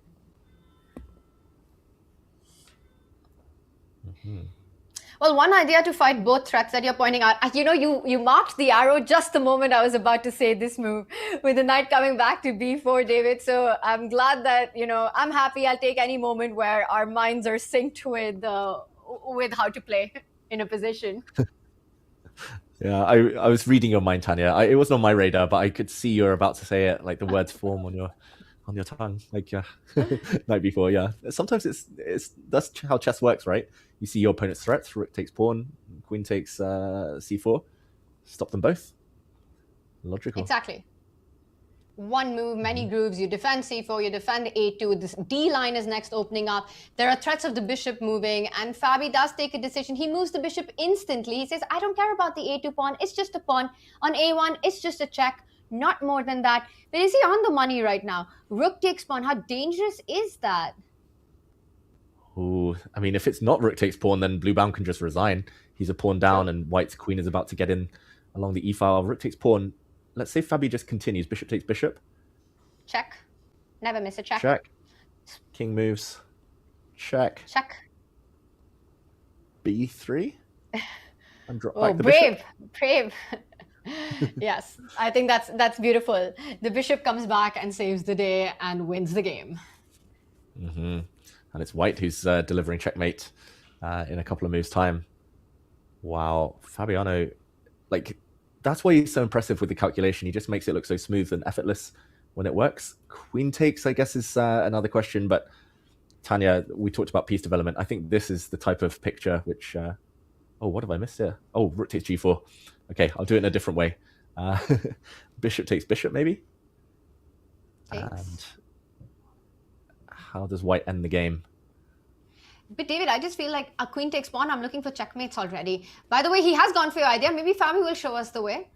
Well, one idea to fight both threats that you're pointing out, you know, you marked the arrow just the moment I was about to say this move with the knight coming back to b4, David. So I'm glad that, you know, I'm happy. I'll take any moment where our minds are synced with how to play in a position. Yeah, I was reading your mind, Tanya. It wasn't on my radar, but I could see you're about to say it, like the words form on your tongue, like night before. Yeah, sometimes that's how chess works, right? You see your opponent's threats. Rook takes pawn, queen takes c4. Stop them both. Logical. Exactly. One move, many grooves. You defend c4, you defend a2. This d line is next opening up. There are threats of the bishop moving, and Fabi does take a decision. He moves the bishop instantly. He says, I don't care about the a2 pawn. It's just a pawn. On a1, it's just a check. Not more than that. But is he on the money right now? Rook takes pawn. How dangerous is that? Ooh, I mean, if it's not rook takes pawn, then Bluebaum can just resign. He's a pawn down, and White's queen is about to get in along the e-file. Rook takes pawn. Let's say Fabi just continues. Bishop takes bishop. Check. Never miss a check. Check. King moves. Check. Check. b3. And drop Oh, back the brave. bishop. Brave. Yes, I think that's beautiful. The bishop comes back and saves the day and wins the game. And it's White who's delivering checkmate in a couple of moves' time. Wow, Fabiano, like, that's why he's so impressive with the calculation. He just makes it look so smooth and effortless. when it works. Queen takes, I guess, is another question. But Tanya, we talked about piece development. I think this is the type of picture which... oh, what have I missed here? Oh, rook takes g4. Okay, I'll do it in a different way. Bishop takes bishop, maybe? Thanks. And how does white end the game? But David, I just feel like a queen takes pawn. I'm looking for checkmates already. By the way, he has gone for your idea. Maybe Fabi will show us the way.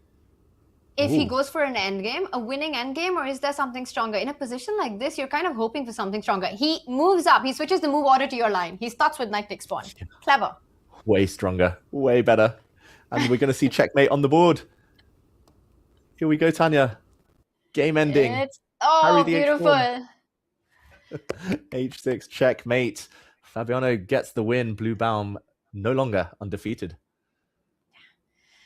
If he goes for an endgame, a winning endgame, or is there something stronger? In a position like this, you're kind of hoping for something stronger. He moves up. He switches the move order to your line. He starts with knight takes pawn. Clever. Way stronger. Way better. And we're going to see checkmate on the board. Here we go, Tanya. Game ending. Oh, beautiful. H6 checkmate. Fabiano gets the win. Blue Baum no longer undefeated.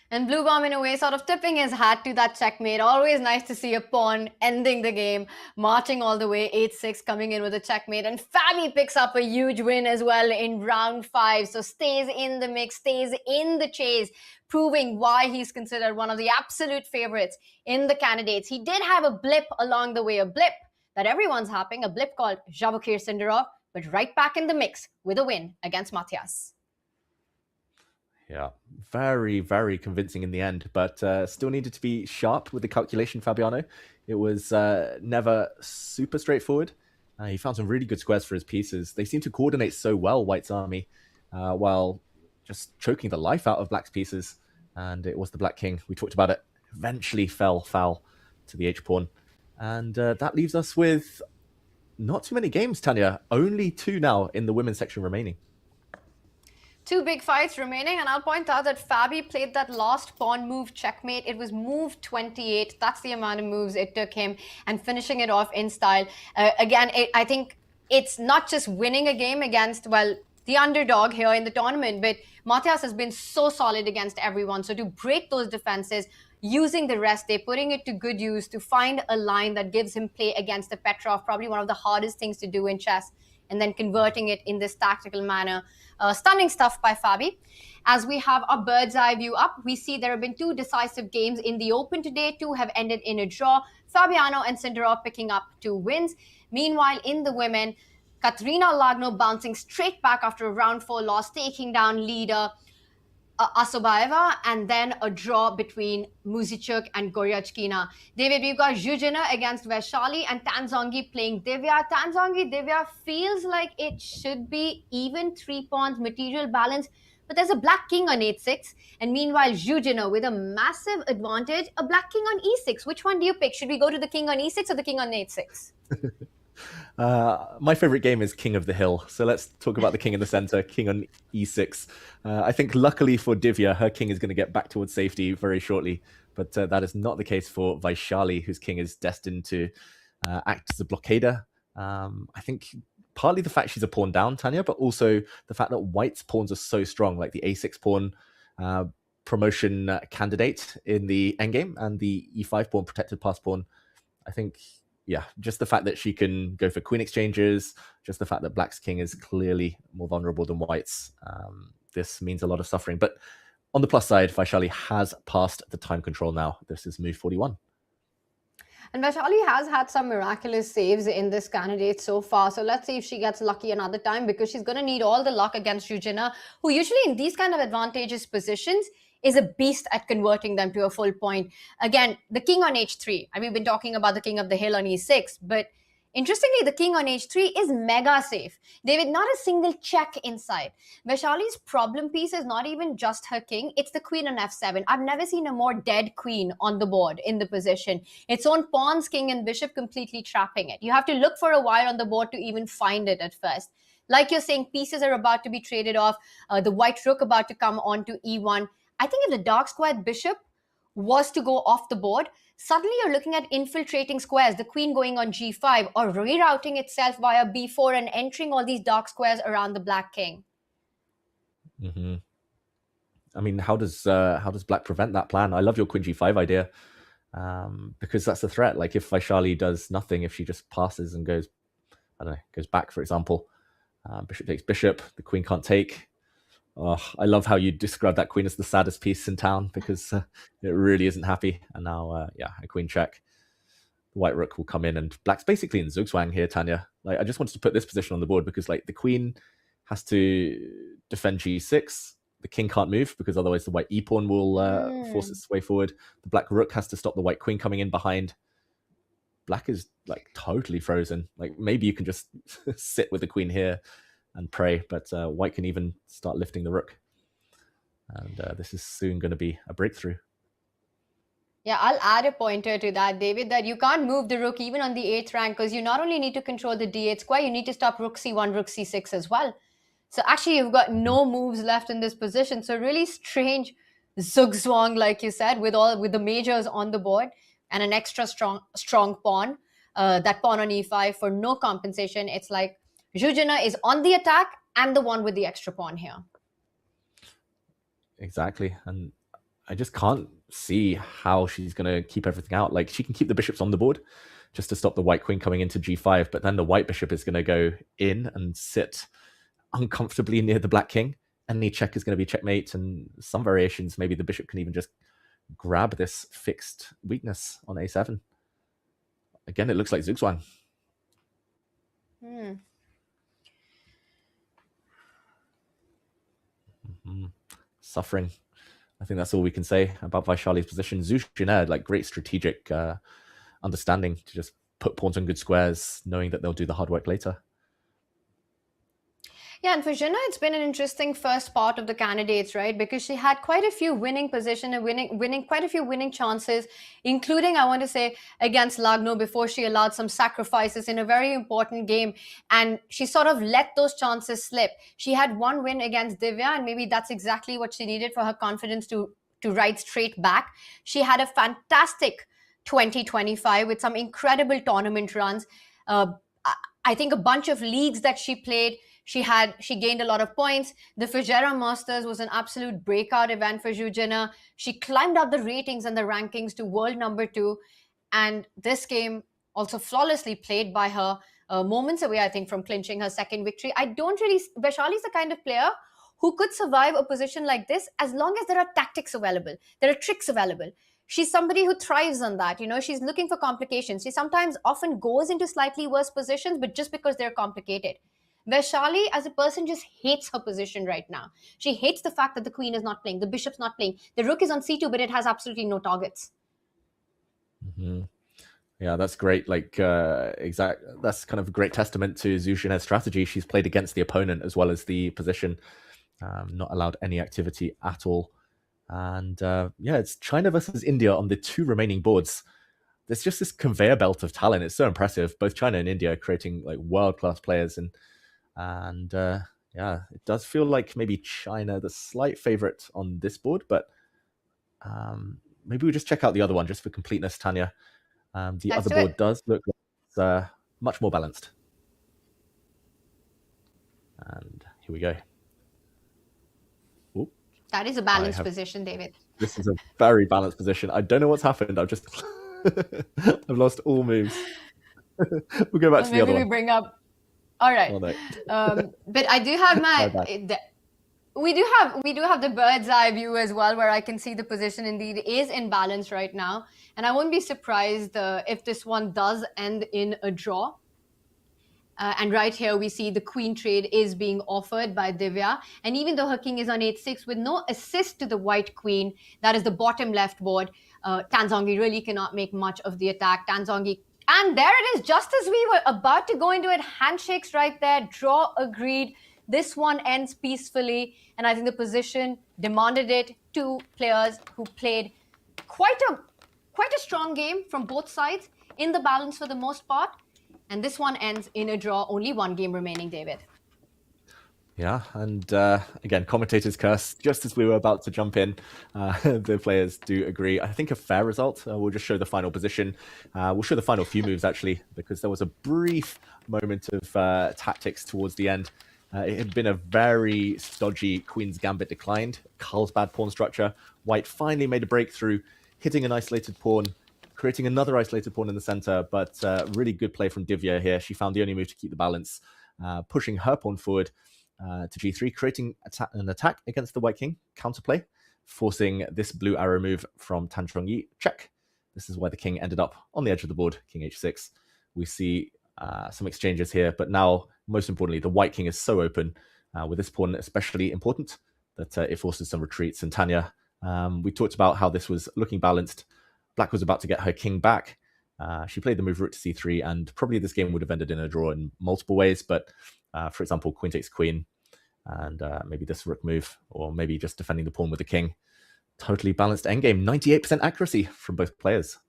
And Blue Bomb, in a way, sort of tipping his hat to that checkmate. Always nice to see a pawn ending the game, marching all the way, 8-6, coming in with a checkmate. And Fabi picks up a huge win as well in round 5. So stays in the mix, stays in the chase, proving why he's considered one of the absolute favorites in the candidates. He did have a blip along the way, a blip that everyone's having, a blip called Vachier Sindarov, but right back in the mix with a win against Matthias. Yeah, very, very convincing in the end, but still needed to be sharp with the calculation, Fabiano. It was never super straightforward. He found some really good squares for his pieces. They seem to coordinate so well, White's army, while just choking the life out of Black's pieces. And it was the Black King. We talked about it. Eventually fell foul to the H-pawn. And that leaves us with not too many games, Tanya. Only 2 now in the women's section remaining. 2 big fights remaining, and I'll point out that Fabi played that last pawn move checkmate. It was move 28. That's the amount of moves it took him, and finishing it off in style. Again, I think it's not just winning a game against, well, the underdog here in the tournament, but Matthias has been so solid against everyone. So to break those defenses, using the rest day, putting it to good use, to find a line that gives him play against the Petrov, probably one of the hardest things to do in chess, and then converting it in this tactical manner. Stunning stuff by Fabi. As we have our bird's eye view up, we see there have been 2 decisive games in the Open today. 2 have ended in a draw. Fabiano and Sindarov picking up 2 wins. Meanwhile, in the women, Katerina Lagno bouncing straight back after a round 4 loss, taking down leader Asobaeva, and then a draw between Muzichuk and Goryachkina. David, we've got Zhuzhina against Vaishali and Tanzongi playing Divya. Divya feels like it should be even 3 pawns, material balance, but there's a Black King on 8-6. And meanwhile, Zhuzhina with a massive advantage, a Black King on E6. Which one do you pick? Should we go to the King on E6 or the King on 8-6? My favorite game is King of the Hill. So let's talk about the king in the center, king on e6. I think luckily for Divya, her king is going to get back towards safety very shortly. But that is not the case for Vaishali, whose king is destined to act as a blockader. I think partly the fact she's a pawn down, Tanya, but also the fact that White's pawns are so strong, like the a6 pawn promotion candidate in the endgame and the e5 pawn protected pass pawn. I think... yeah, just the fact that she can go for queen exchanges, just the fact that Black's king is clearly more vulnerable than White's. This means a lot of suffering. But on the plus side, Vaishali has passed the time control now. This is move 41. And Vaishali has had some miraculous saves in this candidate so far. So let's see if she gets lucky another time, because she's going to need all the luck against Zhuzhina, who usually in these kind of advantageous positions is a beast at converting them to a full point. Again, the king on h3. We've been talking about the king of the hill on e6, but interestingly, the king on h3 is mega safe. David, not a single check inside. Vaishali's problem piece is not even just her king, it's the queen on f7. I've never seen a more dead queen on the board in the position. Its own pawns, king and bishop completely trapping it. You have to look for a while on the board to even find it at first. Like you're saying, pieces are about to be traded off, the white rook about to come onto e1. I think if the dark squared bishop was to go off the board, suddenly you're looking at infiltrating squares, the queen going on g5 or rerouting itself via b4 and entering all these dark squares around the Black king. Mm-hmm. I mean, how does Black prevent that plan? I love your queen g5 idea, because that's a threat. Like if Vaishali does nothing, if she just passes and goes, I don't know, goes back, for example, bishop takes bishop, the queen can't take. Oh, I love how you describe that queen as the saddest piece in town, because it really isn't happy. And now, yeah, a queen check. white rook will come in, and black's basically in zugzwang here, Tanya. Like, I just wanted to put this position on the board because like the queen has to defend g6. The king can't move because otherwise the white e-pawn will force its way forward. The black rook has to stop the white queen coming in behind. Black is like totally frozen. Like maybe you can just sit with the queen here and pray, but white can even start lifting the rook. And this is soon going to be a breakthrough. Yeah, I'll add a pointer to that, David, that you can't move the rook even on the 8th rank because you not only need to control the d8 square, you need to stop rook c1, rook c6 as well. So actually, you've got no moves left in this position. So really strange zugzwang, like you said, with the majors on the board and an extra strong pawn. That pawn on e5 for no compensation. It's like Zhu Jin is on the attack and the one with the extra pawn here. Exactly. And I just can't see how she's going to keep everything out. Like, she can keep the bishops on the board just to stop the white queen coming into g5, but then the white bishop is going to go in and sit uncomfortably near the black king. Any check is going to be checkmate, and some variations, maybe the bishop can even just grab this fixed weakness on a7. Again, it looks like zugzwang. Suffering. I think that's all we can say about Vachier-Lagrave's position. Zhu Jin had like great strategic understanding to just put pawns on good squares, knowing that they'll do the hard work later. Yeah, and for Jin, it's been an interesting first part of the candidates, right? Because she had quite a few winning position and quite a few winning chances, including, I want to say, against Lagno before she allowed some sacrifices in a very important game. And she sort of let those chances slip. She had one win against Divya, and maybe that's exactly what she needed for her confidence to ride straight back. She had a fantastic 2025 with some incredible tournament runs. I think a bunch of leagues that she played, she gained a lot of points. The Fujairah Masters was an absolute breakout event for Zhu Jin. She climbed up the ratings and the rankings to world number 2. And this game also flawlessly played by her, moments away, I think, from clinching her second victory. Vaishali is the kind of player who could survive a position like this as long as there are tactics available, there are tricks available. She's somebody who thrives on that. You know, she's looking for complications. She sometimes often goes into slightly worse positions, but just because they're complicated. Vaishali, as a person, just hates her position right now. She hates the fact that the queen is not playing, the bishop's not playing. The rook is on c2, but it has absolutely no targets. Yeah, that's great. Like, that's kind of a great testament to Zhu Jin's strategy. She's played against the opponent as well as the position, not allowed any activity at all. And yeah, it's China versus India on the 2 remaining boards. There's just this conveyor belt of talent. It's so impressive. Both China and India are creating like world-class players, and yeah, it does feel like maybe China the slight favorite on this board, but maybe we just check out the other one just for completeness, Tanya. The other board does look like it's much more balanced. And here we go. Ooh. That is a balanced position, David. This is a very balanced position. I don't know what's happened. I've just I've lost all moves. We'll go back to the other one. Maybe we bring up. All right. Oh, no. But I do have we do have the bird's eye view as well, where I can see the position indeed is in balance right now. And I wouldn't be surprised if this one does end in a draw. And right here, we see the queen trade is being offered by Divya. And even though her king is on 8-6 with no assist to the white queen, that is the bottom left board, Tanzongi really cannot make much of the attack. Tanzongi, and there it is, just as we were about to go into it, handshakes right there, draw agreed. This one ends peacefully, and I think the position demanded it. 2 players who played quite a strong game from both sides, in the balance for the most part. And this one ends in a draw. Only 1 game remaining, David. Yeah, and again, commentators curse just as we were about to jump in. The players do agree. I think a fair result. We'll just show the final position. We'll show the final few moves, actually, because there was a brief moment of tactics towards the end. It had been a very stodgy Queen's Gambit declined. Carlsbad pawn structure. White finally made a breakthrough, hitting an isolated pawn, creating another isolated pawn in the center, but really good play from Divya here. She found the only move to keep the balance, pushing her pawn forward to g3, creating an attack against the white king, counterplay, forcing this blue arrow move from Tan Chongyi. Check. This is why the king ended up on the edge of the board, king h6. We see some exchanges here, but now, most importantly, the white king is so open with this pawn especially important that it forces some retreats. And Tanya, we talked about how this was looking balanced. Black was about to get her king back. She played the move rook to c3, and probably this game would have ended in a draw in multiple ways. But for example, queen takes queen, and maybe this rook move, or maybe just defending the pawn with the king. Totally balanced endgame. 98% accuracy from both players.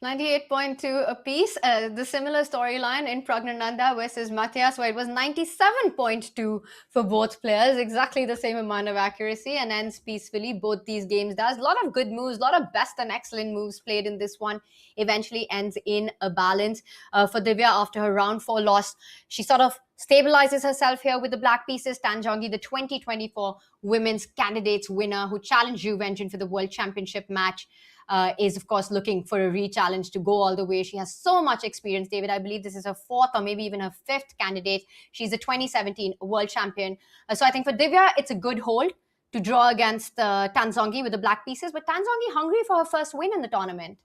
98.2 apiece. The similar storyline in Pragnananda versus Matthias, where it was 97.2 for both players. Exactly the same amount of accuracy, and ends peacefully. Both these games does. A lot of good moves, a lot of best and excellent moves played in this one. Eventually ends in a balance. For Divya, after her round 4 loss, she sort of stabilizes herself here with the black pieces. Tanjongi, the 2024 Women's Candidates winner who challenged Wenjun for the World Championship match, is of course looking for a re-challenge to go all the way. She has so much experience, David. I believe this is her 4th or maybe even her 5th candidate. She's a 2017 world champion. So I think for Divya, it's a good hold to draw against Tanzongi with the black pieces. But Tanzongi hungry for her first win in the tournament.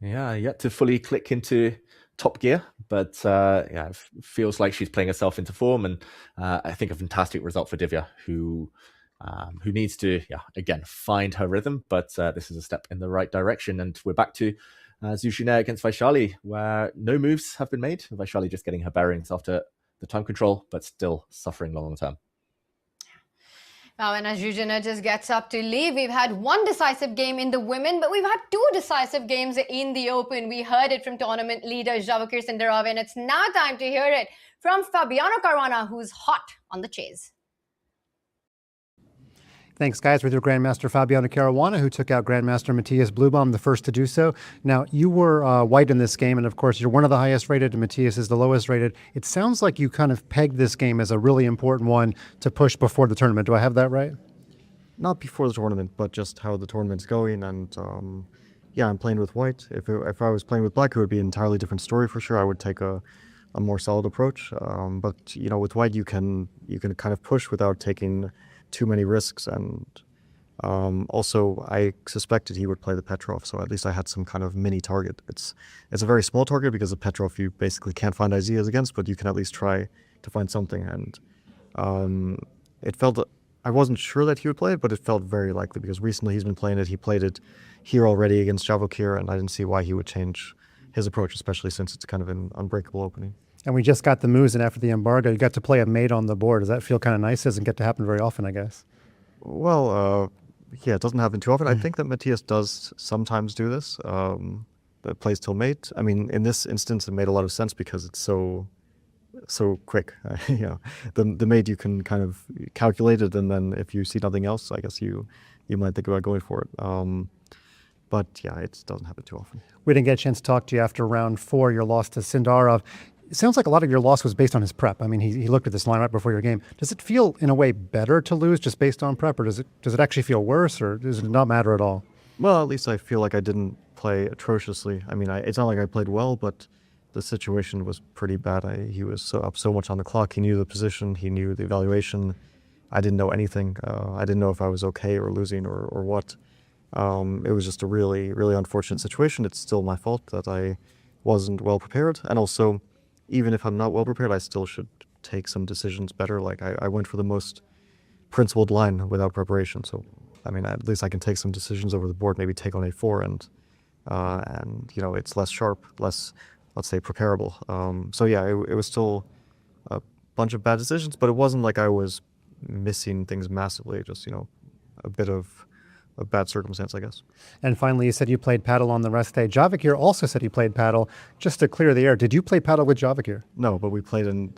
Yeah, yet to fully click into top gear, but yeah, it feels like she's playing herself into form, and I think a fantastic result for Divya, who needs to, again, find her rhythm, but this is a step in the right direction. And we're back to Zhu Junet against Vaishali, where no moves have been made. Vaishali just getting her bearings after the time control, but still suffering long term. Now, and as Zhu Junet just gets up to leave, we've had one decisive game in the women, but we've had 2 decisive games in the open. We heard it from tournament leader Vachier Sindarov, and it's now time to hear it from Fabiano Caruana, who's hot on the chase. Thanks, guys. With your Grandmaster Fabiano Caruana, who took out Grandmaster Matthias Blubaum, the first to do so. Now, you were white in this game, and of course, you're one of the highest rated, and Matthias is the lowest rated. It sounds like you kind of pegged this game as a really important one to push before the tournament. Do I have that right? Not before the tournament, but just how the tournament's going. And yeah, I'm playing with white. If I was playing with black, it would be an entirely different story for sure. I would take a more solid approach. But you know, with white, you can kind of push without taking too many risks, and also I suspected he would play the Petrov, so at least I had some kind of mini target. It's a very small target because the Petrov you basically can't find ideas against, but you can at least try to find something. And it felt, I wasn't sure that he would play it, but it felt very likely because recently he's been playing it. He played it here already against Vachier, and I didn't see why he would change his approach, especially since it's kind of an unbreakable opening. And we just got the moves, and after the embargo, you got to play a mate on the board. Does that feel kind of nice? Doesn't get to happen very often, I guess. Well, yeah, it doesn't happen too often. I think that Matthias does sometimes do this. That plays till mate. I mean, in this instance, it made a lot of sense because it's so quick. You know, the mate you can kind of calculate it, and then if you see nothing else, I guess you might think about going for it. But yeah, it doesn't happen too often. We didn't get a chance to talk to you after round 4, your loss to Sindarov. It sounds like a lot of your loss was based on his prep. I mean, he looked at this line right before your game. Does it feel, in a way, better to lose just based on prep, or does it actually feel worse, or does it not matter at all? Well, at least I feel like I didn't play atrociously. I mean, it's not like I played well, but the situation was pretty bad. He was up so much on the clock. He knew the position. He knew the evaluation. I didn't know anything. I didn't know if I was okay or losing or what. It was just a really, really unfortunate situation. It's still my fault that I wasn't well prepared, and also, even if I'm not well prepared, I still should take some decisions better. Like I went for the most principled line without preparation. So, I mean, at least I can take some decisions over the board, maybe take on a4 and you know, it's less sharp, less, let's say, preparable. So yeah, it was still a bunch of bad decisions, but it wasn't like I was missing things massively, just, you know, a bit of a bad circumstance, I guess. And finally, you said you played paddle on the rest day. Vachier also said he played paddle. Just to clear the air, did you play paddle with Vachier? No, but we played in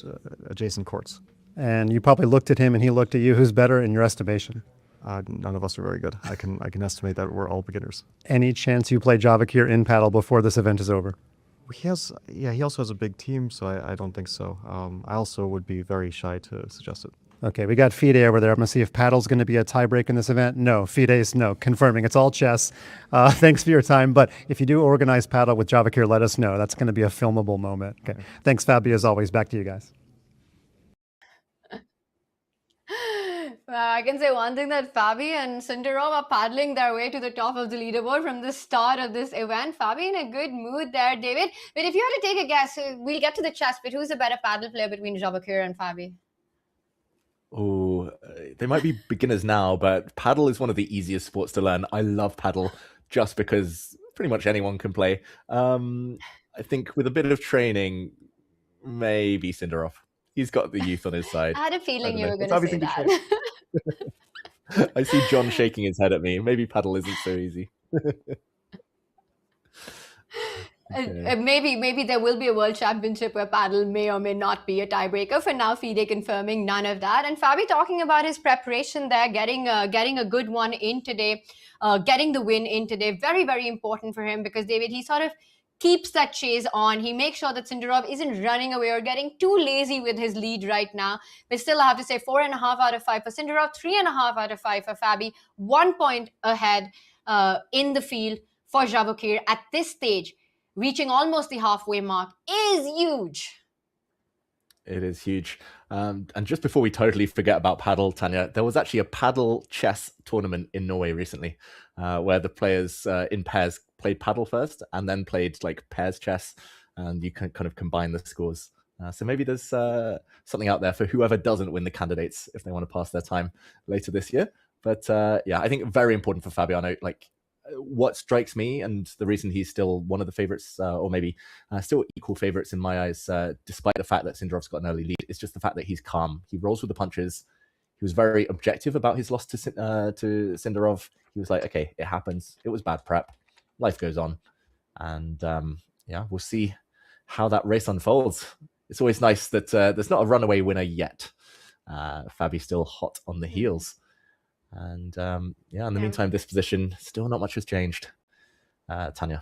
adjacent courts. And you probably looked at him and he looked at you. Who's better in your estimation? None of us are very good. I can estimate that we're all beginners. Any chance you play Vachier in paddle before this event is over? He also has a big team, so I don't think so. I also would be very shy to suggest it. Okay, we got FIDE over there. I'm going to see if paddle's going to be a tiebreak in this event. No, FIDE's no. Confirming. It's all chess. Thanks for your time. But if you do organize paddle with Vachier, let us know. That's going to be a filmable moment. Okay. Thanks, Fabio, as always. Back to you guys. I can say one thing, that Fabi and Sindarov are paddling their way to the top of the leaderboard from the start of this event. Fabi in a good mood there, David. But if you had to take a guess, we'll get to the chess, but who's the better paddle player between Vachier and Fabi? Oh, they might be beginners now, but paddle is one of the easiest sports to learn. I love paddle just because pretty much anyone can play. I think with a bit of training, maybe Sindarov. He's got the youth on his side. I had a feeling you were going That's to say that. I see John shaking his head at me. Maybe paddle isn't so easy. Okay. Maybe there will be a world championship where paddle may or may not be a tiebreaker. For now, FIDE confirming none of that. And Fabi talking about his preparation there, getting a good one in today, getting the win in today. Very, very important for him because, David, he sort of keeps that chase on. He makes sure that Sindarov isn't running away or getting too lazy with his lead right now. But still, I have to say 4.5 out of 5 for Sindarov, 3.5 out of 5 for Fabi. 1 point ahead in the field for Vachier at this stage. Reaching almost the halfway mark is huge. It is huge. And just before we totally forget about paddle, Tanya, there was actually a paddle chess tournament in Norway recently where the players in pairs played paddle first and then played like pairs chess, and you can kind of combine the scores. So maybe there's something out there for whoever doesn't win the candidates if they want to pass their time later this year. But yeah, I think very important for Fabiano. Like, what strikes me, and the reason he's still one of the favorites, or maybe still equal favorites in my eyes, despite the fact that Sindarov's got an early lead, is just the fact that he's calm. He rolls with the punches. He was very objective about his loss to Sindarov. He was like, okay, it happens. It was bad prep. Life goes on. And yeah, we'll see how that race unfolds. It's always nice that there's not a runaway winner yet. Fabi's still hot on the heels. And yeah, in the meantime, this position, still not much has changed. Tanya.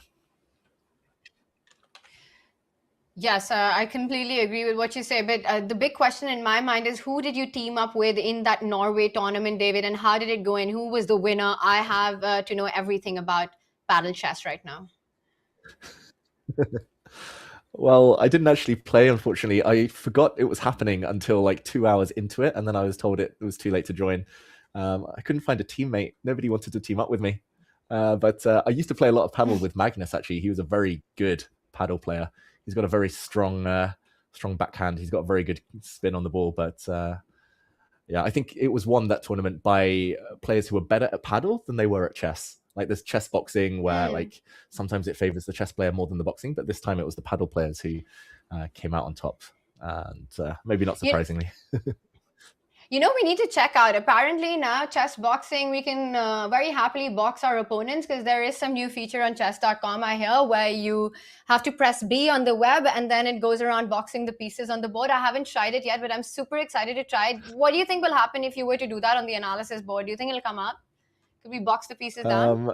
Yes, I completely agree with what you say. But the big question in my mind is, who did you team up with in that Norway tournament, David? And how did it go? And who was the winner? I have to know everything about paddle chess right now. Well, I didn't actually play, unfortunately. I forgot it was happening until like 2 hours into it. And then I was told it was too late to join. I couldn't find a teammate. Nobody wanted to team up with me. But I used to play a lot of paddle with Magnus, actually. He was a very good paddle player. He's got a very strong backhand. He's got a very good spin on the ball. But yeah, I think it was won, that tournament, by players who were better at paddle than they were at chess. Like there's chess boxing where like sometimes it favors the chess player more than the boxing. But this time it was the paddle players who came out on top. And maybe not surprisingly. You know, we need to check out. Apparently now, chess boxing, we can very happily box our opponents because there is some new feature on chess.com, I hear, where you have to press B on the web and then it goes around boxing the pieces on the board. I haven't tried it yet, but I'm super excited to try it. What do you think will happen if you were to do that on the analysis board? Do you think it'll come up? Could we box the pieces down?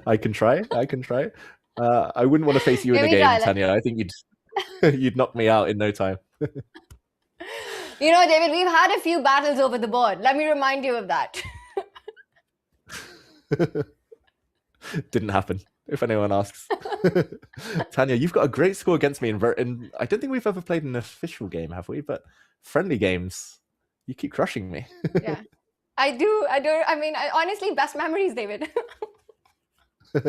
I can try. I wouldn't want to face you in a game, Tanya. I think you'd knock me out in no time. You know, David, we've had a few battles over the board. Let me remind you of that. Didn't happen, if anyone asks. Tanya, you've got a great score against me in I don't think we've ever played an official game, have we? But friendly games, you keep crushing me. Yeah, I do. I mean, honestly, best memories, David. And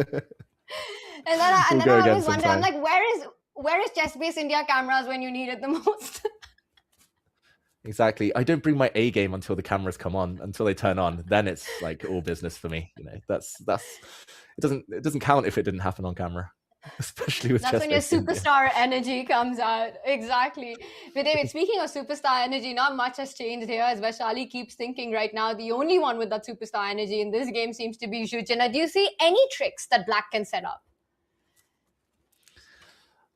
then I always wonder, I'm like, where is Chess-Based India cameras when you need it the most? Exactly. I don't bring my A game until the cameras come on, until they turn on. Then it's like all business for me. You know, that's it doesn't count if it didn't happen on camera, especially with that's when your superstar energy comes out. Exactly. But David, speaking of superstar energy, not much has changed here, as Vaishali keeps thinking right now. The only one with that superstar energy in this game seems to be Zhuchina. Do you see any tricks that Black can set up?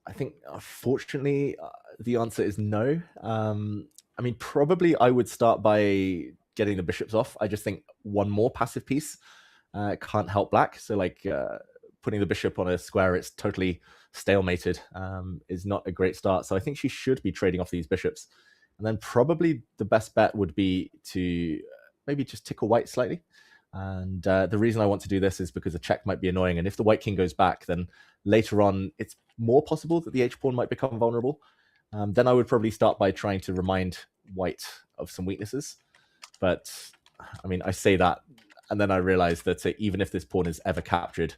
I think, fortunately, the answer is no. I mean, probably I would start by getting the bishops off. I just think one more passive piece can't help Black. So like putting the bishop on a square, it's totally stalemated, is not a great start. So I think she should be trading off these bishops. And then probably the best bet would be to maybe just tickle white slightly. And the reason I want to do this is because a check might be annoying. And if the white king goes back, then later on, it's more possible that the h-pawn might become vulnerable. Then I would probably start by trying to remind white of some weaknesses. But I mean, I say that, and then I realize that even if this pawn is ever captured,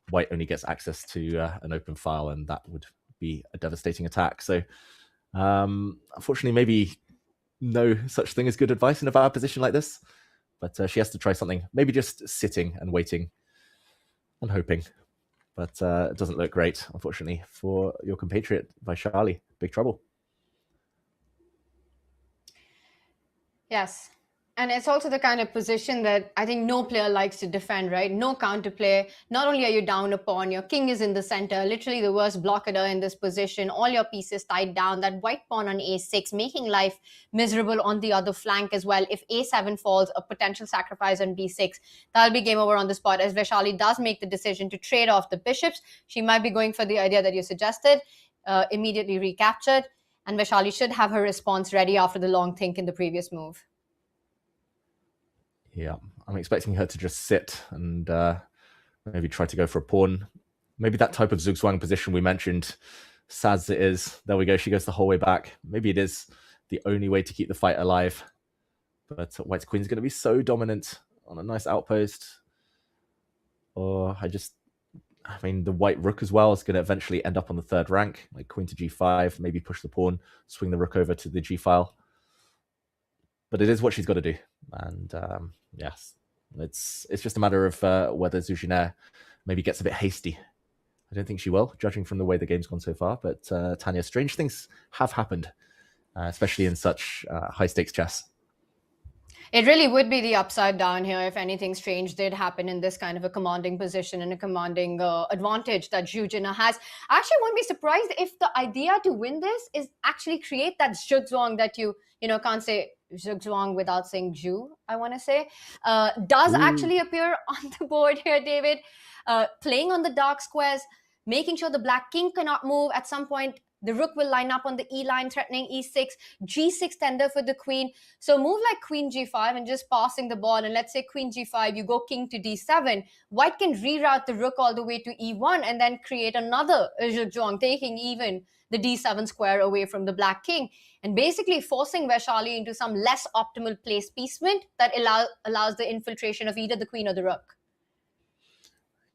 white only gets access to an open file, and that would be a devastating attack. So unfortunately, maybe no such thing as good advice in a bad position like this. But she has to try something, maybe just sitting and waiting and hoping. But it doesn't look great, unfortunately, for your compatriot, Vachier-Lagrave. Big trouble. Yes. And it's also the kind of position that I think no player likes to defend, right? No counterplay. Not only are you down a pawn, your king is in the center, literally the worst blocker in this position. All your pieces tied down. That white pawn on a6, making life miserable on the other flank as well. If a7 falls, a potential sacrifice on b6, that'll be game over on the spot, as Vachier-Lagrave does make the decision to trade off the bishops. She might be going for the idea that you suggested, immediately recaptured. And Vachier-Lagrave should have her response ready after the long think in the previous move. Yeah, I'm expecting her to just sit and maybe try to go for a pawn. Maybe that type of zugzwang position we mentioned, sad as it is. There we go. She goes the whole way back. Maybe it is the only way to keep the fight alive. But white's queen's going to be so dominant on a nice outpost. Or I mean, the white rook as well is going to eventually end up on the third rank. Like queen to g5, maybe push the pawn, swing the rook over to the g file. But it is what she's got to do. And yes, it's just a matter of whether Zuzhiner maybe gets a bit hasty. I don't think she will, judging from the way the game's gone so far. But Tanya, strange things have happened, especially in such high-stakes chess. It really would be the upside down here if anything strange did happen in this kind of a commanding position and a commanding advantage that Zuzhiner has. I actually won't be surprised if the idea to win this is actually create that zugzwang that you can't say zugzwang without saying Zhu, I want to say, does actually appear on the board here, David. Playing on the dark squares, making sure the black king cannot move. At some point, the rook will line up on the E line, threatening E6, G6 tender for the queen. So move like queen G5 and just passing the ball. And let's say queen G5, you go king to D7. White can reroute the rook all the way to E1 and then create another zugzwang, taking even the D7 square away from the black king. And basically forcing Vachier-Lagrave into some less optimal placement that allows the infiltration of either the queen or the rook.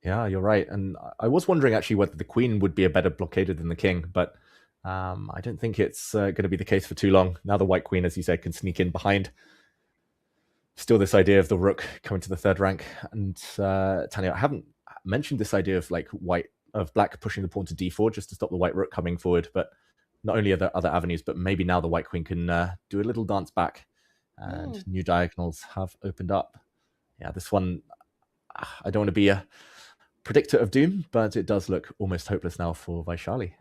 Yeah, you're right. And I was wondering actually whether the queen would be a better blockader than the king, but I don't think it's going to be the case for too long. Now the white queen, as you said, can sneak in behind. Still this idea of the rook coming to the third rank. And Tanya, I haven't mentioned this idea of black pushing the pawn to d4 just to stop the white rook coming forward. But not only are there other avenues, but maybe now the white queen can do a little dance back and new diagonals have opened up. Yeah, this one, I don't want to be a predictor of doom, but it does look almost hopeless now for Vachier-Lagrave.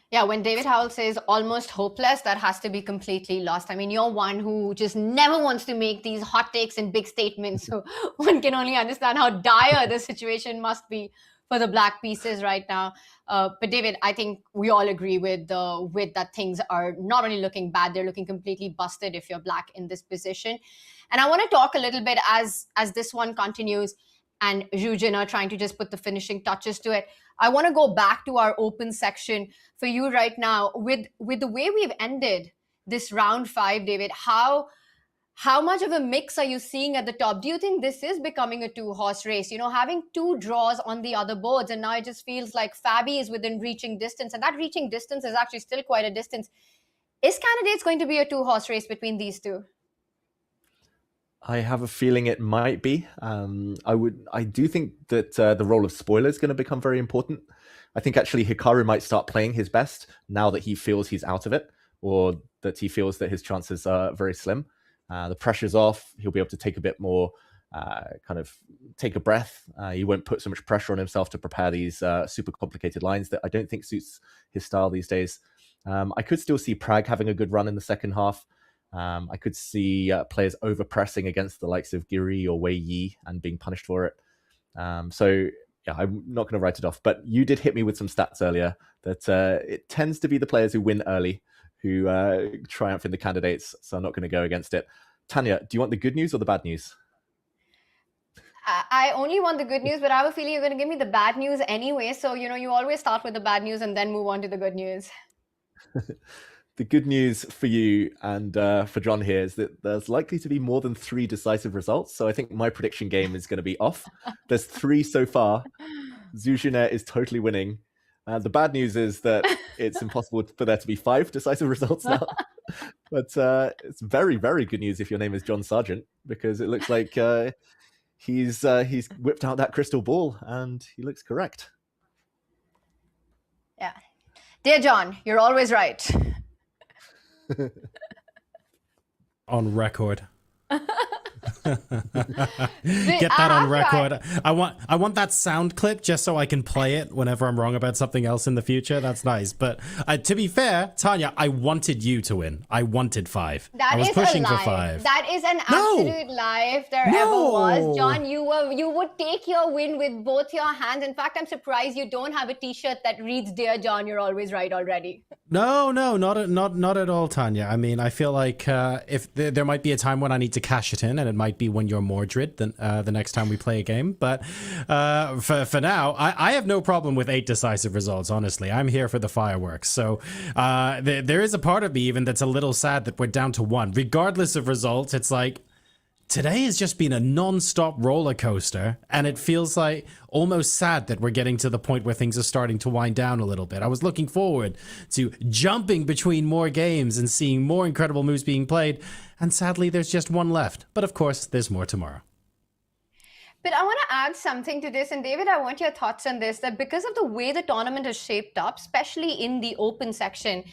Yeah, when David Howell says almost hopeless, that has to be completely lost. I mean, you're one who just never wants to make these hot takes and big statements. So one can only understand how dire the situation must be for the black pieces right now. But David, I think we all agree with that things are not only looking bad, they're looking completely busted if you're black in this position. And I want to talk a little bit as this one continues and Zuzhiner trying to just put the finishing touches to it. I want to go back to our open section for you right now. With the way we've ended this round 5, David, how much of a mix are you seeing at the top? Do you think this is becoming a two-horse race? You know, having two draws on the other boards, and now it just feels like Fabi is within reaching distance, and that reaching distance is actually still quite a distance. Is Candidates going to be a two-horse race between these two? I have a feeling it might be. I do think that the role of spoiler is going to become very important. I think actually Hikaru might start playing his best now that he feels he's out of it, or that he feels that his chances are very slim. The pressure's off. He'll be able to take a bit more, take a breath. He won't put so much pressure on himself to prepare these super complicated lines that I don't think suits his style these days. I could still see Prag having a good run in the second half. I could see players over-pressing against the likes of Giri or Wei Yi and being punished for it. So, yeah, I'm not going to write it off. But you did hit me with some stats earlier that it tends to be the players who win early who triumph in the candidates. So I'm not going to go against it. Tanya, do you want the good news or the bad news? I only want the good news, but I have a feeling you're going to give me the bad news anyway. So, you always start with the bad news and then move on to the good news. The good news for you and for John here is that there's likely to be more than 3 decisive results. So I think my prediction game is going to be off. There's 3 so far. Zhu Junet is totally winning. The bad news is that it's impossible for there to be 5 decisive results now. But it's very, very good news if your name is John Sargent, because it looks like he's whipped out that crystal ball and he looks correct. Yeah. Dear John, you're always right. On record. Get that on record. I want that sound clip just so I can play it whenever I'm wrong about something else in the future. That's nice. But to be fair, Tanya, I wanted you to win. I wanted 5. I was pushing for 5. That is an absolute lie if there ever was. John, you would take your win with both your hands. In fact, I'm surprised you don't have a t-shirt that reads "Dear John, you're always right" already. No, not at all, Tanya. I mean, I feel like if there might be a time when I need to cash it in, and it might be when you're Mordred the next time we play a game. But for now, I have no problem with 8 decisive results, honestly. I'm here for the fireworks. So there is a part of me even that's a little sad that we're down to 1. Regardless of results, it's like, today has just been a non-stop roller coaster, and it feels like almost sad that we're getting to the point where things are starting to wind down a little bit. I was looking forward to jumping between more games and seeing more incredible moves being played, and sadly there's just 1 left. But of course, there's more tomorrow. But I want to add something to this, and David, I want your thoughts on this, that because of the way the tournament is shaped up, especially in the open section,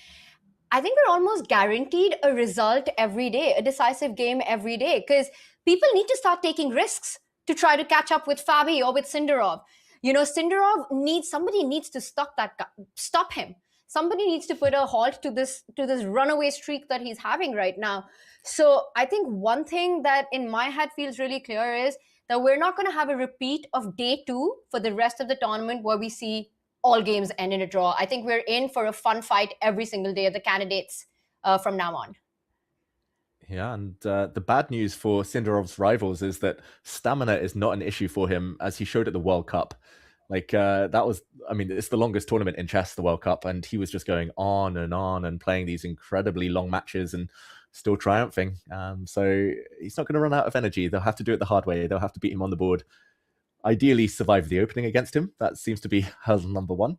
I think we're almost guaranteed a result every day, a decisive game every day, because people need to start taking risks to try to catch up with Fabi or with Sindarov. You know, Sindarov somebody needs to stop him. Somebody needs to put a halt to this runaway streak that he's having right now. So I think one thing that in my head feels really clear is that we're not going to have a repeat of day 2 for the rest of the tournament where we see all games end in a draw. I think we're in for a fun fight every single day of the candidates from now on. Yeah, and the bad news for Sindarov's rivals is that stamina is not an issue for him, as he showed at the World Cup. Like, it's the longest tournament in chess, the World Cup, and he was just going on and playing these incredibly long matches and still triumphing. So he's not going to run out of energy. They'll have to do it the hard way. They'll have to beat him on the board. Ideally survive the opening against him. That seems to be hurdle number 1.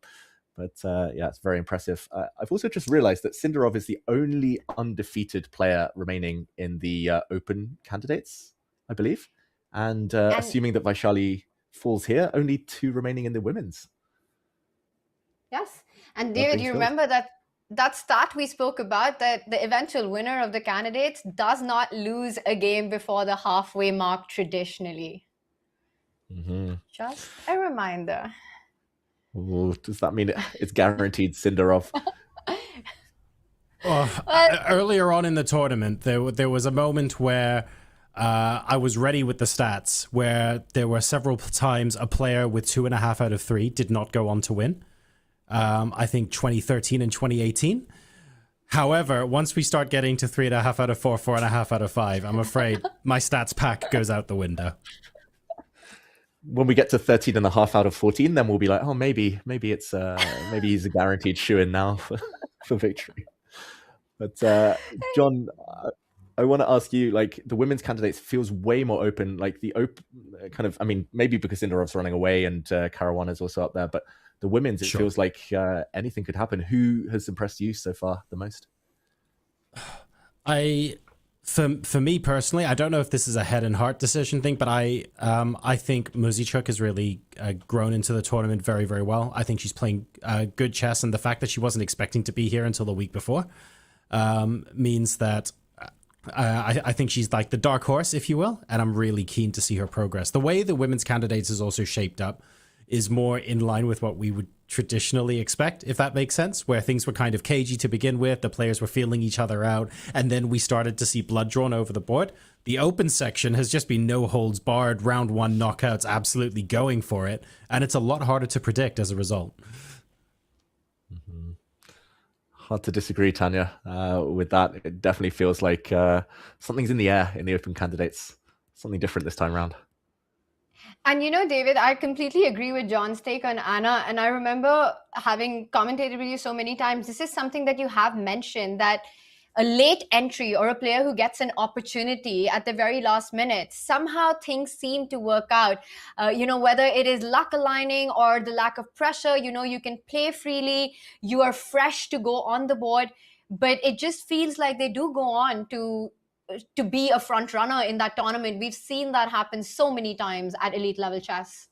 But yeah, it's very impressive. I've also just realized that Sindarov is the only undefeated player remaining in the open candidates, I believe. And assuming that Vachier-Lagrave falls here, only 2 remaining in the women's. Yes. And David, you remember that stat we spoke about, that the eventual winner of the candidates does not lose a game before the halfway mark traditionally. Mm-hmm. Just a reminder. Ooh, does that mean it's guaranteed Sindarov? Earlier on in the tournament, there was a moment where I was ready with the stats, where there were several times a player with 2.5 out of 3 did not go on to win. I think 2013 and 2018. However, once we start getting to 3.5 out of 4, 4.5 out of 5, I'm afraid my stats pack goes out the window. When we get to 13.5 out of 14, then we'll be like, oh, maybe it's maybe he's a guaranteed shoo-in now for victory. But John, I want to ask you, like, the women's candidates feels way more open. Like the maybe because Sindarov's running away and Caruana's also up there, but the women's, it feels like anything could happen. Who has impressed you so far the most? For me personally, I don't know if this is a head and heart decision thing, but I think Muzichuk has really grown into the tournament very, very well. I think she's playing good chess, and the fact that she wasn't expecting to be here until the week before means that I think she's like the dark horse, if you will, and I'm really keen to see her progress. The way the women's candidates is also shaped up is more in line with what we would traditionally expect, if that makes sense, where things were kind of cagey to begin with, the players were feeling each other out, and then we started to see blood drawn over the board. The open section has just been no holds barred, round 1 knockouts, absolutely going for it, and it's a lot harder to predict as a result. Mm-hmm. Hard to disagree, Tanya, with that. It definitely feels like something's in the air in the open candidates, something different this time around. And you know, David, I completely agree with John's take on Anna. And I remember having commentated with you so many times. This is something that you have mentioned, that a late entry or a player who gets an opportunity at the very last minute, somehow things seem to work out. Whether it is luck aligning or the lack of pressure, you can play freely, you are fresh to go on the board, but it just feels like they do go on to be a front runner in that tournament. We've seen that happen so many times at elite level chess.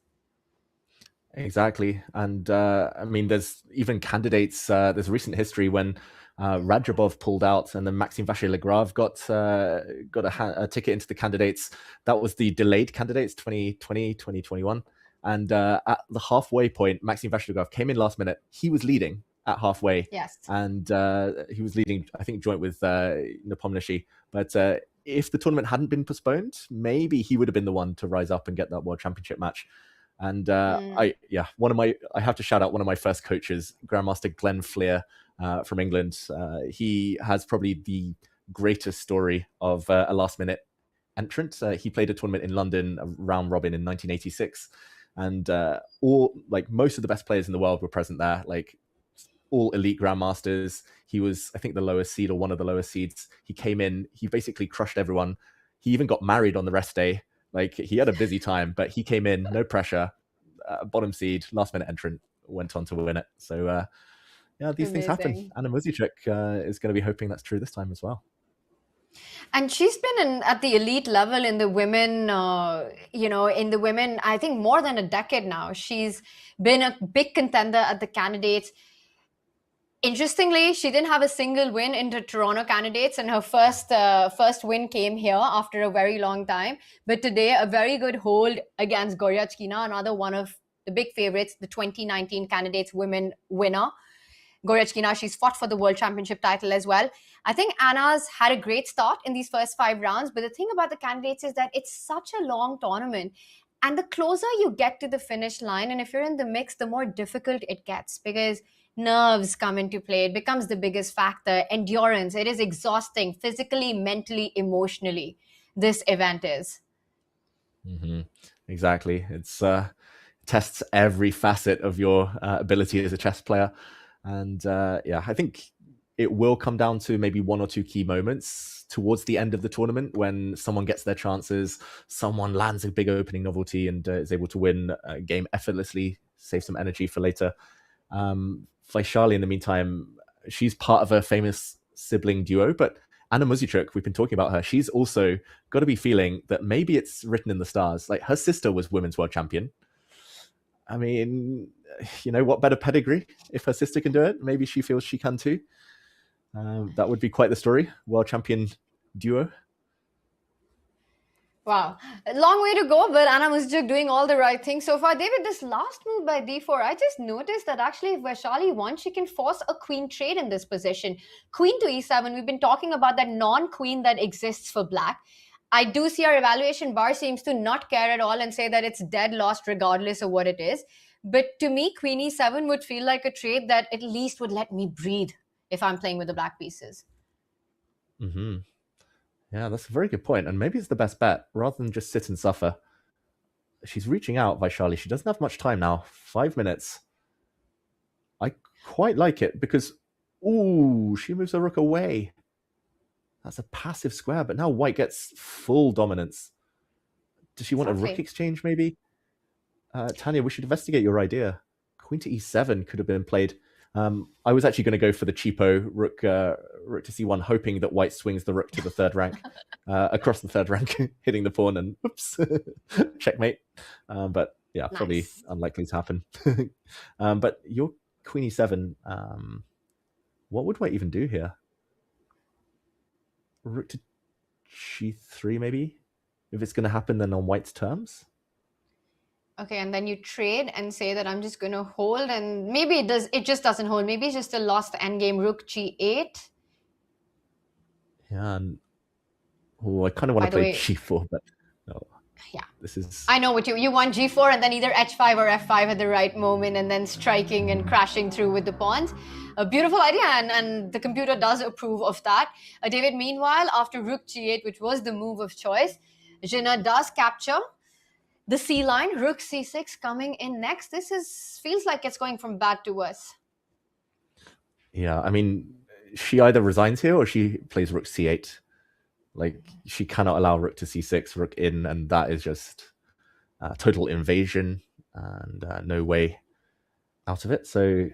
Exactly. And I mean, there's even candidates, there's recent history when Radjabov pulled out and then Maxime Vachier-Lagrave got a ticket into the candidates. That was the delayed candidates 2020, 2021. And at the halfway point, Maxime Vachier-Lagrave came in last minute. He was leading at halfway. Yes. And he was leading, I think, joint with Nepomniachtchi. But if the tournament hadn't been postponed, maybe he would have been the one to rise up and get that World Championship match. And I have to shout out one of my first coaches, Grandmaster Glenn Fleer from England. He has probably the greatest story of a last-minute entrant. He played a tournament in London, a round robin in 1986, and most of the best players in the world were present there. Like all elite grandmasters. He was, I think, the lowest seed or one of the lowest seeds. He came in, he basically crushed everyone. He even got married on the rest day. Like, he had a busy time, but he came in, no pressure, bottom seed, last minute entrant, went on to win it. So these things happen. Anna Muzychuk is going to be hoping that's true this time as well. And she's been at the elite level in the women, I think more than a decade now. She's been a big contender at the candidates. Interestingly, she didn't have a single win in the Toronto candidates, and her first win came here after a very long time. But today, a very good hold against Goryachkina, another one of the big favorites, the 2019 candidates women winner. Goryachkina, she's fought for the World Championship title as well. I think Anna's had a great start in these first 5 rounds, but the thing about the candidates is that it's such a long tournament. And the closer you get to the finish line, and if you're in the mix, the more difficult it gets because nerves come into play. It becomes the biggest factor. Endurance. It is exhausting physically, mentally, emotionally. This event is. Mm-hmm. Exactly. It's tests every facet of your ability as a chess player. And I think it will come down to maybe 1 or 2 key moments towards the end of the tournament when someone gets their chances, someone lands a big opening novelty and is able to win a game effortlessly, save some energy for later. Vaishali, in the meantime, she's part of a famous sibling duo, but Anna Muzychuk, we've been talking about her, she's also got to be feeling that maybe it's written in the stars. Like, her sister was women's world champion. I mean, what better pedigree? If her sister can do it, maybe she feels she can too. That would be quite the story. World champion duo. Wow. A long way to go, but Anna Muzychuk doing all the right things so far. David, this last move by d4, I just noticed that actually if Vaishali wants, she can force a queen trade in this position. Queen to e7, we've been talking about that non-queen that exists for black. I do see our evaluation bar seems to not care at all and say that it's dead lost regardless of what it is. But to me, queen e7 would feel like a trade that at least would let me breathe if I'm playing with the black pieces. Mm-hmm. Yeah, that's a very good point. And maybe it's the best bet rather than just sit and suffer. She's reaching out, Vaishali. She doesn't have much time now. 5 minutes. I quite like it because, she moves her rook away. That's a passive square, but now white gets full dominance. Does she want a rook exchange, maybe? Tanya, we should investigate your idea. Queen to e7 could have been played. I was actually going to go for the cheapo rook to c1, hoping that white swings the rook to the 3rd rank, across the 3rd rank, hitting the pawn and oops, checkmate. But yeah, nice. Probably unlikely to happen. But your queen e7, what would white even do here? Rook to g3 maybe? If it's going to happen, then on white's terms? Okay, and then you trade and say that I'm just going to hold, and maybe it just doesn't hold. Maybe it's just a lost endgame, rook g8. Yeah, and I kind of want to play g4, but no. Yeah. This is... I know what you want g4 and then either h5 or f5 at the right moment and then striking and crashing through with the pawns. A beautiful idea, and the computer does approve of that. David, meanwhile, after rook g8, which was the move of choice, Jina does capture. the C line, rook c6 coming in next. Feels like it's going from bad to worse. Yeah, I mean, she either resigns here or she plays rook c8. Like, she cannot allow rook to c6, rook in, and that is just total invasion and no way out of it. So,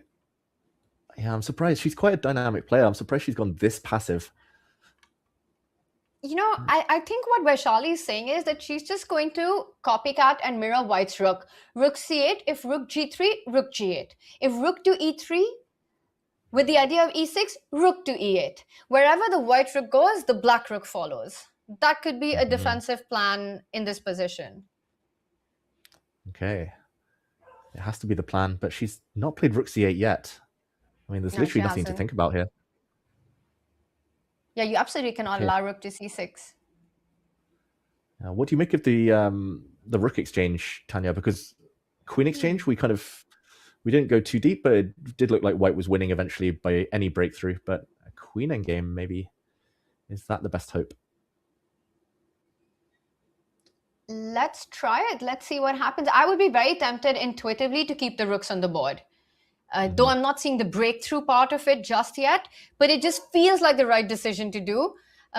yeah, I'm surprised. She's quite a dynamic player. I'm surprised she's gone this passive. You know, I think what Vaishali is saying is that she's just going to copycat and mirror white's rook. Rook c8, if rook g3, rook g8. If rook to e3, with the idea of e6, rook to e8. Wherever the white rook goes, the black rook follows. That could be a defensive plan in this position. Okay. It has to be the plan, but she's not played rook c8 yet. I mean, there's literally nothing to think about here. Yeah, you absolutely cannot allow rook to c6. What do you make of the rook exchange, Tanya? Because queen exchange, we didn't go too deep, but it did look like white was winning eventually by any breakthrough. But a queen endgame, maybe, is that the best hope? Let's try it. Let's see what happens. I would be very tempted intuitively to keep the rooks on the board. Though I'm not seeing the breakthrough part of it just yet, but it just feels like the right decision to do.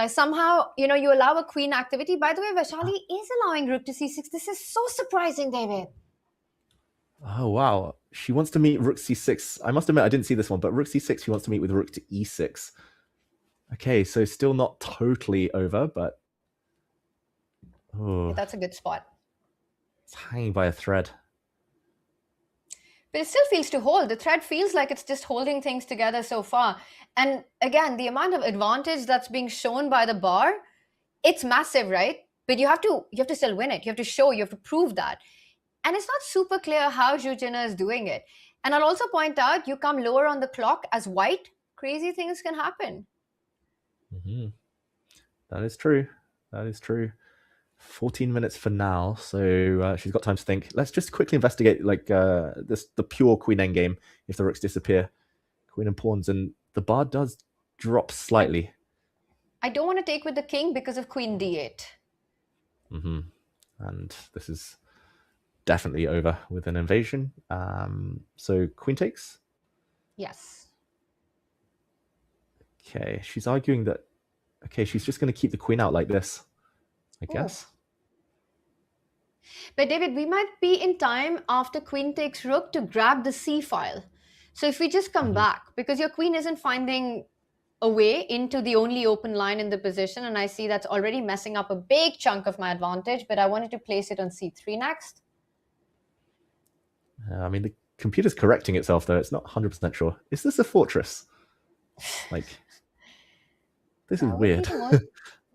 Somehow, you know, you allow a queen activity. By the way, Vaishali is allowing rook to c6. This is so surprising, David. Oh, wow. She wants to meet rook c6. I must admit, I didn't see this one, but rook c6, she wants to meet with rook to e6. Okay, so still not totally over, but... Oh, that's a good spot. It's hanging by a thread. But it still feels to hold. The thread feels like it's just holding things together so far. And again, the amount of advantage that's being shown by the bar, it's massive, right? But you have to still win it. You have to show, you have to prove that. And it's not super clear how Zhu Jin is doing it. And I'll also point out, you come lower on the clock as white, crazy things can happen. That is true. That is true. 14 minutes for now, so she's got time to think. Let's just quickly investigate the pure queen endgame if the rooks disappear. Queen and pawns, and the bar does drop slightly. I don't want to take with the king because of queen d8. And this is definitely over with an invasion. So queen takes? Yes. Okay, she's arguing that, okay, she's just going to keep the queen out like this, I guess. But David, we might be in time after queen takes rook to grab the c file. So if we just come back, because your queen isn't finding a way into the only open line in the position, and I see that's already messing up a big chunk of my advantage, but I wanted to place it on c3 next. I mean, the computer's correcting itself, though. It's not 100% sure. Is this a fortress? Like, this is weird.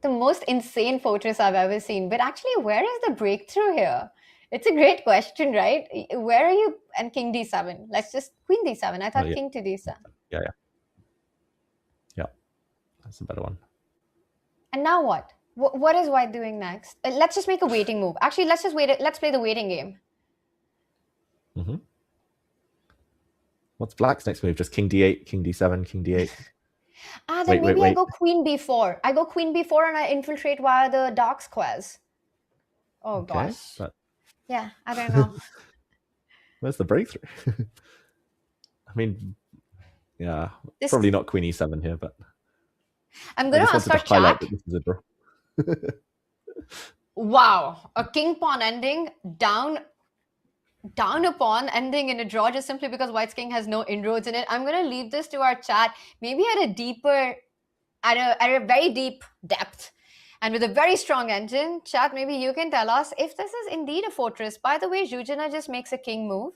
The most insane fortress I've ever seen. But actually, where is the breakthrough here? It's a great question, right? Where are you? And king d7. Let's just queen d7. I thought king to d7. Yeah. That's a better one. And now what? What is white doing next? Let's just make a waiting move. Actually, let's just wait. Let's play the waiting game. What's black's next move? Just king d8, king d7, king d8. Then maybe I go queen b4. I go queen b4 and I infiltrate via the dark squares. Oh, gosh. Yeah, I don't know. Where's the breakthrough? I mean, yeah, probably not queen e7 here, but I'm going to ask our chat. That this is a draw. Wow, a king pawn ending down a pawn ending in a draw just simply because white's king has no inroads in it. I'm going to leave this to our chat, maybe at a very deep depth and with a very strong engine. Chat, maybe you can tell us if this is indeed a fortress. By the way, Zhu Jin just makes a king move.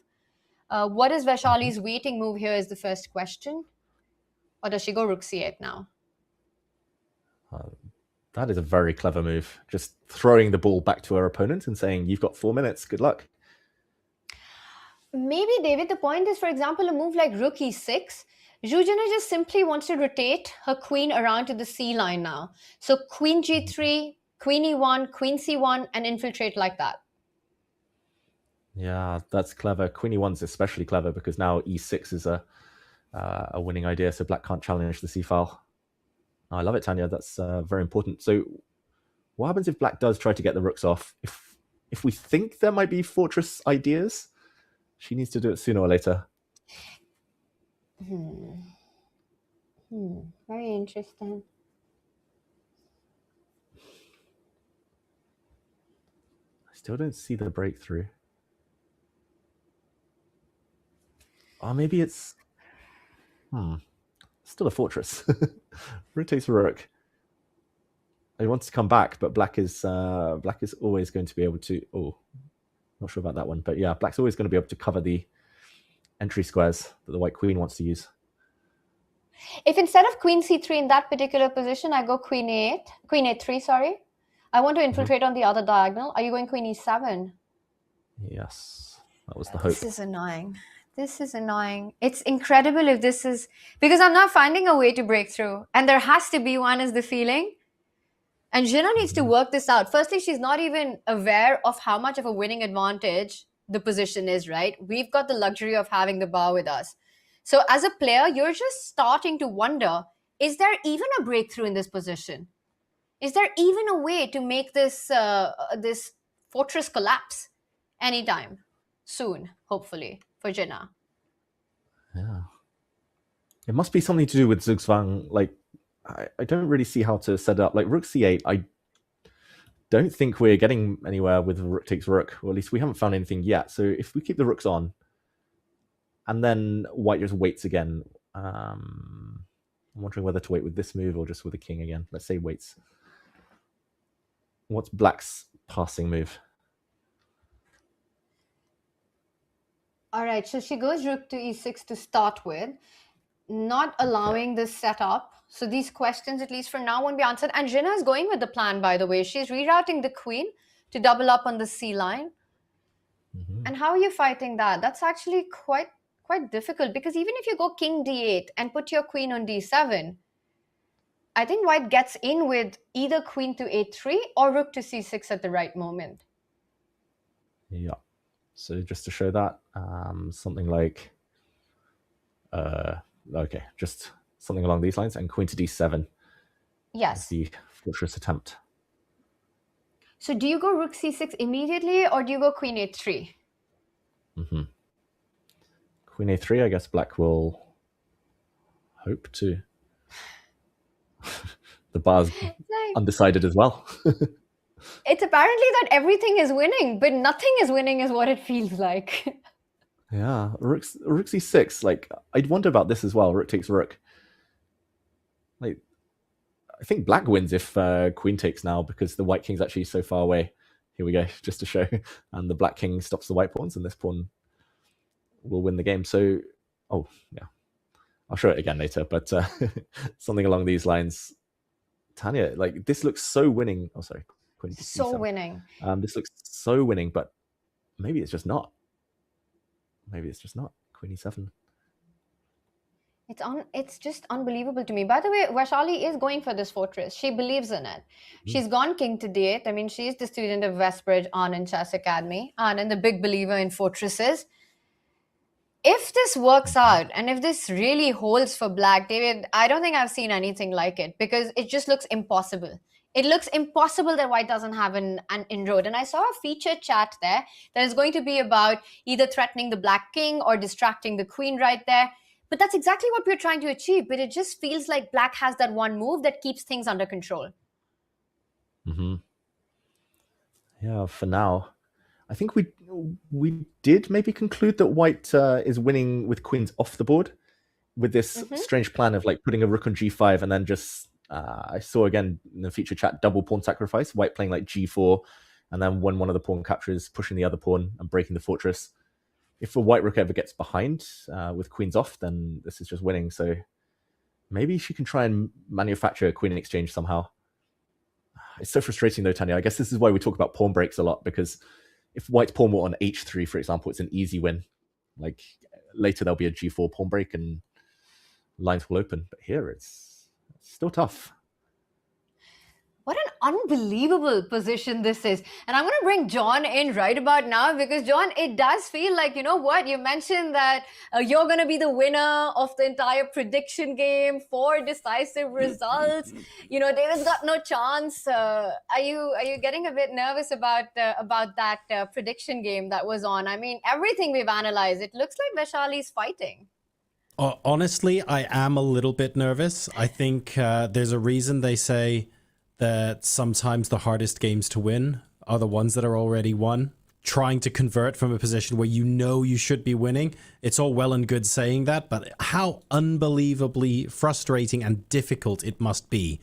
What is Vaishali's waiting move here is the first question. Or does she go rook c8 now? That is a very clever move. Just throwing the ball back to her opponent and saying, you've got 4 minutes. Good luck. Maybe, David, the point is, for example, a move like rook e6. Zhu Jin just simply wants to rotate her queen around to the c line now. So queen g3, queen e1, queen c1, and infiltrate like that. Yeah, that's clever. Queen e1 is especially clever because now e6 is a winning idea, so black can't challenge the c file. I love it, Tanya. That's very important. So what happens if black does try to get the rooks off? If if we think there might be fortress ideas, she needs to do it sooner or later. Very interesting. I still don't see the breakthrough. Or maybe it's... Still a fortress. Rook takes rook. He wants to come back, but black is always going to be able to... Oh, not sure about that one. But yeah, black's always going to be able to cover the entry squares that the white queen wants to use. If instead of queen c3 in that particular position, I go queen a3, sorry. I want to infiltrate on the other diagonal. Are you going queen e7? Yes, that was the hope. This is annoying. This is annoying. It's incredible if this is... Because I'm not finding a way to break through. And there has to be one, is the feeling. And Gina needs to work this out. Firstly, she's not even aware of how much of a winning advantage the position is, right? We've got the luxury of having the bar with us. So as a player, you're just starting to wonder, is there even a breakthrough in this position? Is there even a way to make this this fortress collapse anytime soon, hopefully, for Gina? Yeah. It must be something to do with Zugzwang. Like, I don't really see how to set it up. Like, rook c8, I don't think we're getting anywhere with rook takes rook, or at least we haven't found anything yet. So if we keep the rooks on, and then white just waits again, I'm wondering whether to wait with this move or just with the king again. Let's say waits. What's black's passing move? All right, so she goes rook to e6 to start with, not allowing this setup. So these questions, at least for now, won't be answered. And Gina is going with the plan, by the way. She's rerouting the queen to double up on the c line. And how are you fighting that? That's actually quite difficult, because even if you go king d8 and put your queen on d7, I think white gets in with either queen to a3 or rook to c6 at the right moment. Yeah. So just to show that, something like, okay, just something along these lines, and queen to d7. Yes. The fortress attempt. So do you go rook c6 immediately, or do you go queen a3? Queen a3, I guess black will hope to. The bar's undecided as well. It's apparently that everything is winning, but nothing is winning is what it feels like. Yeah, rook c6. Like, I'd wonder about this as well. Rook takes rook. Like, I think black wins if queen takes now, because the white king's actually so far away. Here we go, just to show. And the black king stops the white pawns, and this pawn will win the game. So, oh, yeah. I'll show it again later, but something along these lines. Tanya, like, this looks so winning. Oh, sorry. Queen So d7. winning. This looks so winning, but maybe it's just not. Maybe it's just not. Queen e7. It's just unbelievable to me. By the way, Vaishali is going for this fortress. She believes in it. She's gone king to d8. I mean, she's the student of Westbridge Anand Chess Academy, and the big believer in fortresses. If this works out, and if this really holds for black, David, I don't think I've seen anything like it, because it just looks impossible. It looks impossible that white doesn't have an inroad. And I saw a featured chat there that is going to be about either threatening the black king or distracting the queen right there. But that's exactly what we're trying to achieve. But it just feels like black has that one move that keeps things under control. Yeah, for now. I think we did maybe conclude that white is winning with queens off the board, with this strange plan of like putting a rook on g5 and then just... I saw again in the feature chat double pawn sacrifice, white playing like g4, and then when one of the pawn captures, pushing the other pawn and breaking the fortress. If a white rook ever gets behind with queens off, then this is just winning. So maybe she can try and manufacture a queen in exchange somehow. It's so frustrating though, Tanya. I guess this is why we talk about pawn breaks a lot, because if white's pawn were on h3, for example, it's an easy win. Like, later there'll be a g4 pawn break and lines will open. But here it's still tough. What an unbelievable position this is. And I'm going to bring John in right about now because, John, it does feel like, you know what, you mentioned that you're going to be the winner of the entire prediction game for decisive results. You know, David's got no chance. Are you getting a bit nervous about that prediction game that was on? I mean, everything we've analyzed, it looks like Vaishali's fighting. Honestly, I am a little bit nervous. I think there's a reason they say that sometimes the hardest games to win are the ones that are already won. Trying to convert from a position where you know you should be winning, it's all well and good saying that, but how unbelievably frustrating and difficult it must be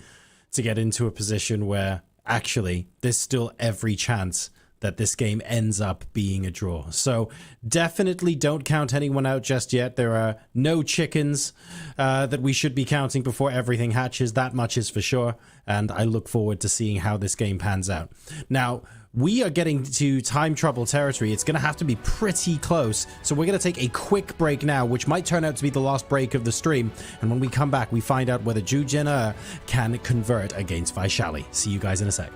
to get into a position where actually there's still every chance that this game ends up being a draw. So definitely don't count anyone out just yet. There are no chickens that we should be counting before everything hatches. That much is for sure. And I look forward to seeing how this game pans out. Now, we are getting to time trouble territory. It's going to have to be pretty close. So we're going to take a quick break now, which might turn out to be the last break of the stream. And when we come back, we find out whether Ju Jin can convert against Vaishali. See you guys in a sec.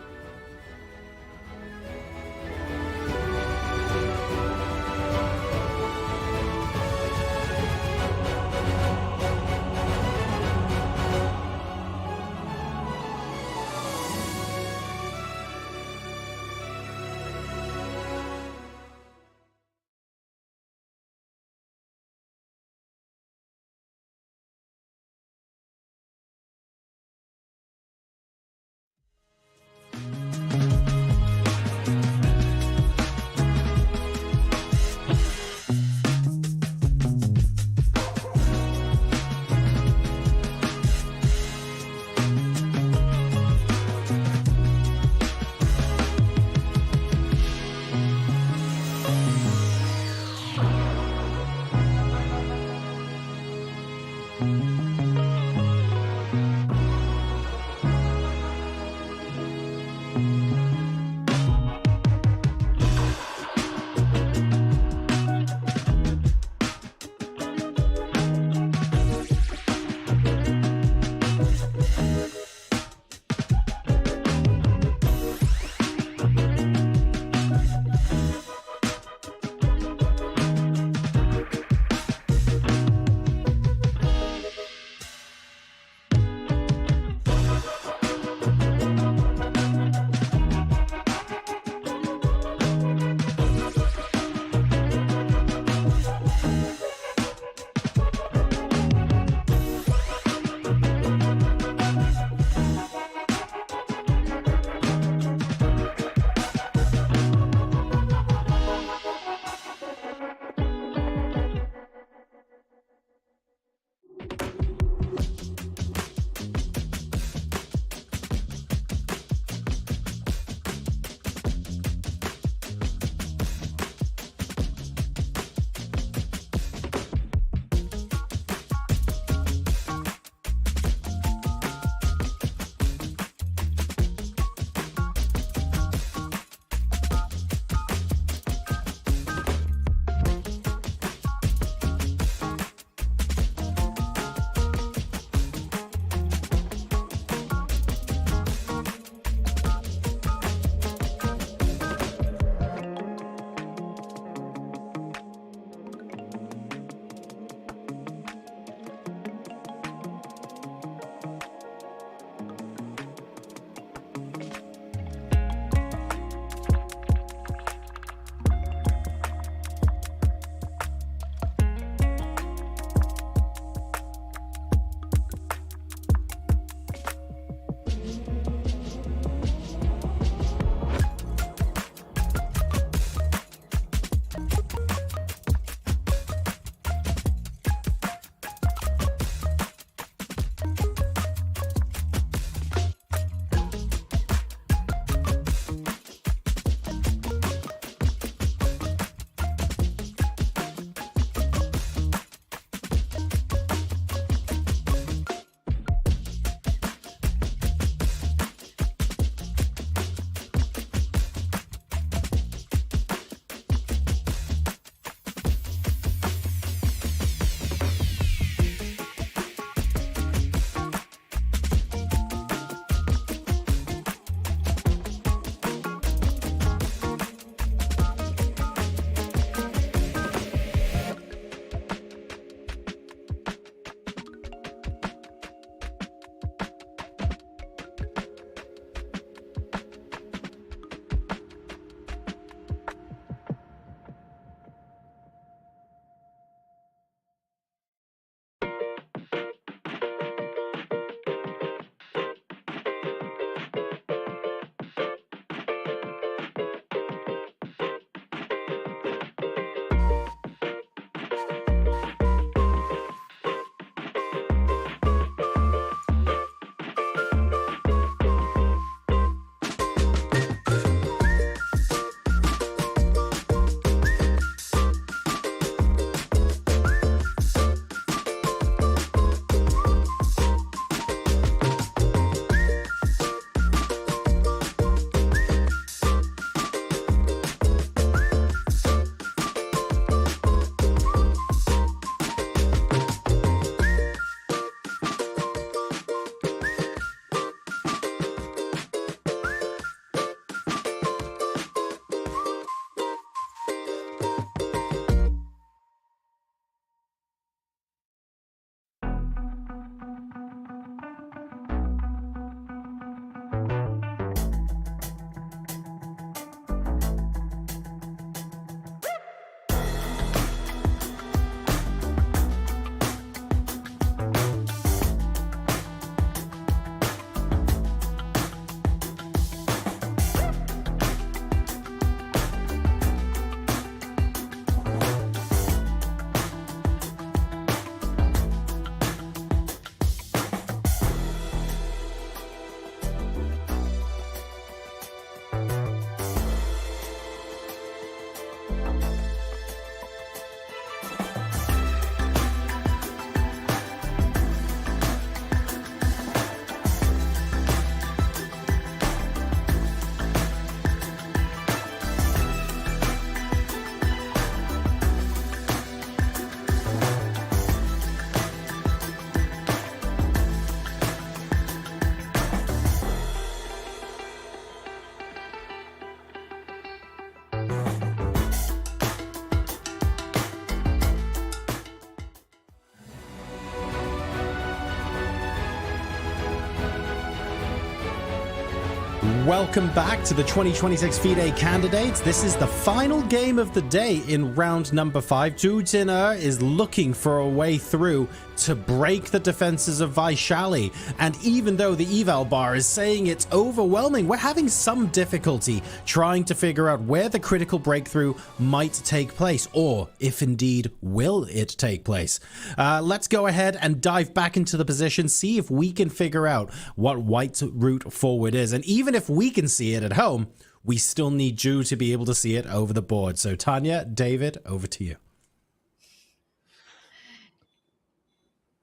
Welcome back to the 2026 FIDE Candidates. This is the final game of the day in round number 5. Dutiner is looking for a way through to break the defenses of Vachier-Lagrave. And even though the eval bar is saying it's overwhelming, we're having some difficulty trying to figure out where the critical breakthrough might take place, or if indeed will it take place. Let's go ahead and dive back into the position, see if we can figure out what White's route forward is. And even if we can see it at home, we still need Ju to be able to see it over the board. So Tanya, David, over to you.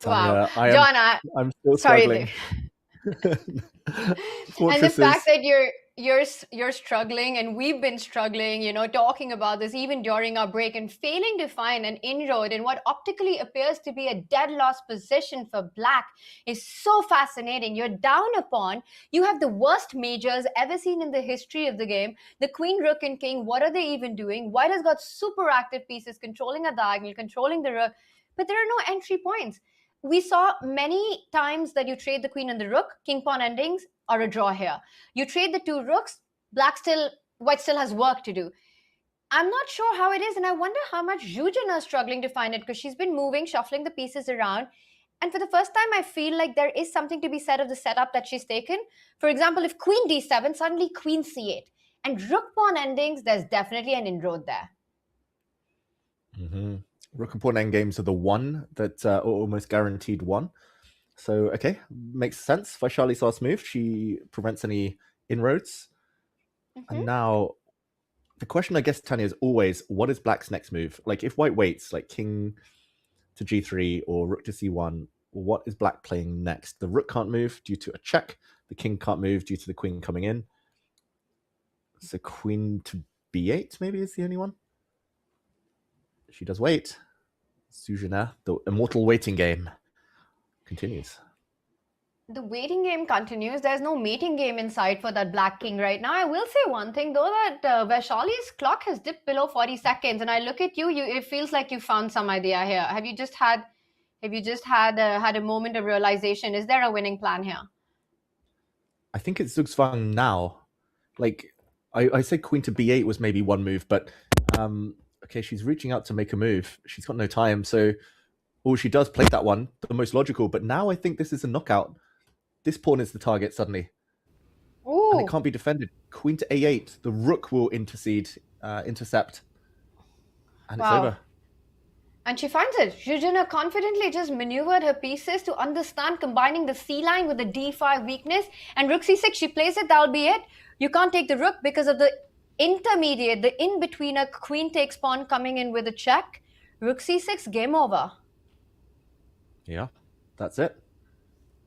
Wow, Tanya, John, I'm still sorry. struggling. And the fact that you're struggling and we've been struggling, you know, talking about this even during our break and failing to find an inroad in what optically appears to be a dead loss position for Black is so fascinating. You're down a pawn. You have the worst majors ever seen in the history of the game. The queen, rook, and king, what are they even doing? White has got super active pieces controlling a diagonal, controlling the rook, but there are no entry points. We saw many times that you trade the queen and the rook, king pawn endings, or a draw here. You trade the two rooks, White still has work to do. I'm not sure how it is, and I wonder how much Zhuzhina is struggling to find it, because she's been moving, shuffling the pieces around. And for the first time, I feel like there is something to be said of the setup that she's taken. For example, if queen d7, suddenly queen c8. And rook pawn endings, there's definitely an inroad there. Mm-hmm. Rook and pawn endgames are the one that are almost guaranteed one. So, okay, makes sense. Vachier-Lagrave's last move, she prevents any inroads. And now, the question, I guess, Tanya, is always, what is Black's next move? Like, if White waits, like king to g3 or rook to c1, what is Black playing next? The rook can't move due to a check. The king can't move due to the queen coming in. So queen to b8 maybe is the only one. She does wait. Zhuzhina, the immortal waiting game, continues. The waiting game continues. There's no mating game in sight for that Black king right now. I will say one thing though, that Vachier-Lagrave's clock has dipped below 40 seconds, and I look at you. It feels like you found some idea here. Have you just had a moment of realization? Is there a winning plan here? I think it's Zugzwang now. Like I said, queen to b8 was maybe one move, but okay, she's reaching out to make a move. She's got no time, so she does play that one, the most logical. But now I think this is a knockout. This pawn is the target suddenly. Ooh. And it can't be defended. Queen to a8. The rook will intercept. And it's over. And she finds it. Zhuzhina confidently just maneuvered her pieces to understand combining the c line with the d5 weakness. And rook c6, she plays it, that'll be it. You can't take the rook because of the intermediate, the in-betweener queen takes pawn coming in with a check. Rook c6, game over. Yeah, that's it.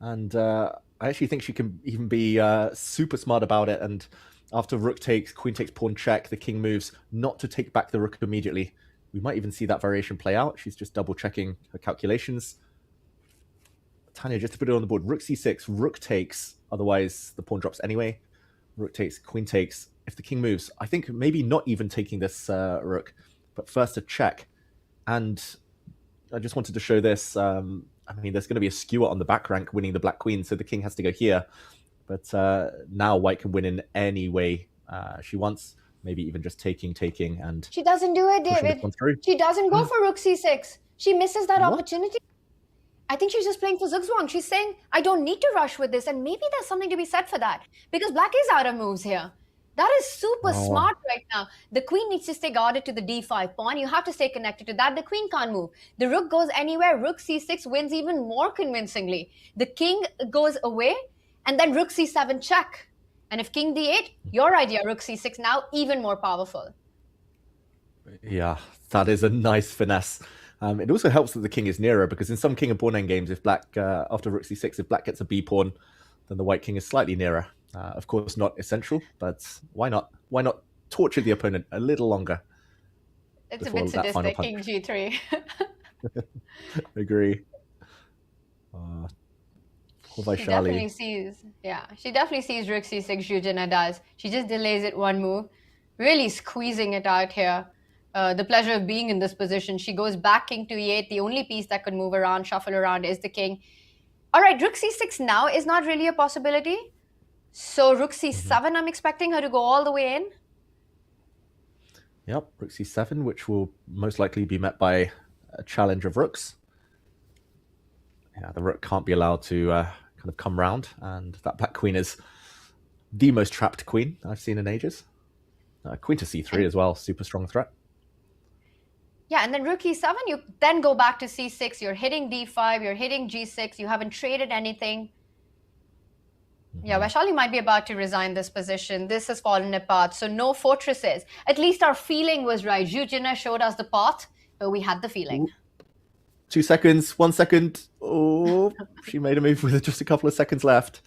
And I actually think she can even be super smart about it. And after rook takes, queen takes pawn check, the king moves not to take back the rook immediately. We might even see that variation play out. She's just double checking her calculations. Tanya, just to put it on the board, rook c6, rook takes, otherwise the pawn drops anyway. Rook takes, queen takes. If the king moves, I think maybe not even taking this rook, but first a check. And I just wanted to show this. I mean, there's going to be a skewer on the back rank winning the Black queen, so the king has to go here. But now White can win in any way she wants, maybe even just taking, and she doesn't do it, David. She doesn't go for rook c6. She misses that opportunity. I think she's just playing for Zugzwang. She's saying, I don't need to rush with this, and maybe there's something to be said for that, because Black is out of moves here. That is super smart right now. The queen needs to stay guarded to the d5 pawn. You have to stay connected to that. The queen can't move. The rook goes anywhere. Rook c6 wins even more convincingly. The king goes away, and then rook c7 check. And if king d8, your idea, rook c6 now, even more powerful. Yeah, that is a nice finesse. It also helps that the king is nearer, because in some king and pawn endgames, if Black, after rook c6, if Black gets a b pawn, then the White king is slightly nearer. Of course, not essential, but why not? Why not torture the opponent a little longer? It's a bit sadistic, king g3. Agree. She definitely sees, she definitely sees rook c6, Zhuzhina does. She just delays it one move, really squeezing it out here. The pleasure of being in this position. She goes back king to e8. The only piece that could move around, shuffle around is the king. All right, rook c6 now is not really a possibility. So rook c7, I'm expecting her to go all the way in. Yep, rook c7, which will most likely be met by a challenge of rooks. Yeah, the rook can't be allowed to kind of come round, and that black queen is the most trapped queen I've seen in ages. Queen to c3 as well, super strong threat. Yeah, and then rook e7, you then go back to c6, you're hitting d5, you're hitting g6, you haven't traded anything. Yeah, Vachier-Lagrave might be about to resign this position. This has fallen apart, so no fortresses. At least our feeling was right. Zhu Jin showed us the path, but we had the feeling. 2 seconds, 1 second. Oh, she made a move with just a couple of seconds left.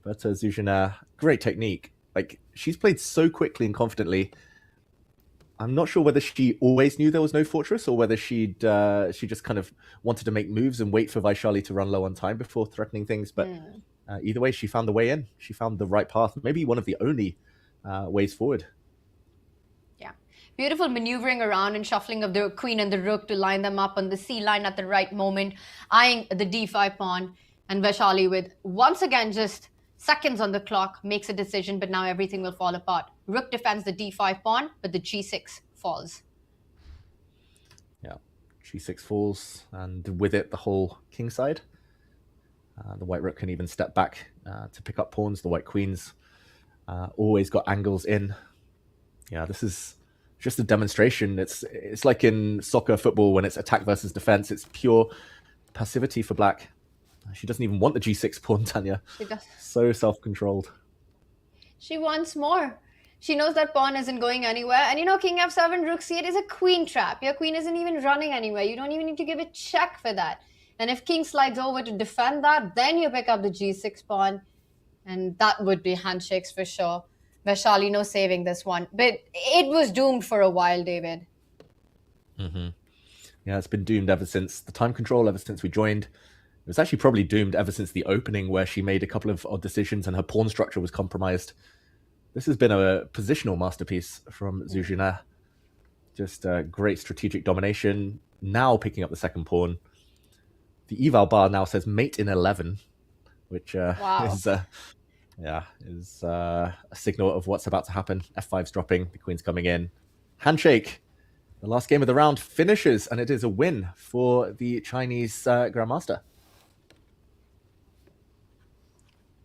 But Zhu Jin, great technique. Like, she's played so quickly and confidently. I'm not sure whether she always knew there was no fortress or whether she just kind of wanted to make moves and wait for Vachier-Lagrave to run low on time before threatening things. But either way, she found the way in. She found the right path. Maybe one of the only ways forward. Yeah. Beautiful maneuvering around and shuffling of the queen and the rook to line them up on the C line at the right moment, eyeing the d5 pawn. And Vachier-Lagrave, with once again just seconds on the clock, makes a decision, but now everything will fall apart. Rook defends the d5 pawn, but the g6 falls. Yeah, g6 falls, and with it, the whole king side. The white rook can even step back to pick up pawns. The white queens always got angles in. Yeah, this is just a demonstration. It's like in soccer, football, when it's attack versus defense. It's pure passivity for black. She doesn't even want the g6 pawn, Tanya. She does. So self-controlled. She wants more. She knows that pawn isn't going anywhere. And you know, king f7, rook c8 is a queen trap. Your queen isn't even running anywhere. You don't even need to give a check for that. And if king slides over to defend that, then you pick up the g6 pawn. And that would be handshakes for sure. Vachier-Lagrave, no saving this one. But it was doomed for a while, David. Yeah, it's been doomed ever since the time control, ever since we joined. It was actually probably doomed ever since the opening, where she made a couple of odd decisions and her pawn structure was compromised. This has been a positional masterpiece from Zhu Jin. Just great strategic domination. Now picking up the second pawn. The eval bar now says mate in 11, which is a signal of what's about to happen. F5's dropping, the queen's coming in. Handshake. The last game of the round finishes, and it is a win for the Chinese Grandmaster.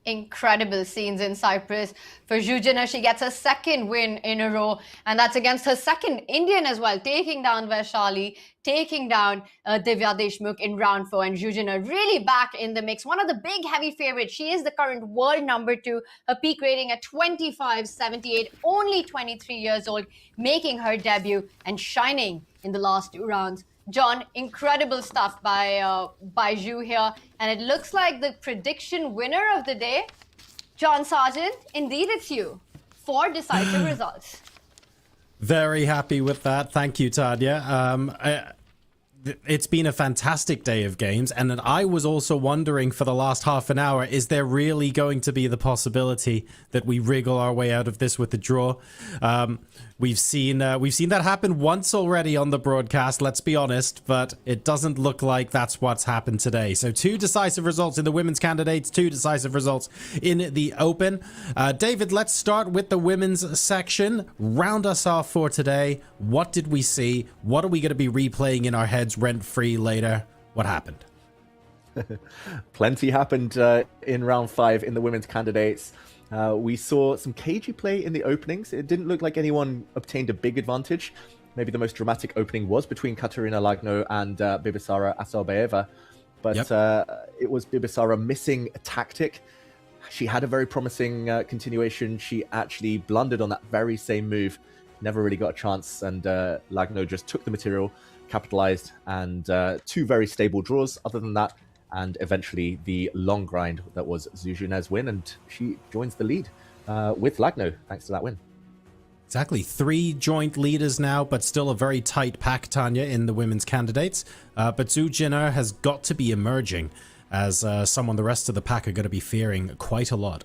Incredible scenes in Cyprus. For Zhu Jin, she gets her second win in a row, and that's against her second Indian as well, taking down Vachier-Lagrave, taking down Divya Deshmukh in round 4, and Zhu Jin really back in the mix. One of the big heavy favorites. She is the current world number 2, her peak rating at 25.78, only 23 years old, making her debut and shining in the last 2 rounds. John, incredible stuff by Zhu here. And it looks like the prediction winner of the day, John Sargent, indeed it's you. 4 decisive results. Very happy with that. Thank you, Tanya. It's been a fantastic day of games, and then I was also wondering for the last half an hour, is there really going to be the possibility that we wriggle our way out of this with the draw? We've seen that happen once already on the broadcast, let's be honest, but it doesn't look like that's what's happened today. So 2 decisive results in the women's candidates, 2 decisive results in the open. David, let's start with the women's section. Round us off for today. What did we see? What are we going to be replaying in our heads rent-free later? What happened? Plenty happened in round 5 in the women's candidates. We saw some cagey play in the openings. It didn't look like anyone obtained a big advantage. Maybe the most dramatic opening was between Katerina Lagno and Bibisara Asarbayeva. But it was Bibisara missing a tactic. She had a very promising continuation. She actually blundered on that very same move. Never really got a chance. And Lagno just took the material, capitalized, and 2 very stable draws. Other than that, and eventually the long grind that was Zhu Jin's win, and she joins the lead with Lagno thanks to that win. Exactly. 3 joint leaders now, but still a very tight pack, Tanya, in the women's candidates. But Zhu Jin has got to be emerging as someone the rest of the pack are going to be fearing quite a lot.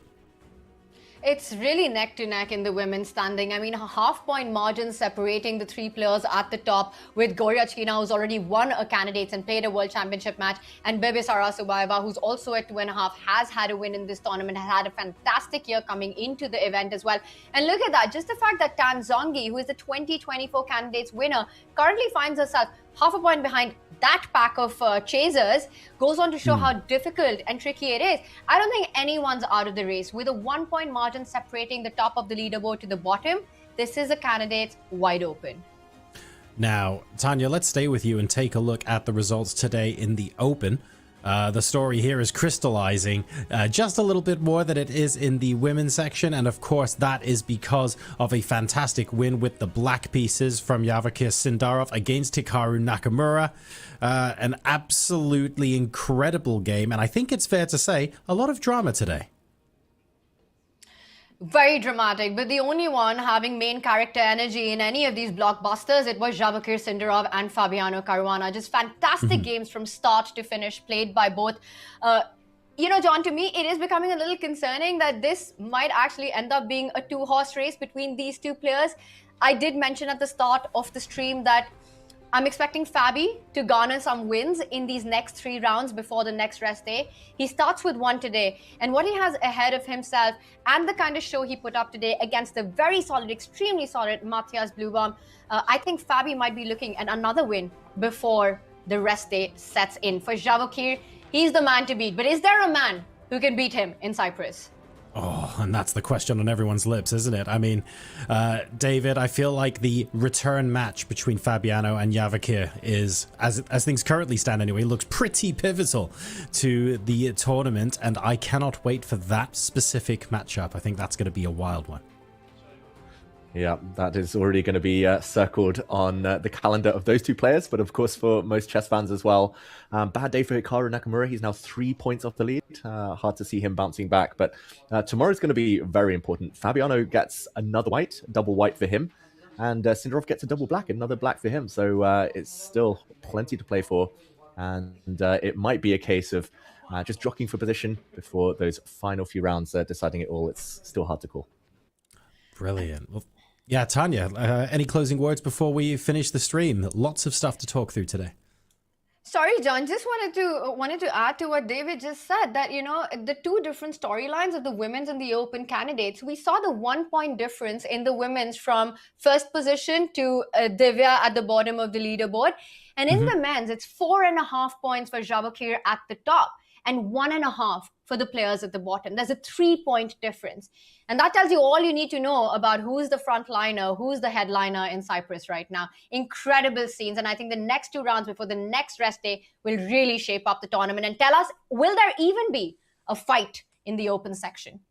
It's really neck to neck in the women's standing. I mean, a half-point margin separating the three players at the top, with Goria China, who's already won a Candidates and played a World Championship match, and Bebe Sarasubayeva, who's also at 2.5, has had a win in this tournament, has had a fantastic year coming into the event as well. And look at that, just the fact that Tan Zongi, who is the 2024 Candidates winner, currently finds herself half a point behind that pack of chasers, goes on to show how difficult and tricky it is. I don't think anyone's out of the race. With a 1-point margin separating the top of the leaderboard to the bottom, this is a Candidates wide open. Now, Tanya, let's stay with you and take a look at the results today in the Open. The story here is crystallizing just a little bit more than it is in the women's section. And of course, that is because of a fantastic win with the black pieces from Vachier Sindarov against Hikaru Nakamura. An absolutely incredible game. And I think it's fair to say a lot of drama today. Very dramatic, but the only one having main character energy in any of these blockbusters, it was Vachier Sindarov and Fabiano Caruana. Just fantastic games from start to finish, played by both. You know, John, to me, it is becoming a little concerning that this might actually end up being a two-horse race between these two players. I did mention at the start of the stream that I'm expecting Fabi to garner some wins in these next 3 rounds before the next rest day. He starts with 1 today, and what he has ahead of himself and the kind of show he put up today against the very solid, extremely solid Matthias Blubaum, I think Fabi might be looking at another win before the rest day sets in. For Vachier, he's the man to beat, but is there a man who can beat him in Cyprus? Oh, and that's the question on everyone's lips, isn't it? I mean, David, I feel like the return match between Fabiano and Vachier is, as things currently stand anyway, looks pretty pivotal to the tournament, and I cannot wait for that specific matchup. I think that's going to be a wild one. Yeah, that is already going to be circled on the calendar of those two players, but of course for most chess fans as well. Bad day for Hikaru Nakamura. He's now 3 points off the lead. Hard to see him bouncing back, but tomorrow's going to be very important. Fabiano gets another white, double white for him, and Sindarov gets a double black, another black for him. So it's still plenty to play for, and it might be a case of just jockeying for position before those final few rounds, deciding it all. It's still hard to call. Brilliant. Well, yeah, Tanya, any closing words before we finish the stream? Lots of stuff to talk through today. Sorry, John, just wanted to add to what David just said, that, you know, the two different storylines of the women's and the Open Candidates. We saw the 1-point difference in the women's from first position to Divya at the bottom of the leaderboard. And in the men's, it's 4.5 points for Vachier at the top and 1.5 for the players at the bottom. There's a 3-point difference. And that tells you all you need to know about who's the frontliner, who's the headliner in Cyprus right now. Incredible scenes. And I think the next 2 rounds before the next rest day will really shape up the tournament and tell us, will there even be a fight in the Open section?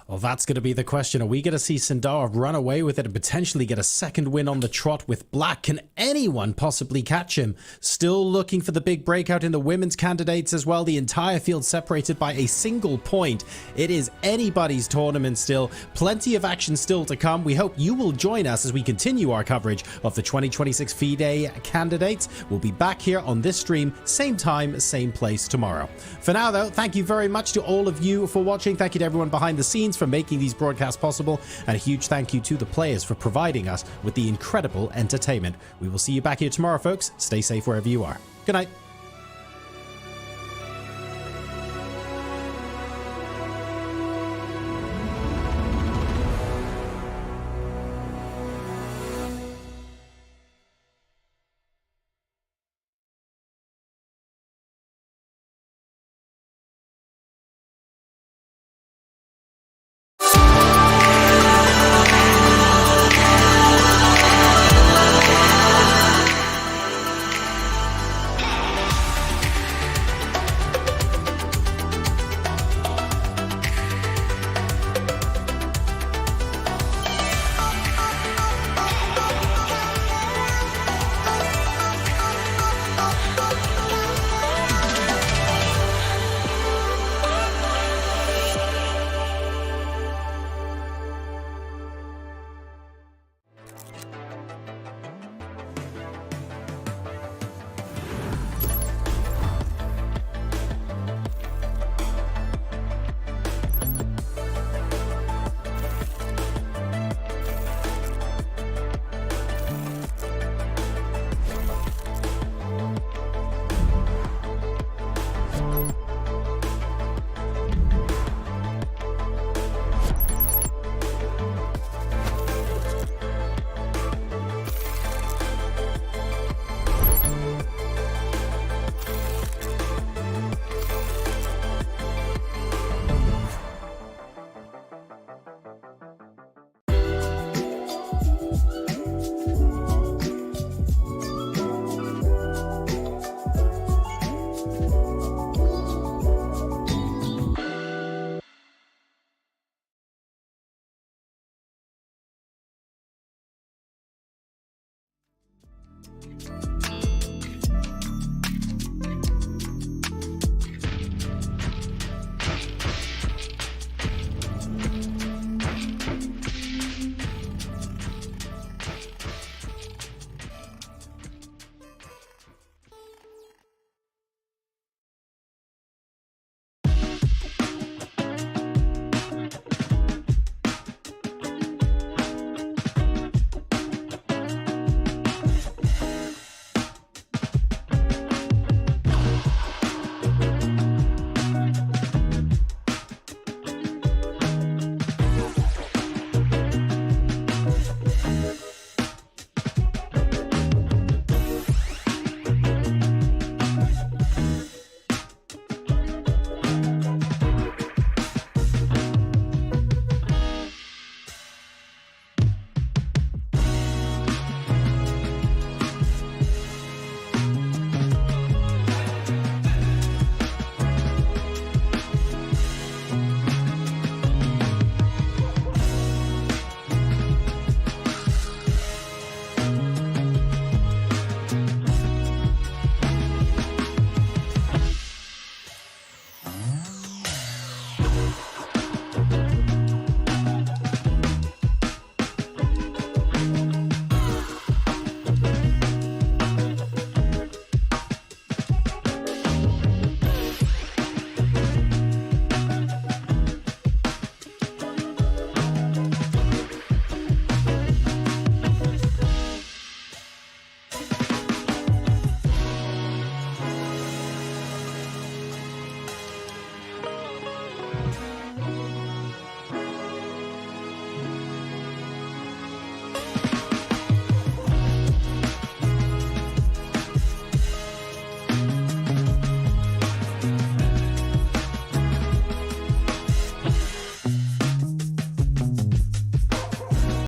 Well, that's going to be the question. Are we going to see Sindarov run away with it and potentially get a second win on the trot with black? Can anyone possibly catch him? Still looking for the big breakout in the women's candidates as well. The entire field separated by a single point. It is anybody's tournament still. Plenty of action still to come. We hope you will join us as we continue our coverage of the 2026 FIDE Candidates. We'll be back here on this stream, same time, same place tomorrow. For now, though, thank you very much to all of you for watching. Thank you to everyone behind the scenes for making these broadcasts possible, and a huge thank you to the players for providing us with the incredible entertainment. We will see you back here tomorrow, folks. Stay safe wherever you are. Good night.